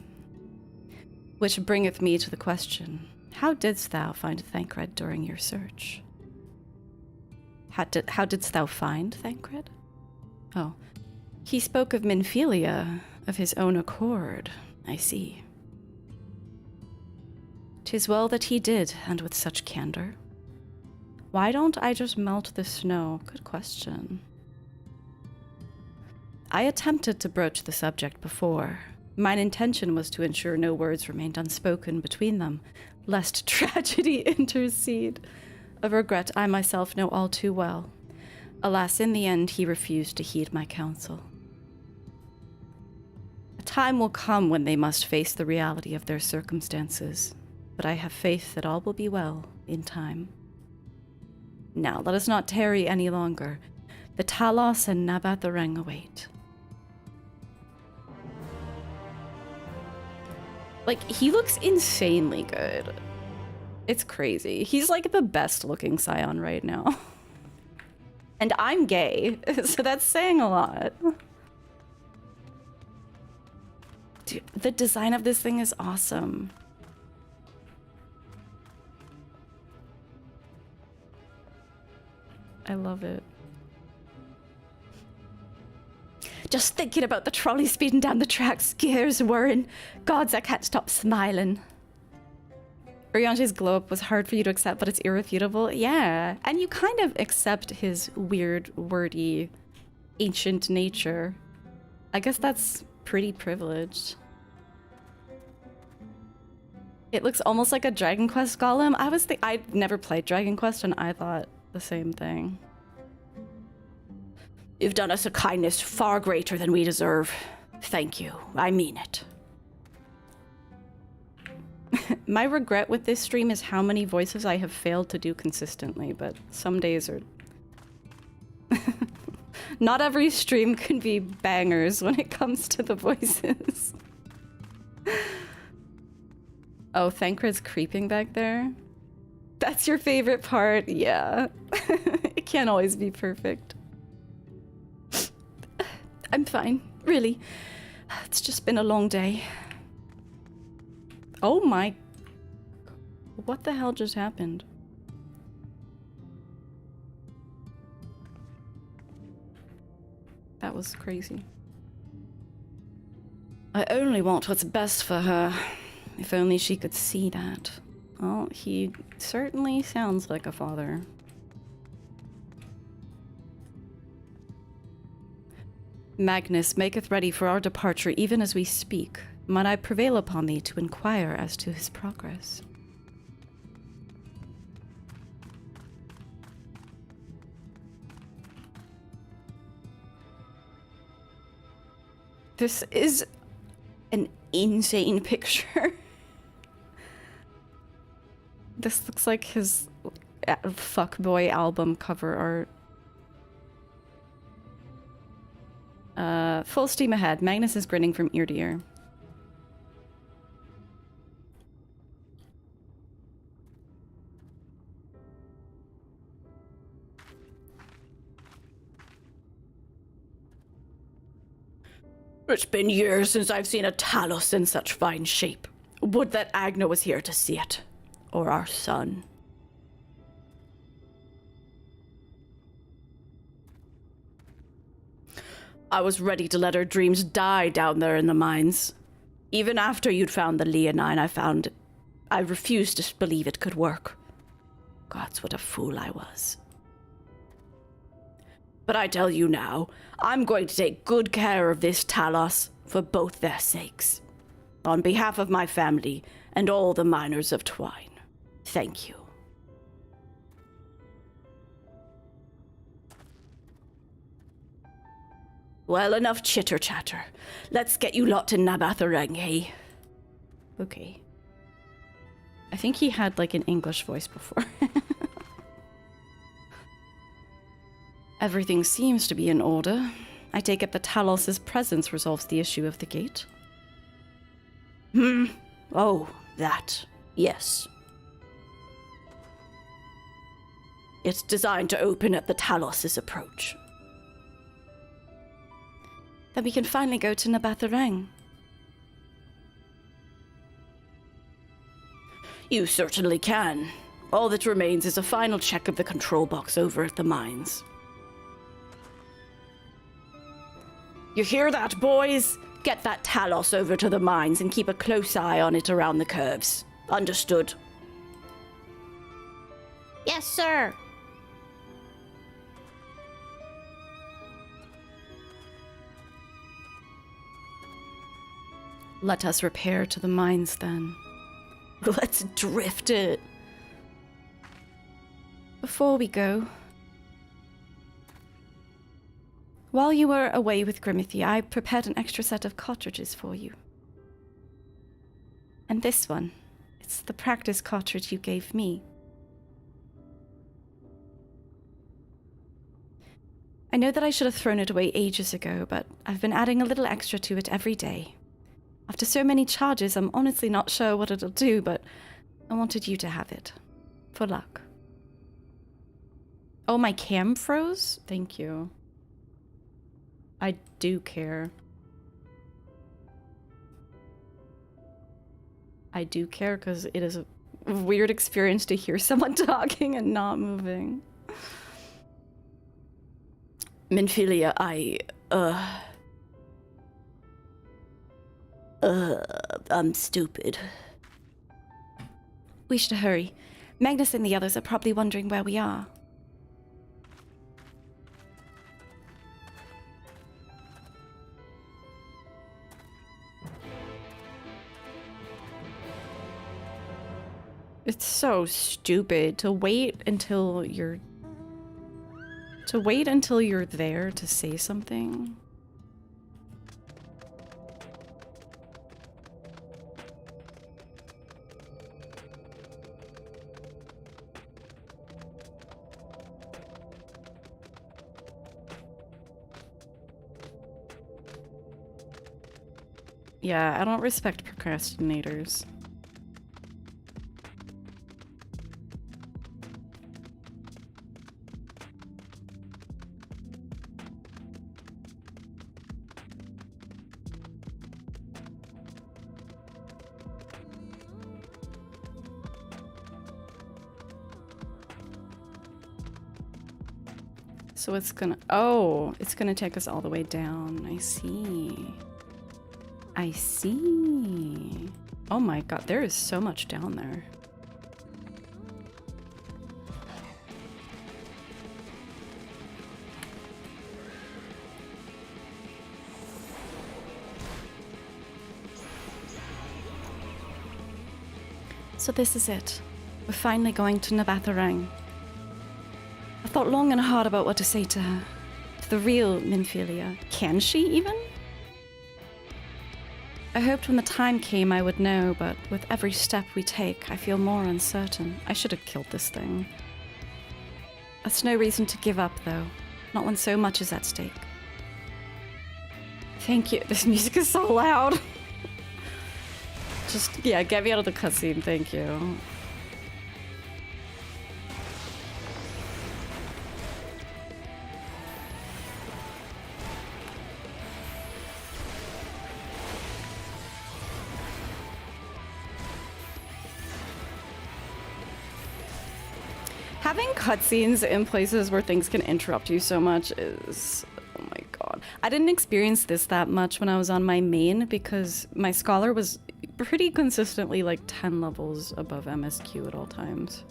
Which bringeth me to the question, how didst thou find Thancred during your search? How didst thou find Thancred? Oh, he spoke of Minfilia of his own accord, I see. 'Tis well that he did, and with such candor. Why don't I just melt the snow? Good question. I attempted to broach the subject before. Mine intention was to ensure no words remained unspoken between them, lest tragedy intercede. A regret I myself know all too well. Alas, in the end, he refused to heed my counsel. A time will come when they must face the reality of their circumstances, but I have faith that all will be well in time. Now, let us not tarry any longer. The Talos and Nabat the Reng await. Like, he looks insanely good. It's crazy. He's like the best looking Scion right now. And I'm gay, so that's saying a lot. Dude, the design of this thing is awesome. I love it. Just thinking about the trolley speeding down the tracks scares Warren. Gods, I can't stop smiling. Uriange's glow-up was hard for you to accept, but it's irrefutable. Yeah, and you kind of accept his weird, wordy, ancient nature. I guess that's pretty privileged. It looks almost like a Dragon Quest golem. I'd never played Dragon Quest, and I thought the same thing. You've done us a kindness far greater than we deserve. Thank you. I mean it. My regret with this stream is how many voices I have failed to do consistently, but some days are... Not every stream can be bangers when it comes to the voices. Oh, Thancred's creeping back there? That's your favorite part? Yeah. It can't always be perfect. I'm fine, really. It's just been a long day. Oh my... What the hell just happened? That was crazy. I only want what's best for her. If only she could see that. Well, he certainly sounds like a father. Magnus maketh ready for our departure even as we speak. Might I prevail upon thee to inquire as to his progress? This is an insane picture. This looks like his fuckboy album cover art. Full steam ahead. Magnus is grinning from ear to ear. It's been years since I've seen a Talos in such fine shape. Would that Agna was here to see it. Or our son. I was ready to let her dreams die down there in the mines. Even after you'd found the Leonine, I refused to believe it could work. Gods, what a fool I was. But I tell you now, I'm going to take good care of this Talos for both their sakes. On behalf of my family and all the miners of Twine. Thank you. Well, enough chitter-chatter. Let's get you lot to Nabathareng, hey? Okay. I think he had, like, an English voice before. Everything seems to be in order. I take it the Talos' presence resolves the issue of the gate. Oh, that. Yes. It's designed to open at the Talos' approach. Then we can finally go to Nabathareng. You certainly can. All that remains is a final check of the control box over at the mines. You hear that, boys? Get that Talos over to the mines and keep a close eye on it around the curves. Understood? Yes, sir. Let us repair to the mines, then. Let's drift it. Before we go... While you were away with Grimothy, I prepared an extra set of cartridges for you. And this one. It's the practice cartridge you gave me. I know that I should have thrown it away ages ago, but I've been adding a little extra to it every day. After so many charges, I'm honestly not sure what it'll do, but I wanted you to have it. For luck. Oh, my cam froze? Thank you. I do care. I do care because it is a weird experience to hear someone talking and not moving. Minfilia, I'm stupid. We should hurry. Magnus and the others are probably wondering where we are. It's so stupid to wait until you're there to say something. Yeah, I don't respect procrastinators. So it's gonna, oh, it's gonna take us all the way down. I see. I see. Oh my god, there is so much down there. So this is it. We're finally going to Navatharang. I thought long and hard about what to say to her. To the real Minfilia. Can she even? I hoped when the time came I would know, but with every step we take, I feel more uncertain. I should have killed this thing. That's no reason to give up, though. Not when so much is at stake. Thank you. This music is so loud. Just, yeah, get me out of the cutscene, thank you. Having cutscenes in places where things can interrupt you so much is... oh my god. I didn't experience this that much when I was on my main because my scholar was pretty consistently like 10 levels above MSQ at all times.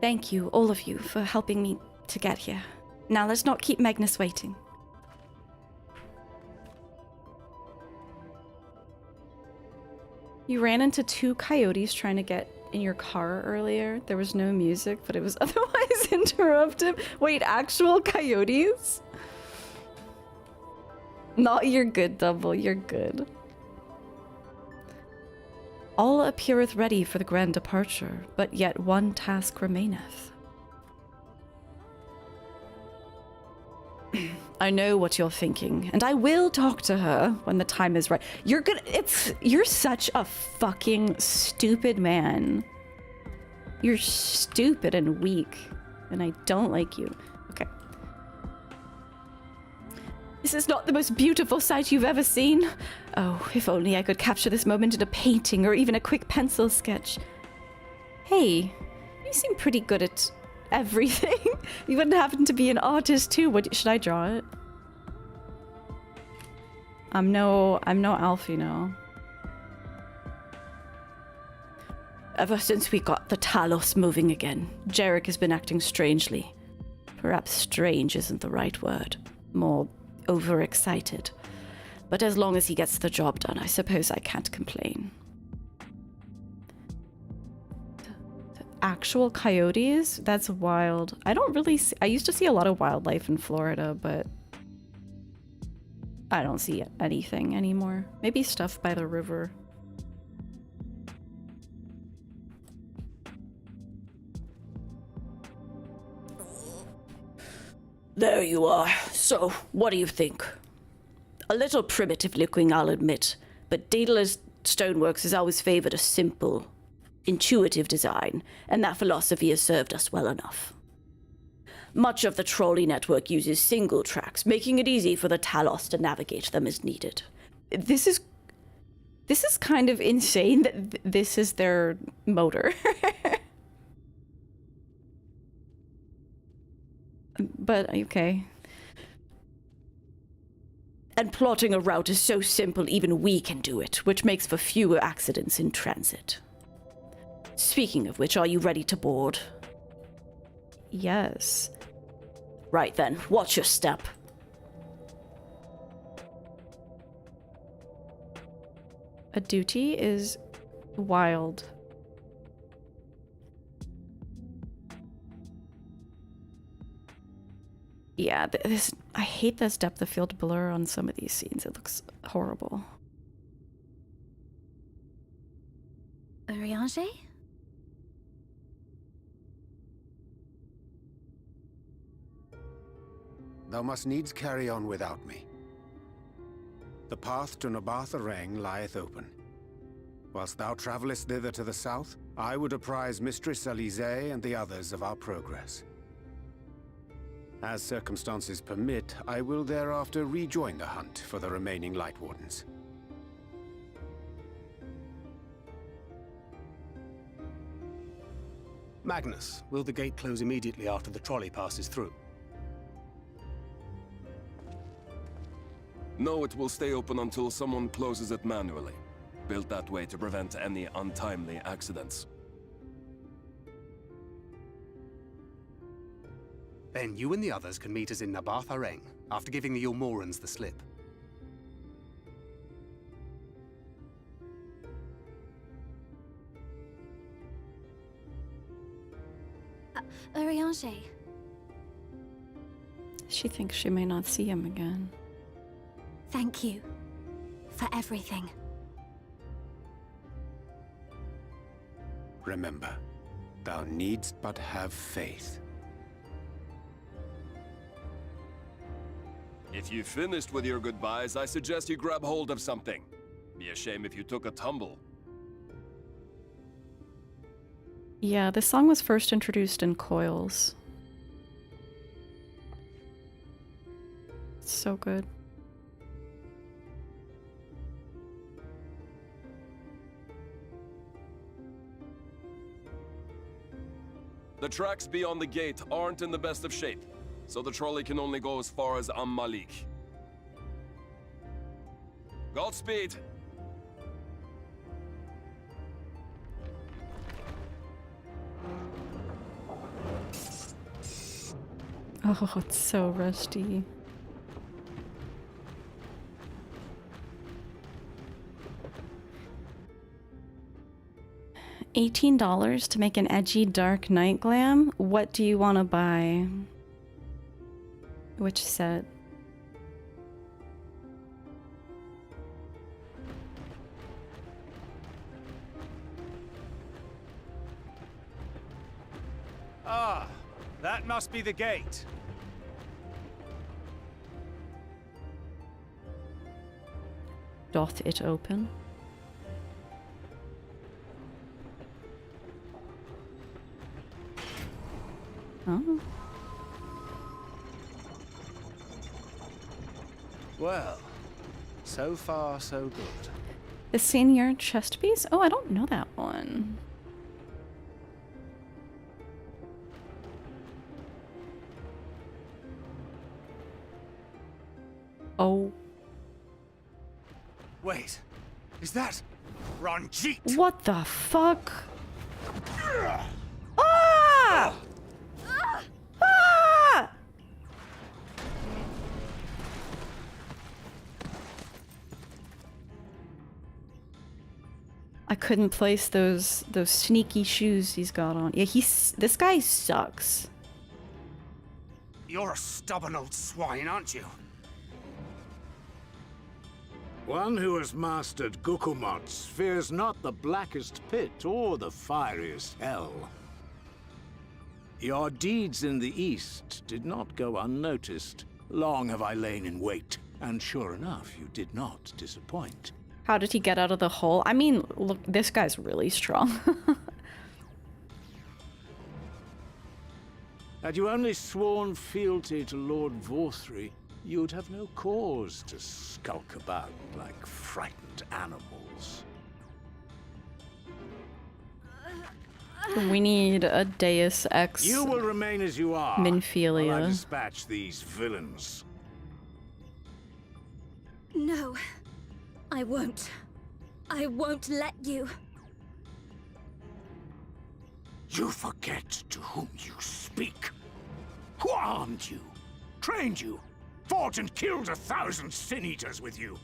Thank you, all of you, for helping me to get here. Now let's not keep Magnus waiting. You ran into 2 coyotes trying to get in your car earlier. There was no music, but it was otherwise interrupted. Wait, actual coyotes? No, you're good, Double. You're good. All appeareth ready for the grand departure, but yet one task remaineth. I know what you're thinking, and I will talk to her when the time is right. You're such a fucking stupid man. You're stupid and weak, and I don't like you. Okay. This is not the most beautiful sight you've ever seen. Oh, if only I could capture this moment in a painting or even a quick pencil sketch. Hey, you seem pretty good at everything. You wouldn't happen to be an artist too. Should I draw it? I'm no Alfie now. Ever since we got the Talos moving again, Jarek has been acting strangely. Perhaps strange isn't the right word. More overexcited. But as long as he gets the job done, I suppose I can't complain. Actual coyotes? That's wild. I don't really see... I used to see a lot of wildlife in Florida, but I don't see anything anymore. Maybe stuff by the river. There you are. So, what do you think? A little primitive looking, I'll admit, but Daedalus Stoneworks has always favored a simple, intuitive design, and that philosophy has served us well enough. Much of the trolley network uses single tracks, making it easy for the Talos to navigate them as needed. This is kind of insane that this is their motor. But, okay. And plotting a route is so simple even we can do it, which makes for fewer accidents in transit. Speaking of which, are you ready to board? Yes. Right then, watch your step. A duty is wild. Yeah, I hate this depth of field blur on some of these scenes. It looks horrible. Urianger? Thou must needs carry on without me. The path to Navatharang lieth open. Whilst thou travellest thither to the south, I would apprise Mistress Elise and the others of our progress. As circumstances permit, I will thereafter rejoin the hunt for the remaining Light Wardens. Magnus, will the gate close immediately after the trolley passes through? No, it will stay open until someone closes it manually. Built that way to prevent any untimely accidents. Then you and the others can meet us in Nabath Areng, after giving the Yulmorans the slip. Urianger. She thinks she may not see him again. Thank you for everything. Remember, thou needst but have faith. If you finished with your goodbyes, I suggest you grab hold of something. Be a shame if you took a tumble. Yeah, this song was first introduced in Coils. It's so good. The tracks beyond the gate aren't in the best of shape, so the trolley can only go as far as Malik. Godspeed! Oh, it's so rusty. $18 to make an edgy dark night glam? What do you want to buy? Which set? Ah, that must be the gate. Doth it open? Oh. Well, so far so good. The senior chest piece? Oh, I don't know that one. Oh. Wait, is that Ranjit? What the fuck? Ah! Ah! I couldn't place those sneaky shoes he's got on. Yeah, this guy sucks. You're a stubborn old swine, aren't you? One who has mastered Gukumots fears not the blackest pit or the fieriest hell. Your deeds in the east did not go unnoticed. Long have I lain in wait, and sure enough, you did not disappoint. How did he get out of the hole? I mean, look, this guy's really strong. Had you only sworn fealty to Lord Vorthry, you'd have no cause to skulk about like frightened animals. We need a Deus Ex. You will remain as you are while I Minfilia. dispatch these villains. No, I won't. I won't let you. You forget to whom you speak. Who armed you, trained you, fought and killed 1,000 sin-eaters with you?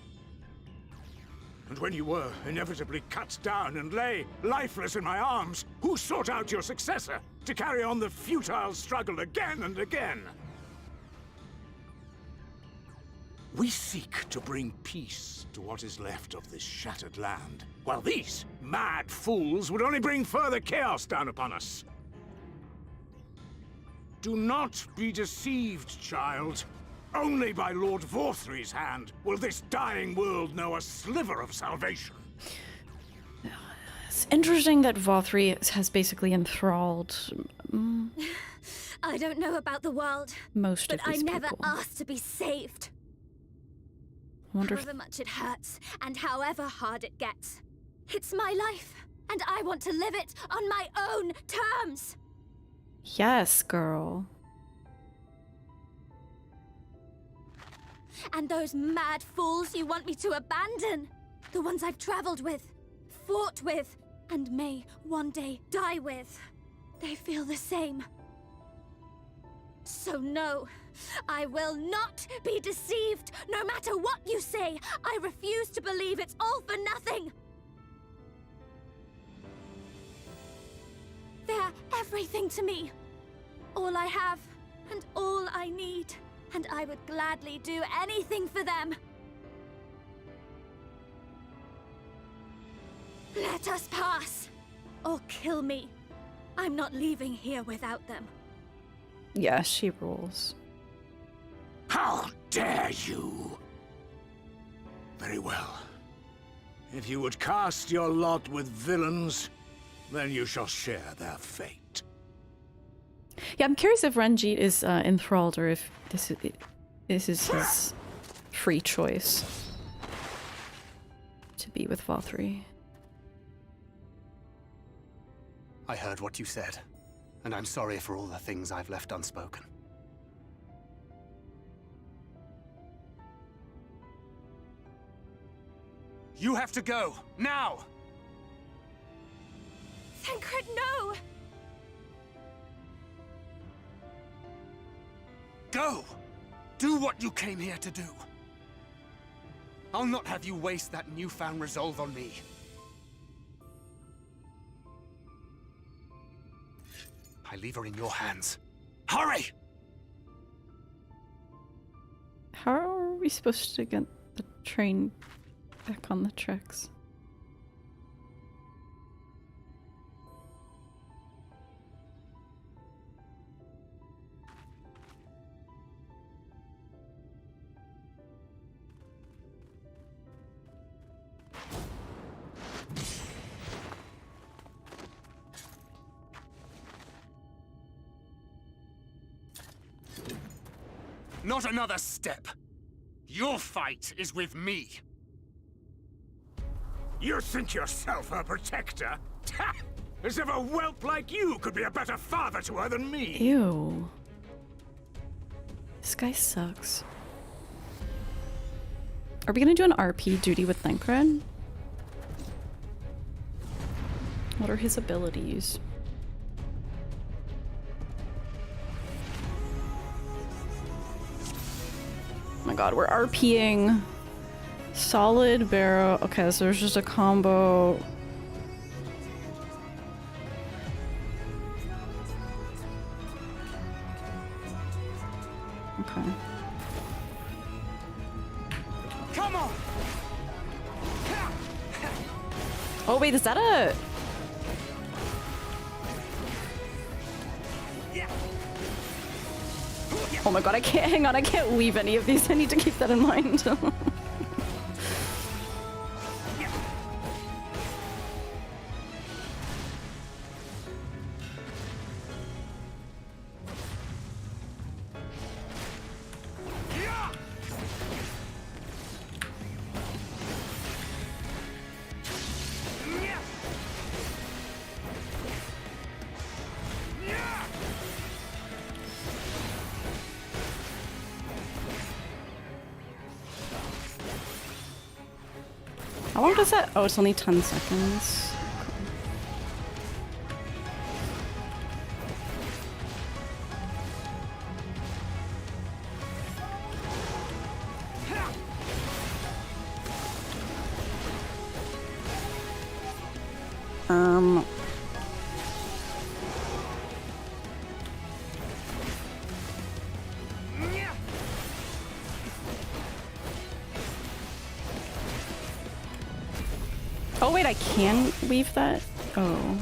And when you were inevitably cut down and lay lifeless in my arms, who sought out your successor to carry on the futile struggle again and again? We seek to bring peace to what is left of this shattered land, while these mad fools would only bring further chaos down upon us. Do not be deceived, child. Only by Lord Vorthry's hand will this dying world know a sliver of salvation. It's interesting that Vorthry has basically enthralled I don't know about the world, most but of these I never people. asked to be saved. I wonder if However much it hurts, and however hard it gets. It's my life, and I want to live it on my own terms! Yes, girl. And those mad fools you want me to abandon, the ones I've traveled with, fought with, and may one day die with, they feel the same. So no, I will not be deceived. No matter what you say, I refuse to believe it's all for nothing. They're everything to me. All I have, and all I need. And I would gladly do anything for them. Let us pass, or kill me. I'm not leaving here without them. Yeah, she rules. How dare you! Very well. If you would cast your lot with villains, then you shall share their fate. Yeah, I'm curious if Ranjit is enthralled or if this is his free choice to be with Valtteri. I heard what you said, and I'm sorry for all the things I've left unspoken. You have to go, now! Thancred, no! Go! Do what you came here to do. I'll not have you waste that newfound resolve on me. I leave her in your hands. Hurry! How are we supposed to get the train back on the tracks? Not another step. Your fight is with me. You think yourself her protector? As if a whelp like you could be a better father to her than me. Ew. This guy sucks. Are we gonna do an RP duty with Thancred? What are his abilities? Oh my god, we're RPing solid barrow. Okay, so there's just a combo. Okay. Come on! Oh wait, is that a... Oh my god, I can't, hang on, I can't weave any of these. I need to keep that in mind. How long does that? Oh, it's only 10 seconds. Oh wait, I can weave that? Oh.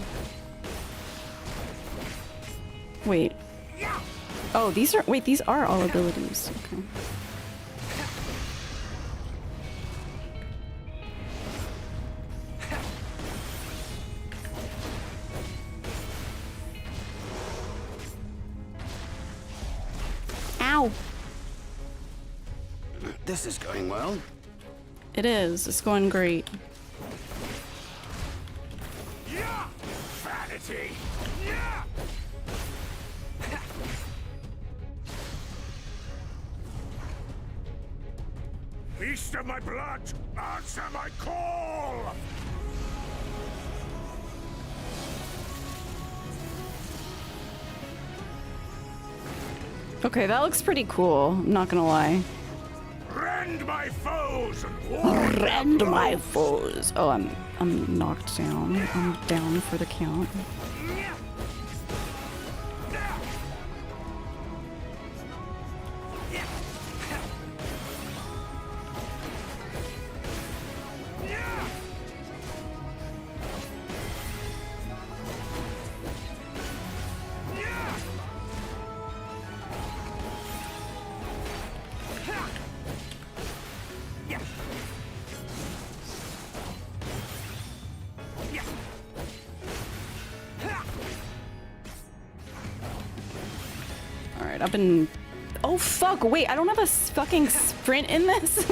Wait. Oh, these are- wait, these are all abilities. Okay. Ow! This is going well. It is. It's going great. Vanity! Beast of my blood, answer my call! Okay, that looks pretty cool. I'm not gonna lie. Rend my foes and Rend my foes. Oh, I'm knocked down. I'm down for the count. Alright, I've been... Oh fuck, wait, I don't have a fucking sprint in this?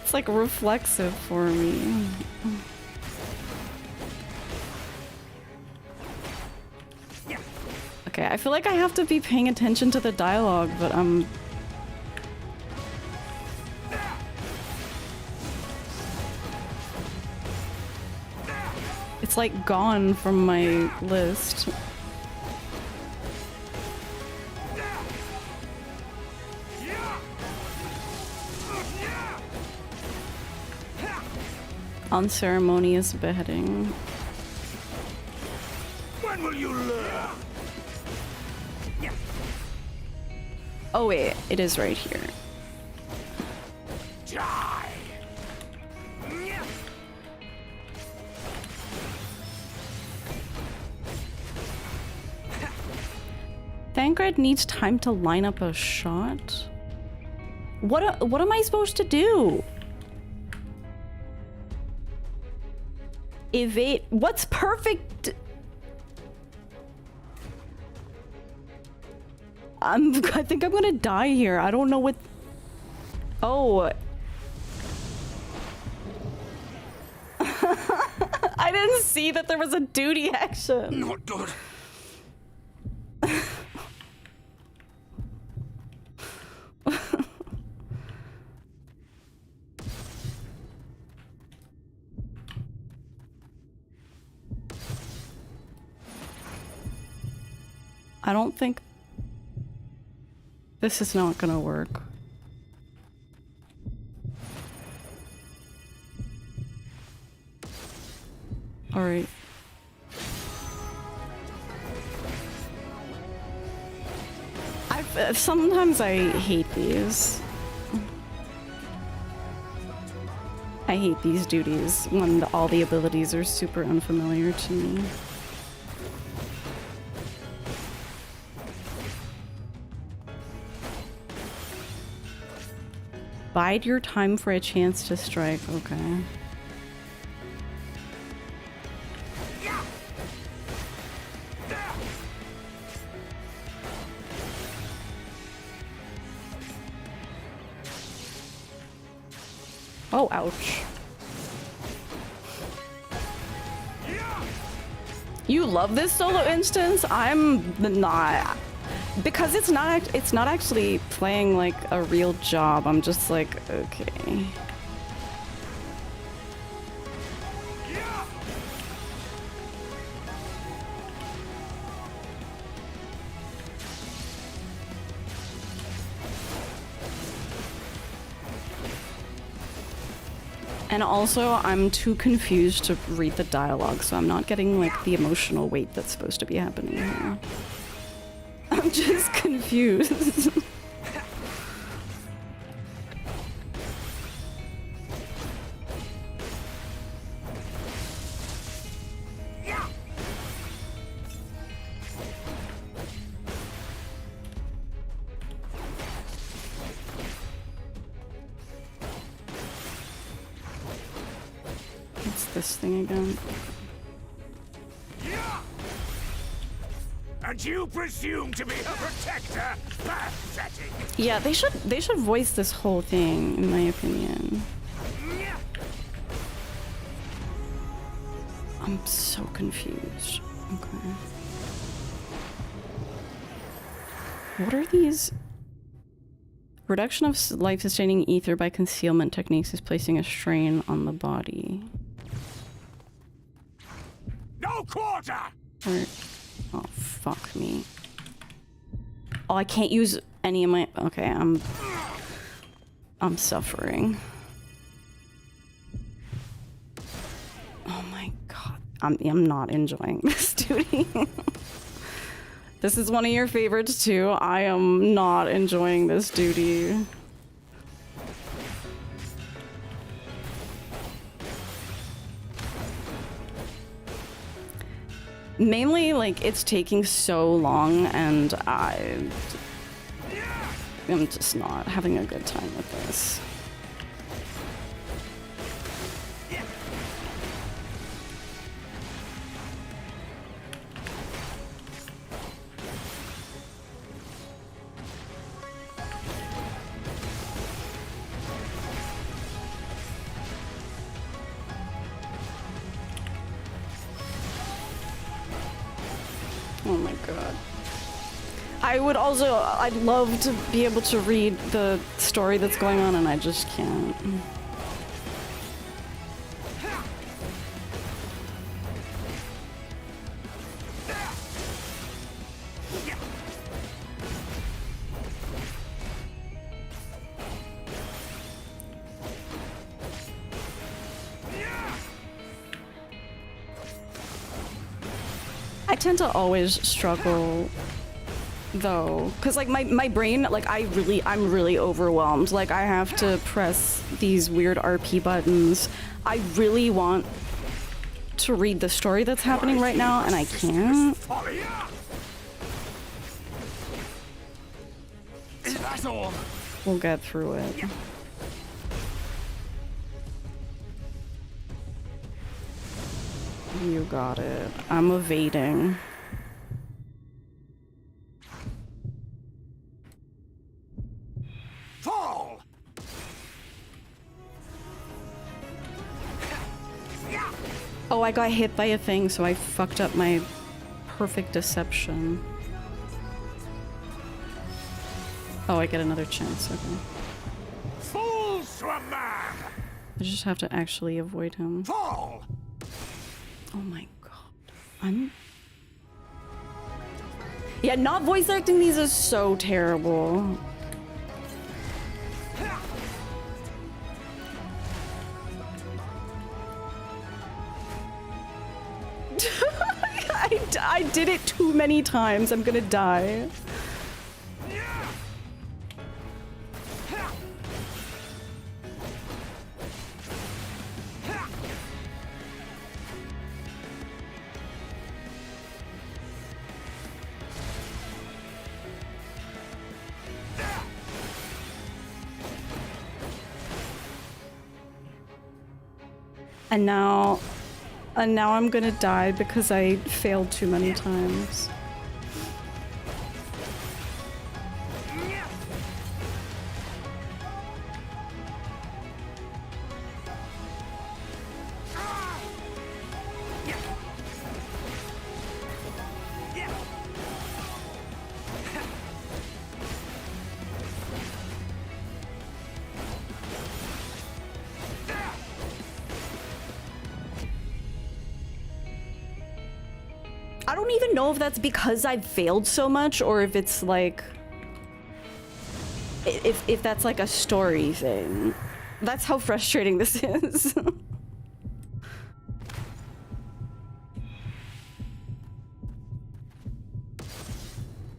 It's like reflexive for me. Okay, I feel like I have to be paying attention to the dialogue, but I'm... It's like gone from my list. Unceremonious beheading. When will you learn? Oh wait, it is right here. Die. Thancred needs time to line up a shot. What am I supposed to do? Evade. What's perfect? I think I'm gonna die here. I don't know what. Oh. I didn't see that there was a duty action. Not good. I don't think this is not gonna work. All right. Sometimes I hate these. I hate these duties when all the abilities are super unfamiliar to me. Bide your time for a chance to strike. Okay. Oh, ouch. You love this solo instance? I'm not. Because it's not actually playing like a real job. I'm just like, okay. And also, I'm too confused to read the dialogue, so I'm not getting like the emotional weight that's supposed to be happening here. I'm just confused. What's this thing again? And you presume to be a protector? Pathetic. Yeah, they should voice this whole thing, in my opinion. I'm so confused. Okay. What are these? Reduction of life-sustaining ether by concealment techniques is placing a strain on the body. No quarter. Or, oh, fuck me. Oh, I can't use any of my... Okay, I'm suffering. Oh my god. I'm not enjoying this duty. This is one of your favorites too. I am not enjoying this duty. Mainly, like, it's taking so long, and I'm just not having a good time with this. Oh my god. I'd love to be able to read the story that's going on, and I just can't. I tend to always struggle though, because like my brain, like I'm really overwhelmed. Like I have to press these weird RP buttons. I really want to read the story that's happening right now, and I can't. We'll get through it. You got it. I'm evading. Fall! Oh, I got hit by a thing, so I fucked up my perfect deception. Oh, I get another chance, okay. Fools to a man! I just have to actually avoid him. Fall! Oh my god. Yeah, not voice acting these is so terrible. I did it too many times. I'm gonna die. And now I'm gonna die because I failed too many times. I don't even know if that's because I've failed so much or if it's like... If that's like a story thing. That's how frustrating this is.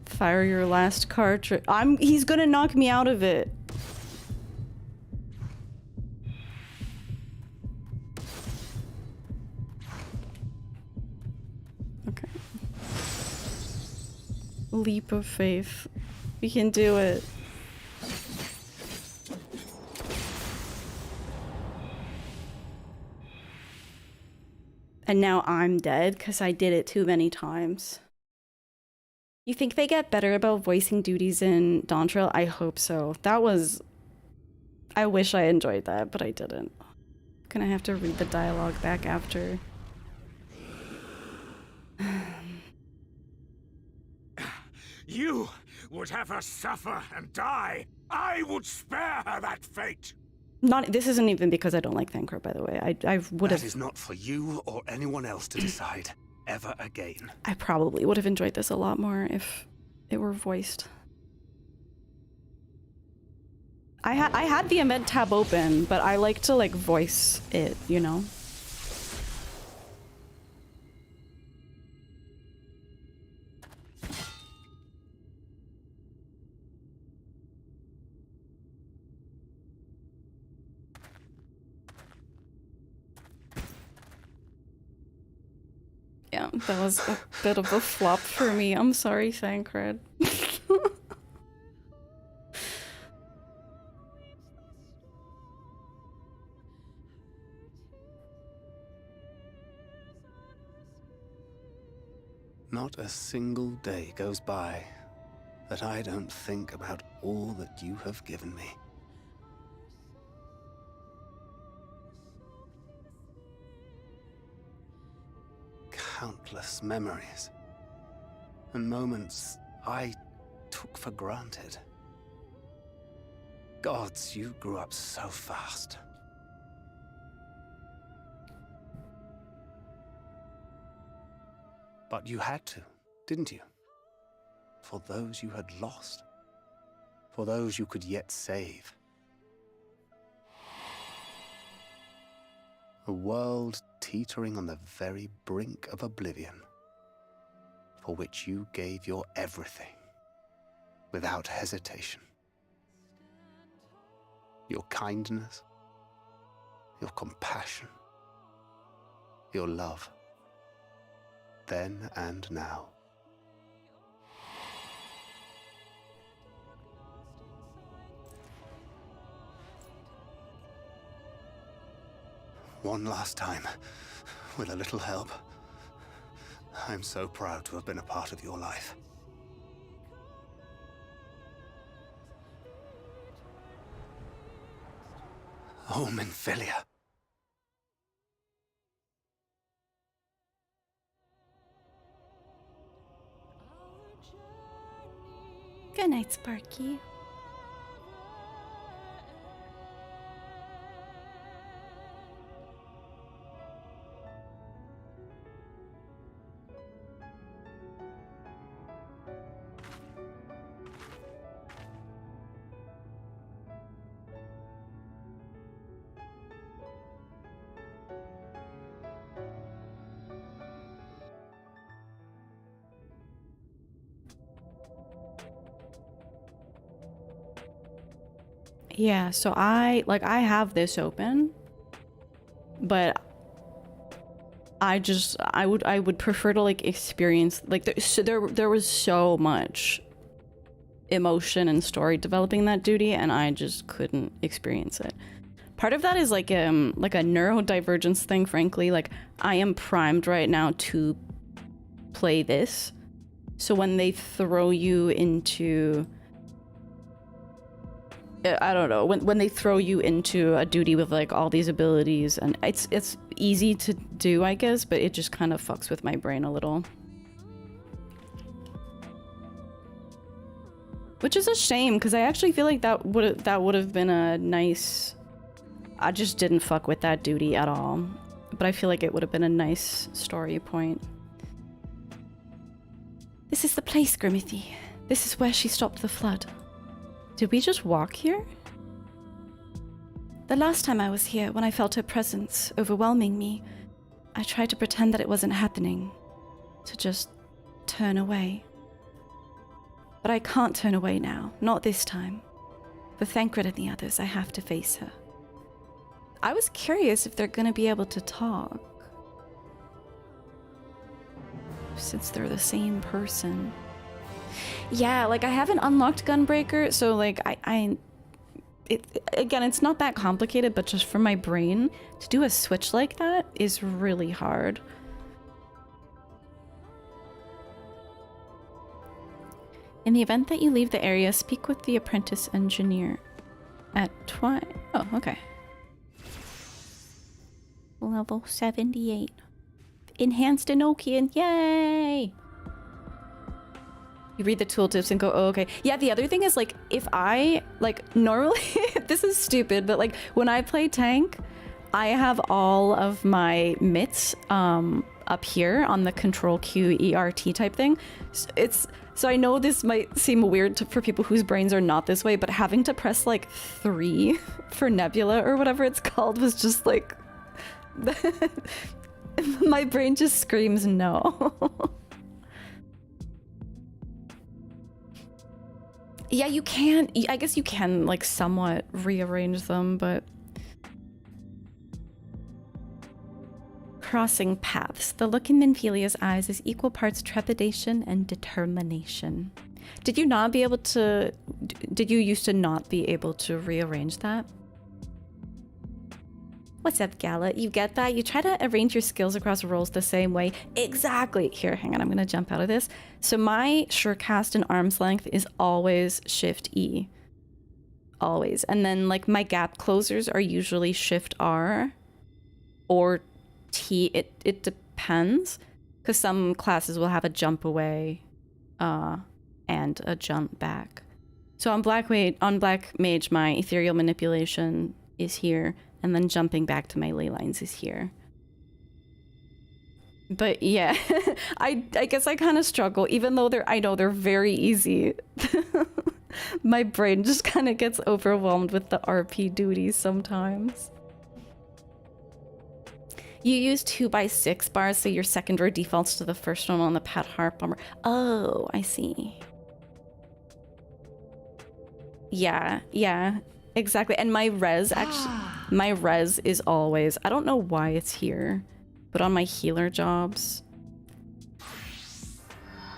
Fire your last cartridge. He's gonna knock me out of it. Okay. Leap of faith. We can do it. And now I'm dead because I did it too many times. You think they get better about voicing duties in Dawntrail? I hope so. That was... I wish I enjoyed that, but I didn't. Gonna have to read the dialogue back after. You would have her suffer and die. I would spare her that fate. This isn't even because I don't like Thancred, by the way. I would have... That is not for you or anyone else to decide ever again. I probably would have enjoyed this a lot more if it were voiced. I had the event tab open, but I like to like voice it, you know? Yeah, that was a bit of a flop for me. I'm sorry, Thancred. Not a single day goes by that I don't think about all that you have given me. Countless memories and moments I took for granted. Gods, you grew up so fast. But you had to, didn't you? For those you had lost. For those you could yet save. A world teetering on the very brink of oblivion, for which you gave your everything, without hesitation. Your kindness, your compassion, your love, then and now. One last time, with a little help. I'm so proud to have been a part of your life. Oh, Minfilia. Good night, Sparky. Yeah, so I have this open, but I would prefer to like experience like there was so much emotion and story developing that duty, and I just couldn't experience it. Part of that is like a neurodivergence thing, frankly. Like I am primed right now to play this, so when they throw you into I don't know, when they throw you into a duty with like all these abilities, and it's easy to do, I guess, but it just kind of fucks with my brain a little. Which is a shame, because I actually feel like that would have been a nice... I just didn't fuck with that duty at all. But I feel like it would have been a nice story point. This is the place, Grimithy. This is where she stopped the flood. Did we just walk here? The last time I was here, when I felt her presence overwhelming me, I tried to pretend that it wasn't happening, to just turn away. But I can't turn away now, not this time. For Thancred and the others, I have to face her. I was curious if they're gonna be able to talk, since they're the same person. Yeah, like I haven't unlocked Gunbreaker, so like again, it's not that complicated, but just for my brain to do a switch like that is really hard. In the event that you leave the area, speak with the apprentice engineer at oh, okay. Level 78. Enhanced Enochian, yay! You read the tooltips and go, oh, okay. Yeah, the other thing is, like, if I, like, normally, this is stupid, but, like, when I play tank, I have all of my mitts up here on the Control Q ERT type thing. So I know this might seem weird for people whose brains are not this way, but having to press like 3 for Nebula or whatever it's called was just like my brain just screams no. Yeah, you can. I guess you can like somewhat rearrange them, but crossing paths. The look in Minfilia's eyes is equal parts trepidation and determination. Did you not be able to? Did you used to not be able to rearrange that? What's up, Gala? You get that? You try to arrange your skills across roles the same way. Exactly. Here, hang on. I'm going to jump out of this. So my surecast and arm's length is always Shift E. Always. And then like my gap closers are usually Shift R or T. It depends. Because some classes will have a jump away and a jump back. So on Black Mage, my ethereal manipulation is here. And then jumping back to my ley lines is here. But yeah, I guess I kind of struggle, even though I know they're very easy. My brain just kind of gets overwhelmed with the RP duties sometimes. You use 2x6 bars, so your second row defaults to the first one on the Pat Harp bomber. Oh, I see. Yeah, exactly. And my res my res is always, I don't know why it's here, but on my healer jobs,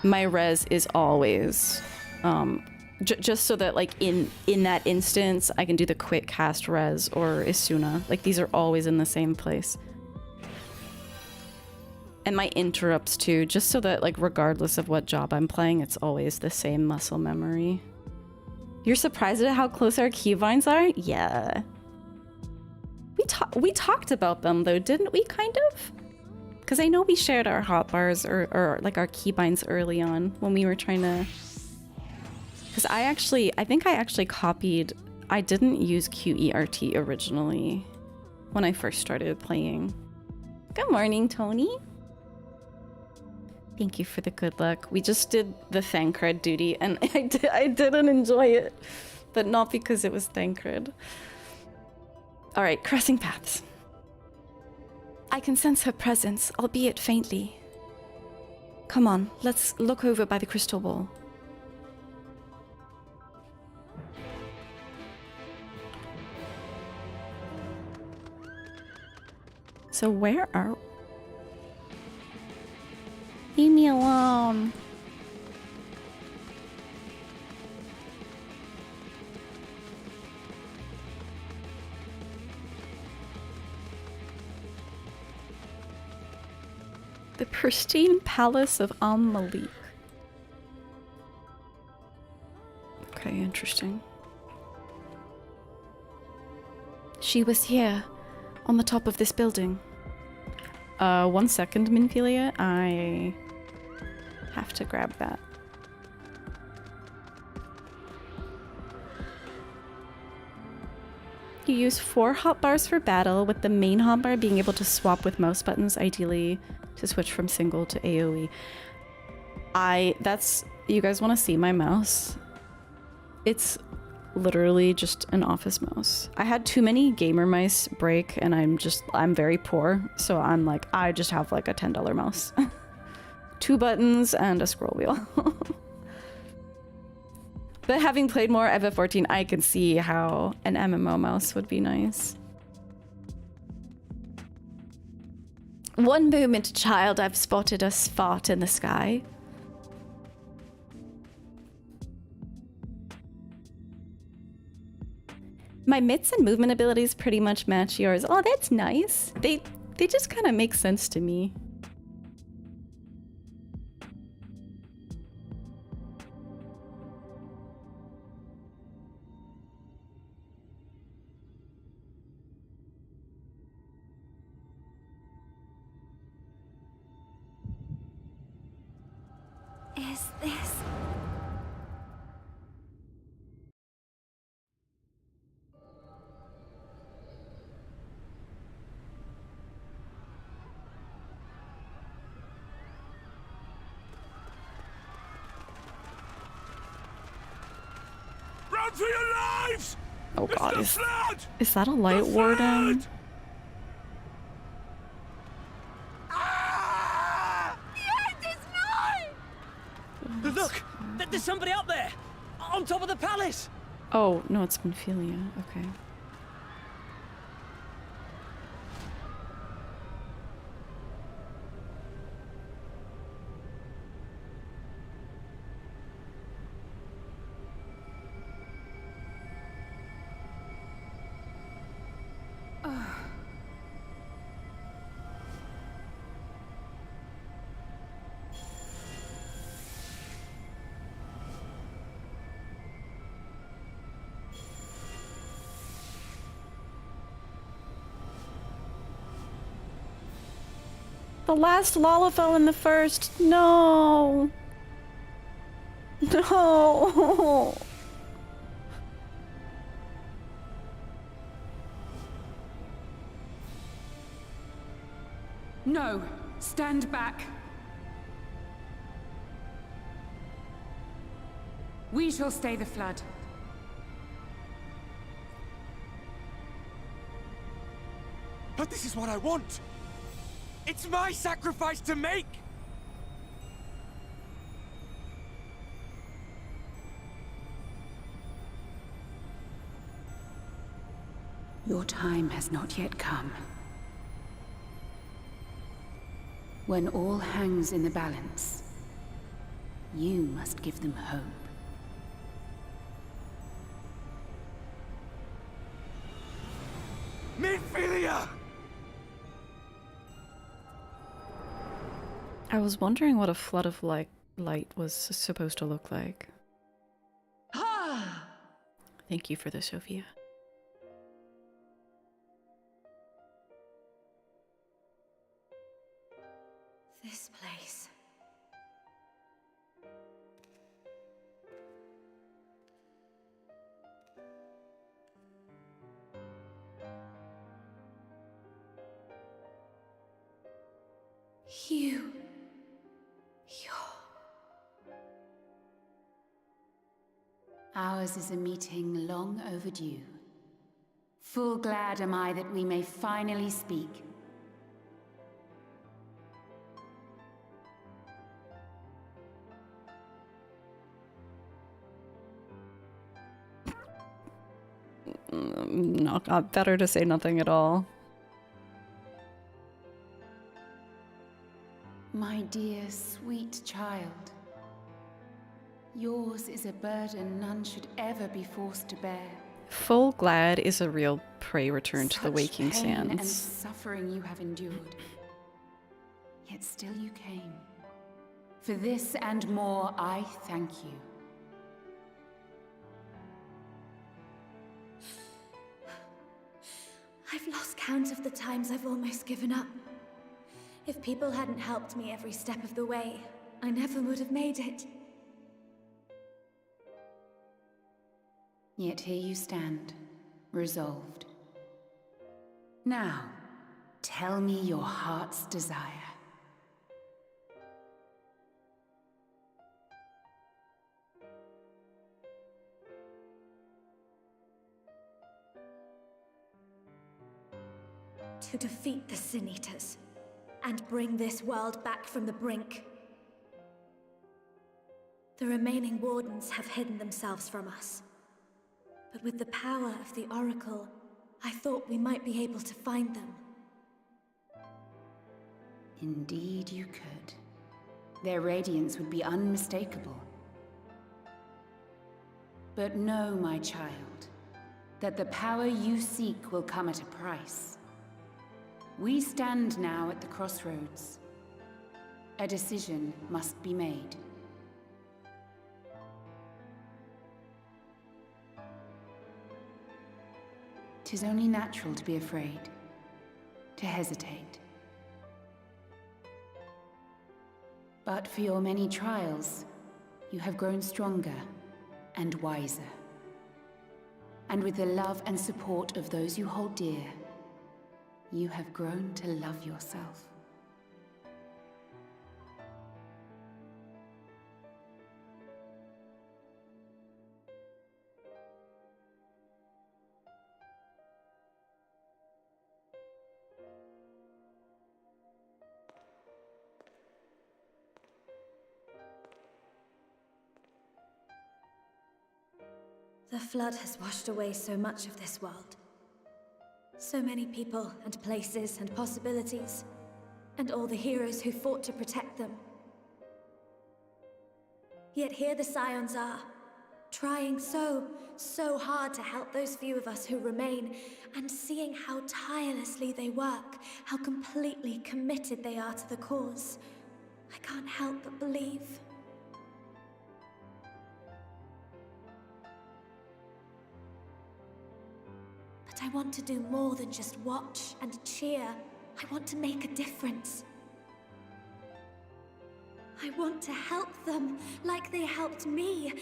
my res is always, just so that like in that instance, I can do the quick cast res or Isuna. Like these are always in the same place. And my interrupts too, just so that like regardless of what job I'm playing, it's always the same muscle memory. You're surprised at how close our keybinds are? Yeah. We talked about them though, didn't we, kind of? Because I know we shared our hotbars or like our keybinds early on when we were trying to... Because I think I actually copied... I didn't use QERT originally when I first started playing. Good morning, Tony. Thank you for the good luck. We just did the Thancred duty and I didn't enjoy it, but not because it was Thancred. All right, crossing paths. I can sense her presence, albeit faintly. Come on, let's look over by the crystal wall. So where are... Leave me alone. The pristine palace of Malik. Okay, interesting. She was here, on the top of this building. 1 second, Minfilia. I have to grab that. You use 4 hotbars for battle, with the main hotbar being able to swap with mouse buttons, ideally to switch from single to AoE. You guys want to see my mouse? It's literally just an office mouse. I had too many gamer mice break and I'm very poor. So I'm like, I just have like a $10 mouse. 2 buttons and a scroll wheel. But having played more FF14, I can see how an MMO mouse would be nice. One moment, child, I've spotted a spot in the sky. My mitts and movement abilities pretty much match yours. Oh, that's nice. They just kind of make sense to me. Is this... Run for your lives! Oh god, It's the flood! is that a light warden? Look! There's somebody up there! On top of the palace! Oh, no, it's Ophelia. Okay. The last Lalafell in the first. No. No. No, stand back. We shall stay the flood. But this is what I want! It's my sacrifice to make! Your time has not yet come. When all hangs in the balance, you must give them hope. Ophelia! I was wondering what a flood of light was supposed to look like. Thank you for this, Sophia. This place. You. Ours is a meeting long overdue. Full glad am I that we may finally speak. No, better to say nothing at all. My dear, sweet child. Yours is a burden none should ever be forced to bear. Full glad is a real pray return to the waking Such pain and sands. suffering you have endured. Yet still you came. For this and more, I thank you. I've lost count of the times I've almost given up. If people hadn't helped me every step of the way, I never would have made it. Yet here you stand, resolved. Now, tell me your heart's desire. To defeat the Sin Eaters, and bring this world back from the brink. The remaining Wardens have hidden themselves from us. But with the power of the Oracle, I thought we might be able to find them. Indeed you could. Their radiance would be unmistakable. But know, my child, that the power you seek will come at a price. We stand now at the crossroads. A decision must be made. 'Tis only natural to be afraid, to hesitate. But for your many trials, you have grown stronger and wiser. And with the love and support of those you hold dear, you have grown to love yourself. flood has washed away so much of this world. So many people and places and possibilities, and all the heroes who fought to protect them. Yet here the Scions are, trying so hard to help those few of us who remain, and seeing how tirelessly they work, how completely committed they are to the cause. I can't help but believe. But I want to do more than just watch and cheer. I want to make a difference. I want to help them like they helped me,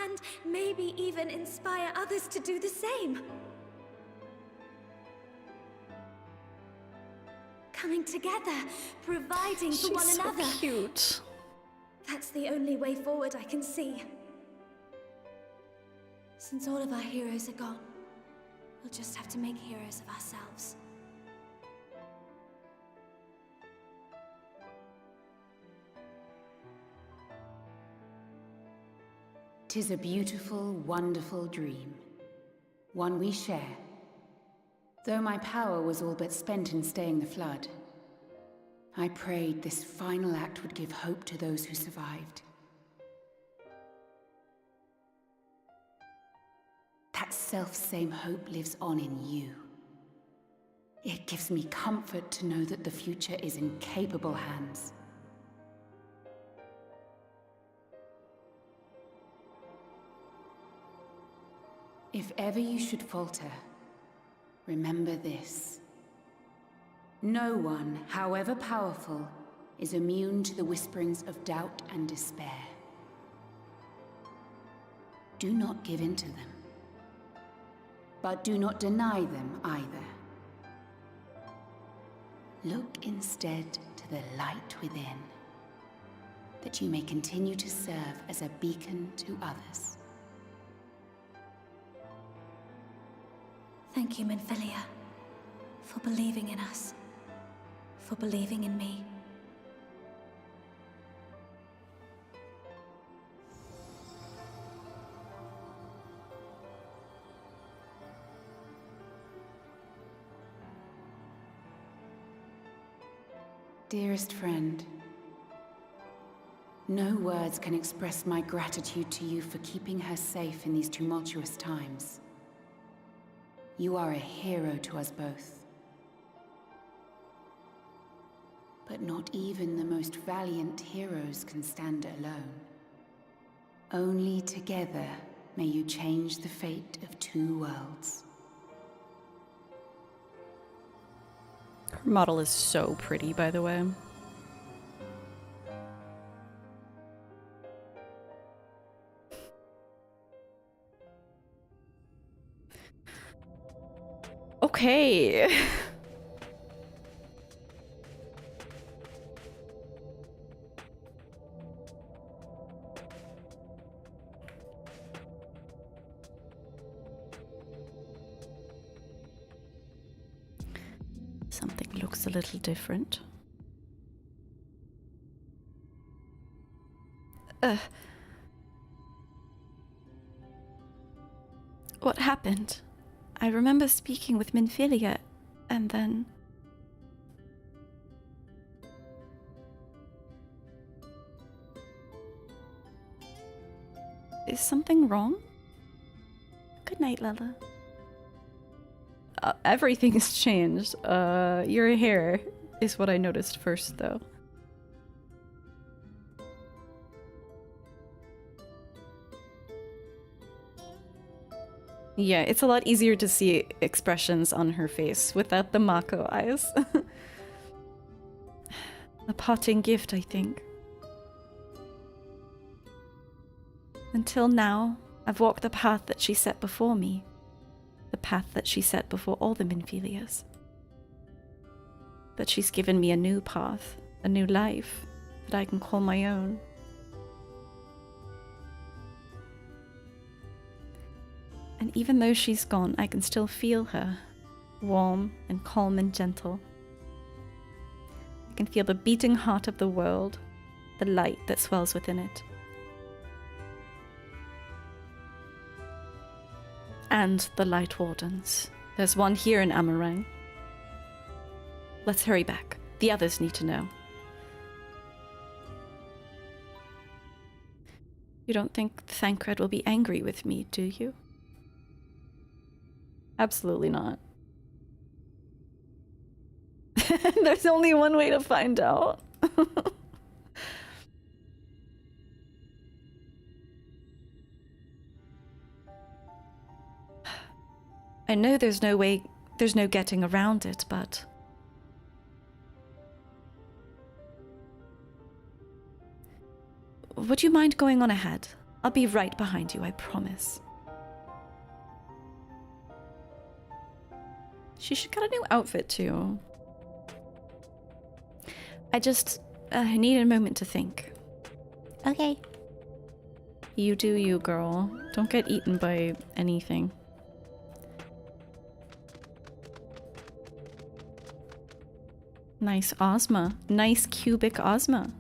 and maybe even inspire others to do the same. Coming together, providing for one another. She's so cute. That's the only way forward I can see. Since all of our heroes are gone, we'll just have to make heroes of ourselves. 'Tis a beautiful, wonderful dream. One we share. Though my power was all but spent in staying the flood, I prayed this final act would give hope to those who survived. That self-same hope lives on in you. It gives me comfort to know that the future is in capable hands. If ever you should falter, remember this. No one, however powerful, is immune to the whisperings of doubt and despair. Do not give in to them, but do not deny them either. Look instead to the light within, that you may continue to serve as a beacon to others. Thank you, Minfilia, for believing in us, for believing in me. Dearest friend, no words can express my gratitude to you for keeping her safe in these tumultuous times. You are a hero to us both. But not even the most valiant heroes can stand alone. Only together may you change the fate of two worlds. Her model is so pretty, by the way. Okay. Something looks a little different. What happened? I remember speaking with Minfilia, and then... Is something wrong? Good night, Lella. Everything's changed. Your hair is what I noticed first, though. Yeah, it's a lot easier to see expressions on her face without the Mako eyes. A parting gift, I think. Until now, I've walked the path that she set before me. The path that she set before all the Minfilias. But she's given me a new path, a new life, that I can call my own. And even though she's gone, I can still feel her, warm and calm and gentle. I can feel the beating heart of the world, the light that swells within it. and the Light Wardens. There's one here in Amarang. Let's hurry back. The others need to know. You don't think Thancred will be angry with me, do you? Absolutely not. There's only one way to find out. I know there's no getting around it, but... Would you mind going on ahead? I'll be right behind you, I promise. She should get a new outfit too. I need a moment to think. Okay. You do you, girl. Don't get eaten by anything. Nice Ozma. Nice cubic Ozma.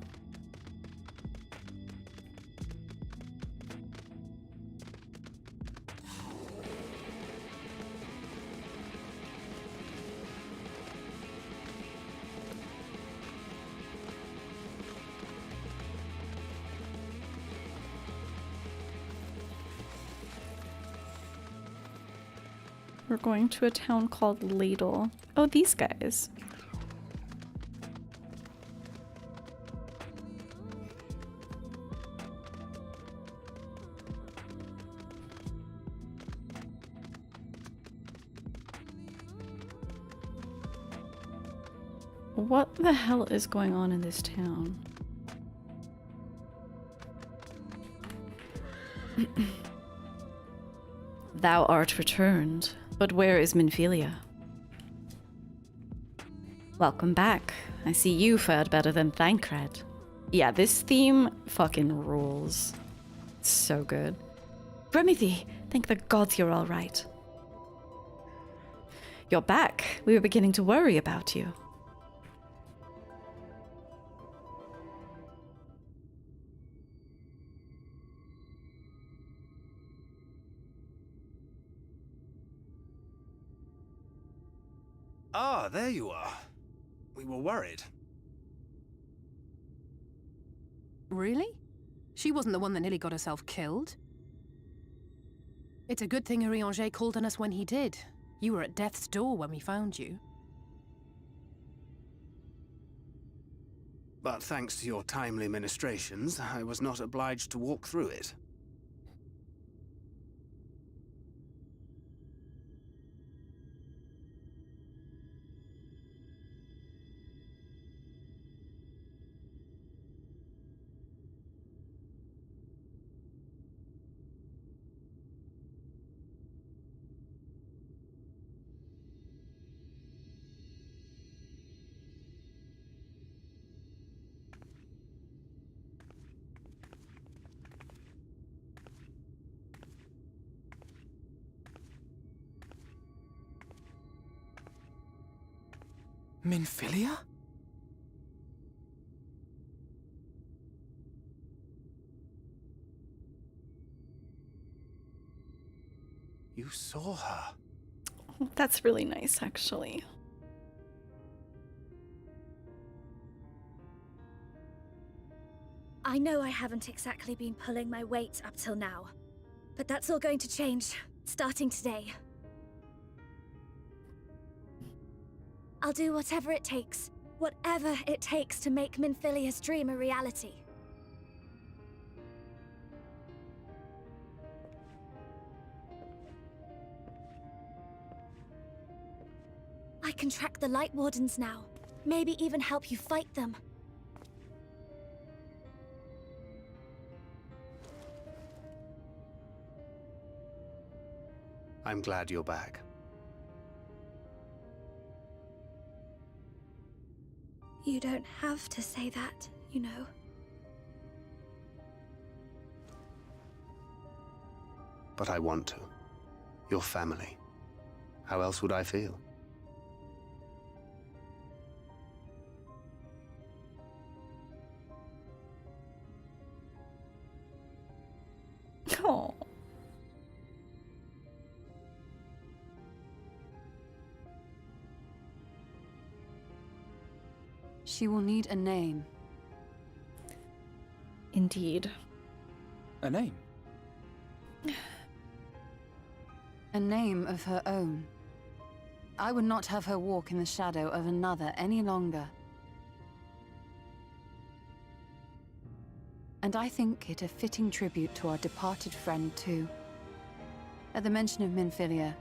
We're going to a town called Ladle. Oh, these guys. What the hell is going on in this town? Thou art returned, but where is Minfilia? Welcome back. I see you fared better than Thancred. Yeah, this theme fucking rules. It's so good. Brummithy, thank the gods you're all right. You're back. We were beginning to worry about you. Ah, there you are. We were worried. Really? She wasn't the one that nearly got herself killed. It's a good thing Urianger called on us when he did. You were at death's door when we found you. But thanks to your timely ministrations, I was not obliged to walk through it. Minfilia? You saw her. That's really nice, actually. I know I haven't exactly been pulling my weight up till now, but that's all going to change, starting today. I'll do whatever it takes to make Minfilia's dream a reality. I can track the Light Wardens now, maybe even help you fight them. I'm glad you're back. You don't have to say that, you know. But I want to. Your family. How else would I feel? Oh. She will need a name. Indeed. A name? A name of her own. I would not have her walk in the shadow of another any longer. And I think it a fitting tribute to our departed friend, too. At the mention of Minfilia,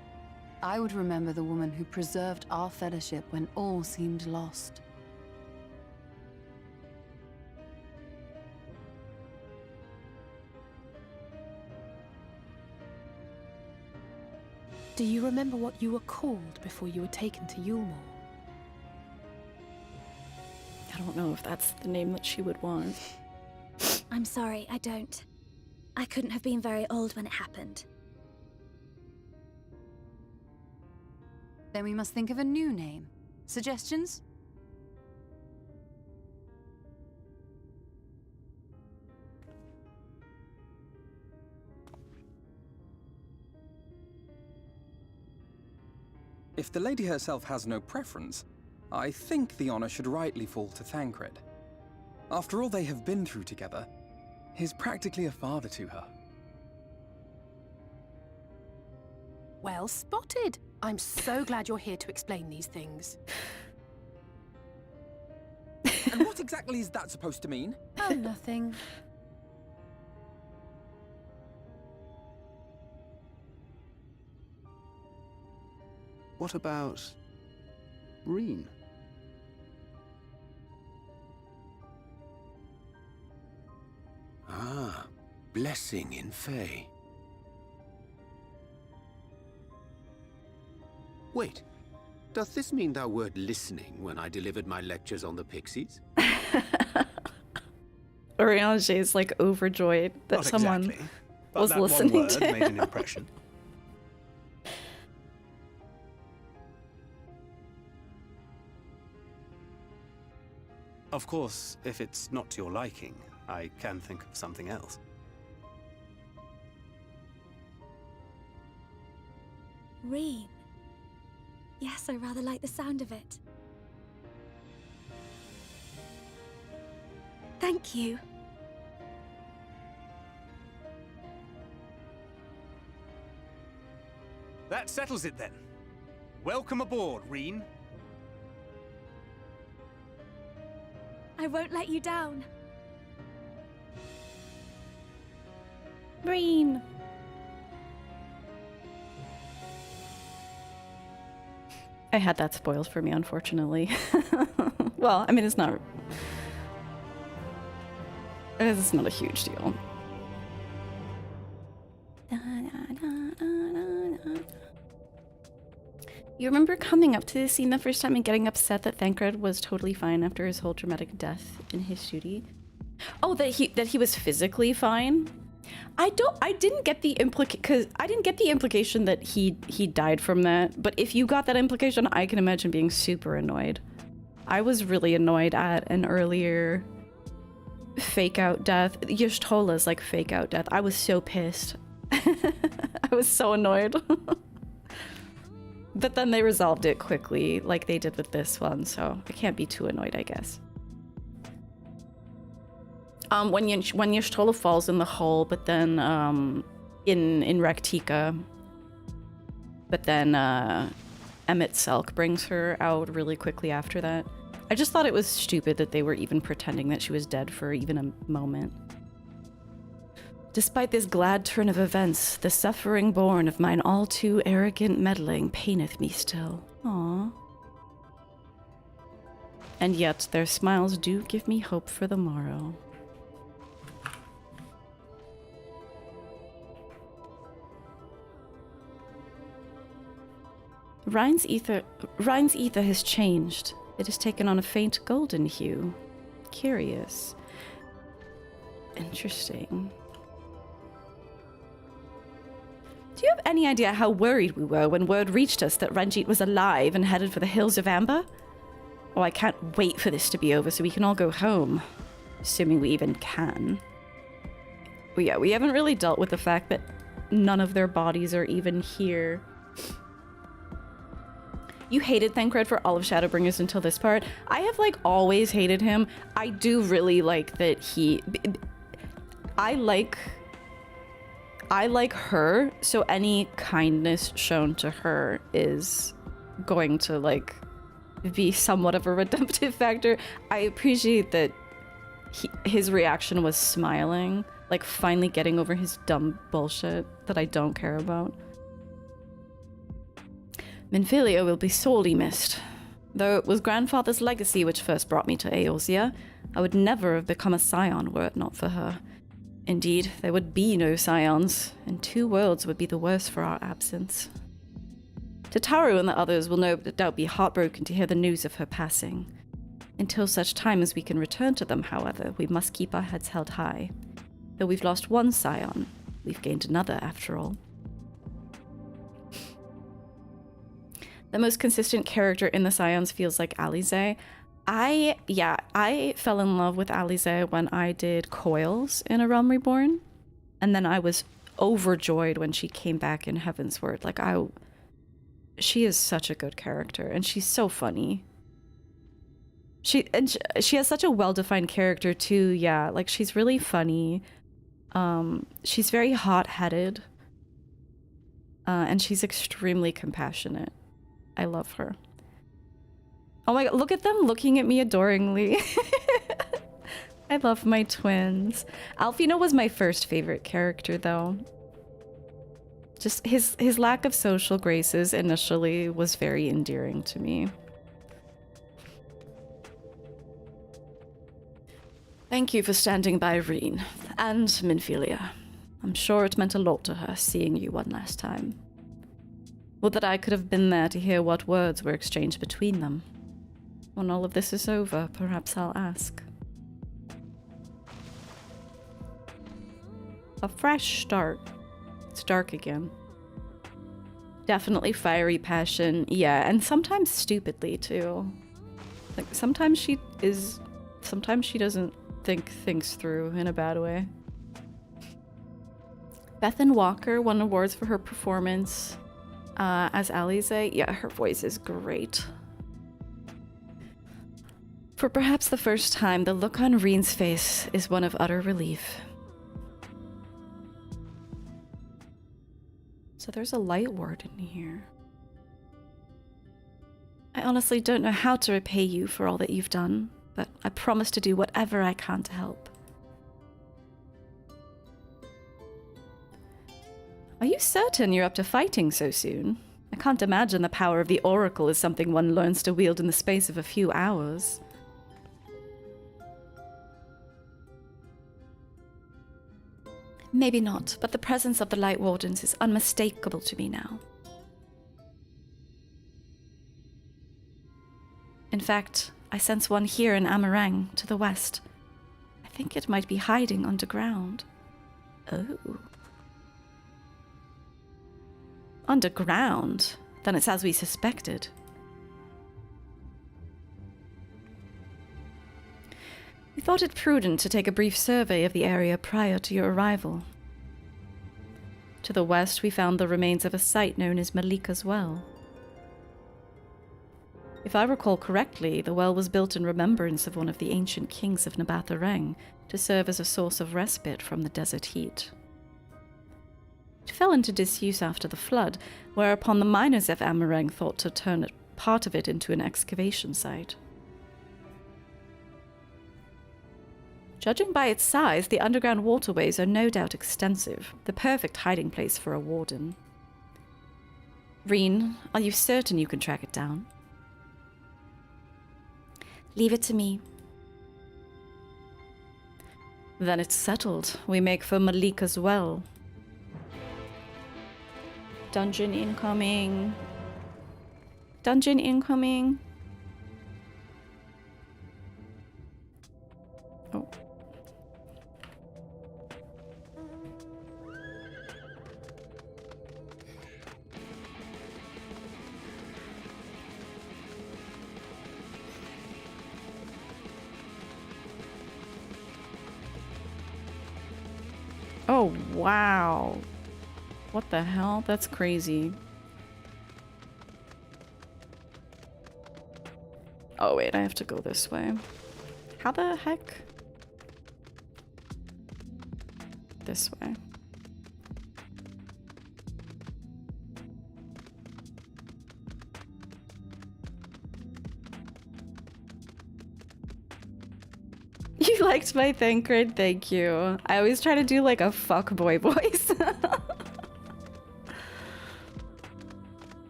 I would remember the woman who preserved our fellowship when all seemed lost. Do you remember what you were called before you were taken to Yulmore? I don't know if that's the name that she would want. I'm sorry, I don't. I couldn't have been very old when it happened. Then we must think of a new name. Suggestions? If the lady herself has no preference, I think the honor should rightly fall to Thancred. After all they have been through together, he's practically a father to her. Well spotted. I'm so glad you're here to explain these things. And what exactly is that supposed to mean? Oh, nothing. What about Reen? Ah, blessing in Fae. Wait, does this mean thou wert listening when I delivered my lectures on the pixies? Oriange is like overjoyed that Not someone exactly, but was that listening one word to made him. an impression. Of course, if it's not to your liking, I can think of something else. Reen. Yes, I rather like the sound of it. Thank you. That settles it then. Welcome aboard, Reen. I won't let you down. Reen. I had that spoiled for me, unfortunately. Well, I mean, it's not a huge deal. You remember coming up to this scene the first time and getting upset that Thancred was totally fine after his whole dramatic death in his duty? Oh, that he was physically fine? I didn't get the implication that he died from that, but if you got that implication, I can imagine being super annoyed. I was really annoyed at an earlier fake out death. Y'shtola's like fake out death. I was so pissed. I was so annoyed. But then they resolved it quickly, like they did with this one, so I can't be too annoyed, I guess. When Y'shtola falls in the hole, but then in Rectica, but then Emmett Selk brings her out really quickly after that. I just thought it was stupid that they were even pretending that she was dead for even a moment. Despite this glad turn of events, the suffering born of mine all too arrogant meddling paineth me still. Aww. And yet their smiles do give me hope for the morrow. Rhine's ether has changed. It has taken on a faint golden hue. Curious. Interesting. Do you have any idea how worried we were when word reached us that Ranjit was alive and headed for the Hills of Amber? Oh, I can't wait for this to be over so we can all go home. Assuming we even can. But yeah, we haven't really dealt with the fact that none of their bodies are even here. You hated Thancred for all of Shadowbringers until this part. I have, like, always hated him. I do really like that he... I like her, so any kindness shown to her is going to, like, be somewhat of a redemptive factor. I appreciate that his reaction was smiling, like finally getting over his dumb bullshit that I don't care about. Minfilia will be sorely missed. Though it was grandfather's legacy which first brought me to Eorzea, I would never have become a scion were it not for her. Indeed, there would be no scions, and 2 worlds would be the worse for our absence. Tataru and the others will no doubt be heartbroken to hear the news of her passing. Until such time as we can return to them, however, we must keep our heads held high. Though we've lost 1 scion, we've gained another after all. The most consistent character in the scions feels like Alize. I fell in love with Alize when I did Coils in A Realm Reborn, and then I was overjoyed when she came back in Heavensward. Like, she is such a good character, and she's so funny. She has such a well-defined character too. Yeah, like, she's really funny. She's very hot-headed, and she's extremely compassionate. I love her. Oh my god, look at them looking at me adoringly. I love my twins. Alfino was my first favorite character, though. Just his lack of social graces initially was very endearing to me. Thank you for standing by Reen and Minfilia. I'm sure it meant a lot to her seeing you one last time. Would that I could have been there to hear what words were exchanged between them. When all of this is over, perhaps I'll ask. A fresh start. It's dark again. Definitely fiery passion, yeah, and sometimes stupidly too. Like, sometimes she doesn't think things through in a bad way. Bethan Walker won awards for her performance as Alize. Yeah, her voice is great. For perhaps the first time, the look on Reen's face is one of utter relief. So there's a light ward in here. I honestly don't know how to repay you for all that you've done, but I promise to do whatever I can to help. Are you certain you're up to fighting so soon? I can't imagine the power of the Oracle is something one learns to wield in the space of a few hours. Maybe not, but the presence of the Light Wardens is unmistakable to me now. In fact, I sense one here in Amarang, to the west. I think it might be hiding underground. Oh. Underground? Then it's as we suspected. We thought it prudent to take a brief survey of the area prior to your arrival. To the west, we found the remains of a site known as Malikah's Well. If I recall correctly, the well was built in remembrance of one of the ancient kings of Nabathareng to serve as a source of respite from the desert heat. It fell into disuse after the flood, whereupon the miners of Amarang thought to turn part of it into an excavation site. Judging by its size, the underground waterways are no doubt extensive, the perfect hiding place for a warden. Reen, are you certain you can track it down? Leave it to me. Then it's settled. We make for Malikah's Well. Dungeon incoming. Dungeon incoming. Oh. Oh, wow. What the hell? That's crazy. Oh wait, I have to go this way. How the heck? This way. You liked my Thancred? Thank you. I always try to do like a fuckboy voice.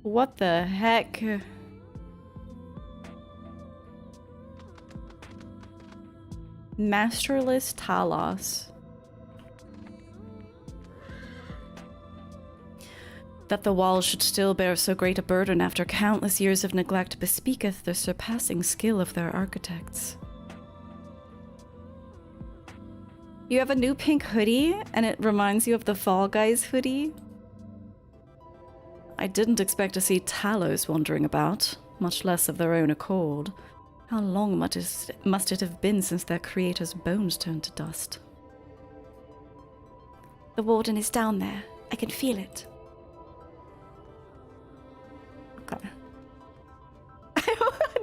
What the heck? Masterless Talos. That the walls should still bear so great a burden after countless years of neglect bespeaketh the surpassing skill of their architects. You have a new pink hoodie, and it reminds you of the Fall Guys hoodie. I didn't expect to see Talos wandering about, much less of their own accord. How long must it have been since their creator's bones turned to dust? The warden is down there. I can feel it. Okay.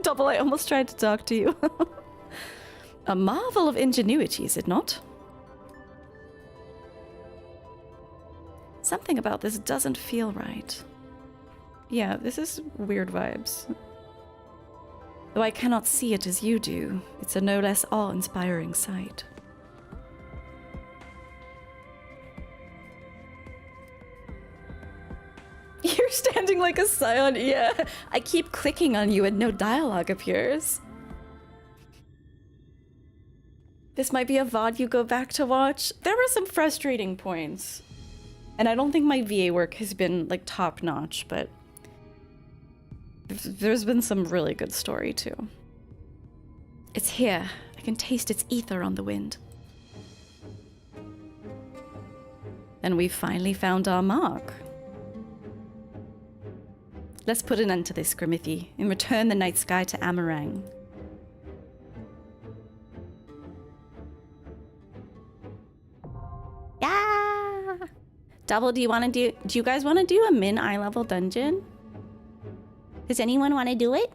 Double, I almost tried to talk to you. A marvel of ingenuity, is it not? Something about this doesn't feel right. Yeah, this is weird vibes. Though I cannot see it as you do, it's a no less awe-inspiring sight. You're standing like a scion, yeah. I keep clicking on you and no dialogue appears. This might be a VOD you go back to watch. There were some frustrating points. And I don't think my VA work has been like top notch, but there's been some really good story too. It's here. I can taste its ether on the wind. Then we finally found our mark. Let's put an end to this, Grimithy, and return the night sky to Amarang. Yeah! Double, do you guys want to do a min eye level dungeon? Does anyone want to do it?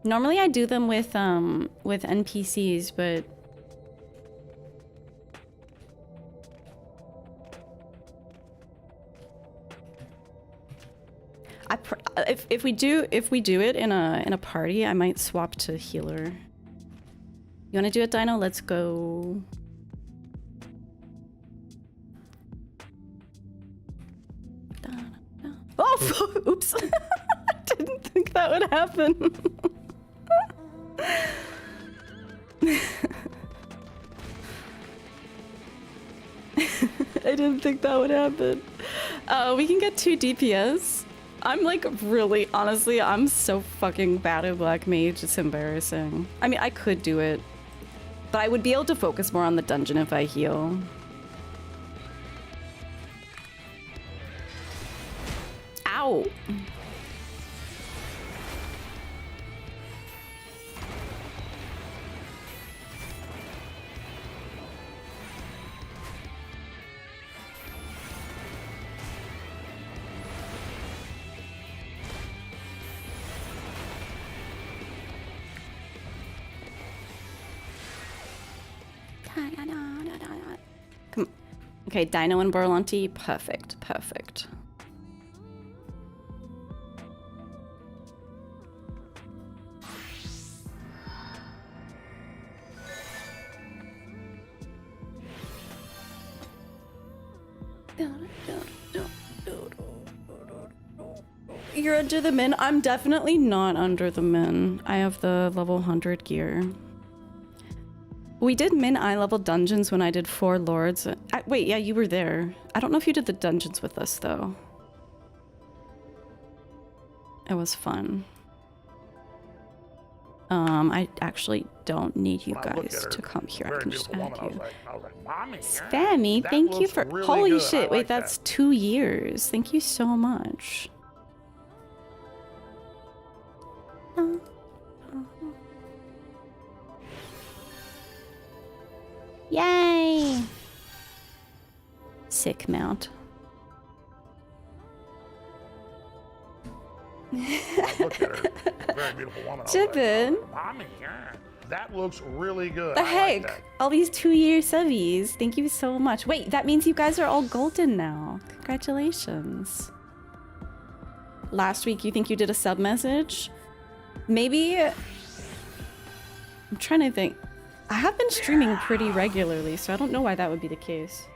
Normally I do them with NPCs, but if we do it in a party, I might swap to healer. You want to do it, Dino? Let's go. Oh, oops. I didn't think that would happen. I didn't think that would happen. We can get 2 DPS. I'm like really, honestly, I'm so fucking bad at Black Mage, it's embarrassing. I mean, I could do it, but I would be able to focus more on the dungeon if I heal. Ow! Come. Okay, Dino and Berlanti, perfect, perfect. You're under the min? I'm definitely not under the min. I have the level 100 gear. We did min eye level dungeons when I did 4 lords. Wait, yeah, you were there. I don't know if you did the dungeons with us though. It was fun. I actually don't need you guys to come here. I can just add you. Spammy, thank you for— holy shit, wait, that's 2 years. Thank you so much. Yay! Sick mount. Look at her. Very beautiful woman. Jibbin. Mommy, yeah. That looks really good. The I heck? like that. All these 2-year subbies. Thank you so much. Wait, that means you guys are all golden now. Congratulations. Last week, you think you did a sub message? Maybe... I'm trying to think. I have been streaming pretty regularly, so I don't know why that would be the case.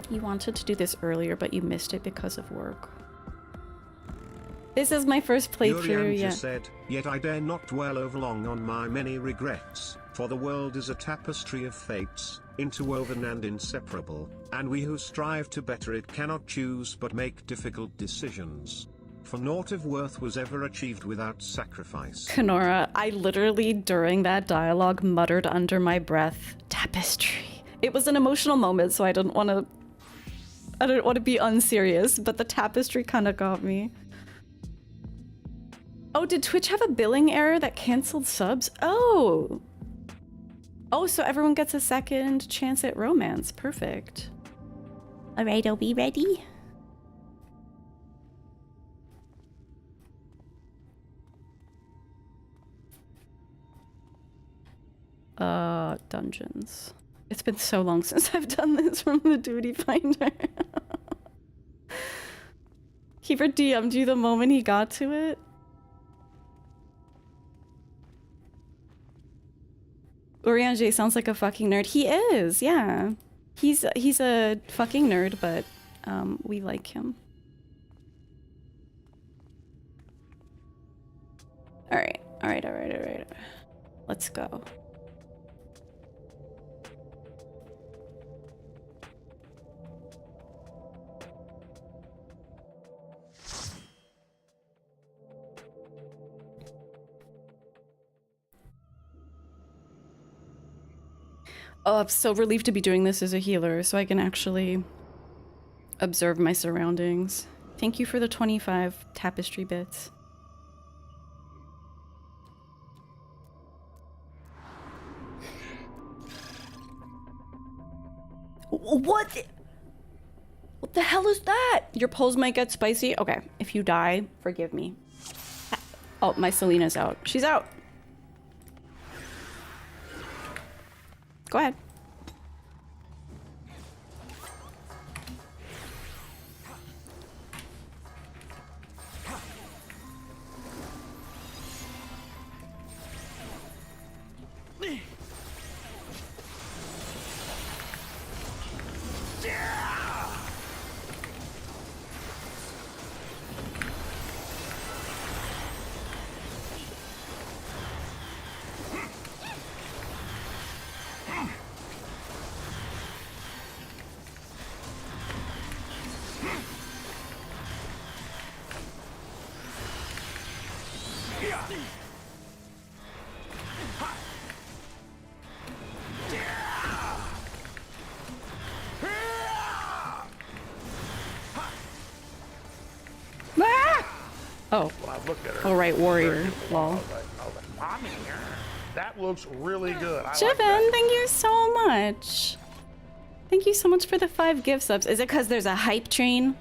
You wanted to do this earlier, but you missed it because of work. This is my first playthrough, yeah. said, yet I dare not dwell overlong on my many regrets, for the world is a tapestry of fates, interwoven and inseparable, and we who strive to better it cannot choose but make difficult decisions. For naught of worth was ever achieved without sacrifice. Kenora, I literally, during that dialogue, muttered under my breath, tapestry. It was an emotional moment, so I didn't want to be unserious, but the tapestry kind of got me. Oh, did Twitch have a billing error that canceled subs? Oh! Oh, so everyone gets a second chance at romance. Perfect. Alright, are we ready? Dungeons. It's been so long since I've done this from the Duty Finder. Keeper DM'd you the moment he got to it? Oriange sounds like a fucking nerd. He is, yeah. He's a fucking nerd, but we like him. Alright. Let's go. Oh, I'm so relieved to be doing this as a healer, so I can actually observe my surroundings. Thank you for the 25 tapestry bits. What the hell is that? Your pulls might get spicy? Okay, if you die, forgive me. Oh, my Selena's out. She's out. Go ahead. Oh. Well, I looked at her. Oh, right, warrior. Lol. I was like, Mommy, that looks really good. I Jiven, like that. thank you so much. Thank you so much for the 5 gift subs. Is it because there's a hype train?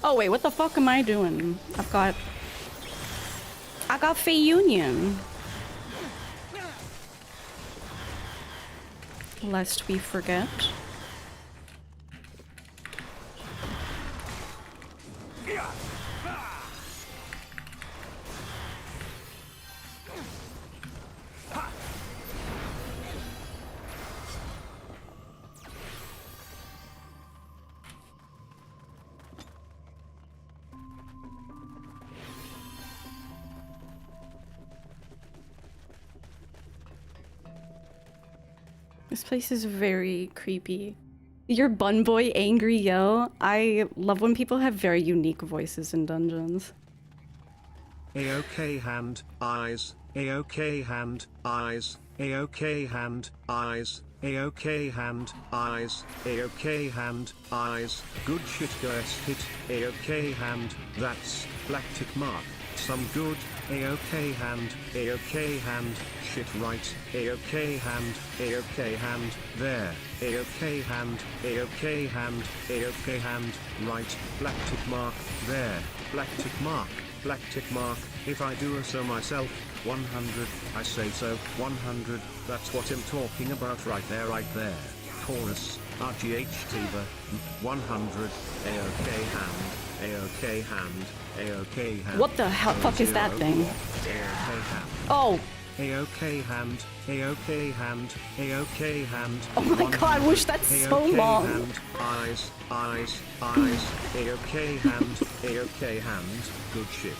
Oh wait, what the fuck am I doing? I got Fey Union. Lest we forget. This place is very creepy. Your bun boy angry yell. I love when people have very unique voices in dungeons. A-OK hand, eyes, A-OK hand, eyes, A-OK hand, eyes, A-OK hand, eyes, A-OK hand, eyes, good shit guys hit, A-OK hand, that's, black tick mark, some good, A-OK hand, A-OK hand, shit right, A-OK hand, A-OK hand, there, A-OK hand, A-OK hand, A-OK hand, right, black tick mark, there, black tick mark, black tick mark, if I do so myself, 100, I say so, 100, that's what I'm talking about right there, chorus, RGHTV, 100, A-OK hand, A-OK hand, A-OK hand. What the hell fuck is that thing? A-OK hand. Oh! A-OK hand, A-OK hand, A-OK hand. Oh my god, I wish that's so long. Hand, eyes, eyes, eyes, A-OK hand, A-OK hand, good shit.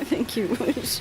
Thank you, Wish.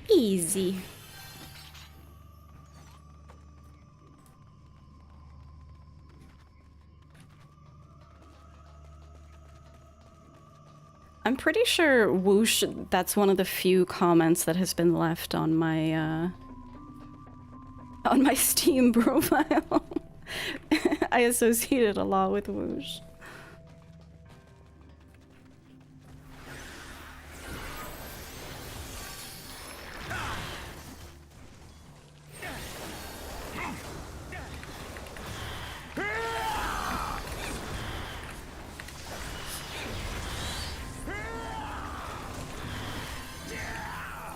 Easy. I'm pretty sure whoosh, that's one of the few comments that has been left on my Steam profile. I associate it a lot with whoosh.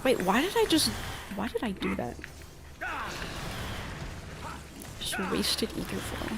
Wait, why did I do that? Just wasted ether flow.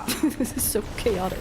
This is so chaotic.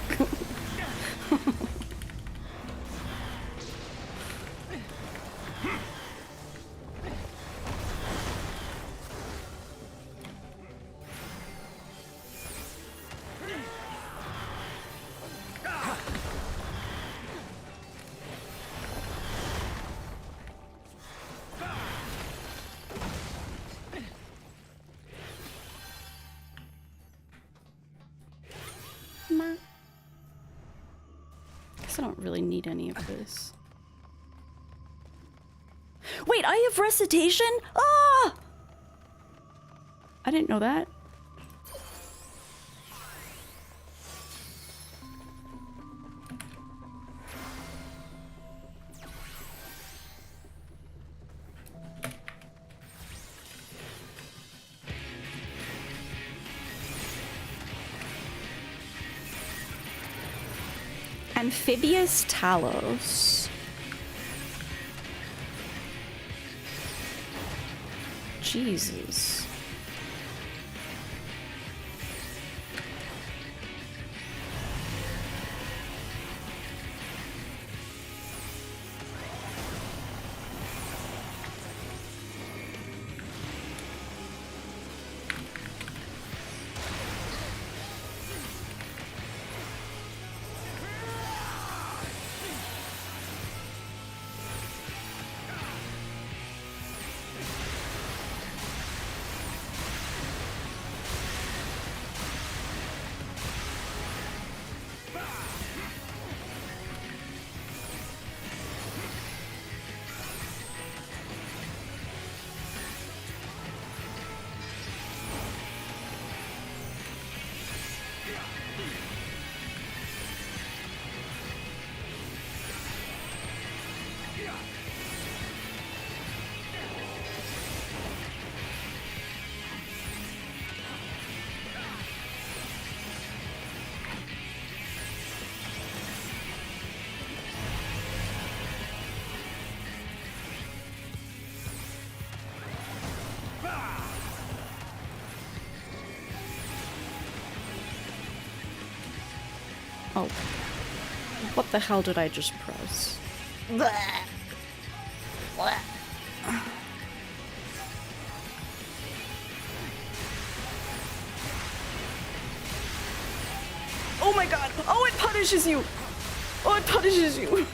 Guess I don't really need any of this. Wait, I have recitation? Ah! I didn't know that. Amphibious Talos. Jesus. Oh. What the hell did I just press? Oh my god! Oh, it punishes you! Oh, it punishes you!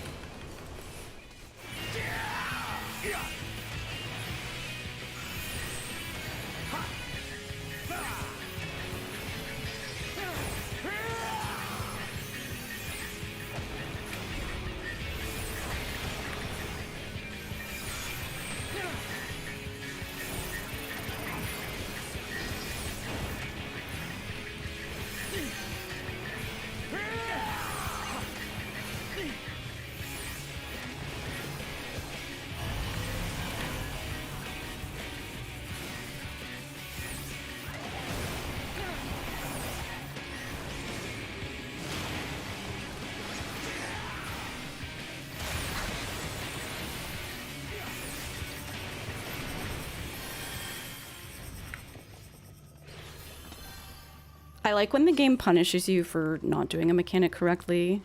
I like when the game punishes you for not doing a mechanic correctly.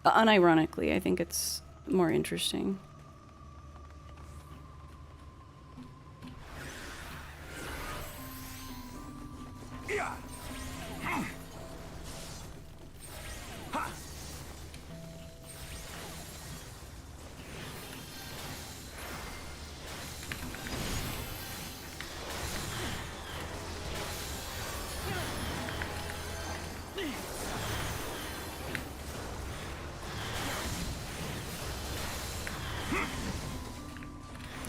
Unironically, I think it's more interesting.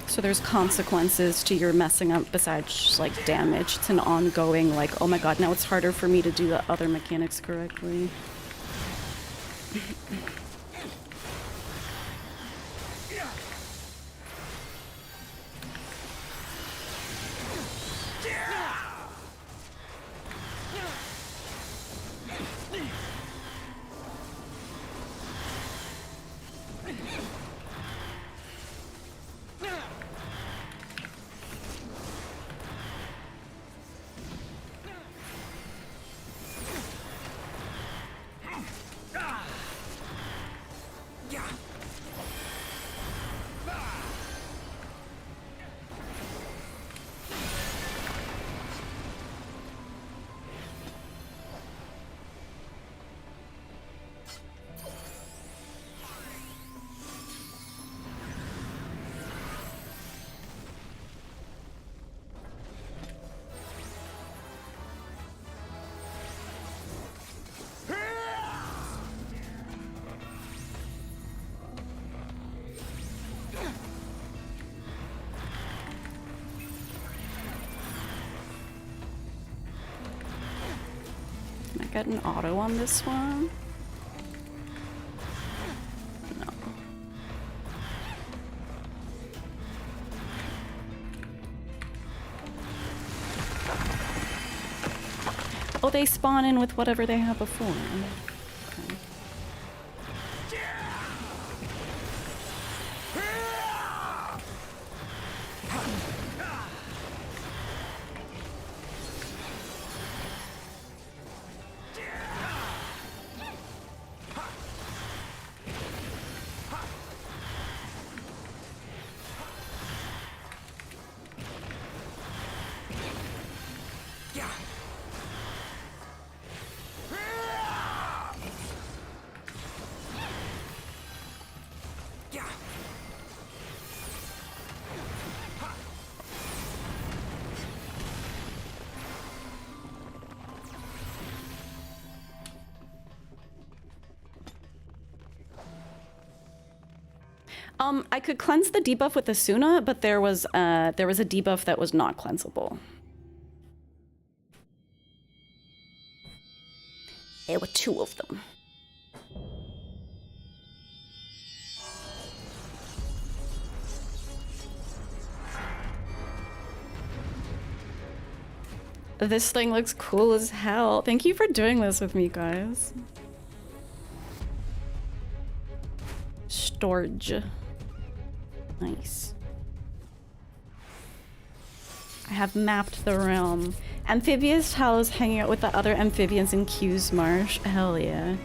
So there's consequences to your messing up besides just, like, damage. It's an ongoing, like, oh my god, now it's harder for me to do the other mechanics correctly. get an auto on this one? No. Oh, they spawn in with whatever they had before. Okay. I could cleanse the debuff with Asuna, but there was a debuff that was not cleansable. There were 2 of them. This thing looks cool as hell. Thank you for doing this with me, guys. Storage. Nice. I have mapped the realm. Amphibious Talos hanging out with the other amphibians in Q's Marsh. Hell yeah.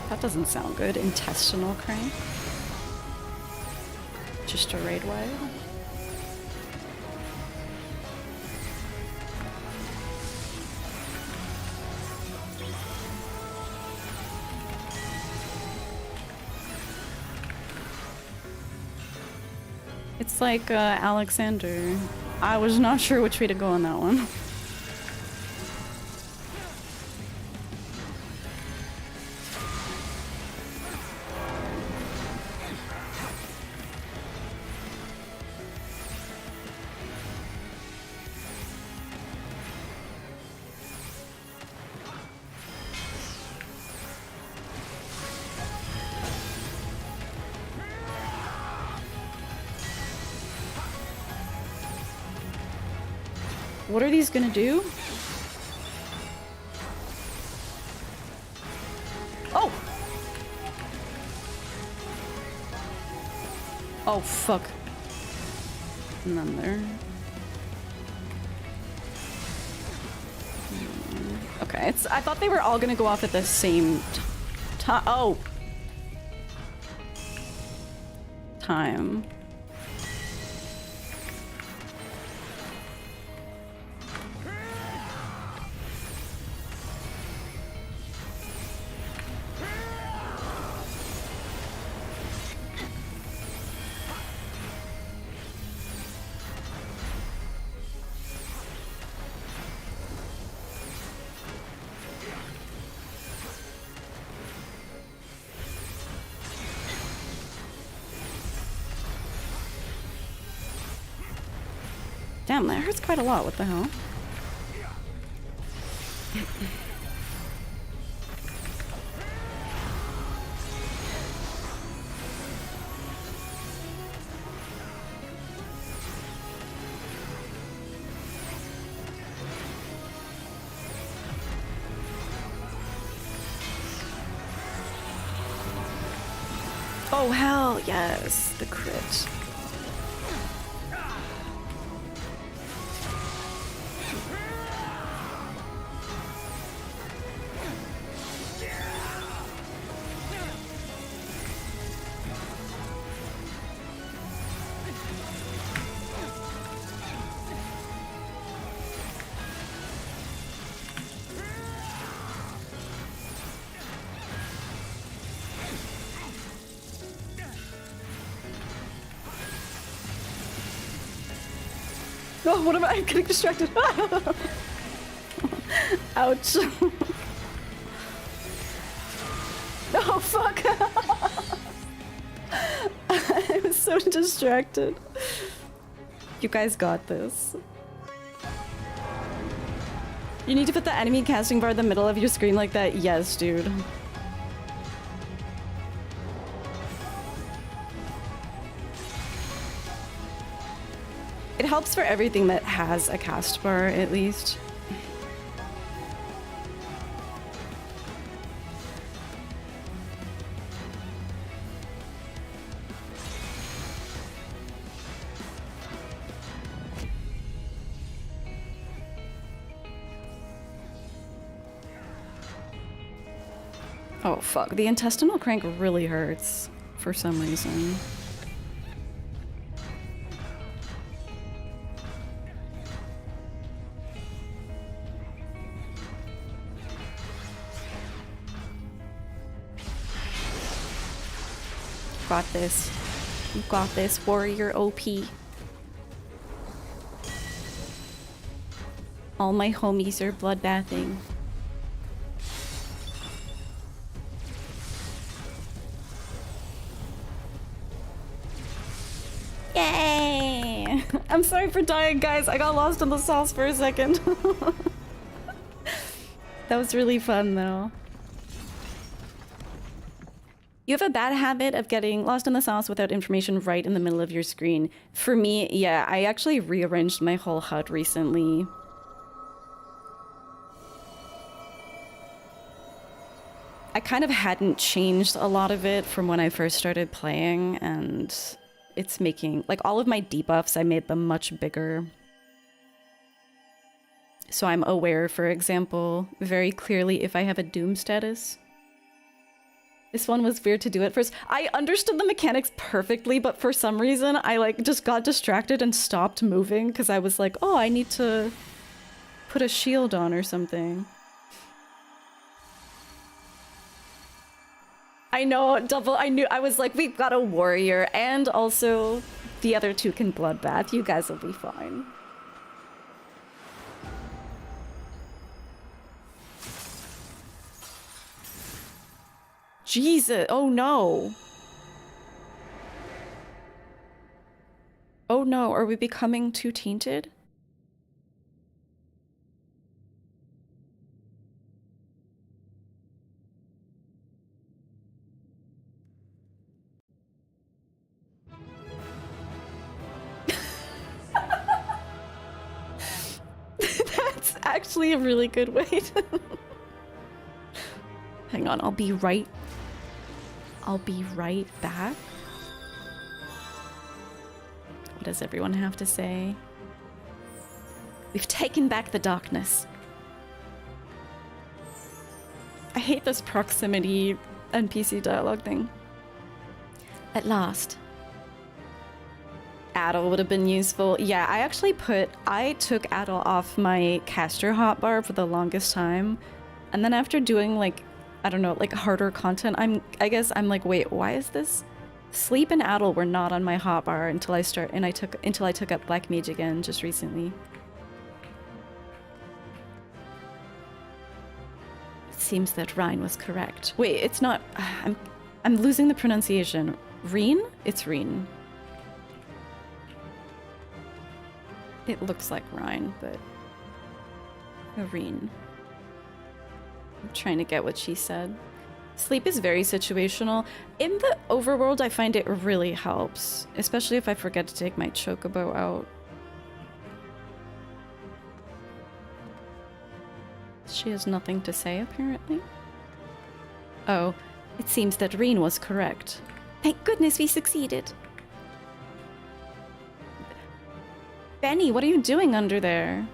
That doesn't sound good. Intestinal crank. Just a raid wide. It's like Alexander. I was not sure which way to go on that one. What are these gonna do? Oh! Oh, fuck. None there. Okay, I thought they were all gonna go off at the same time. Oh! Time. Damn, that hurts quite a lot. What the hell? Oh, hell yes, the crit. god, what am I? I'm getting distracted. Ouch. Oh, fuck. I was so distracted. You guys got this. You need to put the enemy casting bar in the middle of your screen like that? Yes, dude. It helps for everything that has a cast bar, at least. Oh fuck, the intestinal crank really hurts for some reason. Got this. You got this, warrior OP. All my homies are bloodbathing. Yay! I'm sorry for dying, guys. I got lost in the sauce for a second. That was really fun, though. You have a bad habit of getting lost in the sauce without information right in the middle of your screen. For me, yeah, I actually rearranged my whole HUD recently. I kind of hadn't changed a lot of it from when I first started playing, and it's making, like, all of my debuffs, I made them much bigger. So I'm aware, for example, very clearly if I have a Doom status. This one was weird to do at first. I understood the mechanics perfectly, but for some reason, I, like, just got distracted and stopped moving because I was like, oh, I need to put a shield on or something. I know, double, I was like, we've got a warrior, and also the other two can bloodbath. You guys will be fine. Jesus, oh no. Oh no, are we becoming too tainted? That's actually a really good way to... Hang on, I'll be right back. What does everyone have to say? We've taken back the darkness. I hate this proximity NPC dialogue thing. At last. Addle would have been useful. Yeah, I took Addle off my caster hotbar for the longest time. And then after doing, like, I don't know, like, harder content, I guess I'm like, wait, why is this? Sleep and Addle were not on my hotbar until I took up Black Mage again just recently. It seems that Rhine was correct. Wait, it's not, I'm losing the pronunciation. Reen? It's Reen. It looks like Rhine, but Reen. I'm trying to get what she said. Sleep is very situational. In the overworld, I find it really helps, especially if I forget to take my chocobo out. She has nothing to say, apparently. Oh, it seems that Reen was correct. Thank goodness we succeeded. Benny, what are you doing under there?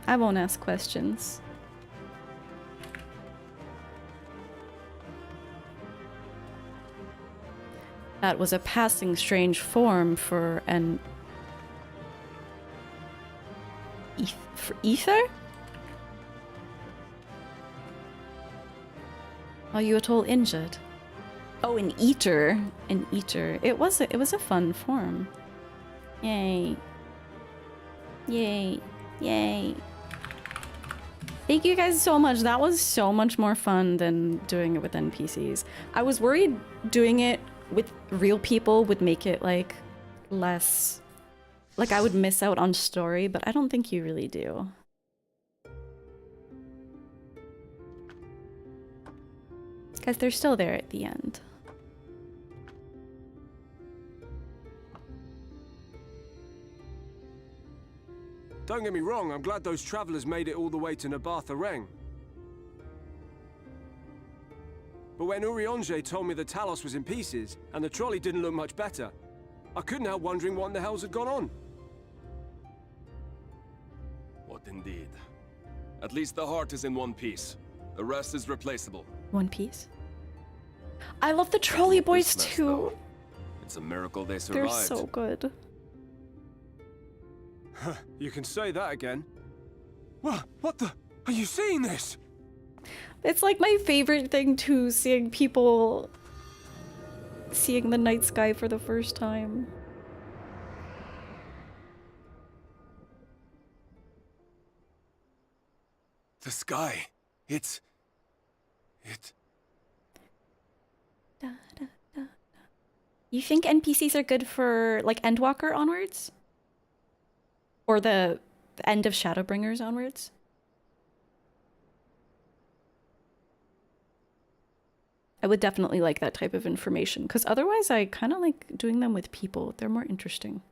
I won't ask questions. That was a passing strange form for an... for ether? Are you at all injured? Oh, an eater. An eater. It was a fun form. Yay. Yay. Yay. Thank you guys so much. That was so much more fun than doing it with NPCs. I was worried doing it with real people would make it like less, like I would miss out on story, but I don't think you really do. Because they're still there at the end. Don't get me wrong, I'm glad those travelers made it all the way to Nabartha Reng. But when Urianger told me the Talos was in pieces, and the trolley didn't look much better, I couldn't help wondering what in the hells had gone on. What indeed? At least the heart is in one piece. The rest is replaceable. One Piece? I love the Trolley Boys too. It's a miracle they survived. They're so good. You can say that again. What the? Are you seeing this? It's like my favorite thing too, seeing people seeing the night sky for the first time. The sky. It. You think NPCs are good for like Endwalker onwards? Or the end of Shadowbringers onwards? I would definitely like that type of information, because otherwise I kind of like doing them with people. They're more interesting.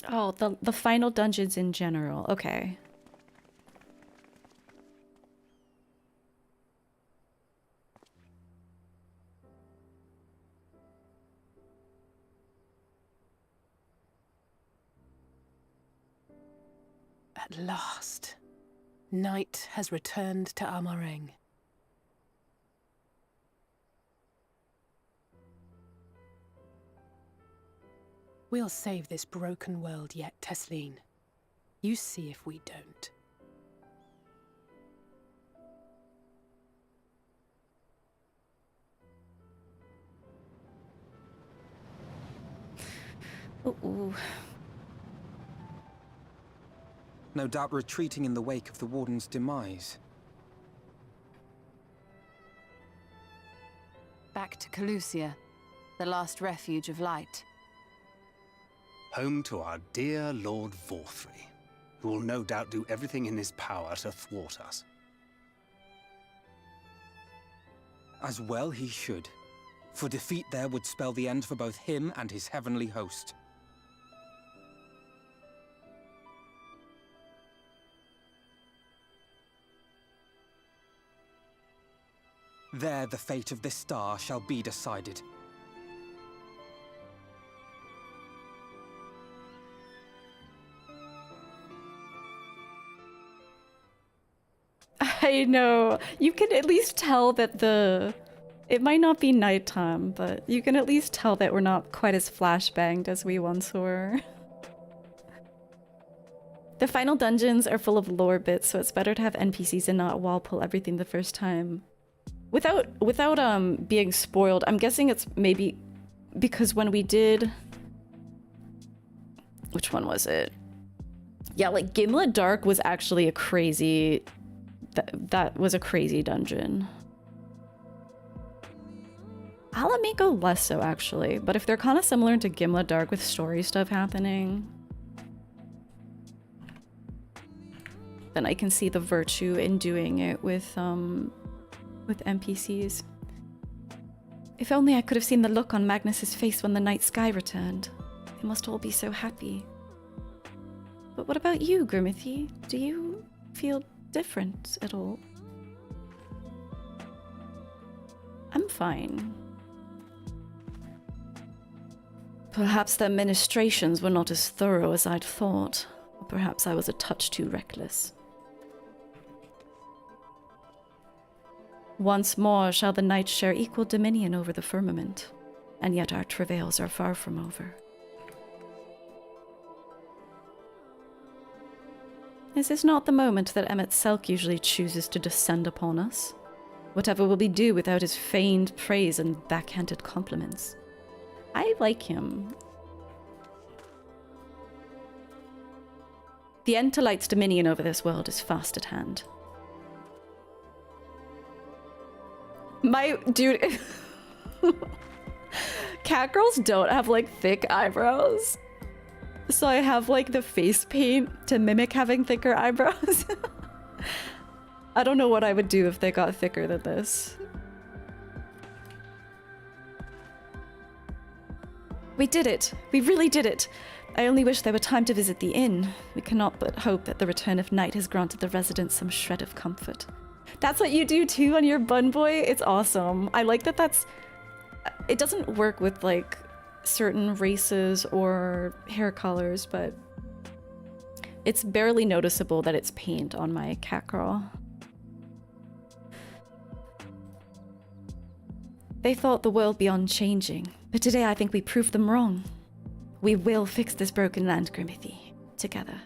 Oh, the final dungeons in general. Okay. At last, night has returned to Amareng. We'll save this broken world yet, Tesleen. You see if we don't. Ooh. No doubt retreating in the wake of the Warden's demise. Back to Calusia, the last refuge of light. Home to our dear Lord Vorthry, who will no doubt do everything in his power to thwart us. As well he should, for defeat there would spell the end for both him and his heavenly host. There the fate of this star shall be decided. I know. You can at least tell that it might not be nighttime, but you can at least tell that we're not quite as flashbanged as we once were. The final dungeons are full of lore bits, so it's better to have NPCs and not wall pull everything the first time. Without being spoiled, I'm guessing it's maybe because when we did... Which one was it? Yeah, like Gimlet Dark was actually a crazy... That was a crazy dungeon. Alamigo less so, actually. But if they're kind of similar to Gimlet Dark with story stuff happening, then I can see the virtue in doing it with NPCs. If only I could have seen the look on Magnus's face when the night sky returned. They must all be so happy. But what about you, Grimithy? Do you feel different at all? I'm fine. Perhaps their ministrations were not as thorough as I'd thought. Or perhaps I was a touch too reckless. Once more shall the night share equal dominion over the firmament. and yet our travails are far from over. Is this not the moment that Emmet Selk usually chooses to descend upon us? Whatever will we do without his feigned praise and backhanded compliments? I like him. The end to Light's dominion over this world is fast at hand. My dude, cat girls don't have like thick eyebrows, so I have like the face paint to mimic having thicker eyebrows. I don't know what I would do if they got thicker than this. We did it! We really did it! I only wish there were time to visit the inn. We cannot but hope that the return of night has granted the residents some shred of comfort. That's what you do too on your bun boy? It's awesome. I like that that's... It doesn't work with like certain races or hair colors, but it's barely noticeable that it's paint on my cat girl. They thought the world beyond changing, but today I think we proved them wrong. We will fix this broken land, Grimithy, together.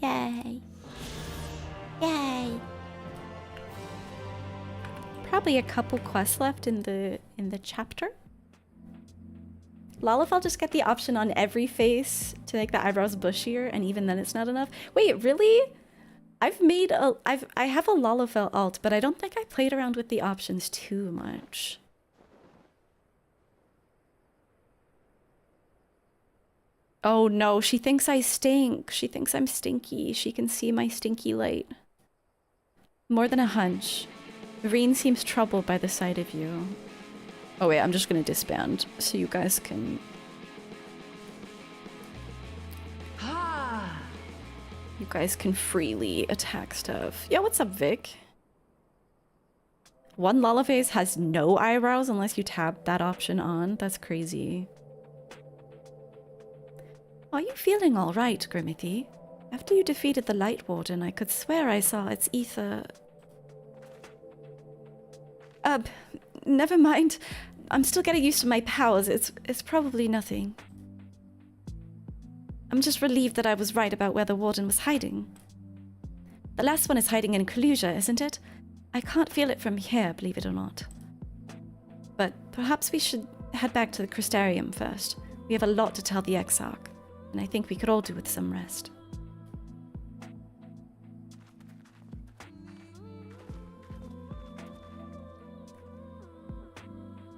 Yay. Yay. Probably a couple quests left in the chapter. Lol, if I'll just get the option on every face to make the eyebrows bushier, and even then it's not enough. Wait, really? I have a Lalafell alt, but I don't think I played around with the options too much. Oh no, she thinks I stink. She thinks I'm stinky. She can see my stinky light. More than a hunch. Reen seems troubled by the sight of you. Oh wait, I'm just gonna disband so you guys can... You guys can freely attack stuff. Yeah, what's up, Vic? One Lullaface has no eyebrows unless you tap that option on. That's crazy. Are you feeling all right, Grimithy? After you defeated the Light Warden, I could swear I saw its ether... never mind. I'm still getting used to my powers. It's probably nothing. I'm just relieved that I was right about where the Warden was hiding. The last one is hiding in Kalusia, isn't it? I can't feel it from here, believe it or not. But perhaps we should head back to the Crystarium first. We have a lot to tell the Exarch, and I think we could all do with some rest.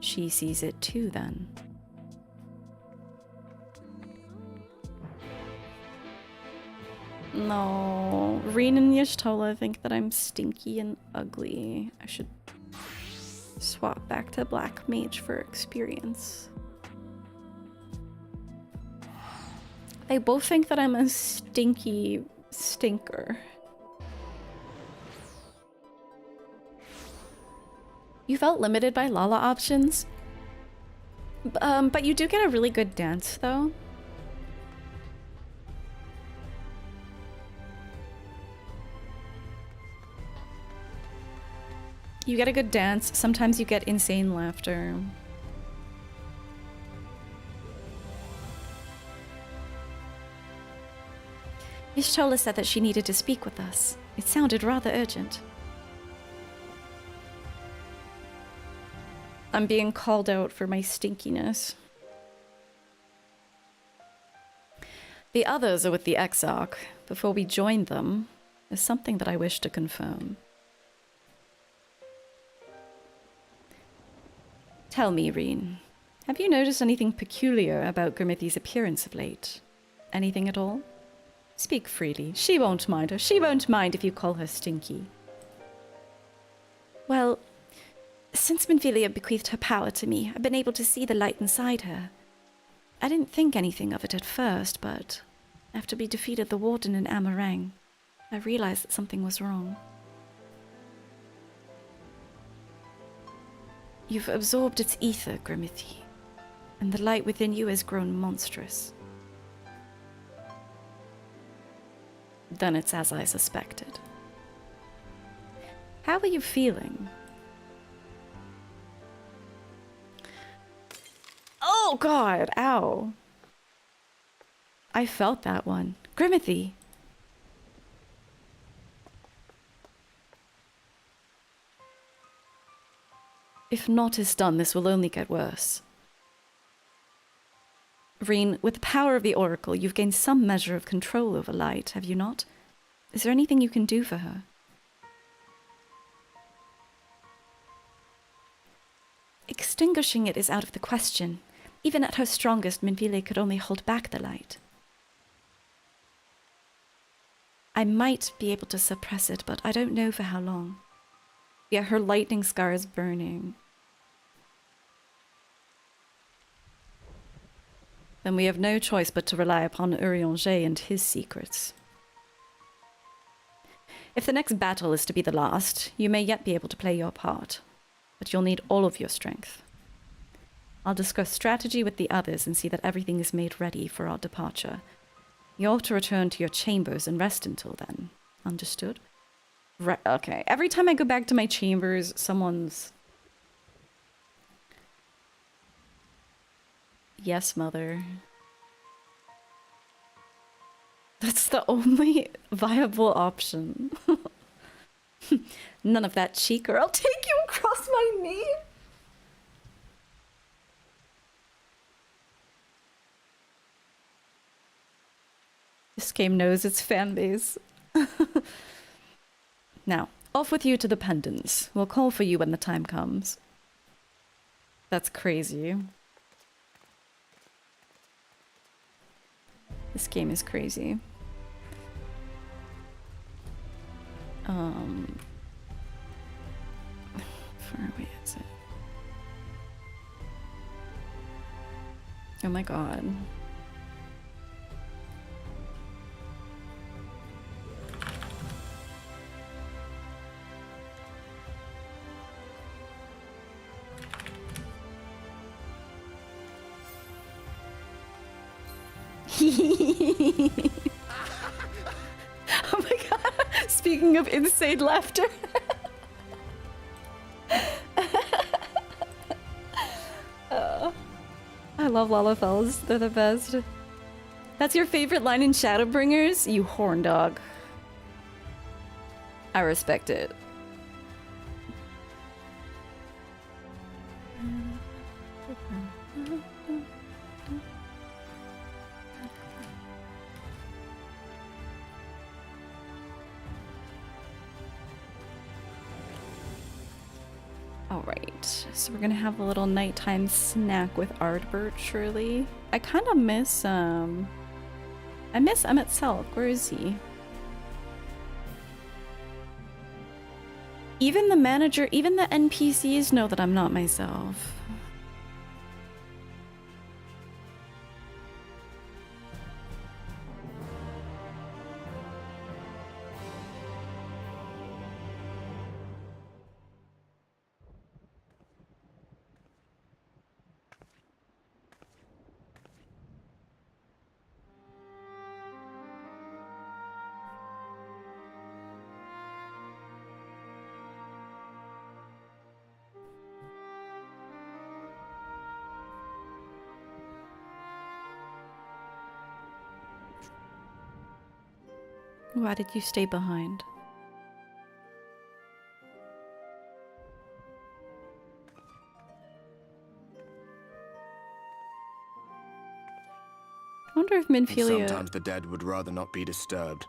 She sees it too, then. No, Reen and Y'shtola think that I'm stinky and ugly. I should swap back to Black Mage for experience. They both think that I'm a stinky stinker. You felt limited by Lala options? But you do get a really good dance, though. You get a good dance. Sometimes you get insane laughter. Y'shtola said that she needed to speak with us. It sounded rather urgent. I'm being called out for my stinkiness. The others are with the Exarch. Before we join them, there's something that I wish to confirm. Tell me, Reen, have you noticed anything peculiar about Grimithy's appearance of late? Anything at all? Speak freely. She won't mind her. She won't mind if you call her stinky. Well, since Minfilia bequeathed her power to me, I've been able to see the light inside her. I didn't think anything of it at first, but after we defeated the Warden in Amarang, I realized that something was wrong. You've absorbed its ether, Grimithy, and the light within you has grown monstrous. Then it's as I suspected. How are you feeling? Oh god, ow. I felt that one. Grimothy. If naught is done, this will only get worse. Reen, with the power of the Oracle, you've gained some measure of control over light, have you not? Is there anything you can do for her? Extinguishing it is out of the question. Even at her strongest, Minville could only hold back the light. I might be able to suppress it, but I don't know for how long. Yeah, her lightning scar is burning. Then we have no choice but to rely upon Urianger and his secrets. If the next battle is to be the last, you may yet be able to play your part, but you'll need all of your strength. I'll discuss strategy with the others and see that everything is made ready for our departure. You ought to return to your chambers and rest until then. Understood? Right, okay. Every time I go back to my chambers, someone's... Yes, mother. That's the only viable option. None of that cheek, or I'll take you across my knee. This game knows its fan base. Now, off with you to the pendants. We'll call for you when the time comes. That's crazy. This game is crazy. Far away is it? Oh my god. Oh my god. Speaking of insane laughter. I love Lalafels. They're the best. That's your favorite line in Shadowbringers? You horn dog. I respect it. Alright, so we're gonna have a little nighttime snack with Ardbert, surely. I kinda miss, I miss Emmett Selk. Where is he? Even the manager, even the NPCs know that I'm not myself. Why did you stay behind? I wonder if Minfilia... Sometimes the dead would rather not be disturbed.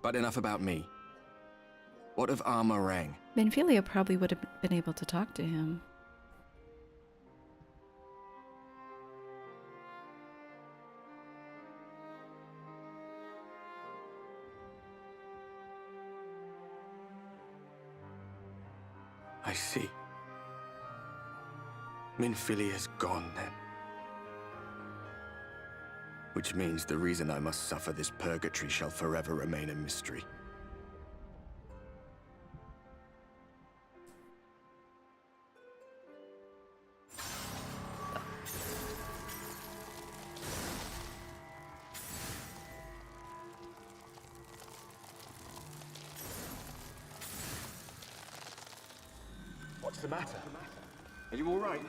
But enough about me. What of Armorang? Minfilia probably would have been able to talk to him. I see. Minfilia's gone, then. Which means the reason I must suffer this purgatory shall forever remain a mystery. What's the matter? Are you all right?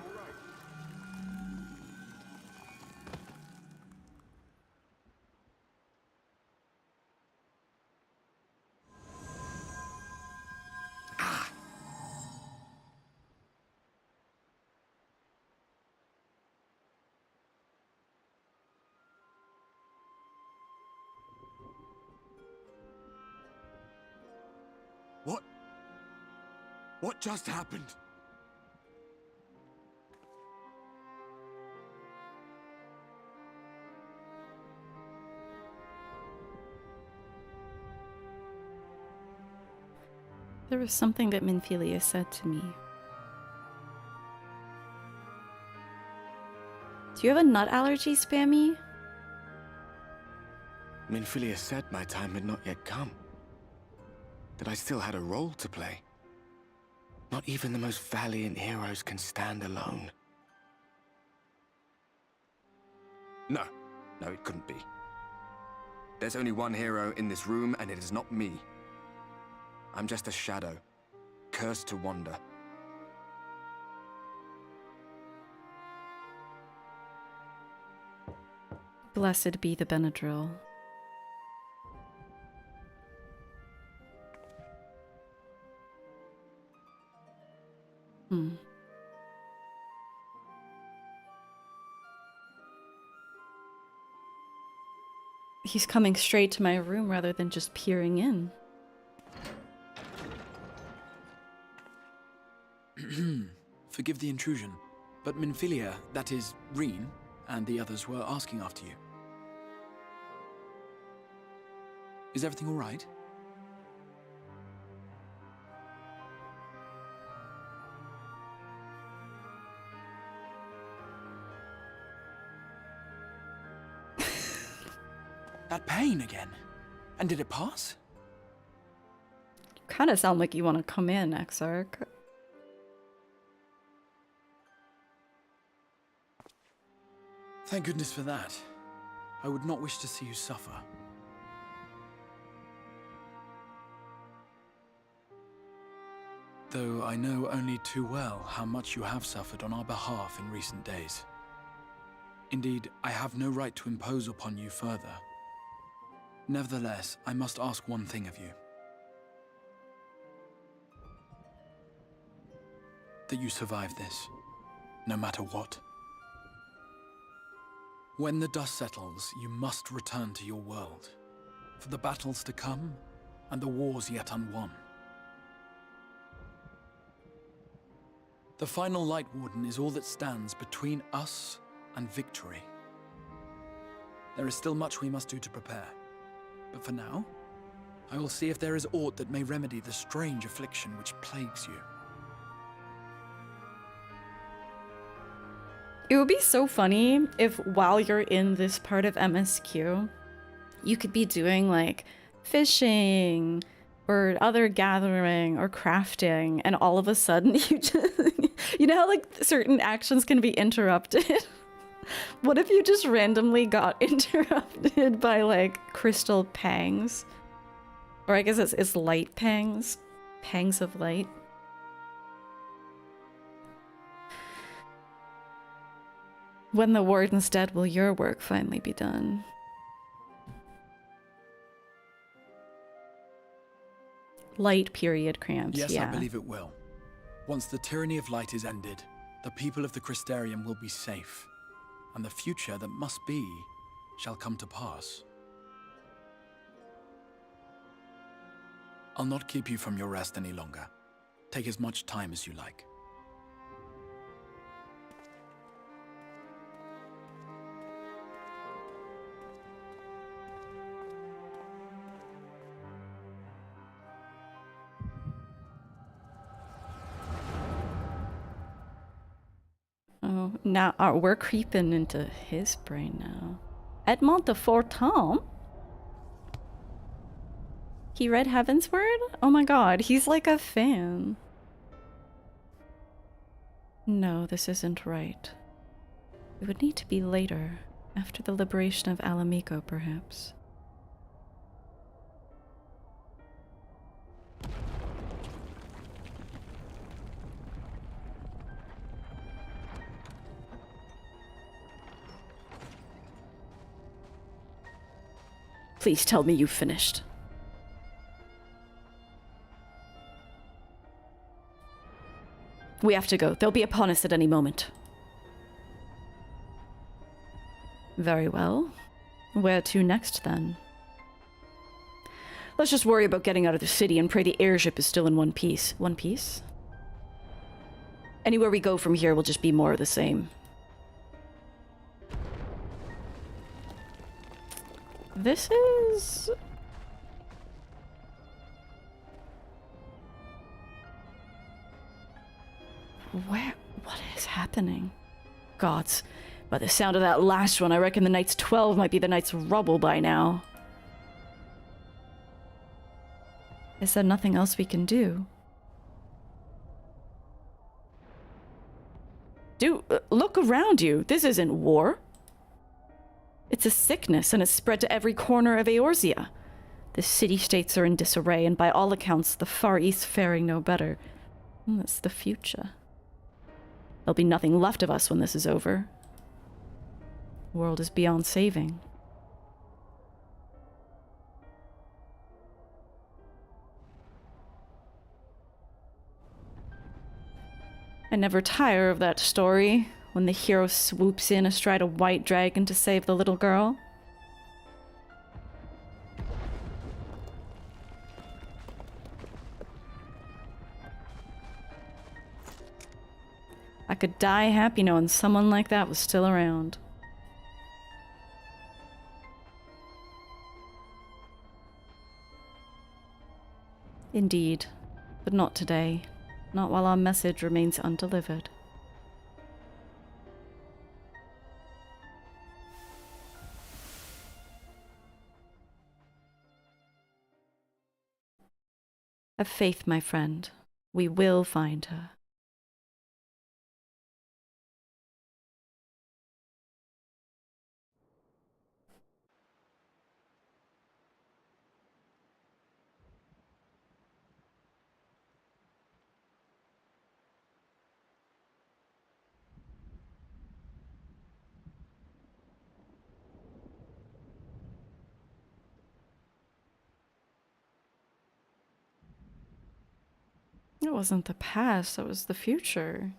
What just happened? There was something that Minfilia said to me. Do you have a nut allergy, Spammy? Minfilia said my time had not yet come. That I still had a role to play. Not even the most valiant heroes can stand alone. No, it couldn't be. There's only one hero in this room, and it is not me. I'm just a shadow, cursed to wander. Blessed be the Benadryl. He's coming straight to my room rather than just peering in. Forgive the intrusion, but Minfilia, that is, Reen, and the others were asking after you. Is everything all right? That pain again. And did it pass? You kind of sound like you want to come in, Exarch. Thank goodness for that. I would not wish to see you suffer. Though I know only too well how much you have suffered on our behalf in recent days. Indeed, I have no right to impose upon you further. Nevertheless, I must ask one thing of you. That you survive this, no matter what. When the dust settles, you must return to your world, for the battles to come and the wars yet unwon. The final Light Warden is all that stands between us and victory. There is still much we must do to prepare. But for now, I will see if there is aught that may remedy the strange affliction which plagues you. It would be so funny if while you're in this part of MSQ, you could be doing like fishing or other gathering or crafting, and all of a sudden you just, you know how like certain actions can be interrupted? What if you just randomly got interrupted by like crystal pangs? Or I guess it's light pangs. Pangs of light. When the warden's dead, will your work finally be done? Light period cramps, yes, yeah. I believe it will. Once the tyranny of light is ended, the people of the Crystarium will be safe. And the future that must be shall come to pass. I'll not keep you from your rest any longer. Take as much time as you like. Oh, now we're creeping into his brain now. Edmond de Fortin? He read Heaven's Word? Oh my god, he's like a fan. No, this isn't right. It would need to be later, after the liberation of Alamico, perhaps. Please tell me you've finished. We have to go. They'll be upon us at any moment. Very well. Where to next, then? Let's just worry about getting out of the city and pray the airship is still in one piece. One piece? Anywhere we go from here will just be more of the same. This is... Where? What is happening? Gods, by the sound of that last one, I reckon the Knight's 12 might be the Knight's rubble by now. Is there nothing else we can do? Look around you. This isn't war. It's a sickness and it's spread to every corner of Eorzea. The city-states are in disarray, and by all accounts, the Far East faring no better. That's the future. There'll be nothing left of us when this is over. The world is beyond saving. I never tire of that story, when the hero swoops in astride a white dragon to save the little girl. I could die happy knowing someone like that was still around. Indeed, but not today. Not while our message remains undelivered. Have faith, my friend. We will find her. It wasn't the past, it was the future.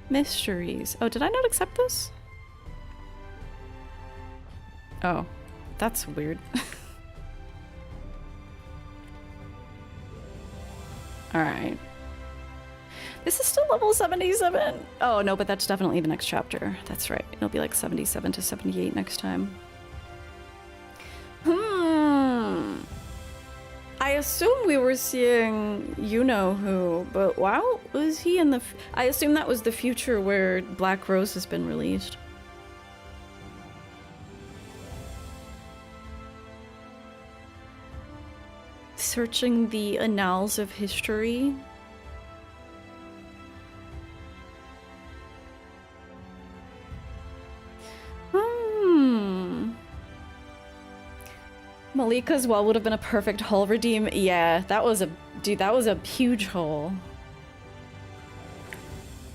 Mysteries. Oh, did I not accept this? Oh, that's weird. Alright. This is still level 77. Oh, no, but that's definitely the next chapter. That's right. It'll be like 77 to 78 next time. I assume we were seeing you-know-who, but wow, was he in the... I assume that was the future where Black Rose has been released. Searching the annals of history. Malikah's well would have been a perfect hull redeem. Yeah, that was a... Dude, that was a huge hull.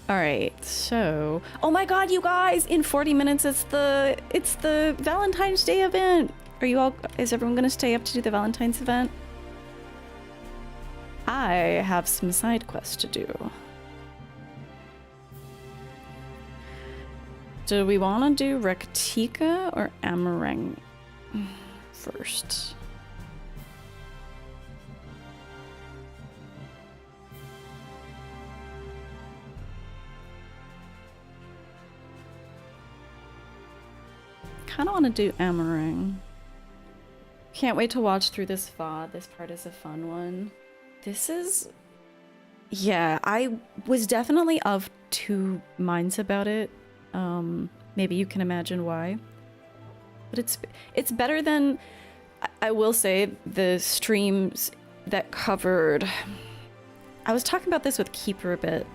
Alright, so... Oh my god, you guys! In 40 minutes, it's the Valentine's Day event! Are you all... Is everyone gonna stay up to do the Valentine's event? I have some side quests to do. Do we want to do Rectica or Amarang first? Kind of want to do Amarang. Can't wait to watch through this VOD. This part is a fun one. This is... Yeah, I was definitely of two minds about it. Maybe you can imagine why. But it's better than... I will say the streams that covered... I was talking about this with Keeper a bit.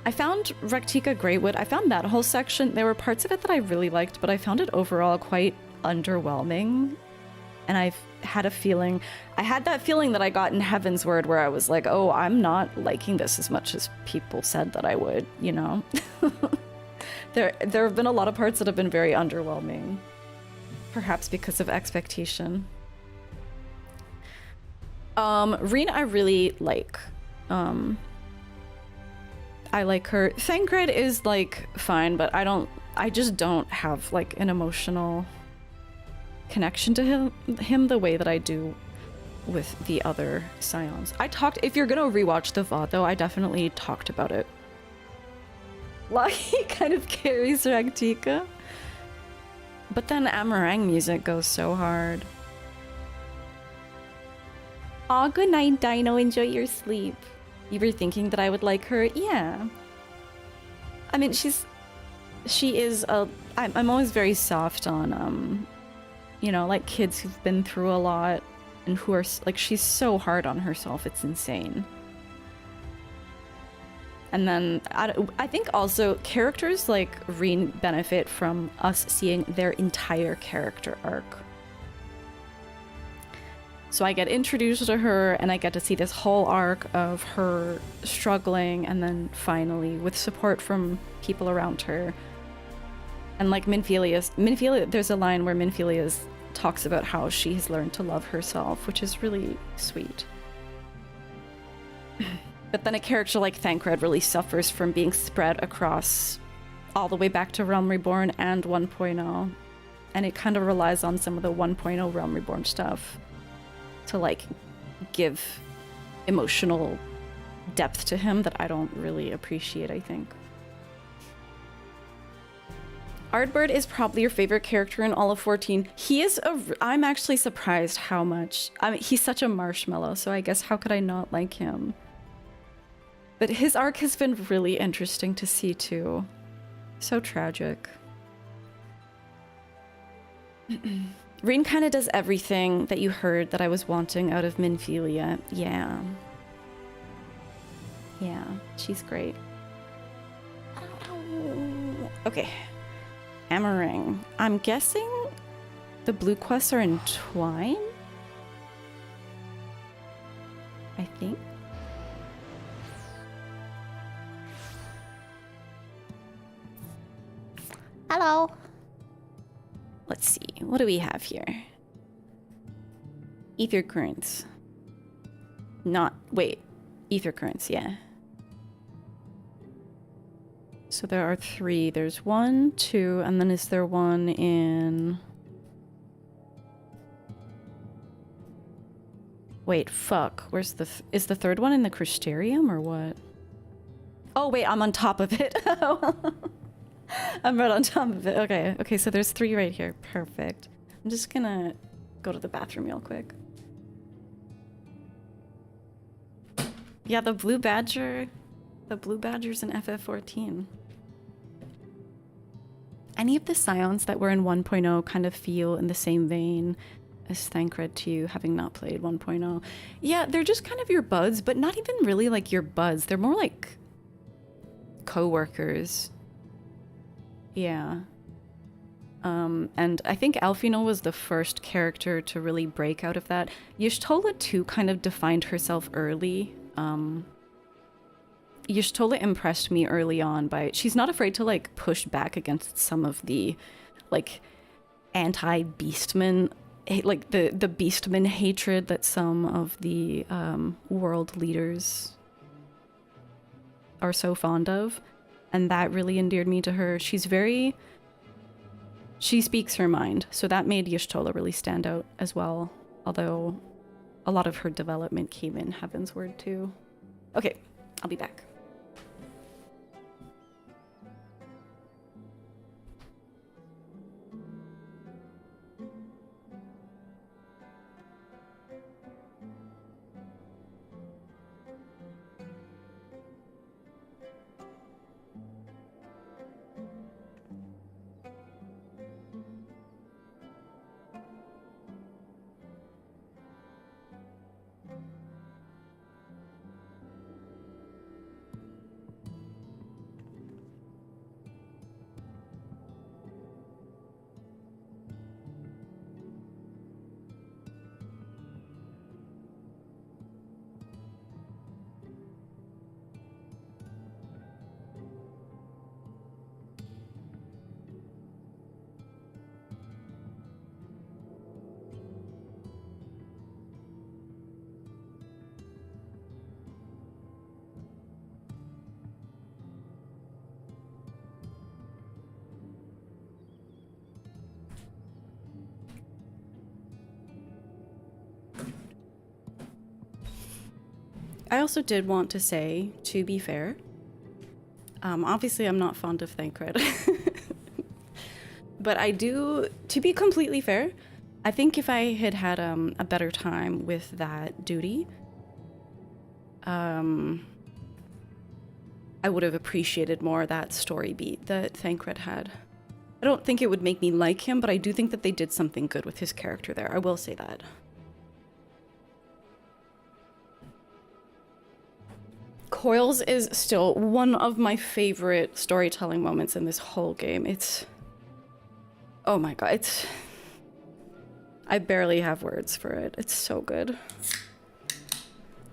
I found Rectica Greatwood, I found that whole section, there were parts of it that I really liked, but I found it overall quite underwhelming. And I had that feeling that I got in Heaven's Word where I was like, oh, I'm not liking this as much as people said that I would, you know? There have been a lot of parts that have been very underwhelming. Perhaps because of expectation. Reen I really like. I like her. Thancred is like fine, but I just don't have like an emotional connection to him the way that I do with the other Scions. If you're gonna rewatch the VOD though, I definitely talked about it. Like, he kind of carries Rectica. But then Amarang music goes so hard. Aw, good night, Dino. Enjoy your sleep. You were thinking that I would like her? Yeah. I mean, I'm always very soft on, you know, like kids who've been through a lot and who are, like, she's so hard on herself, it's insane. And then I think also characters like Reen benefit from us seeing their entire character arc. So I get introduced to her and I get to see this whole arc of her struggling and then finally with support from people around her. And like Minfilia, there's a line where Minfilia talks about how she has learned to love herself, which is really sweet. But then a character like Thancred really suffers from being spread across all the way back to Realm Reborn and 1.0. And it kind of relies on some of the 1.0 Realm Reborn stuff to like give emotional depth to him that I don't really appreciate, I think. Ardbird is probably your favorite character in all of 14. I'm actually surprised how much, I mean, he's such a marshmallow, so I guess how could I not like him? But his arc has been really interesting to see too. So tragic. Reen kind of does everything that you heard that I was wanting out of Minfilia. Yeah. Yeah, she's great. Okay. Amarang. I'm guessing the blue quests are in Twine? I think. Hello. Let's see, what do we have here? Ether currents. Ether currents, yeah. So there are 3. There's 1, 2, and then is there one in... Wait, fuck. Where's the... Is the 3rd one in the Crystarium or what? Oh, wait, I'm on top of it. I'm right on top of it. Okay, so there's 3 right here. Perfect. I'm just gonna go to the bathroom real quick. Yeah, the blue badger. The blue badger's in FF14. Any of the Scions that were in 1.0 kind of feel in the same vein as Thancred to you, having not played 1.0. Yeah, they're just kind of your buds, but not even really like your buds. They're more like co-workers. Yeah. And I think Alfino was the first character to really break out of that. Y'shtola too kind of defined herself early. Y'shtola impressed me early on by... She's not afraid to, like, push back against some of the, like, anti-beastmen... Like, the beastman hatred that some of the world leaders are so fond of. And that really endeared me to her. She's very... She speaks her mind, so that made Y'shtola really stand out as well. Although a lot of her development came in Heaven's Word too. Okay, I'll be back. I also did want to say, to be fair, obviously I'm not fond of Thancred. But I do, to be completely fair, I think if I had had a better time with that duty, I would have appreciated more that story beat that Thancred had. I don't think it would make me like him, but I do think that they did something good with his character there. I will say that. Coils is still one of my favorite storytelling moments in this whole game. It's... oh my god, it's... I barely have words for it. It's so good.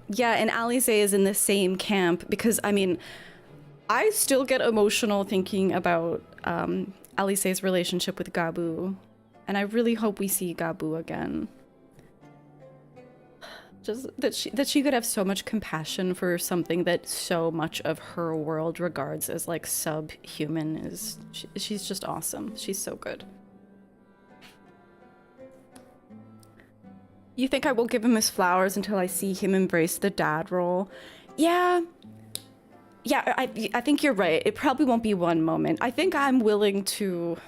Yeah, and Alice is in the same camp because, I mean, I still get emotional thinking about Alice's relationship with Gabu, and I really hope we see Gabu again. Just that she could have so much compassion for something that so much of her world regards as like subhuman is. She's just awesome. She's so good. You think I will give him his flowers until I see him embrace the dad role? Yeah. Yeah, I think you're right. It probably won't be one moment. I think I'm willing to...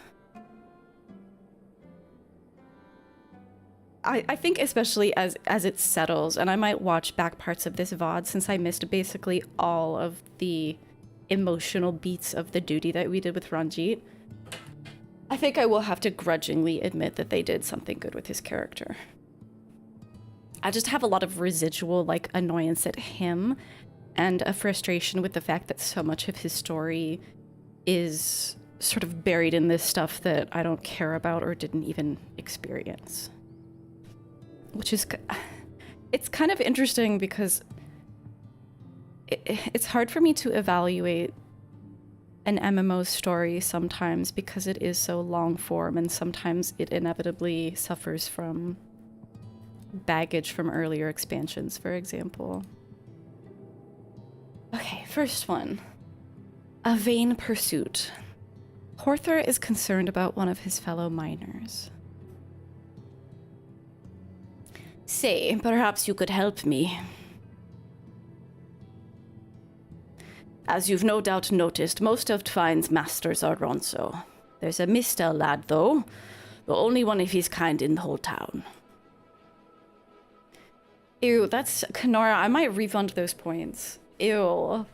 I think especially as it settles, and I might watch back parts of this VOD since I missed basically all of the emotional beats of the duty that we did with Ranjit. I think I will have to grudgingly admit that they did something good with his character. I just have a lot of residual, like, annoyance at him and a frustration with the fact that so much of his story is sort of buried in this stuff that I don't care about or didn't even experience. Which is... it's kind of interesting because it's hard for me to evaluate an MMO story sometimes because it is so long form and sometimes it inevitably suffers from baggage from earlier expansions, for example. Okay, first one. A vain pursuit. Horther is concerned about one of his fellow miners. Say, perhaps you could help me. As you've no doubt noticed, most of Twine's masters are Ronso. There's a Mr. lad, though, the only one of his kind in the whole town. Ew, that's... Kenora, I might refund those points. Ew.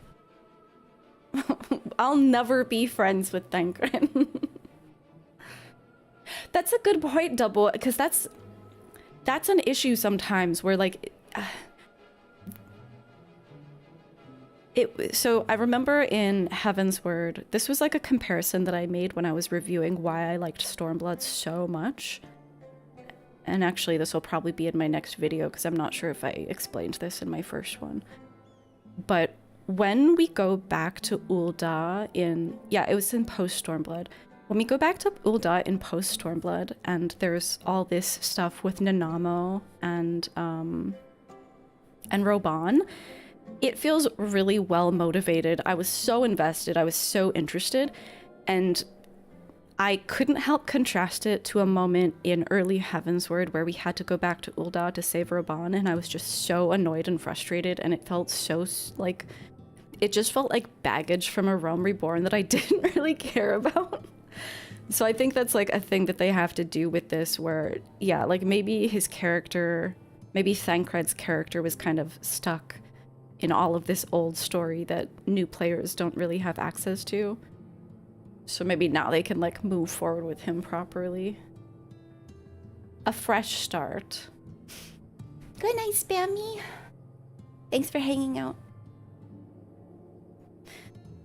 I'll never be friends with Thancred. That's a good point, Double, because that's an issue sometimes where, like... So I remember in Heaven's Word, this was like a comparison that I made when I was reviewing why I liked Stormblood so much. And actually, this will probably be in my next video because I'm not sure if I explained this in my first one. But when we go back to Ul'dah in... yeah, it was in post-Stormblood. When we go back to Ul'dah in post-Stormblood, and there's all this stuff with Nanamo and Roban, it feels really well motivated. I was so invested, I was so interested, and I couldn't help contrast it to a moment in early Heavensward where we had to go back to Ul'dah to save Roban, and I was just so annoyed and frustrated, and it felt so, like, it just felt like baggage from a Realm Reborn that I didn't really care about. So I think that's, like, a thing that they have to do with this where, yeah, like, maybe his character, maybe Thancred's character was kind of stuck in all of this old story that new players don't really have access to. So maybe now they can, like, move forward with him properly. A fresh start. Good night, Spammy. Thanks for hanging out.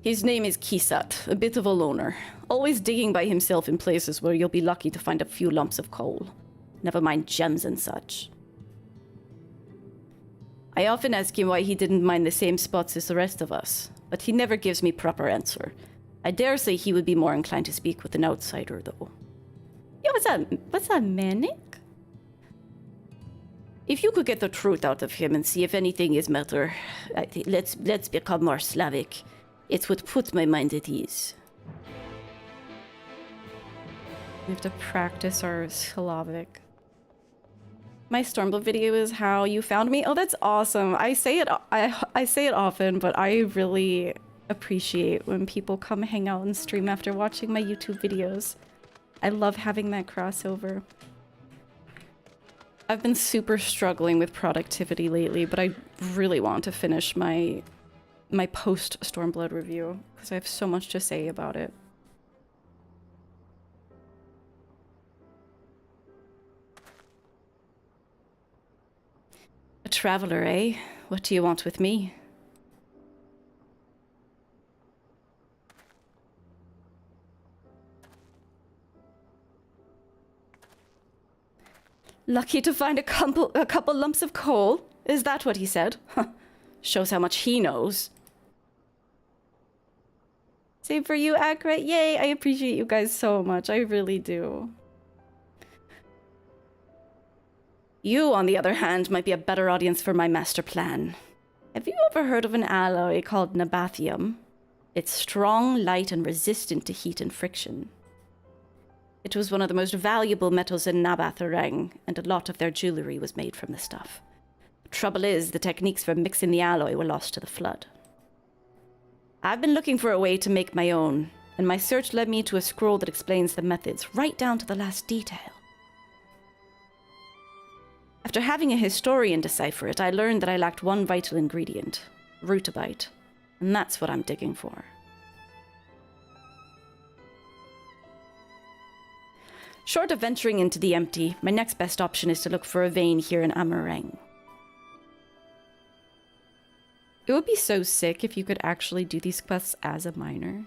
His name is Kisat, a bit of a loner. Always digging by himself in places where you'll be lucky to find a few lumps of coal. Never mind gems and such. I often ask him why he didn't mine the same spots as the rest of us, but he never gives me proper answer. I dare say he would be more inclined to speak with an outsider, though. Yeah, what's that, Manic? If you could get the truth out of him and see if anything is matter, let's become more Slavic. It would put my mind at ease. We have to practice our Slavic. My Stormblood video is how you found me. Oh, that's awesome. I say it often, but I really appreciate when people come hang out and stream after watching my YouTube videos. I love having that crossover. I've been super struggling with productivity lately, but I really want to finish my post Stormblood review because I have so much to say about it. A traveler, eh? What do you want with me? Lucky to find a couple lumps of coal? Is that what he said? Huh. Shows how much he knows. Same for you, Accurate. Yay, I appreciate you guys so much. I really do. You, on the other hand, might be a better audience for my master plan. Have you ever heard of an alloy called nabathium? It's strong, light, and resistant to heat and friction. It was one of the most valuable metals in Nabathareng, and a lot of their jewelry was made from the stuff. Trouble is, the techniques for mixing the alloy were lost to the flood. I've been looking for a way to make my own, and my search led me to a scroll that explains the methods, right down to the last detail. After having a historian decipher it, I learned that I lacked one vital ingredient, Rutabite, and that's what I'm digging for. Short of venturing into the empty, my next best option is to look for a vein here in Amareng. It would be so sick if you could actually do these quests as a miner.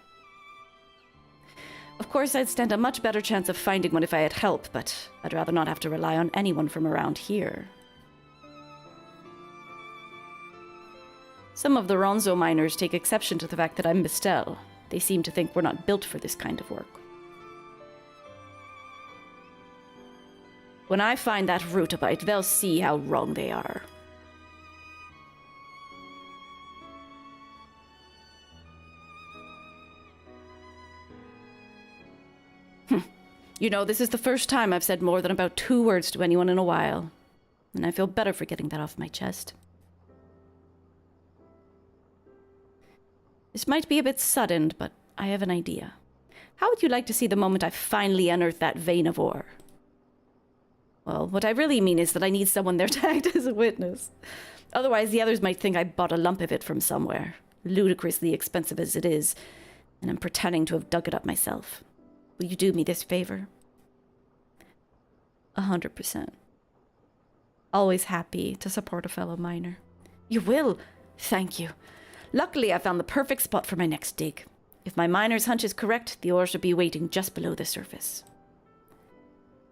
Of course, I'd stand a much better chance of finding one if I had help, but I'd rather not have to rely on anyone from around here. Some of the Ronzo miners take exception to the fact that I'm Bestel. They seem to think we're not built for this kind of work. When I find that Rutabite, they'll see how wrong they are. You know, this is the first time I've said more than about 2 words to anyone in a while, and I feel better for getting that off my chest. This might be a bit sudden, but I have an idea. How would you like to see the moment I finally unearth that vein of ore? Well, what I really mean is that I need someone there to act as a witness. Otherwise, the others might think I bought a lump of it from somewhere, ludicrously expensive as it is, and I'm pretending to have dug it up myself. Will you do me this favor? 100%. Always happy to support a fellow miner. You will? Thank you. Luckily, I found the perfect spot for my next dig. If my miner's hunch is correct, the ore should be waiting just below the surface.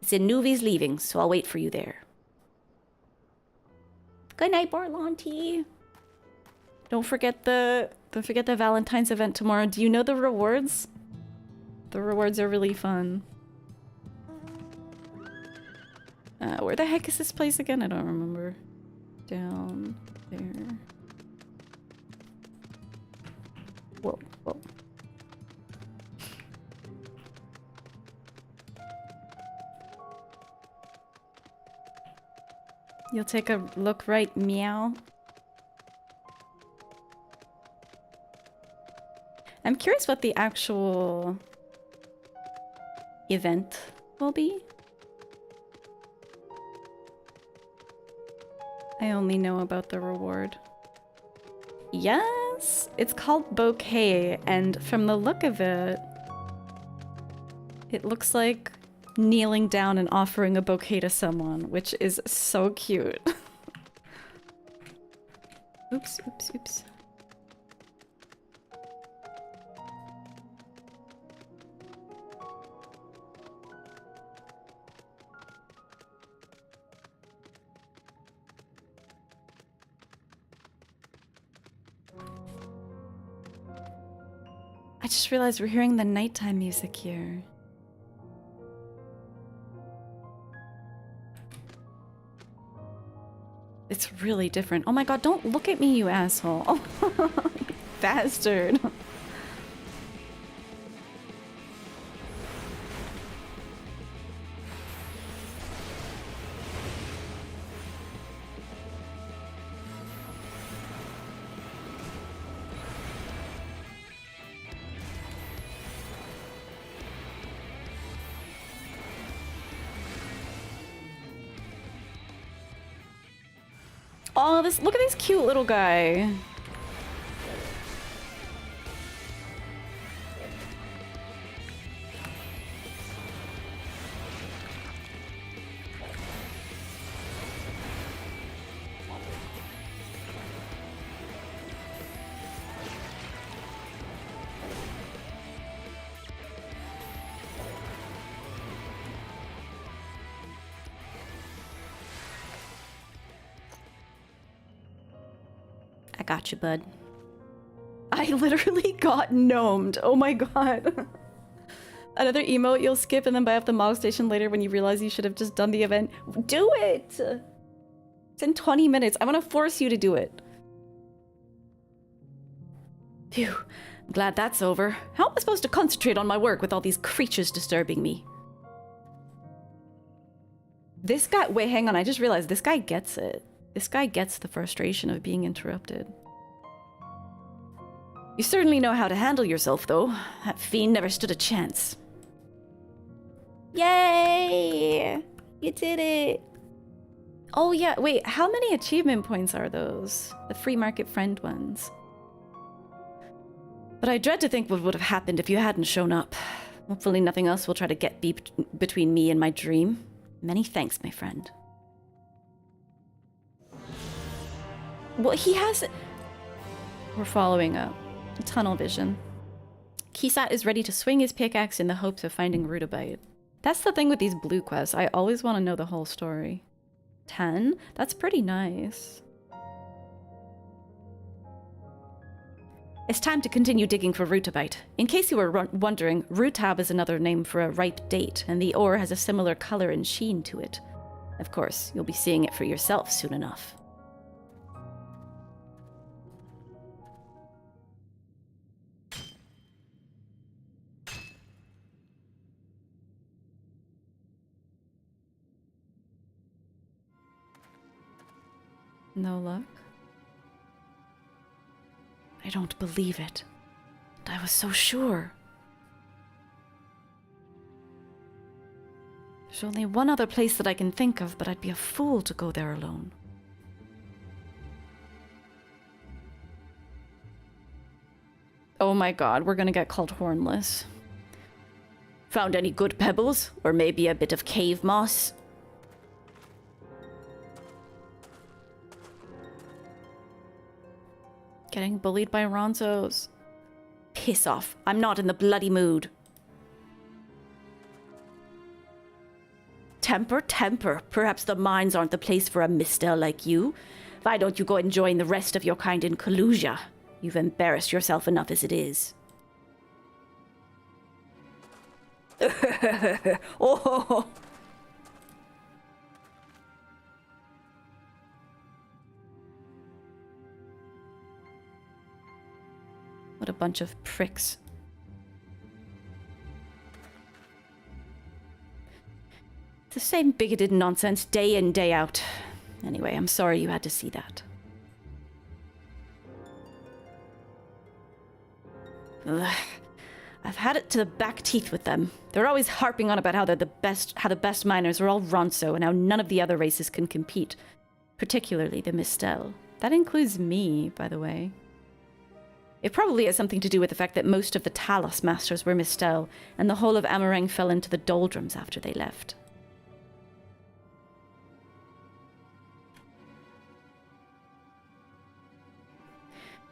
It's in Nuvi's leaving, so I'll wait for you there. Good night, Borlanti. Don't forget the Valentine's event tomorrow. Do you know the rewards? The rewards are really fun. Where the heck is this place again? I don't remember. Down there. Whoa, whoa. You'll take a look, right, meow? I'm curious what the actual event will be. I only know about the reward. Yes, it's called Bouquet, and from the look of it, it looks like kneeling down and offering a bouquet to someone, which is so cute. Oops, oops, oops. I just realized we're hearing the nighttime music here. It's really different. Oh my god, don't look at me, you asshole. Oh, bastard. Oh, look at this cute little guy. I got you, bud. I literally got gnomed. Oh my god. Another emote you'll skip and then buy up the mog station later when you realize you should have just done the event. Do it! It's in 20 minutes. I'm gonna force you to do it. Phew. I'm glad that's over. How am I supposed to concentrate on my work with all these creatures disturbing me? This guy- wait, hang on. I just realized this guy gets it. This guy gets the frustration of being interrupted. You certainly know how to handle yourself, though. That fiend never stood a chance. Yay! You did it! Oh yeah, wait, how many achievement points are those? The free market friend ones. But I dread to think what would have happened if you hadn't shown up. Hopefully nothing else will try to get between me and my dream. Many thanks, my friend. Well, he has... We're following up. Tunnel vision. Kisat is ready to swing his pickaxe in the hopes of finding Rutabite. That's the thing with these blue quests. I always want to know the whole story. 10? That's pretty nice. It's time to continue digging for Rutabite. In case you were wondering, Rutab is another name for a ripe date, and the ore has a similar color and sheen to it. Of course, you'll be seeing it for yourself soon enough. No luck? I don't believe it. I was so sure. There's only one other place that I can think of, but I'd be a fool to go there alone. Oh my god, we're gonna get called hornless. Found any good pebbles? Or maybe a bit of cave moss? Getting bullied by Ronzos. Piss off. I'm not in the bloody mood. Temper, temper. Perhaps the mines aren't the place for a mistel like you. Why don't you go and join the rest of your kind in Kalusia? You've embarrassed yourself enough as it is. Oh. What a bunch of pricks. The same bigoted nonsense day in, day out. Anyway, I'm sorry you had to see that. Ugh. I've had it to the back teeth with them. They're always harping on about how they're the best miners are all Ronso and how none of the other races can compete. Particularly the Mistel. That includes me, by the way. It probably has something to do with the fact that most of the Talos masters were Mistel, and the whole of Amarang fell into the doldrums after they left.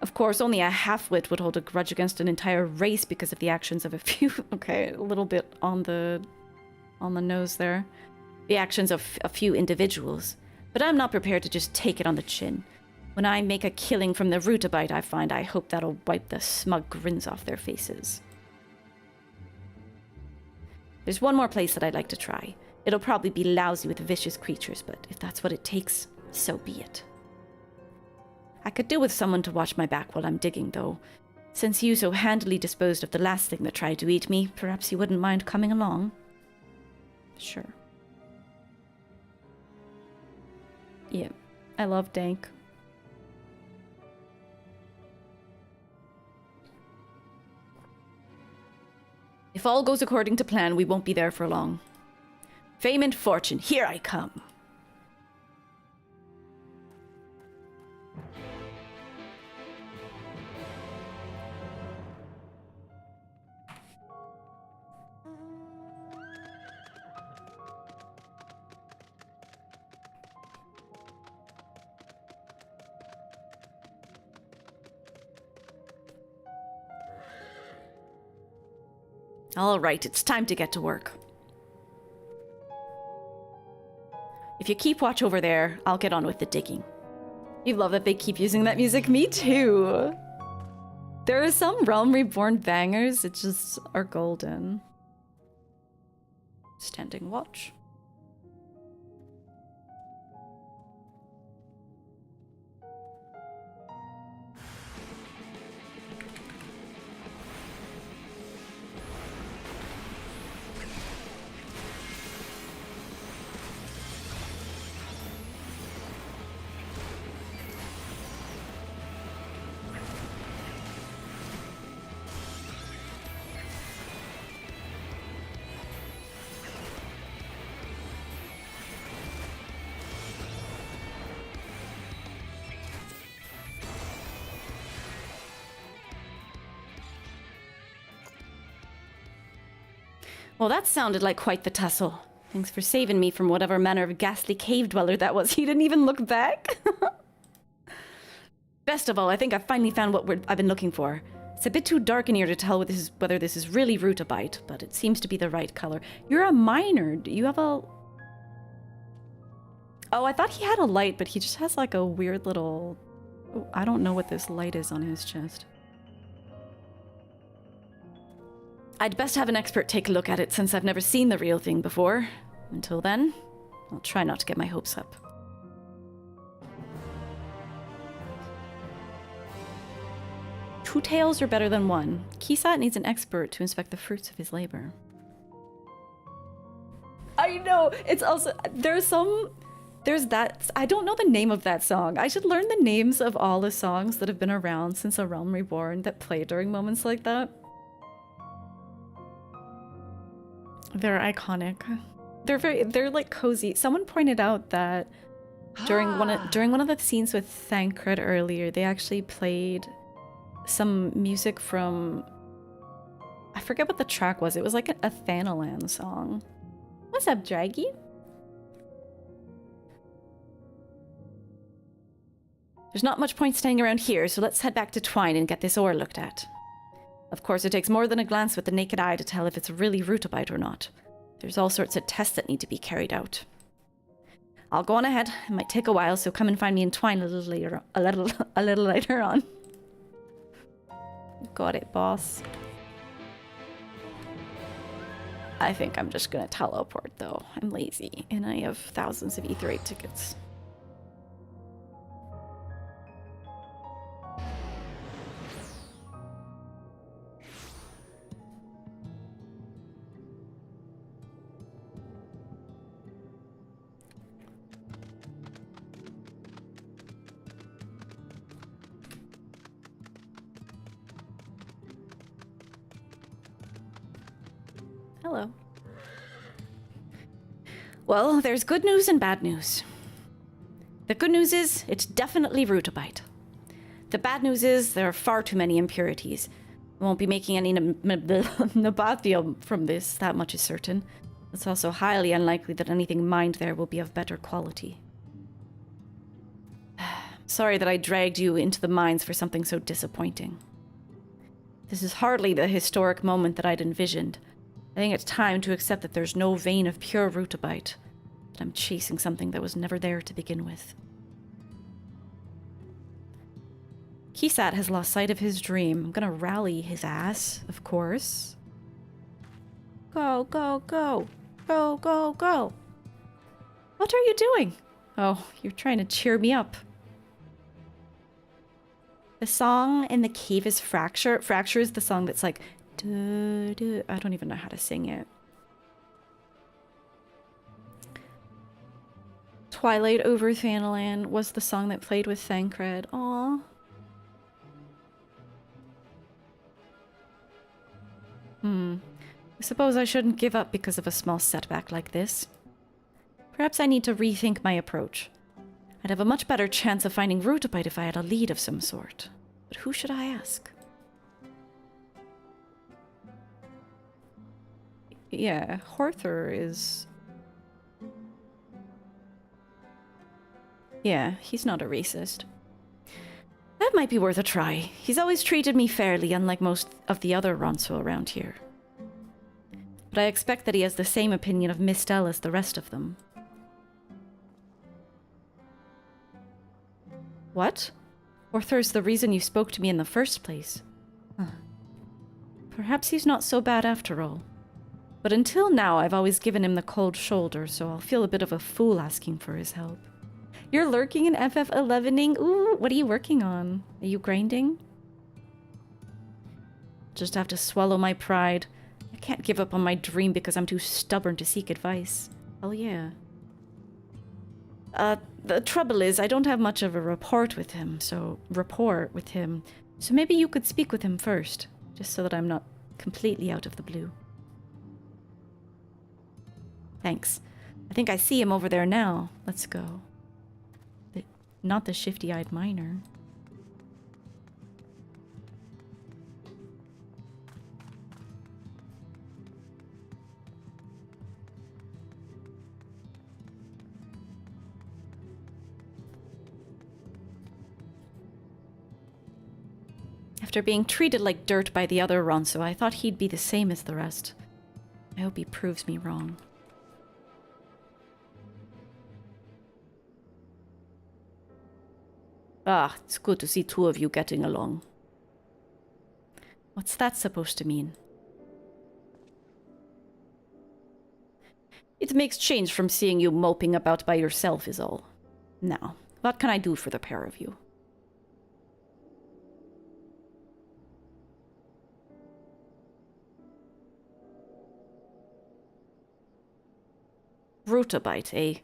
Of course, only a half-wit would hold a grudge against an entire race because of the actions of a few... Okay, a little bit on the nose there. The actions of a few individuals. But I'm not prepared to just take it on the chin. When I make a killing from the Rutabite I find, I hope that'll wipe the smug grins off their faces. There's one more place that I'd like to try. It'll probably be lousy with vicious creatures, but if that's what it takes, so be it. I could do with someone to watch my back while I'm digging, though. Since you so handily disposed of the last thing that tried to eat me, perhaps you wouldn't mind coming along? Sure. Yeah, I love Dank. If all goes according to plan, we won't be there for long. Fame and fortune, here I come. All right, it's time to get to work. If you keep watch over there, I'll get on with the digging. You love that they keep using that music? Me too. There are some Realm Reborn bangers that just are golden. Standing watch. Well, that sounded like quite the tussle. Thanks for saving me from whatever manner of ghastly cave dweller that was. He didn't even look back. Best of all, I think I finally found what I've been looking for. It's a bit too dark in here to tell whether this is really Rutabite, but it seems to be the right color. You're a miner. Do you have a... Oh, I thought he had a light, but he just has like a weird little... Oh, I don't know what this light is on his chest. I'd best have an expert take a look at it since I've never seen the real thing before. Until then, I'll try not to get my hopes up. Two tails are better than one. Kisat needs an expert to inspect the fruits of his labor. I know! It's also... There's that... I don't know the name of that song. I should learn the names of all the songs that have been around since A Realm Reborn that play during moments like that. They're iconic. They're like cozy. Someone pointed out that during one of the scenes with Thancred earlier, they actually played some music from... I forget what the track was. It was like a Thanalan song. What's up, Draggy? There's not much point staying around here, so let's head back to Twine and get this ore looked at. Of course, it takes more than a glance with the naked eye to tell if it's really Rutabite or not. There's all sorts of tests that need to be carried out. I'll go on ahead. It might take a while, so come and find me in Twine a little later on. Got it, boss. I think I'm just gonna teleport, though. I'm lazy, and I have thousands of Ether 8 tickets. Hello. Well, there's good news and bad news. The good news is, it's definitely Rutabite. The bad news is, there are far too many impurities. I won't be making any Nabathium from this, that much is certain. It's also highly unlikely that anything mined there will be of better quality. Sorry that I dragged you into the mines for something so disappointing. This is hardly the historic moment that I'd envisioned. I think it's time to accept that there's no vein of pure Rutabite, that I'm chasing something that was never there to begin with. Kisat has lost sight of his dream. I'm gonna rally his ass, of course. Go, go, go. Go, go, go. What are you doing? Oh, you're trying to cheer me up. The song in the cave is Fracture. Fracture is the song that's like... I don't even know how to sing it. Twilight over Thanalan was the song that played with Thancred. Aww. I suppose I shouldn't give up because of a small setback like this. Perhaps I need to rethink my approach. I'd have a much better chance of finding Rutabite if I had a lead of some sort. But who should I ask? Yeah, Horther is... Yeah, he's not a racist. That might be worth a try. He's always treated me fairly, unlike most of the other Ronso around here. but I expect that he has the same opinion of Mistel as the rest of them. What? Arthur's the reason you spoke to me in the first place. Huh. Perhaps he's not so bad after all. But until now, I've always given him the cold shoulder, so I'll feel a bit of a fool asking for his help. You're lurking in FF11ing? Ooh, what are you working on? Are you grinding? Just have to swallow my pride. I can't give up on my dream because I'm too stubborn to seek advice. Oh yeah. The trouble is, I don't have much of a rapport with him, so maybe you could speak with him first, just so that I'm not completely out of the blue. Thanks. I think I see him over there now. Let's go. Not the shifty-eyed miner. After being treated like dirt by the other Ronso, I thought he'd be the same as the rest. I hope he proves me wrong. Ah, it's good to see two of you getting along. What's that supposed to mean? It makes change from seeing you moping about by yourself is all. Now, what can I do for the pair of you? Rutabite, eh?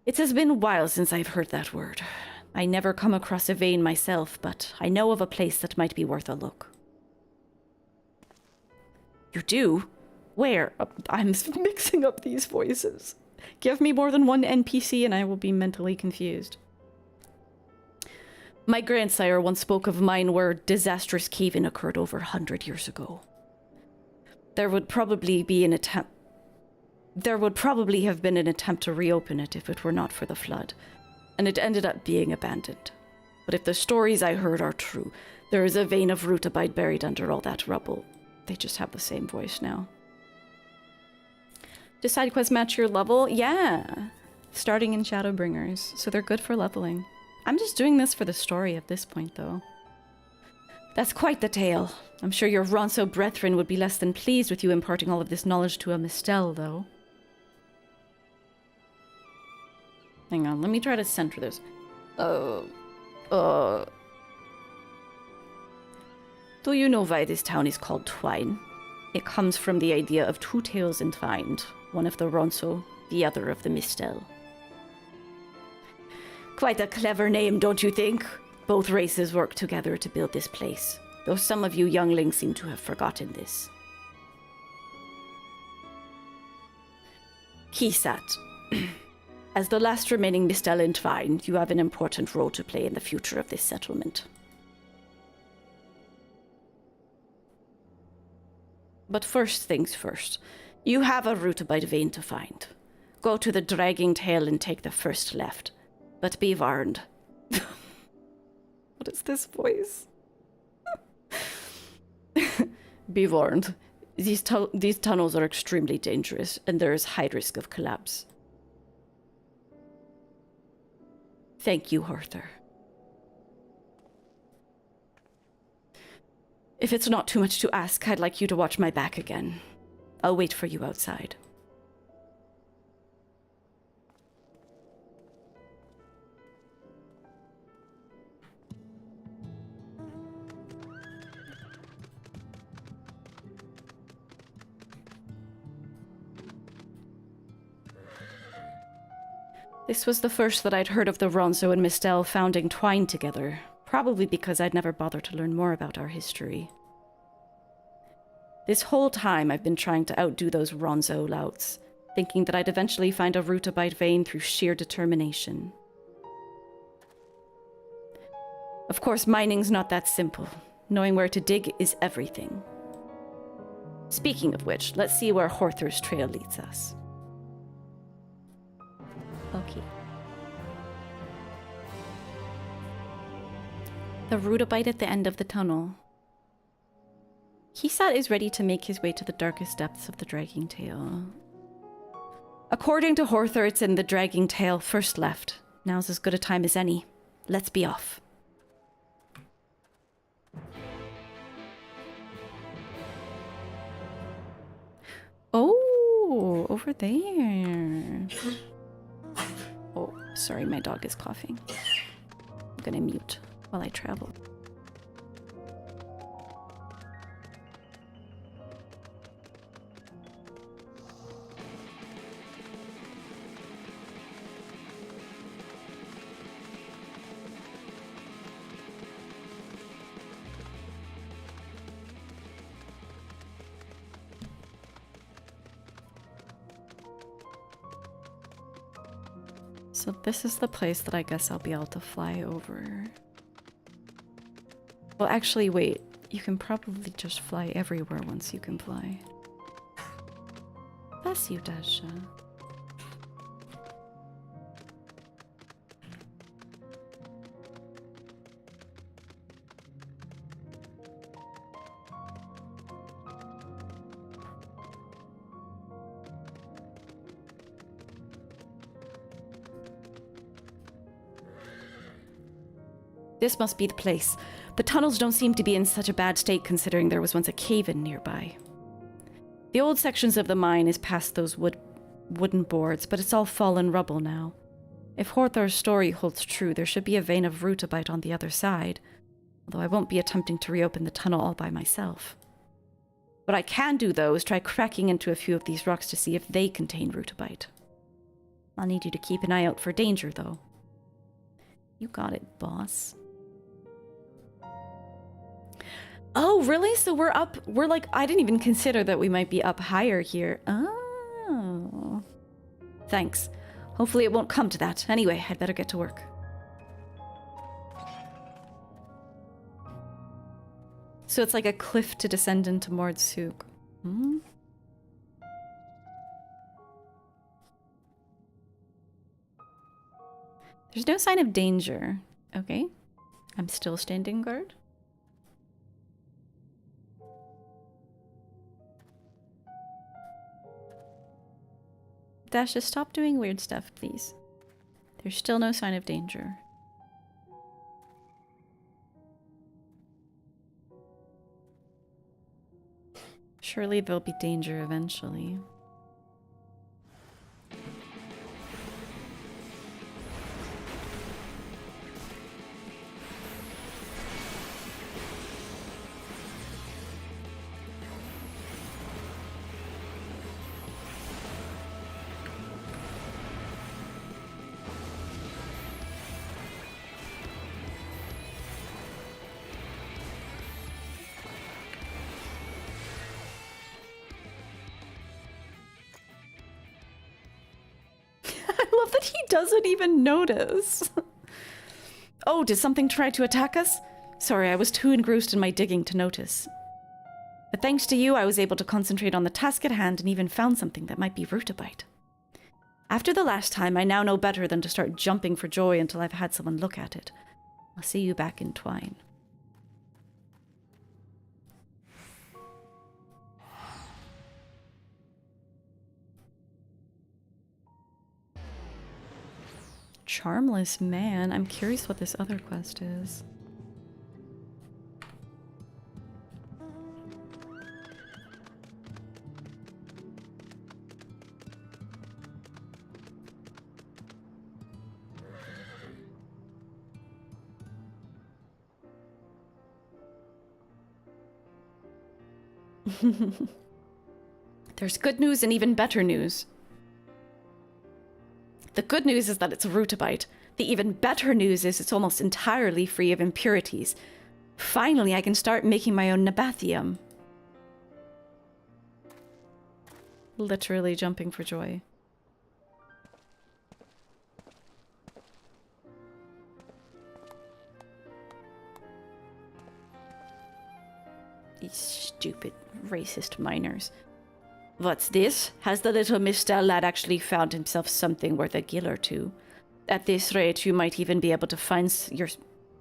It has been a while since I've heard that word. I never come across a vein myself, but I know of a place that might be worth a look. You do? Where? I'm mixing up these voices. Give me more than one NPC and I will be mentally confused. My grandsire once spoke of mine where disastrous cave-in occurred over 100 years ago. There would probably have been an attempt to reopen it if it were not for the flood, and it ended up being abandoned. But if the stories I heard are true, there is a vein of Rutabite buried under all that rubble. They just have the same voice now. Do side quests match your level? Yeah! Starting in Shadowbringers, so they're good for leveling. I'm just doing this for the story at this point, though. That's quite the tale. I'm sure your Ronso brethren would be less than pleased with you imparting all of this knowledge to a Mistel, though. Hang on, let me try to center this. Do you know why this town is called Twine? It comes from the idea of two tales entwined, one of the Ronso, the other of the Mistel. Quite a clever name, don't you think? Both races work together to build this place, though some of you younglings seem to have forgotten this. Kisat. As the last remaining Mistel entwined, you have an important role to play in the future of this settlement. But first things first. You have a Rutabite vein to find. Go to the dragging tail and take the first left. But be warned. What is this voice? Be warned. These tunnels are extremely dangerous, and there is high risk of collapse. Thank you, Arthur. If it's not too much to ask, I'd like you to watch my back again. I'll wait for you outside. This was the first that I'd heard of the Ronso and Mistel founding Twine together, probably because I'd never bothered to learn more about our history. This whole time I've been trying to outdo those Ronso louts, thinking that I'd eventually find a Rutabite vein through sheer determination. Of course, mining's not that simple. Knowing where to dig is everything. Speaking of which, let's see where Arthur's trail leads us. Okay. The Rutabite at the end of the tunnel. Kisat is ready to make his way to the darkest depths of the Dragging Tail. According to Horther, it's in the Dragging Tail first left. Now's as good a time as any. Let's be off. Oh, over there. Oh, sorry, my dog is coughing. I'm gonna mute while I travel. So this is the place that I guess I'll be able to fly over. Well, actually, wait. You can probably just fly everywhere once you can fly. Bless you, Dasha. This must be the place. The tunnels don't seem to be in such a bad state considering there was once a cave-in nearby. The old sections of the mine is past those wooden boards, but it's all fallen rubble now. If Horthar's story holds true, there should be a vein of Rutabite on the other side, although I won't be attempting to reopen the tunnel all by myself. What I can do, though, is try cracking into a few of these rocks to see if they contain Rutabite. I'll need you to keep an eye out for danger, though. You got it, boss. Oh, really? So we're up, I didn't even consider that we might be up higher here. Oh. Thanks. Hopefully it won't come to that. Anyway, I'd better get to work. So it's like a cliff to descend into Mordsuk. Hmm? There's no sign of danger. Okay. I'm still standing guard. Dasha, stop doing weird stuff, please. There's still no sign of danger. Surely there'll be danger eventually. Doesn't even notice. Oh, did something try to attack us? Sorry, I was too engrossed in my digging to notice. But thanks to you, I was able to concentrate on the task at hand and even found something that might be Rutabite. After the last time, I now know better than to start jumping for joy until I've had someone look at it. I'll see you back in Twine. Charmless Man. I'm curious what this other quest is. There's good news and even better news. The good news is that it's a Rutabite. The even better news is it's almost entirely free of impurities. Finally, I can start making my own Nabathium. Literally jumping for joy. These stupid, racist miners. What's this? Has the little Mr. lad actually found himself something worth a gill or two? At this rate, you might even be able to find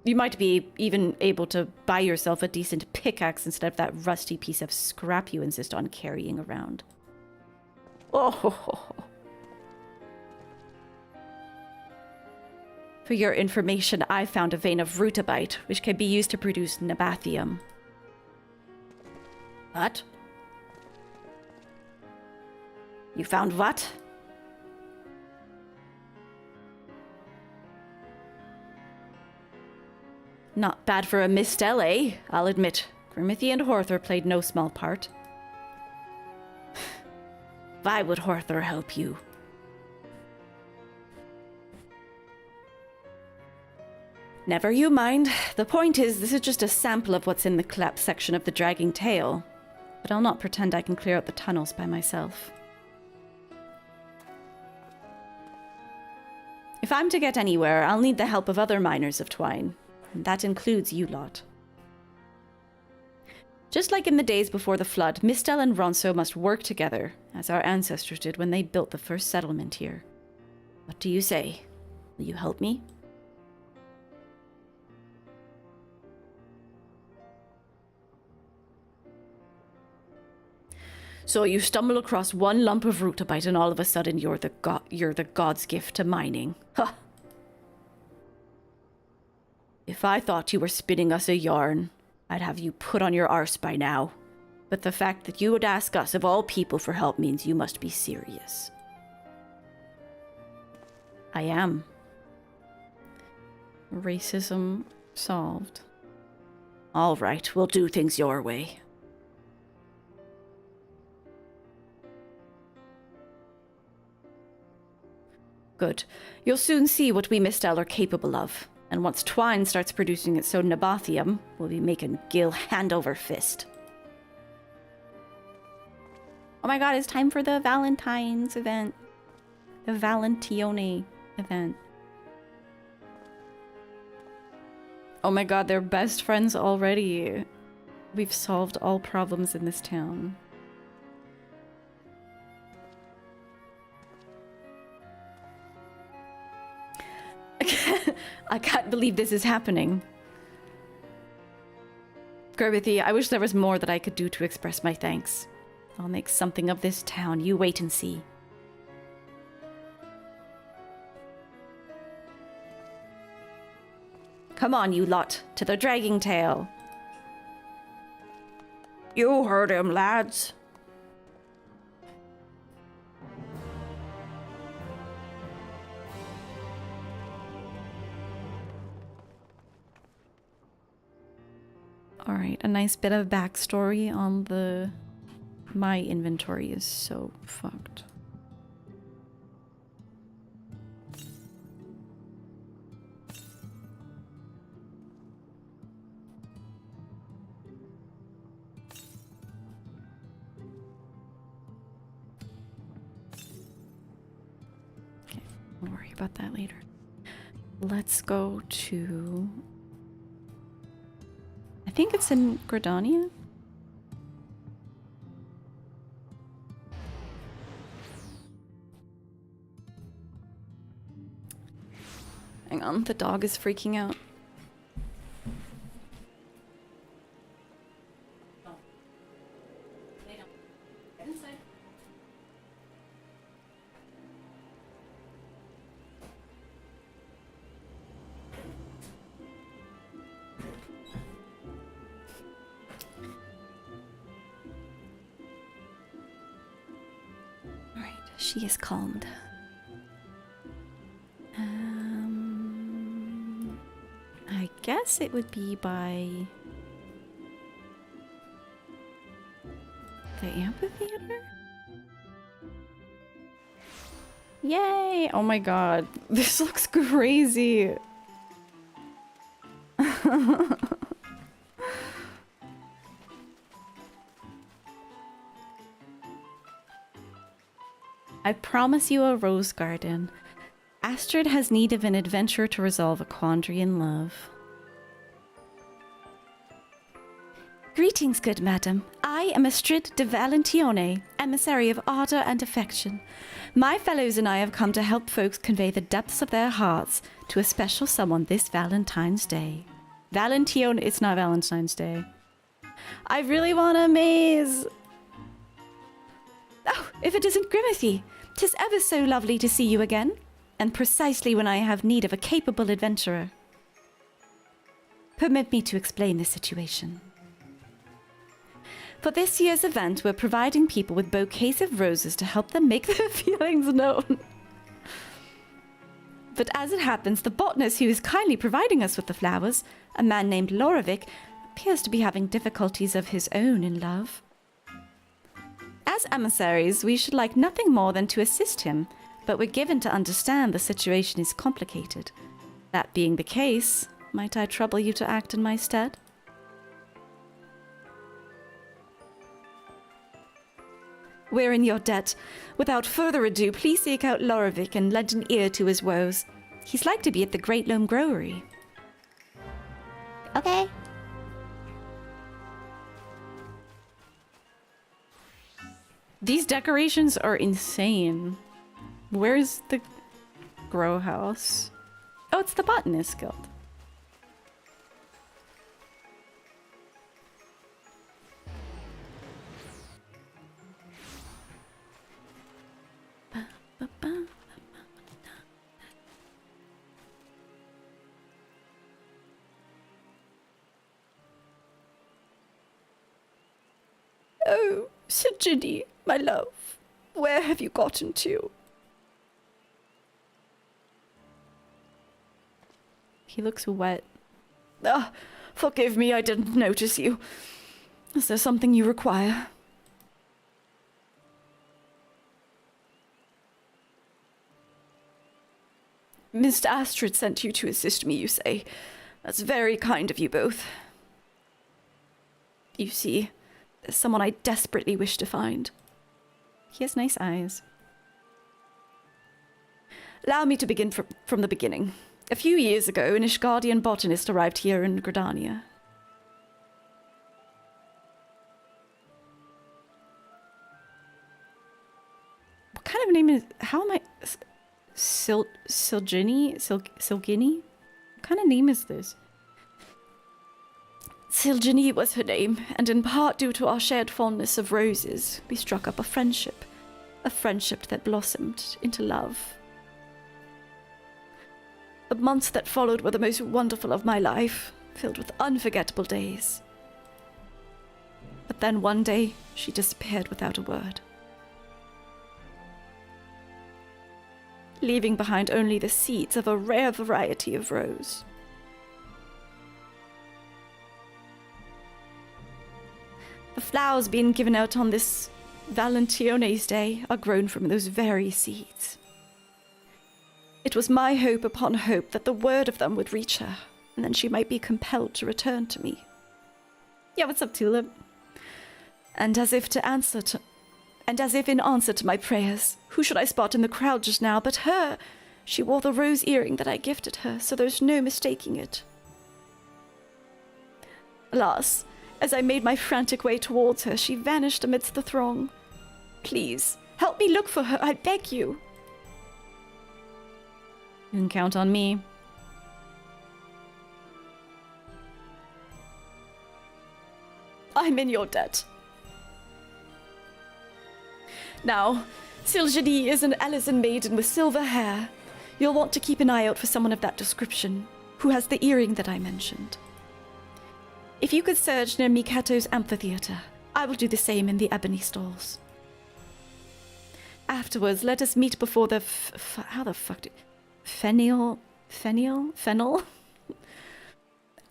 You might be even able to buy yourself a decent pickaxe instead of that rusty piece of scrap you insist on carrying around. Oh. For your information, I found a vein of Rutabite, which can be used to produce Nabathium. What? You found what? Not bad for a mistel, eh? I'll admit, Grimmithy and Horthor played no small part. Why would Horthor help you? Never you mind. The point is, this is just a sample of what's in the collapsed section of the dragging tail. But I'll not pretend I can clear out the tunnels by myself. If I'm to get anywhere, I'll need the help of other miners of Twine. And that includes you lot. Just like in the days before the flood, Mistel and Ronso must work together, as our ancestors did when they built the first settlement here. What do you say? Will you help me? So you stumble across one lump of Rutabite and all of a sudden you're the god's gift to mining. Huh. If I thought you were spinning us a yarn, I'd have you put on your arse by now. But the fact that you would ask us, of all people, for help means you must be serious. I am. Racism solved. All right, we'll do things your way. Good. You'll soon see what we Mistel are capable of. And once Twine starts producing its own Nabathium, we'll be making Gil hand over fist. Oh my god, it's time for the Valentine's event. The Valentione event. Oh my god, they're best friends already. We've solved all problems in this town. I can't believe this is happening. Grimmithy, I wish there was more that I could do to express my thanks. I'll make something of this town. You wait and see. Come on, you lot, to the dragging tail. You heard him, lads. Alright, a nice bit of backstory on the... My inventory is so fucked. Okay, we'll worry about that later. Let's go to... I think it's in Gridania. Hang on, the dog is freaking out. She is calmed. I guess it would be by the amphitheater? Yay! Oh my god, this looks crazy. I promise you a rose garden. Astrid has need of an adventure to resolve a quandary in love. Greetings, good madam. I am Astrid de Valentione, emissary of ardor and affection. My fellows and I have come to help folks convey the depths of their hearts to a special someone this Valentine's Day. Valentione, it's not Valentine's Day. I really want a maze. Oh, if it isn't Grimithy, 'tis ever so lovely to see you again, and precisely when I have need of a capable adventurer. Permit me to explain the situation. For this year's event, we're providing people with bouquets of roses to help them make their feelings known. But as it happens, the botanist who is kindly providing us with the flowers, a man named Lorovic, appears to be having difficulties of his own in love. As emissaries, we should like nothing more than to assist him, but we're given to understand the situation is complicated. That being the case, might I trouble you to act in my stead? We're in your debt. Without further ado, please seek out Lorovic and lend an ear to his woes. He's like to be at the Great Loam Growery. Okay. These decorations are insane. Where's the grow house? Oh, it's the Botanist Guild. Oh, Silgini, my love, where have you gotten to? He looks wet. Ah, forgive me, I didn't notice you. Is there something you require? Mr. Astrid sent you to assist me, you say. That's very kind of you both. You see, there's someone I desperately wish to find. He has nice eyes. Allow me to begin from the beginning. A few years ago, an Ishgardian botanist arrived here in Gridania. What kind of name is... How am I... Silgini? Silgini? What kind of name is this? Silgini was her name, and in part due to our shared fondness of roses, we struck up a friendship that blossomed into love. The months that followed were the most wonderful of my life, filled with unforgettable days. But then one day, she disappeared without a word, leaving behind only the seeds of a rare variety of rose. The flowers being given out on this Valentione's Day are grown from those very seeds. It was my hope upon hope that the word of them would reach her, and then she might be compelled to return to me. Yeah, what's up, Tulip? And as if in answer to my prayers, who should I spot in the crowd just now but her? She wore the rose earring that I gifted her, so there's no mistaking it. Alas, as I made my frantic way towards her, she vanished amidst the throng. Please, help me look for her, I beg you. You can count on me. I'm in your debt. Now, Silgini is an Alizan maiden with silver hair. You'll want to keep an eye out for someone of that description, who has the earring that I mentioned. If you could search near Mikato's amphitheater, I will do the same in the ebony stalls. Afterwards, let us meet before the how the fuck do... Fennel?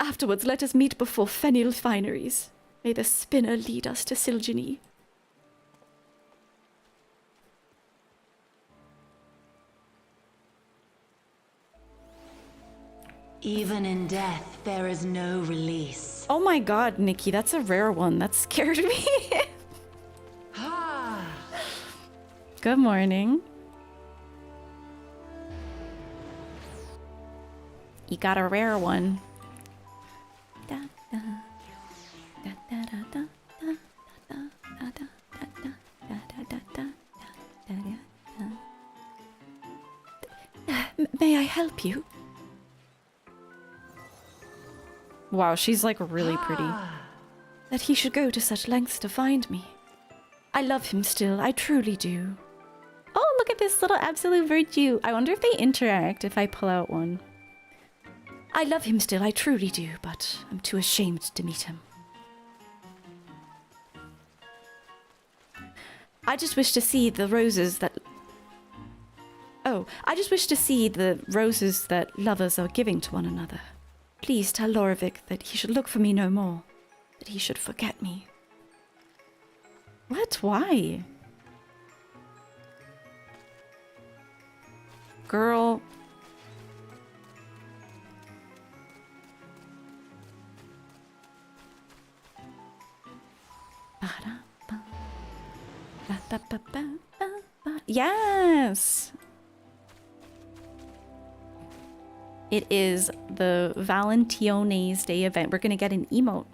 Afterwards, let us meet before Fennel Fineries. May the spinner lead us to Silgini. Even in death, there is no release. Oh my god, Nikki, that's a rare one. That scared me. Good morning. You got a rare one. Da, da, da, da, da, May I help you? Wow, she's like really pretty. That he should go to such lengths to find me. I love him still, I truly do. Oh, look at this little absolute virtue. I wonder if they interact if I pull out one. I love him still, I truly do, but I'm too ashamed to meet him. I just wish to see the roses that... Oh, I just wish to see the roses that lovers are giving to one another. Please tell Lorovic that he should look for me no more. That he should forget me. What? Why? Girl. Yes! It is the Valentione's Day event. We're gonna get an emote.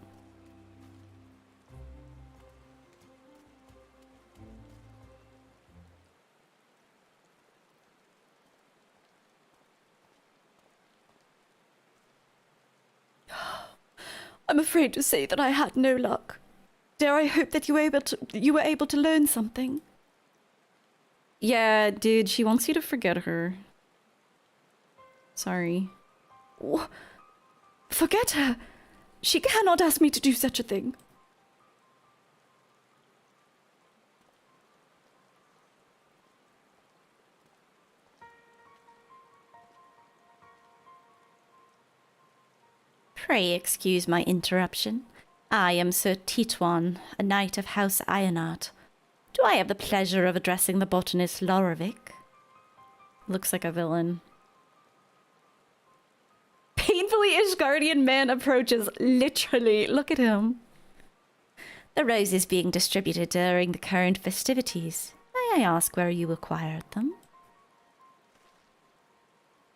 I'm afraid to say that I had no luck. Dare I hope that you were able to learn something? Yeah, dude, she wants you to forget her. Sorry. Forget her! She cannot ask me to do such a thing. Pray excuse my interruption. I am Sir Titwan, a knight of House Ionart. Do I have the pleasure of addressing the botanist Lorovic? Looks like a villain. Painfully Ishgardian man approaches. Literally, look at him. The roses being distributed during the current festivities. May I ask where you acquired them?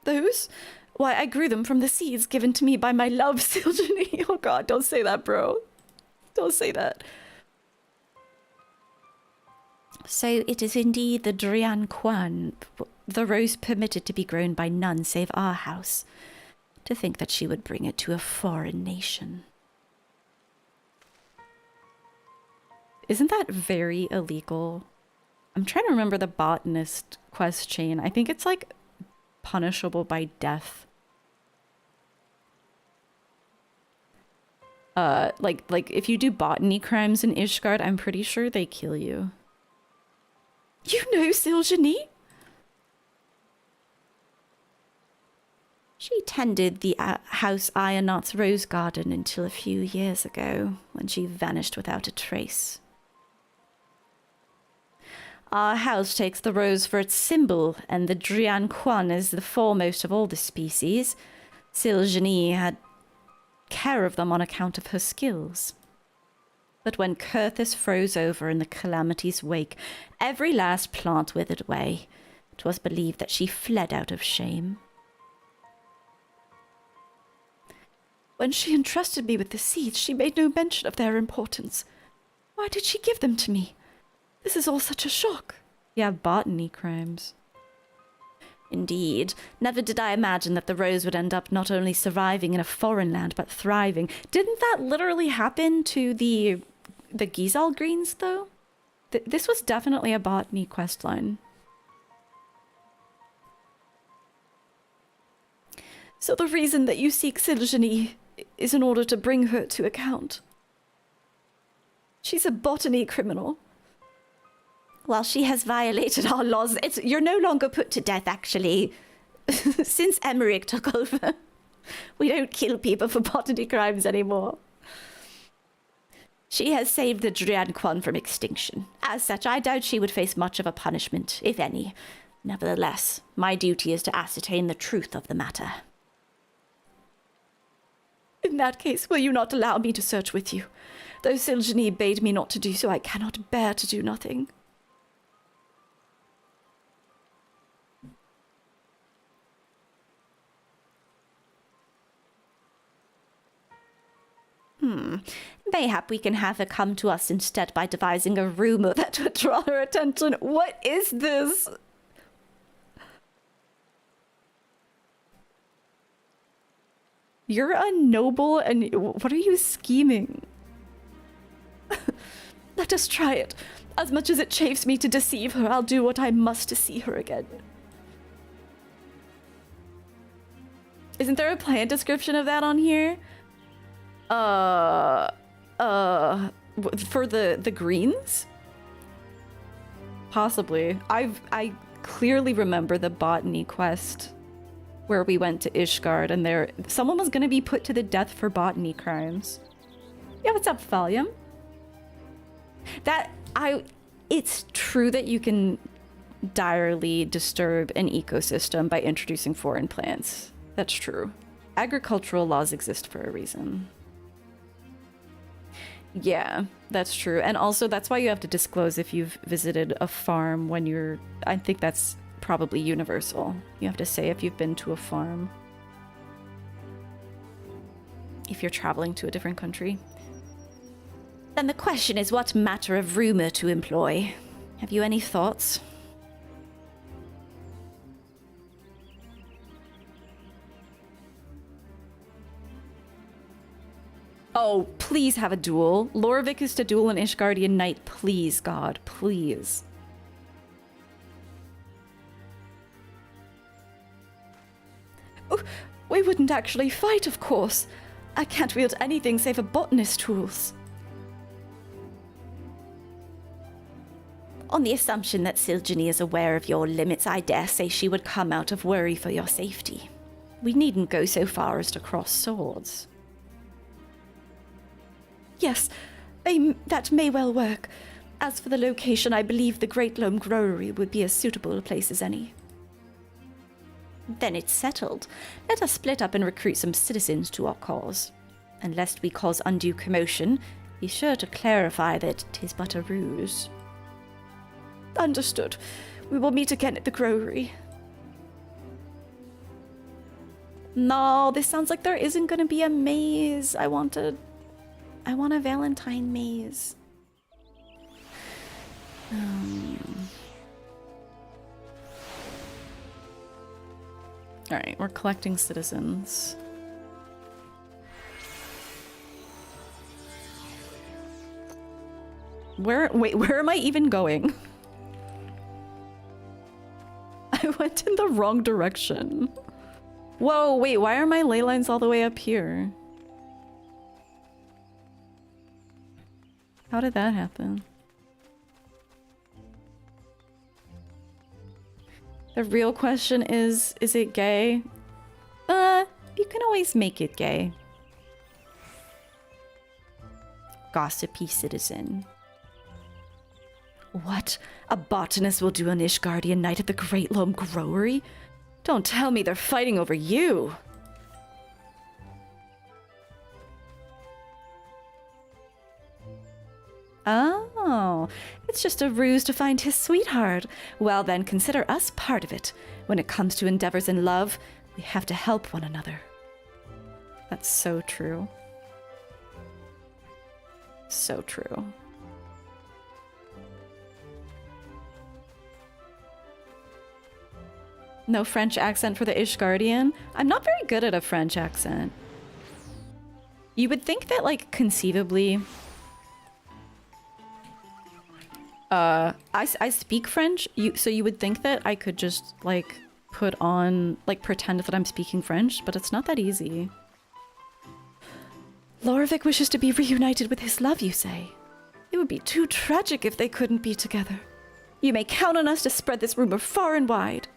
Those? Why, I grew them from the seeds given to me by my love, Siljani. Oh god, don't say that, bro. Don't say that. So it is indeed the Drian Quan, the rose permitted to be grown by none save our house. To think that she would bring it to a foreign nation. Isn't that very illegal? I'm trying to remember the botanist quest chain. I think it's like punishable by death. Like if you do botany crimes in Ishgard, I'm pretty sure they kill you. You know Siljani? She tended the House Ionart's rose garden until a few years ago, when she vanished without a trace. Our house takes the rose for its symbol, and the Drian Quan is the foremost of all the species. Siljani had care of them on account of her skills. But when Kurthus froze over in the calamity's wake, every last plant withered away. It was believed that she fled out of shame. When she entrusted me with the seeds, she made no mention of their importance. Why did she give them to me? This is all such a shock. Yeah, botany crimes. Indeed, never did I imagine that the rose would end up not only surviving in a foreign land, but thriving. Didn't that literally happen to the Gizal Greens, though? This was definitely a botany questline. So the reason that you seek Siljani is in order to bring her to account. She's a botany criminal. While she has violated our laws, you're no longer put to death, actually. Since Emmerich took over, we don't kill people for botany crimes anymore. She has saved the Drian Quan from extinction. As such, I doubt she would face much of a punishment, if any. Nevertheless, my duty is to ascertain the truth of the matter. In that case, will you not allow me to search with you? Though Siljani bade me not to do so, I cannot bear to do nothing. Mayhap we can have her come to us instead by devising a rumor that would draw her attention. What is this? You're a noble and what are you scheming? Let us try it. As much as it chafes me to deceive her, I'll do what I must to see her again. Isn't there a plant description of that on here? For the greens? Possibly. I clearly remember the botany quest where we went to Ishgard and someone was gonna be put to the death for botany crimes. Yeah, what's up, Valium? It's true that you can direly disturb an ecosystem by introducing foreign plants. That's true. Agricultural laws exist for a reason. Yeah, that's true. And also that's why you have to disclose if you've visited a farm when you're... I think that's probably universal. You have to say if you've been to a farm. If you're traveling to a different country. Then the question is what matter of rumor to employ. Have you any thoughts? Oh, please have a duel. Lorvik is to duel an Ishgardian knight. Please, God, please. Oh, we wouldn't actually fight, of course. I can't wield anything save a botanist's tools. On the assumption that Silgeny is aware of your limits, I dare say she would come out of worry for your safety. We needn't go so far as to cross swords. Yes, that may well work. As for the location, I believe the Great Loam Growery would be as suitable a place as any. Then it's settled. Let us split up and recruit some citizens to our cause. And lest we cause undue commotion, be sure to clarify that 'tis but a ruse. Understood. We will meet again at the Growery. No, this sounds like there isn't gonna be a maze. I want a Valentine maze. Alright, we're collecting citizens. Where am I even going? I went in the wrong direction. Whoa, wait, why are my ley lines all the way up here? How did that happen? The real question is it gay? You can always make it gay. Gossipy citizen. What? A botanist will do an Ishgardian knight at the Great Loam Growery? Don't tell me they're fighting over you! Oh, it's just a ruse to find his sweetheart. Well then, consider us part of it. When it comes to endeavors in love, we have to help one another. That's so true. So true. No French accent for the Ishgardian? I'm not very good at a French accent. You would think that, like, conceivably... I speak French, so you would think that I could just, like, put on, like, pretend that I'm speaking French, but it's not that easy. Lorvik wishes to be reunited with his love, you say? It would be too tragic if they couldn't be together. You may count on us to spread this rumor far and wide.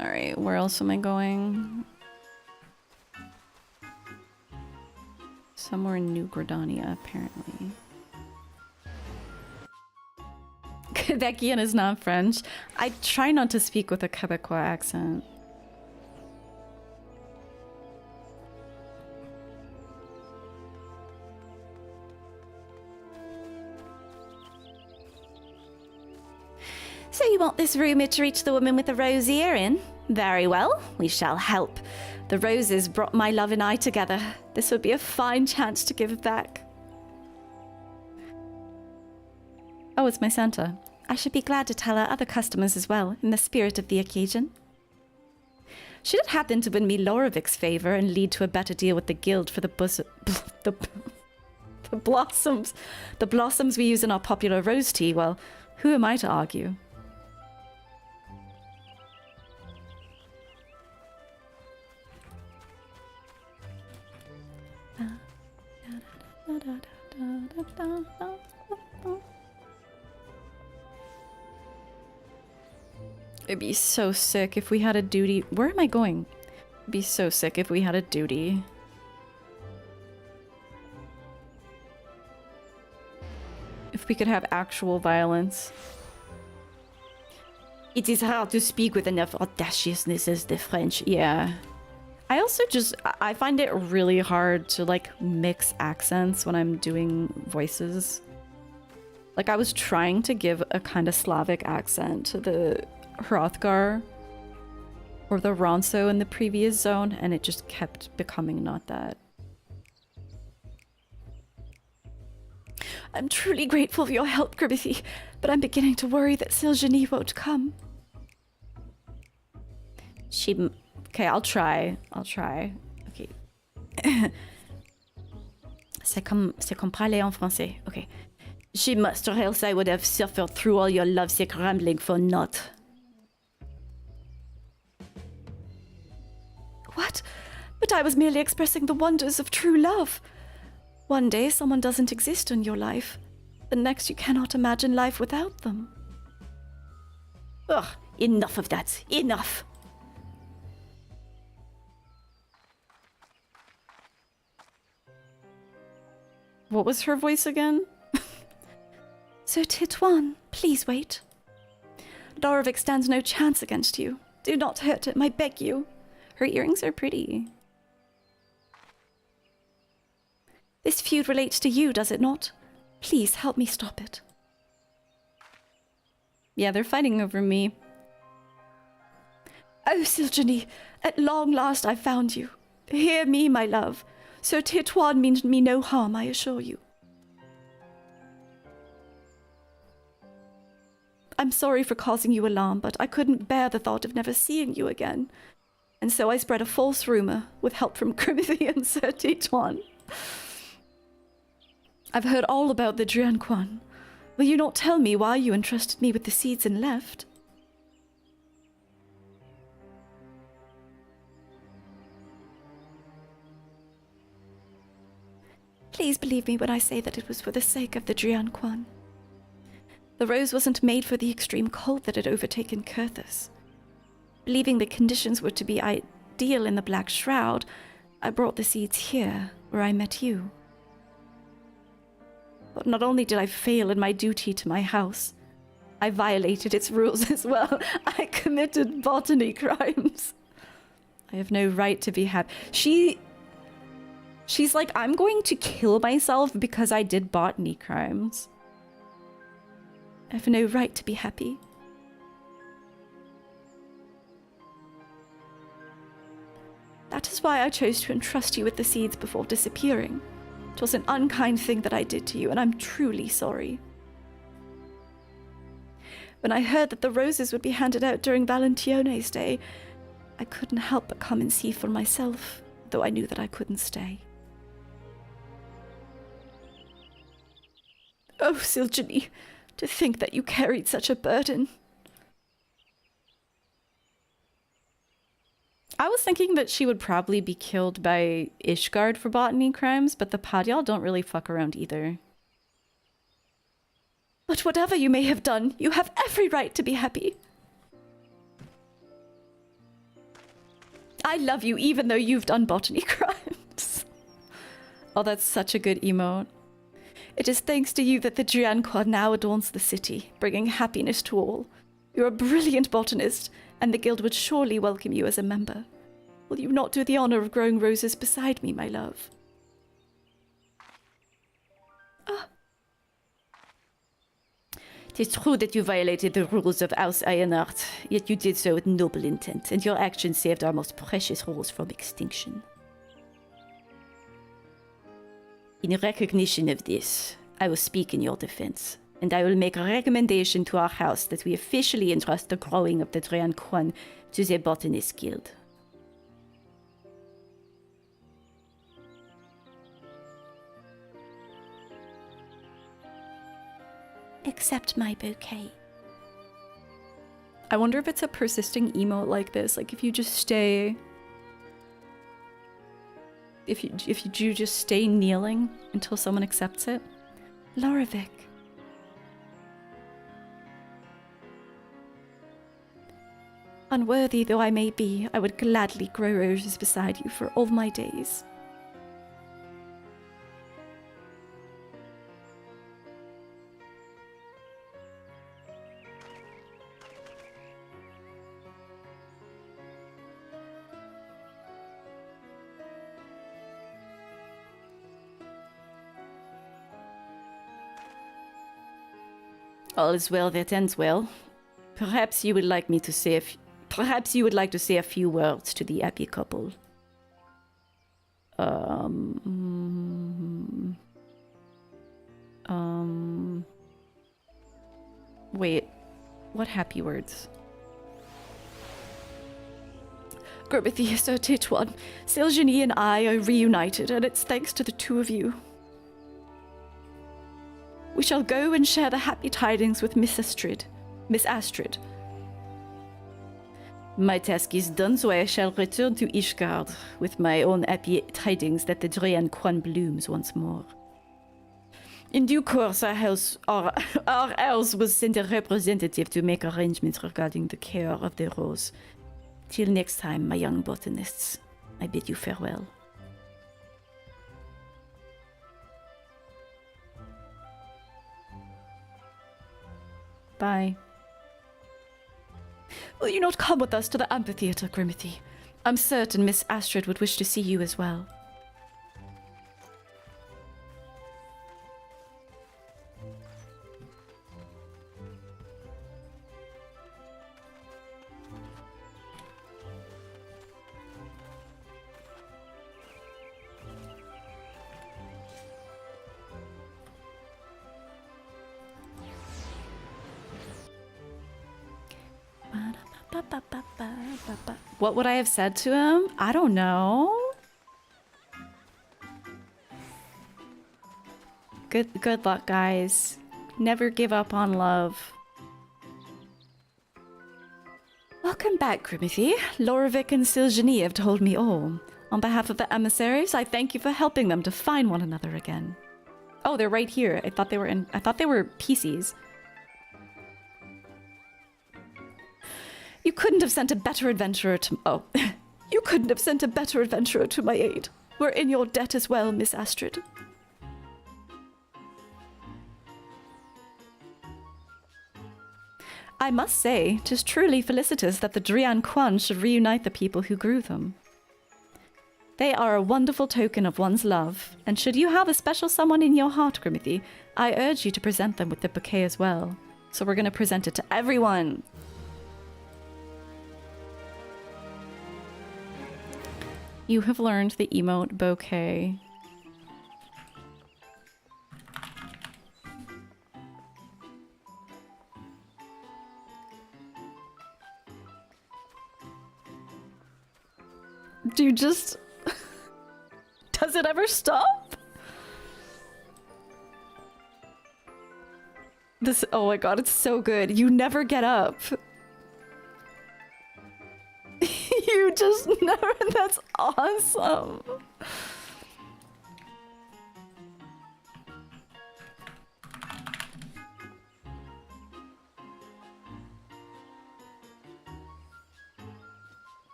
Alright, where else am I going? Somewhere in New Gridania, apparently. Quebecian is not French. I try not to speak with a Quebecois accent. So you want this rumor to reach the woman with the rose earring? Very well, we shall help. The roses brought my love and I together. This would be a fine chance to give back. Oh, it's my Santa. I should be glad to tell our other customers as well, in the spirit of the occasion. Should it happen to win me Lorovik's favor and lead to a better deal with the guild for the blossoms we use in our popular rose tea, well, who am I to argue? It'd be so sick if we had a duty. Where am I going? It'd be so sick if we had a duty. If we could have actual violence. It is hard to speak with enough audaciousness as the French. Yeah. I find it really hard to like mix accents when I'm doing voices. Like I was trying to give a kind of Slavic accent to the Hrothgar or the Ronso in the previous zone, and it just kept becoming not that. I'm truly grateful for your help, Gribbethy, but I'm beginning to worry that Sil'jany won't come. Okay, I'll try. Okay. C'est comme parler en français. Okay. She must, or else I would have suffered through all your lovesick rambling for naught. What? But I was merely expressing the wonders of true love. One day someone doesn't exist in your life. The next you cannot imagine life without them. Ugh, enough of that. Enough. What was her voice again? Sir Titouan, please wait. Lorovik stands no chance against you. Do not hurt him, I beg you. Her earrings are pretty. This feud relates to you, does it not? Please help me stop it. Yeah, they're fighting over me. Oh, Sil'jany, at long last I found you. Hear me, my love. Sir Titouan means me no harm, I assure you. I'm sorry for causing you alarm, but I couldn't bear the thought of never seeing you again. And so I spread a false rumor, with help from Gribbethy and Sir Titouan. I've heard all about the Drianquan. Will you not tell me why you entrusted me with the seeds and left? Please believe me when I say that it was for the sake of the Drianquan. The rose wasn't made for the extreme cold that had overtaken Kurthus. Believing the conditions were to be ideal in the Black Shroud, I brought the seeds here, where I met you. But not only did I fail in my duty to my house, I violated its rules as well. I committed botany crimes. I have no right to be happy. She's like, I'm going to kill myself because I did botany crimes. I have no right to be happy. That is why I chose to entrust you with the seeds before disappearing. It was an unkind thing that I did to you, and I'm truly sorry. When I heard that the roses would be handed out during Valentione's day, I couldn't help but come and see for myself, though I knew that I couldn't stay. Oh, Sil'jany, to think that you carried such a burden. I was thinking that she would probably be killed by Ishgard for botany crimes, but the Padyal don't really fuck around either. But whatever you may have done, you have every right to be happy. I love you even though you've done botany crimes. Oh, that's such a good emote. It is thanks to you that the Drianquan now adorns the city, bringing happiness to all. You're a brilliant botanist, and the guild would surely welcome you as a member. Will you not do the honor of growing roses beside me, my love? It is true that you violated the rules of House Ironheart, yet you did so with noble intent, and your actions saved our most precious rules from extinction. In recognition of this, I will speak in your defense. and I will make a recommendation to our house that we officially entrust the growing of the Drian Quan to the Botanist Guild. Accept my bouquet. I wonder if it's a persisting emote like this, like if you just stay... If you just stay kneeling until someone accepts it. Lorovic. Unworthy though I may be, I would gladly grow roses beside you for all my days. All is well that ends well. Perhaps you would like me to say perhaps you would like to say a few words to the happy couple. Wait, what happy words? Grimothy, Sir Tituan, Seljani and I are reunited, and it's thanks to the two of you. We shall go and share the happy tidings with Miss Astrid. My task is done, so I shall return to Ishgard with my own happy tidings that the Drian Quan blooms once more. In due course, our house will send a representative to make arrangements regarding the care of the rose. Till next time, my young botanists, I bid you farewell. Bye. Will you not come with us to the amphitheater, Grimothy? I'm certain Miss Astrid would wish to see you as well. What would I have said to him? I don't know. Good luck, guys. Never give up on love. Welcome back, Grimothy. Lorovic and Seljani have told me all. On behalf of the emissaries, I thank you for helping them to find one another again. Oh, they're right here. I thought they were PCs. You couldn't have sent a better adventurer to... Oh. You couldn't have sent a better adventurer to my aid. We're in your debt as well, Miss Astrid. I must say, 'tis truly felicitous that the Drian Quan should reunite the people who grew them. They are a wonderful token of one's love, and should you have a special someone in your heart, Grimothy, I urge you to present them with the bouquet as well. So we're going to present it to everyone. You have learned the emote bouquet. Do you just... Does it ever stop? This... Oh my god, it's so good. You never get up. You just never... That's awesome.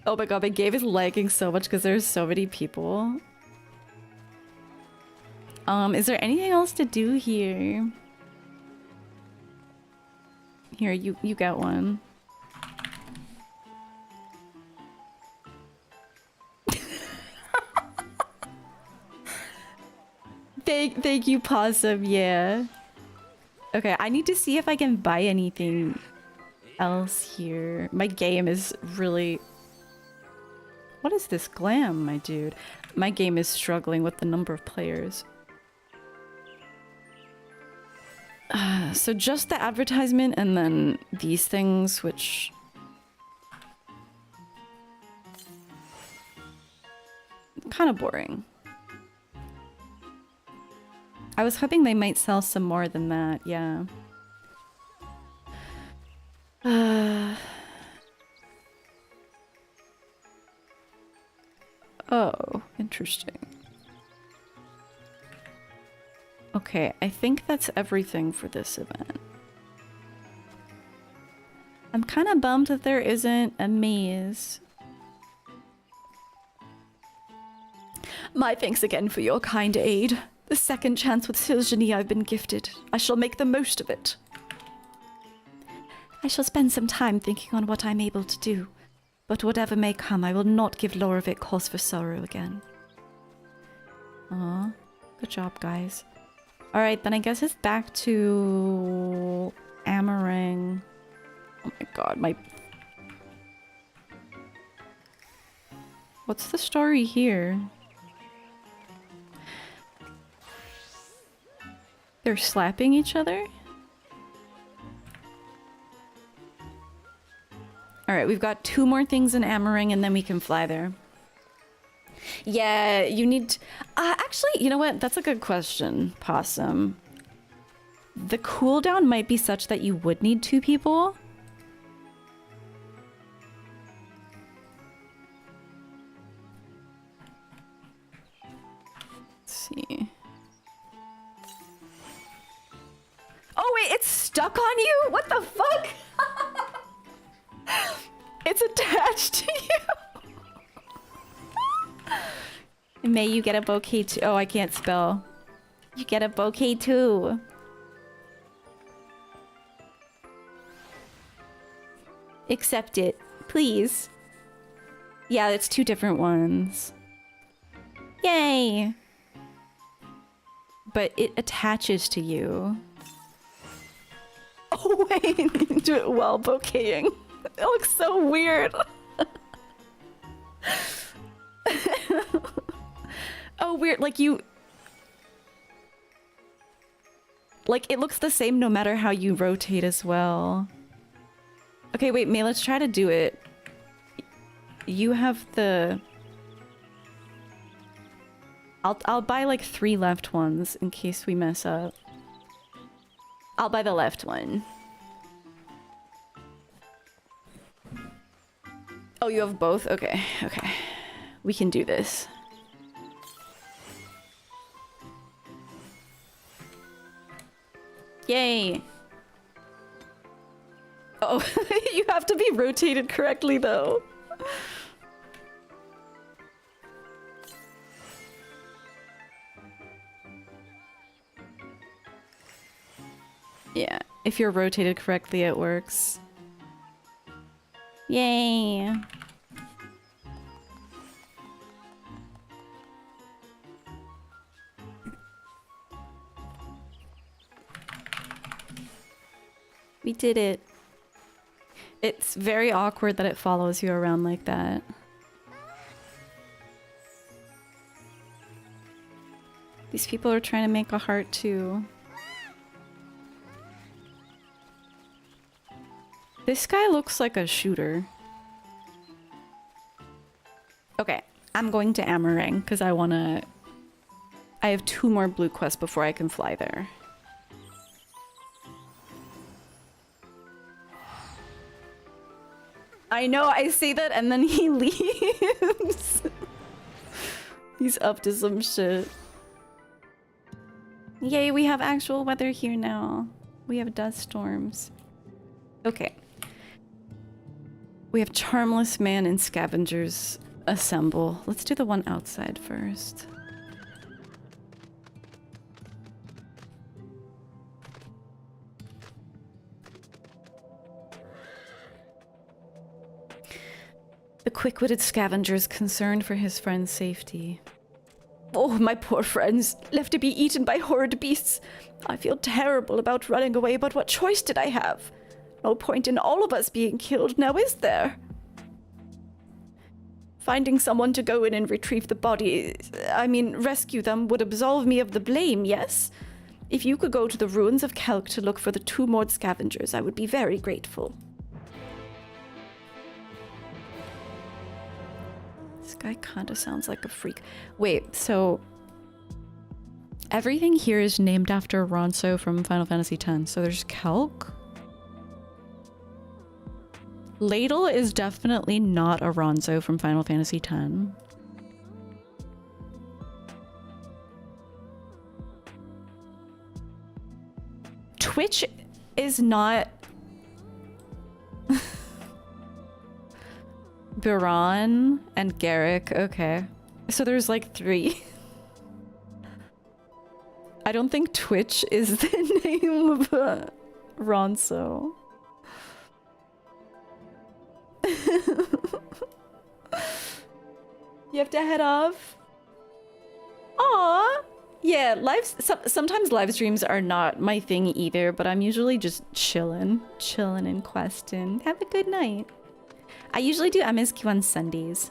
Oh my god, my game is lagging so much because there's so many people. Is there anything else to do here? Here, you got one. Thank you, Possum, yeah. Okay, I need to see if I can buy anything else here. My game is really... What is this glam, my dude? My game is struggling with the number of players. So just the advertisement and then these things, which... kind of boring. I was hoping they might sell some more than that, yeah. Oh, interesting. Okay, I think that's everything for this event. I'm kind of bummed that there isn't a maze. My thanks again for your kind aid. The second chance with Silgeny I've been gifted. I shall make the most of it. I shall spend some time thinking on what I'm able to do. But whatever may come, I will not give Loravik cause for sorrow again. Aw, good job, guys. Alright, then I guess it's back to... Amarang. Oh my god, my... What's the story here? They're slapping each other? Alright, we've got 2 more things in Amarang and then we can fly there. Yeah, you need... actually, you know what? That's a good question, Possum. The cooldown might be such that you would need 2 people. Let's see. Oh wait, it's stuck on you? What the fuck? It's attached to you. May you get a bouquet too. Oh, I can't spell. You get a bouquet too. Accept it, please. Yeah, it's 2 different ones. Yay! But it attaches to you. Oh wait, you can do it while bouqueting. It looks so weird. Oh, weird. Like you... Like, it looks the same no matter how you rotate as well. Okay, wait, May, let's try to do it. You have the... I'll buy like 3 left ones in case we mess up. I'll buy the left one. Oh, you have both? Okay, okay. We can do this. Yay! Oh, you have to be rotated correctly though. Yeah, if you're rotated correctly, it works. Yay! We did it. It's very awkward that it follows you around like that. These people are trying to make a heart too. This guy looks like a shooter. Okay, I'm going to Amarang because I wanna... I have 2 more blue quests before I can fly there. I know, I say that and then he leaves. He's up to some shit. Yay, we have actual weather here now. We have dust storms. Okay. We have Charmless Man and Scavengers Assemble. Let's do the one outside first. The quick-witted scavenger is concerned for his friend's safety. Oh, my poor friends, left to be eaten by horrid beasts. I feel terrible about running away, but what choice did I have? No point in all of us being killed, now is there? Finding someone to go in and retrieve the body, rescue them, would absolve me of the blame, yes? If you could go to the ruins of Kelk to look for the 2 moored scavengers, I would be very grateful. This guy kinda sounds like a freak. Wait, so... everything here is named after Ronso from Final Fantasy X. So there's Kelk. Ladle is definitely not a Ronso from Final Fantasy X. Twitch is not... Biran and Garrick, okay. So there's like 3. I don't think Twitch is the name of Ronso. You have to head off? Aww! Yeah, sometimes live streams are not my thing either, but I'm usually just chilling and questing. Have a good night. I usually do MSQ on Sundays.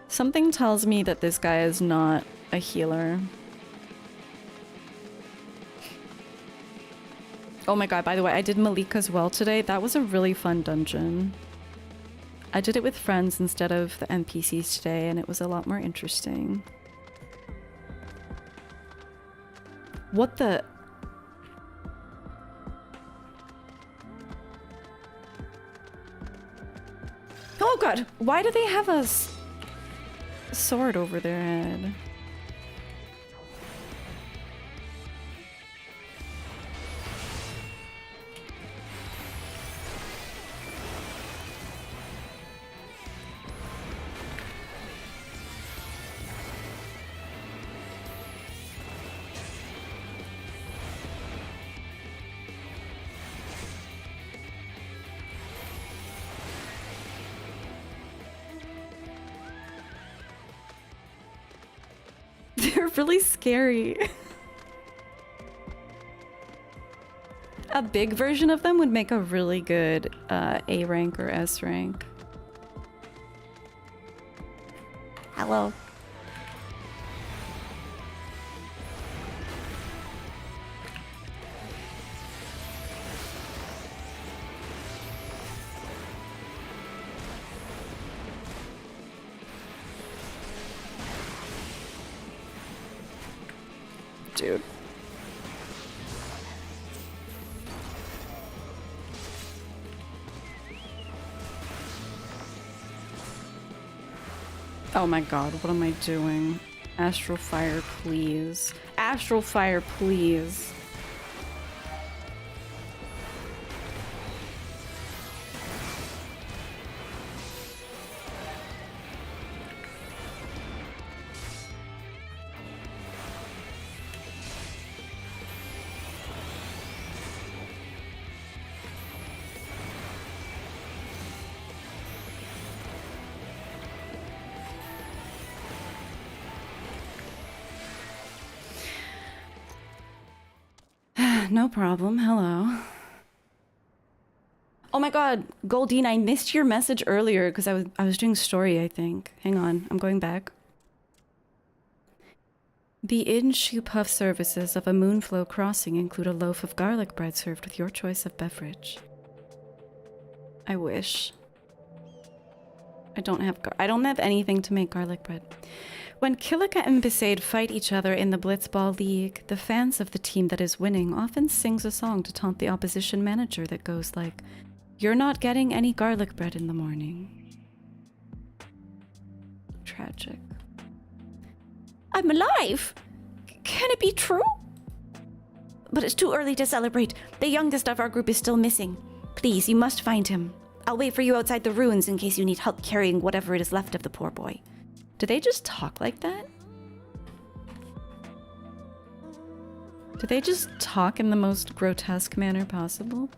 Something tells me that this guy is not a healer. Oh my god, by the way, I did Malikah as well today. That was a really fun dungeon. I did it with friends instead of the NPCs today, and it was a lot more interesting. What the... Oh god, why do they have a sword over their head? They're really scary. A big version of them would make a really good A rank or S rank. Hello. Dude. Oh my god, what am I doing? Astral Fire, please. Astral Fire, please. No problem. Hello. Oh my god, Goldine, I missed your message earlier because I was doing story, I think. Hang on, I'm going back. The in-shoe puff services of a Moonflow crossing include a loaf of garlic bread served with your choice of beverage. I wish. I don't have anything to make garlic bread. When Kilika and Besaid fight each other in the Blitzball League, the fans of the team that is winning often sings a song to taunt the opposition manager that goes like, "You're not getting any garlic bread in the morning." Tragic. I'm alive! Can it be true? But it's too early to celebrate. The youngest of our group is still missing. Please, you must find him. I'll wait for you outside the ruins in case you need help carrying whatever it is left of the poor boy. Do they just talk like that? Do they just talk in the most grotesque manner possible?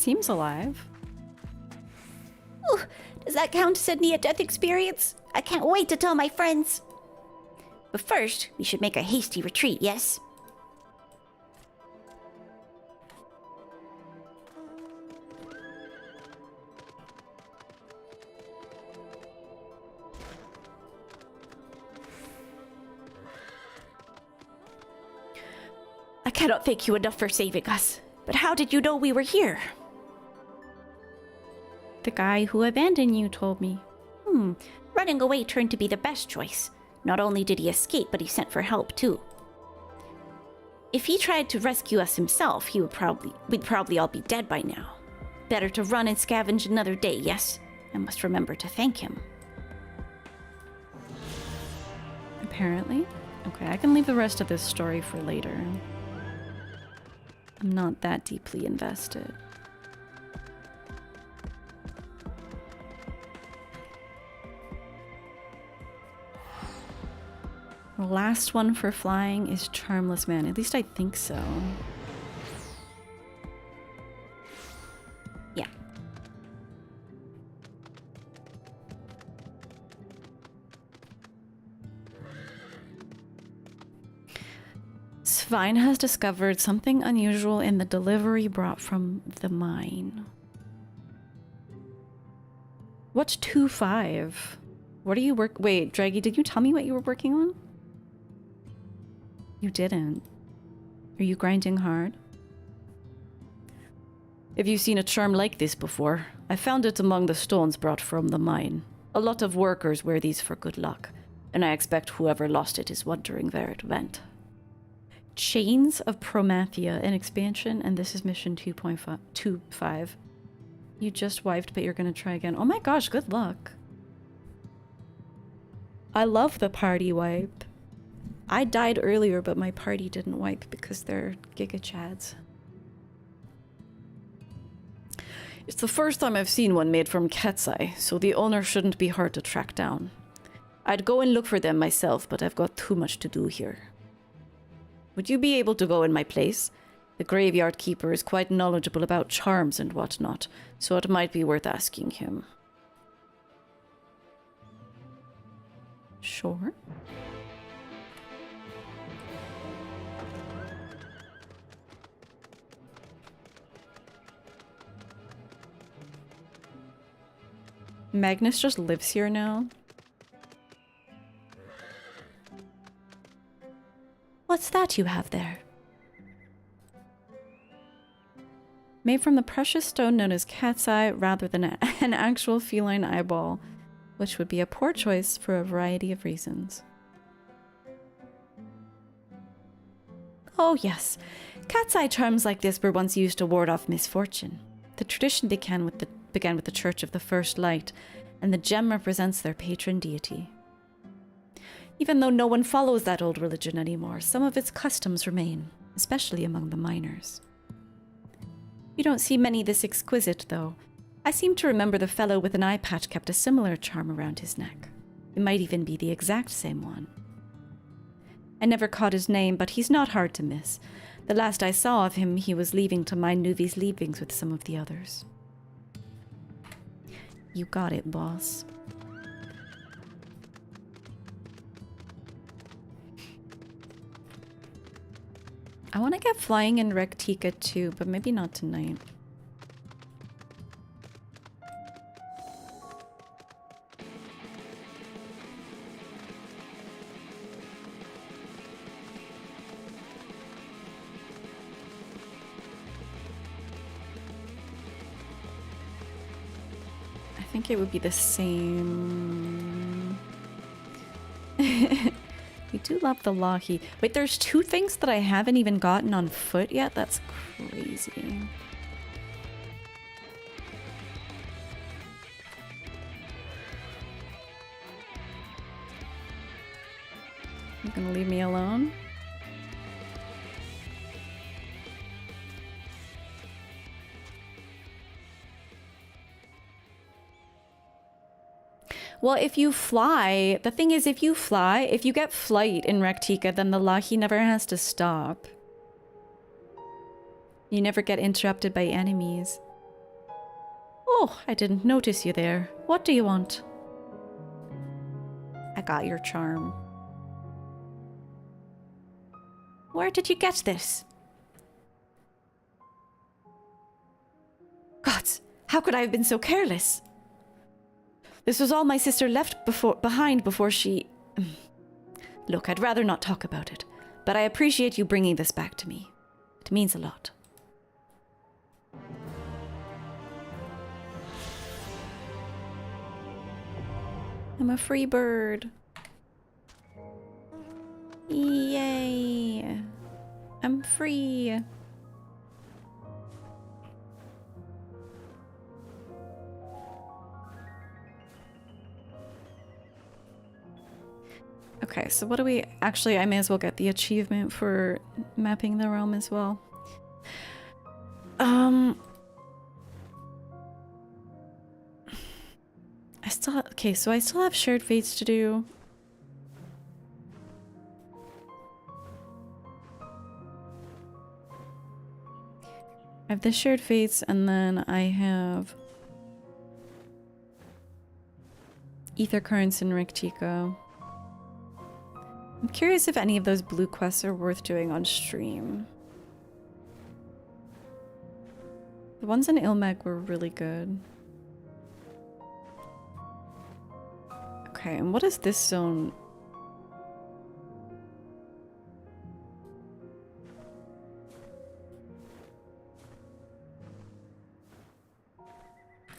Seems alive. Ooh, does that count as a near-death experience? I can't wait to tell my friends. But first, we should make a hasty retreat, yes? I cannot thank you enough for saving us. But how did you know we were here? The guy who abandoned you told me. Running away turned to be the best choice. Not only did he escape, but he sent for help too. If he tried to rescue us himself, we'd probably all be dead by now. Better to run and scavenge another day, yes? I must remember to thank him. Apparently. Okay, I can leave the rest of this story for later. I'm not that deeply invested. The last one for flying is Charmless Man. At least I think so. Yeah. Svein has discovered something unusual in the delivery brought from the mine. What's 2-5? What are you Wait, Draggy, did you tell me what you were working on? You didn't. Are you grinding hard? Have you seen a charm like this before? I found it among the stones brought from the mine. A lot of workers wear these for good luck, and I expect whoever lost it is wondering where it went. Chains of Promathia, an expansion, and this is mission 2.5. You just wiped, but you're gonna try again. Oh my gosh, good luck. I love the party wipe. I died earlier, but my party didn't wipe because they're Giga Chads. It's the first time I've seen one made from cat's eye, so the owner shouldn't be hard to track down. I'd go and look for them myself, but I've got too much to do here. Would you be able to go in my place? The graveyard keeper is quite knowledgeable about charms and whatnot, so it might be worth asking him. Sure. Magnus just lives here now. What's that you have there? Made from the precious stone known as cat's eye rather than an actual feline eyeball, which would be a poor choice for a variety of reasons. Oh yes, cat's eye charms like this were once used to ward off misfortune. The tradition began with the Church of the First Light, and the gem represents their patron deity. Even though no one follows that old religion anymore, some of its customs remain, especially among the miners. You don't see many this exquisite, though. I seem to remember the fellow with an eye patch kept a similar charm around his neck. It might even be the exact same one. I never caught his name, but he's not hard to miss. The last I saw of him, he was leaving to mine Nuvi's leavings with some of the others. You got it, boss. I want to get flying in Rectica too, but maybe not tonight. I think it would be the same. We do love the Lahi. Wait, there's 2 things that I haven't even gotten on foot yet? That's crazy. You gonna leave me alone? Well, if you fly, the thing is, if you get flight in Rectica, then the Lahi never has to stop. You never get interrupted by enemies. Oh, I didn't notice you there. What do you want? I got your charm. Where did you get this? Gods, how could I have been so careless? This was all my sister left behind before she... Look, I'd rather not talk about it, but I appreciate you bringing this back to me. It means a lot. I'm a free bird. Yay! I'm free. Okay, so what do we... Actually, I may as well get the achievement for mapping the realm as well. I still... Okay, so I still have shared fates to do. I have the shared fates, and then I have Ether Currents and Rictica. I'm curious if any of those blue quests are worth doing on stream. The ones in Ilmeg were really good. Okay, and what is this zone?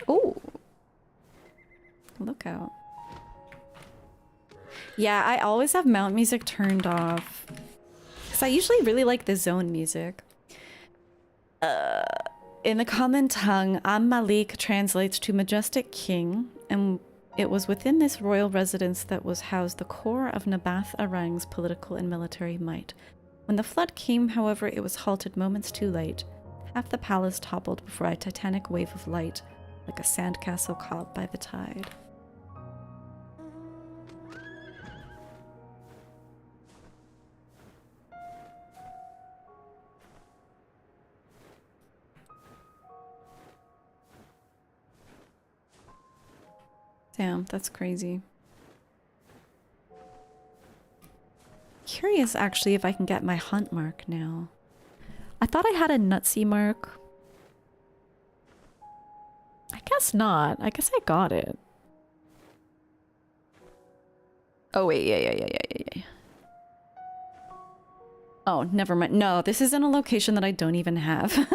Oh! Look out. Yeah, I always have mount music turned off. Because I usually really like the zone music. In the common tongue, Malik translates to Majestic King, and it was within this royal residence that was housed the core of Nabath Arang's political and military might. When the flood came, however, it was halted moments too late. Half the palace toppled before a titanic wave of light, like a sandcastle caught by the tide. Damn, that's crazy. Curious, actually, if I can get my hunt mark now. I thought I had a nutsy mark. I guess not. I guess I got it. Oh, wait, yeah. Oh, never mind. No, this is in a location that I don't even have.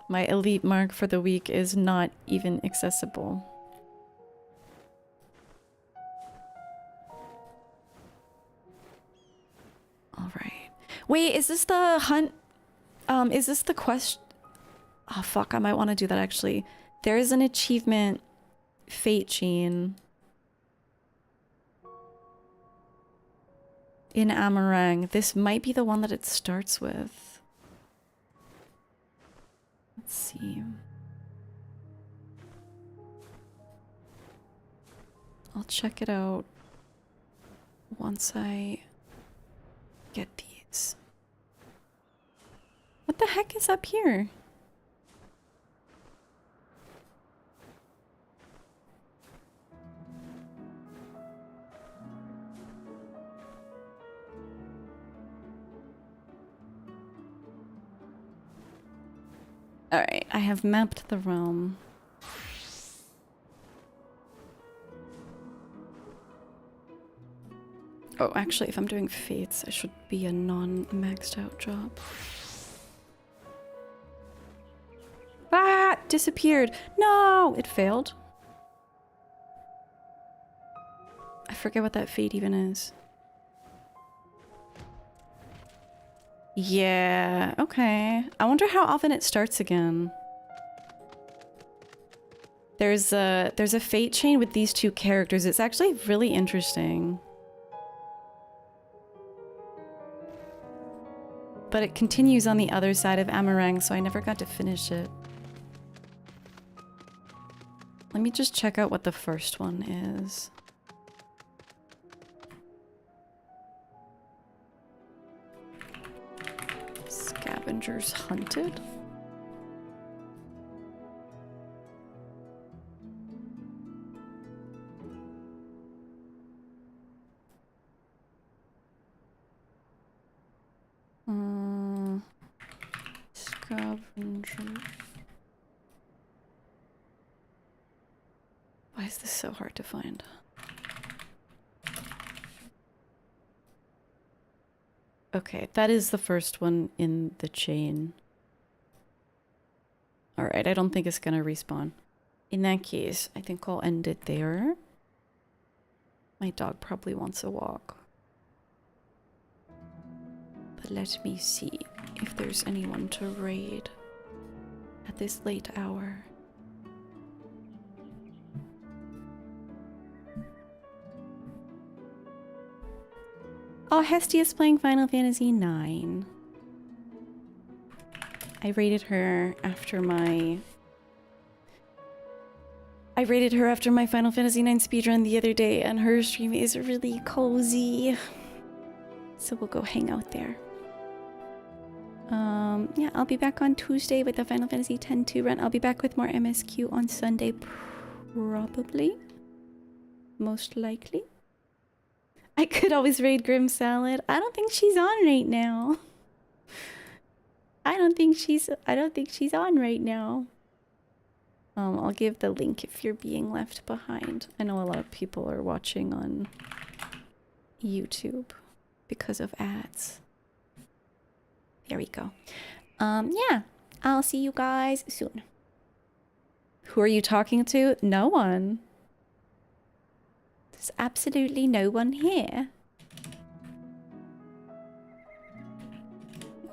My elite mark for the week is not even accessible. Alright. Wait, is this the hunt? Is this the quest? Oh, fuck, I might want to do that actually. There is an achievement, Fate Chain, in Amarang. This might be the one that it starts with. Let's see. I'll check it out once I get these. What the heck is up here? Alright, I have mapped the realm. Oh, actually, if I'm doing fates, I should be a non-maxed out job. Ah! Disappeared! No! It failed. I forget what that fate even is. Yeah, okay. I wonder how often it starts again. There's a fate chain with these two characters. It's actually really interesting. But it continues on the other side of Amarang, so I never got to finish it. Let me just check out what the first one is. Scavengers Hunted? Scavengers. Why is this so hard to find? Okay, that is the first one in the chain. Alright, I don't think it's gonna respawn. In that case, I think I'll end it there. My dog probably wants a walk. But let me see if there's anyone to raid at this late hour. Oh, Hestia's playing Final Fantasy IX. I rated her after my Final Fantasy IX speedrun the other day, and her stream is really cozy. So we'll go hang out there. Yeah, I'll be back on Tuesday with the Final Fantasy X-2 run. I'll be back with more MSQ on Sunday, probably. Most likely. I could always raid Grim Salad. I don't think she's on right now. I don't think she's on right now. I'll give the link if you're being left behind. I know a lot of people are watching on YouTube because of ads. There we go. Yeah, I'll see you guys soon. Who are you talking to? No one. There's absolutely no one here.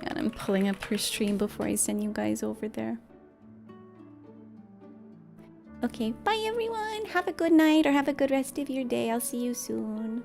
And I'm pulling up her stream before I send you guys over there. Okay, bye everyone. Have a good night or have a good rest of your day. I'll see you soon.